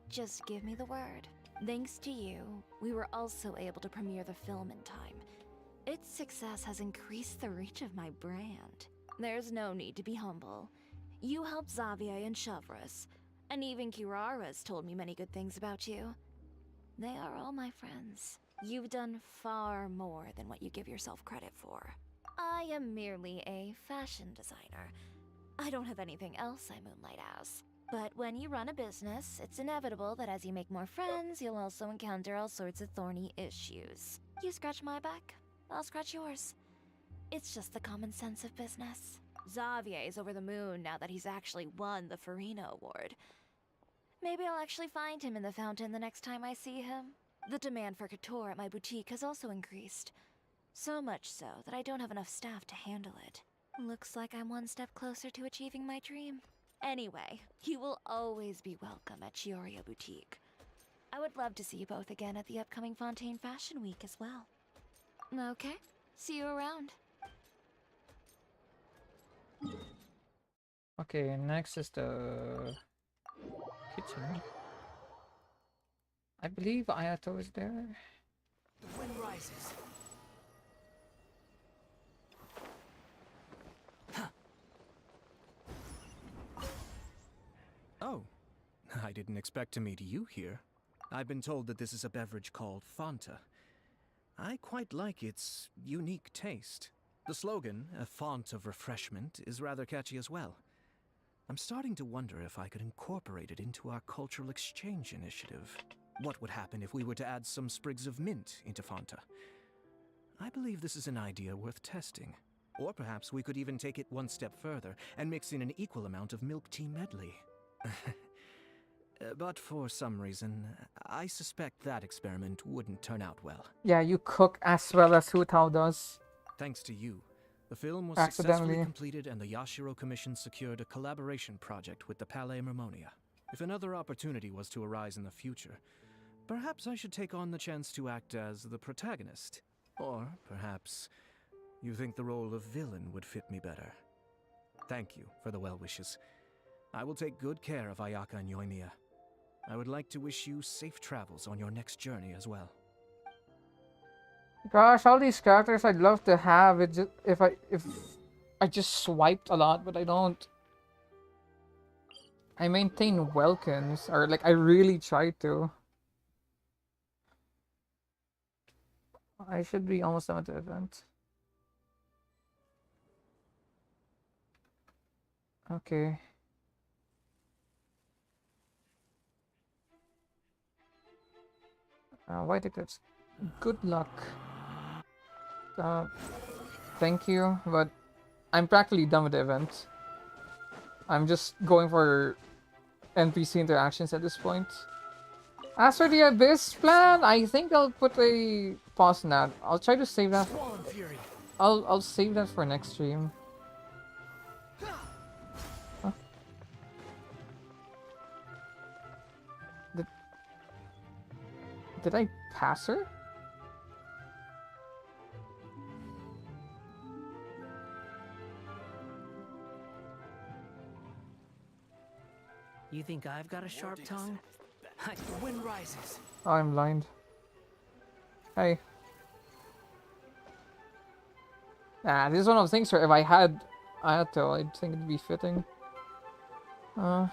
Just give me the word. Thanks to you, we were also able to premiere the film in time. Its success has increased the reach of my brand. There's no need to be humble. You helped Xavier and Chevreuse, and even Kirara's told me many good things about you. They are all my friends. You've done far more than what you give yourself credit for. I am merely a fashion designer. I don't have anything else I moonlight as. But when you run a business, it's inevitable that as you make more friends, you'll also encounter all sorts of thorny issues. You scratch my back, I'll scratch yours. It's just the common sense of business. Xavier's over the moon now that he's actually won the Farina Award. Maybe I'll actually find him in the fountain the next time I see him. The demand for couture at my boutique has also increased. So much so that I don't have enough staff to handle it. Looks like I'm one step closer to achieving my dream. Anyway, you will always be welcome at Chioria Boutique. I would love to see you both again at the upcoming Fontaine Fashion Week as well. Okay, see you around. Okay, next is the kitchen. I believe Ayato is there. The wind rises. Oh, I didn't expect to meet you here. I've been told that this is a beverage called Fanta. I quite like its unique taste. The slogan, a font of refreshment, is rather catchy as well. I'm starting to wonder if I could incorporate it into our cultural exchange initiative. What would happen if we were to add some sprigs of mint into Fanta? I believe this is an idea worth testing. Or perhaps we could even take it one step further and mix in an equal amount of milk tea medley. But for some reason, I suspect that experiment wouldn't turn out well. Yeah, you cook as well as Hu Tao does. Thanks to you, the film was Accidentally. successfully completed and the Yashiro Commission secured a collaboration project with the Palais Mermonia. If another opportunity was to arise in the future, perhaps I should take on the chance to act as the protagonist. Or perhaps you think the role of villain would fit me better. Thank you for the well wishes. I will take good care of Ayaka and Yoimiya. I would like to wish you safe travels on your next journey as well. Gosh, all these characters I'd love to have. It just, if I just swiped a lot, but I don't. I maintain Welkins, or like I really try to. I should be almost done with the event. Okay. White Eclipse. Good luck. Thank you, but I'm practically done with the event. I'm just going for NPC interactions at this point. As for the Abyss plan, I think I'll put a pause on that. I'll try to save that. I'll save that for next stream. Huh? Did I pass her? You think I've got a sharp tongue? The wind rises. Oh, I'm blind. Hey. Nah, this is one of those things where if I had Ayato, I'd think it'd be fitting. I'm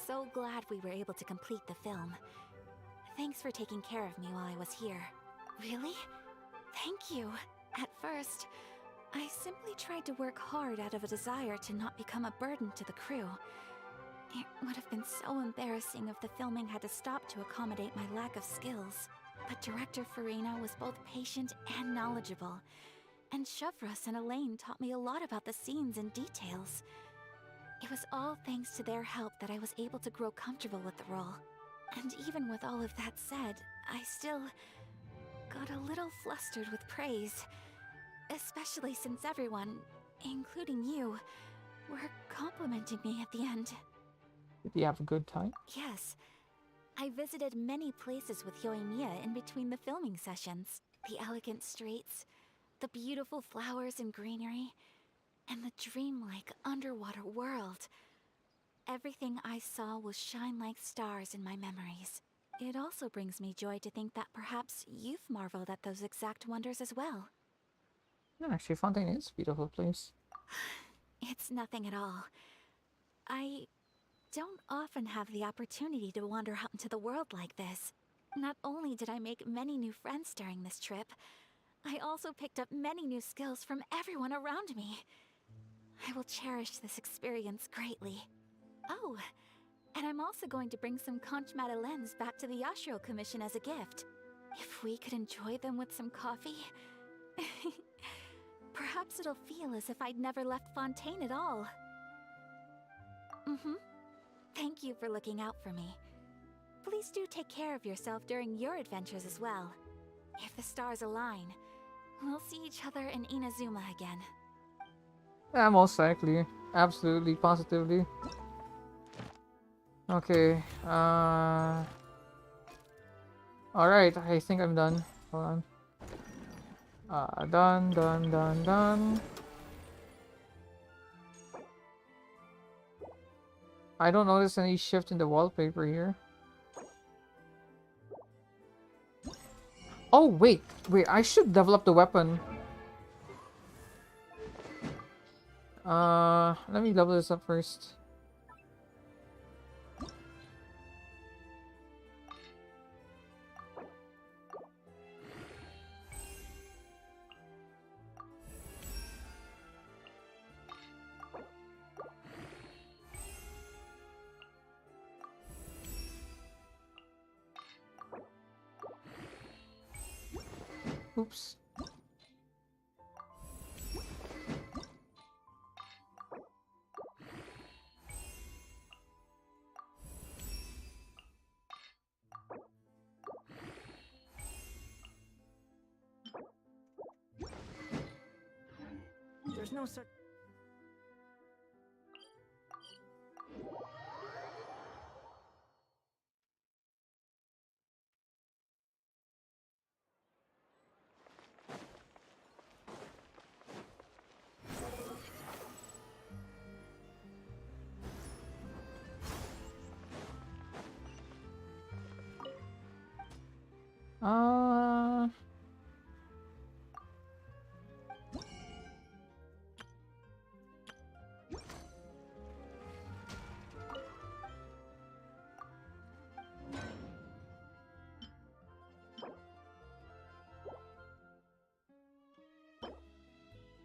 so glad we were able to complete the film. Thanks for taking care of me while I was here. Really? Thank you. At first, I simply tried to work hard out of a desire to not become a burden to the crew. It would have been so embarrassing if the filming had to stop to accommodate my lack of skills. But Director Farina was both patient and knowledgeable. And Chevreuse and Elaine taught me a lot about the scenes and details. It was all thanks to their help that I was able to grow comfortable with the role. And even with all of that said, I still got a little flustered with praise. Especially since everyone, including you, were complimenting me at the end. Did you have a good time? Yes. I visited many places with Yoimiya in between the filming sessions. The elegant streets, the beautiful flowers and greenery, and the dreamlike underwater world. Everything I saw will shine like stars in my memories. It also brings me joy to think that perhaps you've marveled at those exact wonders as well. Yeah, actually, Fontaine is a beautiful place. It's nothing at all. I don't often have the opportunity to wander out into the world like this. Not only did I make many new friends during this trip, I also picked up many new skills from everyone around me. I will cherish this experience greatly. Oh, and I'm also going to bring some conch madeleines back to the Yashiro Commission as a gift. If we could enjoy them with some coffee... Perhaps it'll feel as if I'd never left Fontaine at all. Thank you for looking out for me. Please do take care of yourself during your adventures as well. If the stars align, we'll see each other in Inazuma again. Yeah, most likely. Absolutely, positively. Okay, alright, I think I'm done. Hold on. Done. I don't notice any shift in the wallpaper here. Oh, wait, I should develop the weapon. Let me level this up first. Oops. There's no such...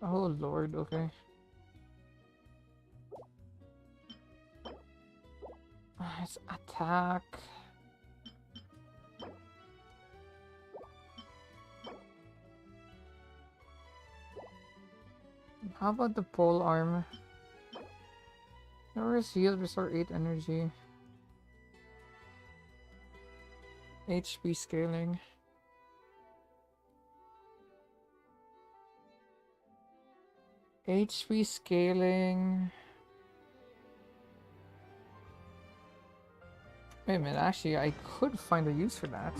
Oh lord, okay. It's attack. How about the pole arm? There is heal, restore 8 energy. HP scaling. HP scaling. Wait a minute, actually, I could find a use for that.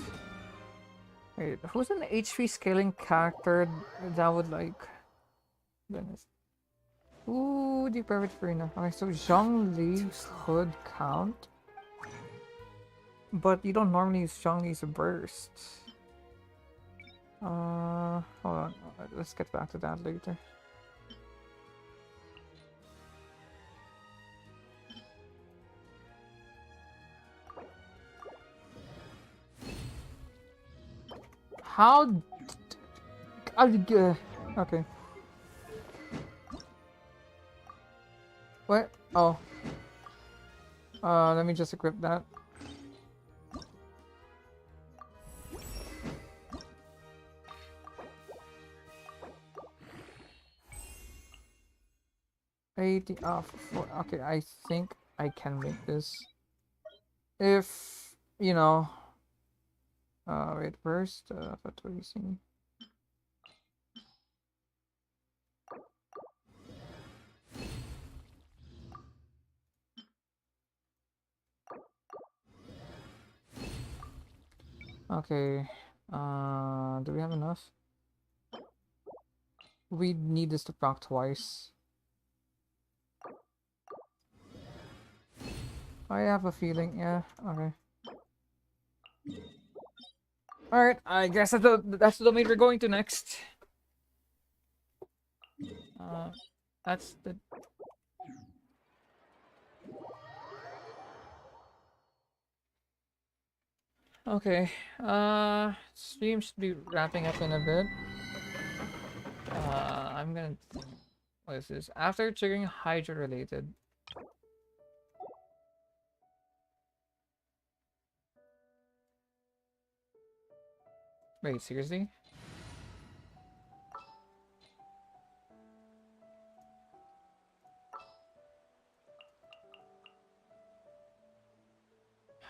Wait, who's an HP scaling character that would like... Goodness. Ooh, the perfect Farina. Okay, so Zhongli could count. But you don't normally use Zhongli's burst. Hold on. Let's get back to that later. How? Okay. What? Oh. Let me just equip that. Okay, I think I can make this. If, you know... wait, first, what do you see? Okay, do we have enough? We need this to proc twice. I have a feeling, yeah, okay. Alright, I guess that's the domain we're going to next. That's the... Okay, stream should be wrapping up in a bit. I'm gonna... What is this? After triggering Hydra related. Wait, seriously?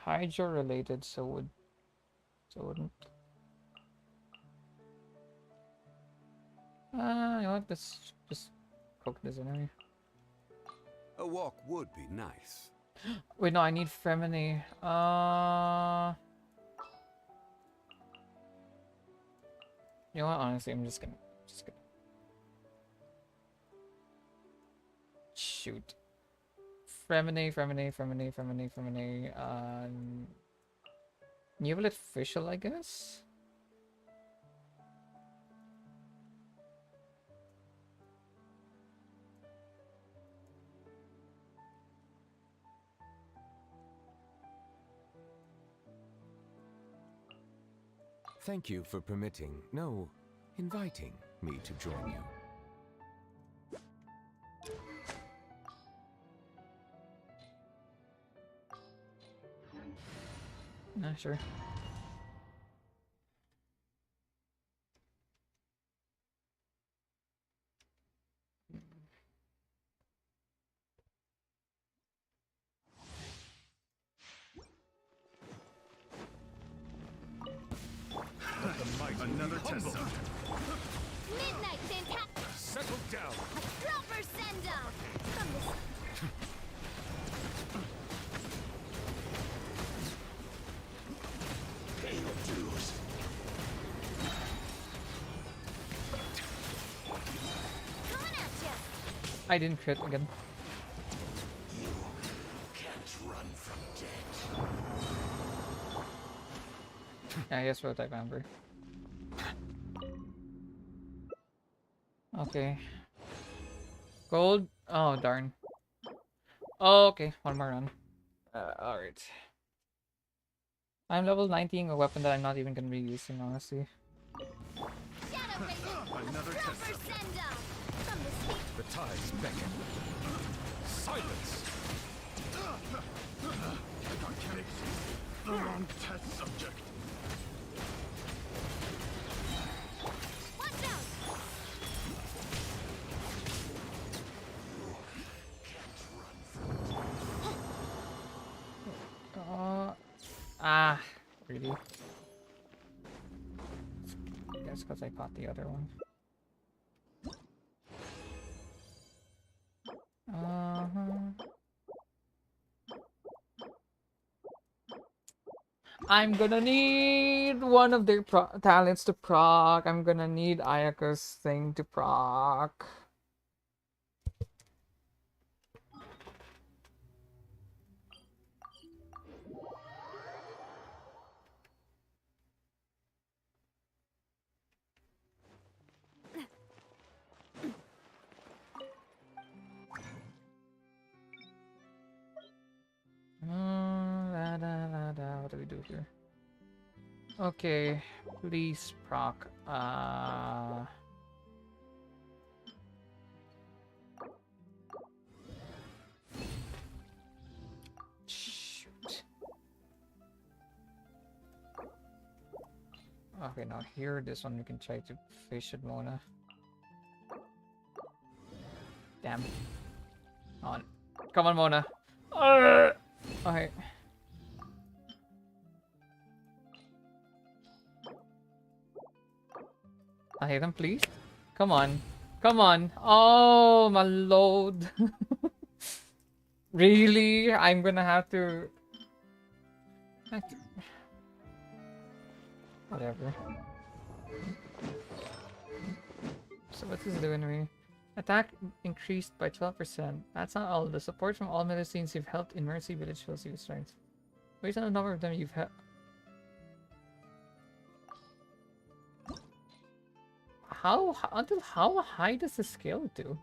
Hydra related, so wouldn't. You know what? Let's just poke this anyway. A walk would be nice. Wait, no, I need Femini. You know what? Honestly, I'm just gonna shoot. Femini. Neuvillette Fischl, I guess? Thank you for permitting, no, inviting me to join you. Nah, sure. Another test zone. Midnight fantastic. Settle down. Proper send down. From the Pay your dues. coming at ya. I didn't crit again. You can't run from death. Yeah, I guess road type Amber. Okay. Gold. Oh, darn. Oh, okay, one more run. Alright. I'm level 19, a weapon that I'm not even gonna be using, honestly. Another test zone. Send down. From the sea. The tides beckon. Silence! I got kicked. The wrong test subject. Watch out. Really? I guess because I caught the other one. I'm gonna need one of their talents to proc. I'm gonna need Ayaka's thing to proc. What do we do here? Okay, please proc. Shoot. Okay, now here, this one we can try to fish it, Mona. Damn. On. Come on, Mona. Okay. I hit him, please. Come on. Come on. Oh, my load. Really? I'm gonna have to... Whatever. So what's this doing to me? Attack increased by 12%. That's not all. The support from all medicines you've helped in Mercy Village fills you with strength. Based on the number of them you've helped. How high does the scale do?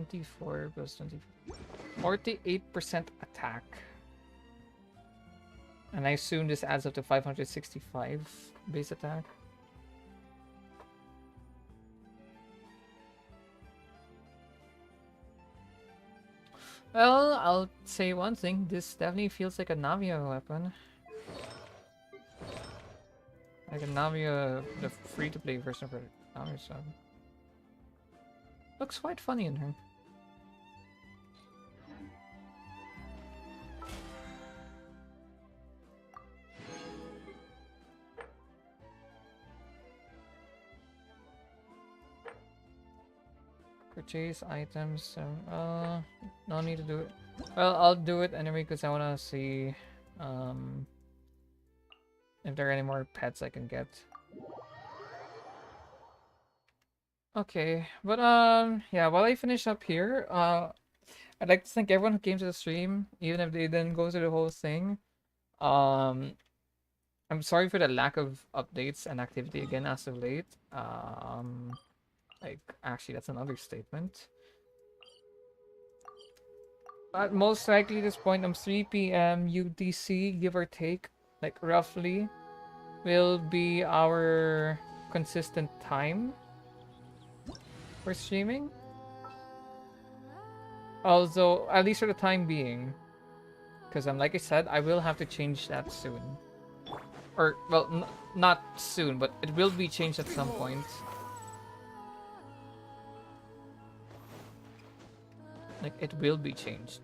24 plus 20. 48% attack. And I assume this adds up to 565 base attack. Well, I'll say one thing. This definitely feels like a Navia weapon. Like a Navia, the free-to-play version of Navia sub. Looks quite funny in her. Purchase items. No need to do it. Well, I'll do it anyway because I want to see if there are any more pets I can get. Okay, but yeah, while I finish up here, I'd like to thank everyone who came to the stream, even if they didn't go through the whole thing. I'm sorry for the lack of updates and activity again as of late. Like, actually, that's another statement. But most likely this point, 3 p.m. UTC, give or take, like roughly, will be our consistent time for streaming. Although, at least for the time being. Because, like I said, I will have to change that soon. Or, well, not soon, but it will be changed at some point. Like, it will be changed.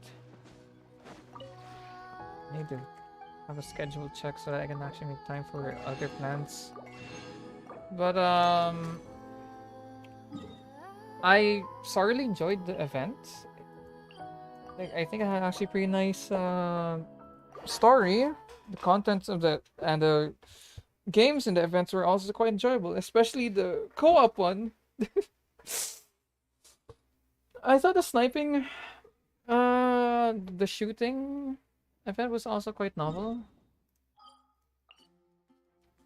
I need to have a schedule check so that I can actually make time for other plans. But, I thoroughly enjoyed the event. Like, I think it had actually pretty nice, story. The contents of the, and the games in the events were also quite enjoyable, especially the co-op one. I thought the sniping, the shooting event was also quite novel.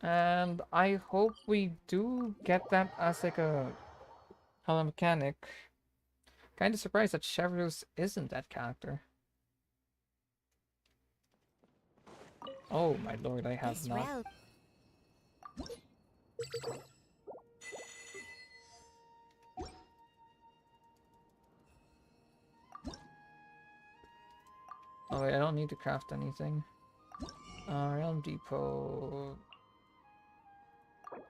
And I hope we do get that as like a mechanic. Kind of surprised that Chevreuse isn't that character. Oh my lord, I have This not. route. Oh wait, I don't need to craft anything. Realm Depot.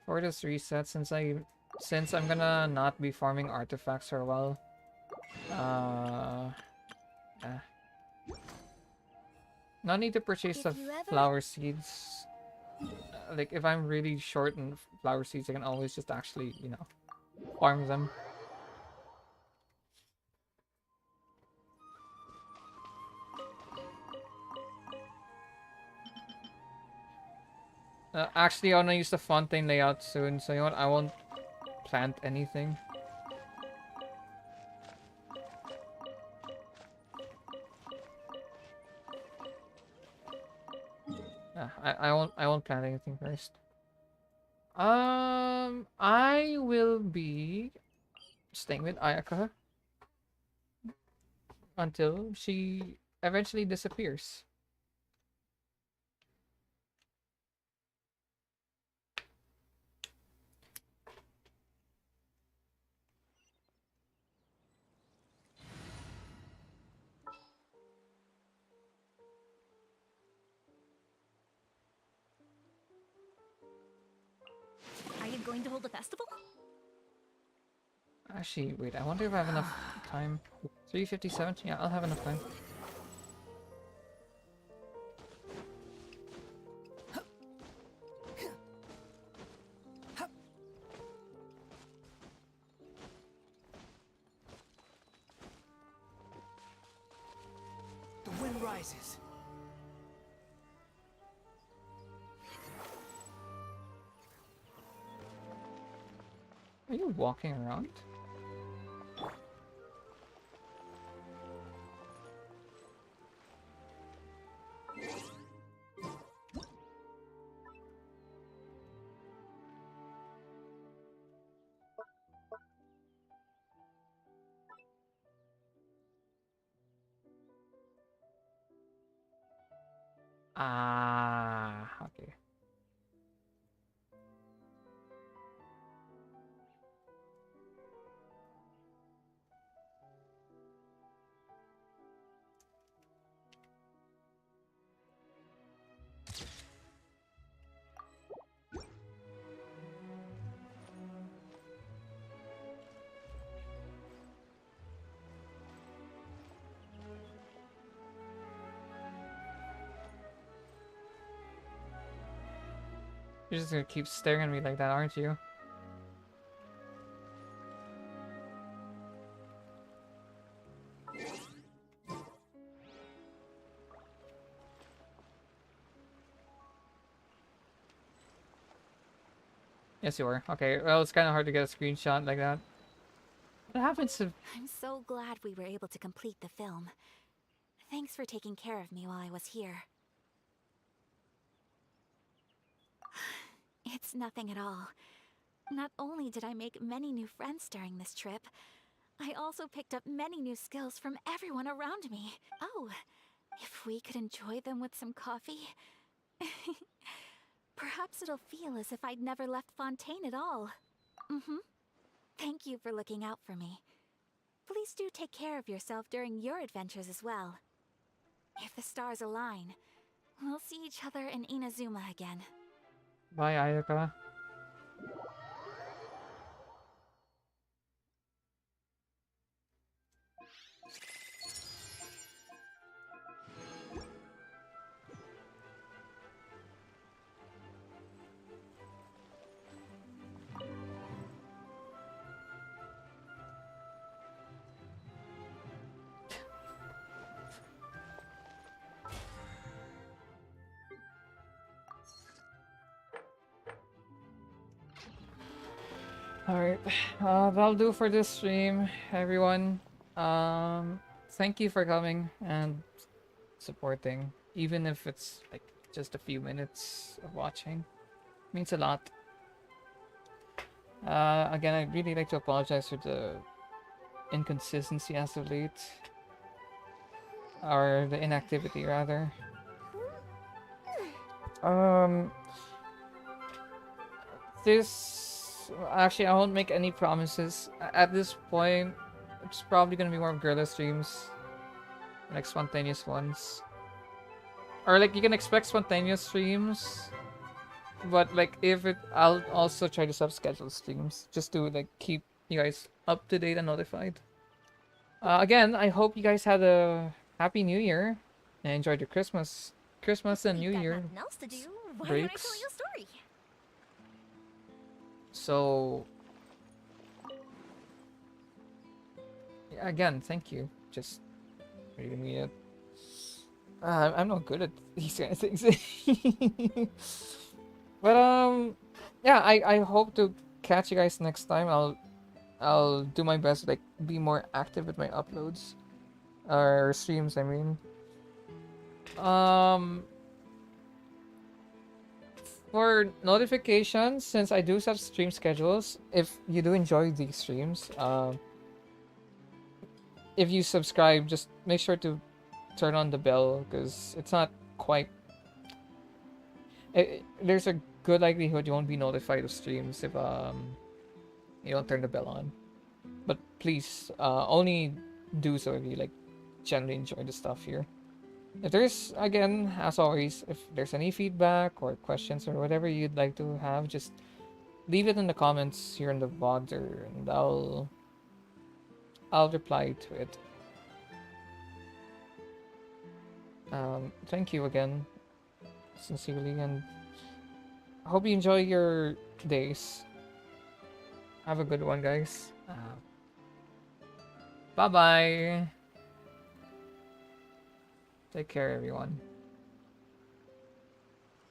For this reset, since I'm gonna not be farming artifacts for a while. No need to purchase the flower seeds. Like if I'm really short in flower seeds, I can always just actually, you know, farm them. Actually, I wanna use the fontaine layout soon, so you know what? I won't plant anything. I won't plant anything first. I will be staying with Ayaka until she eventually disappears. Are you going to hold a festival? Actually, wait, I wonder if I have enough time. 3:57? Yeah, I'll have enough time. The wind rises. Are you walking around? Ah, okay. You're just gonna keep staring at me like that, aren't you? Yes, you were. Okay, well, it's kind of hard to get a screenshot like that. What happens to... I'm so glad we were able to complete the film. Thanks for taking care of me while I was here. It's nothing at all. Not only did I make many new friends during this trip, I also picked up many new skills from everyone around me. Oh, if we could enjoy them with some coffee. Perhaps it'll feel as if I'd never left Fontaine at all. Thank you for looking out for me. Please do take care of yourself during your adventures as well. If the stars align, we'll see each other in Inazuma again. Bye, Ayaka. Alright, that'll do for this stream, everyone. Thank you for coming and supporting, even if it's like just a few minutes of watching. Means a lot. Again, I'd really like to apologize for the inconsistency as of late. Or the inactivity, rather. Actually, I won't make any promises. At this point, it's probably gonna be more of Guerrilla streams. Like spontaneous ones. Or like, you can expect spontaneous streams. But like, I'll also try to sub-schedule streams. Just to like, keep you guys up to date and notified. Again, I hope you guys had a happy New Year. And enjoyed your Christmas and New Year Else to do? Why breaks. don't I tell you a story? So, yeah, again, thank you. Just reading me it. I'm not good at these kind of things. But yeah, I hope to catch you guys next time. I'll do my best to like be more active with my uploads or streams. I mean, for notifications, since I do set stream schedules, if you do enjoy these streams, if you subscribe, just make sure to turn on the bell, because it's not quite... there's a good likelihood you won't be notified of streams if you don't turn the bell on. But please, only do so if you like generally enjoy the stuff here. If there's, again, as always, if there's any feedback or questions or whatever you'd like to have, just leave it in the comments here in the VOD, and I'll reply to it. Thank you again, sincerely, and I hope you enjoy your days. Have a good one, guys. Bye-bye. Take care, everyone.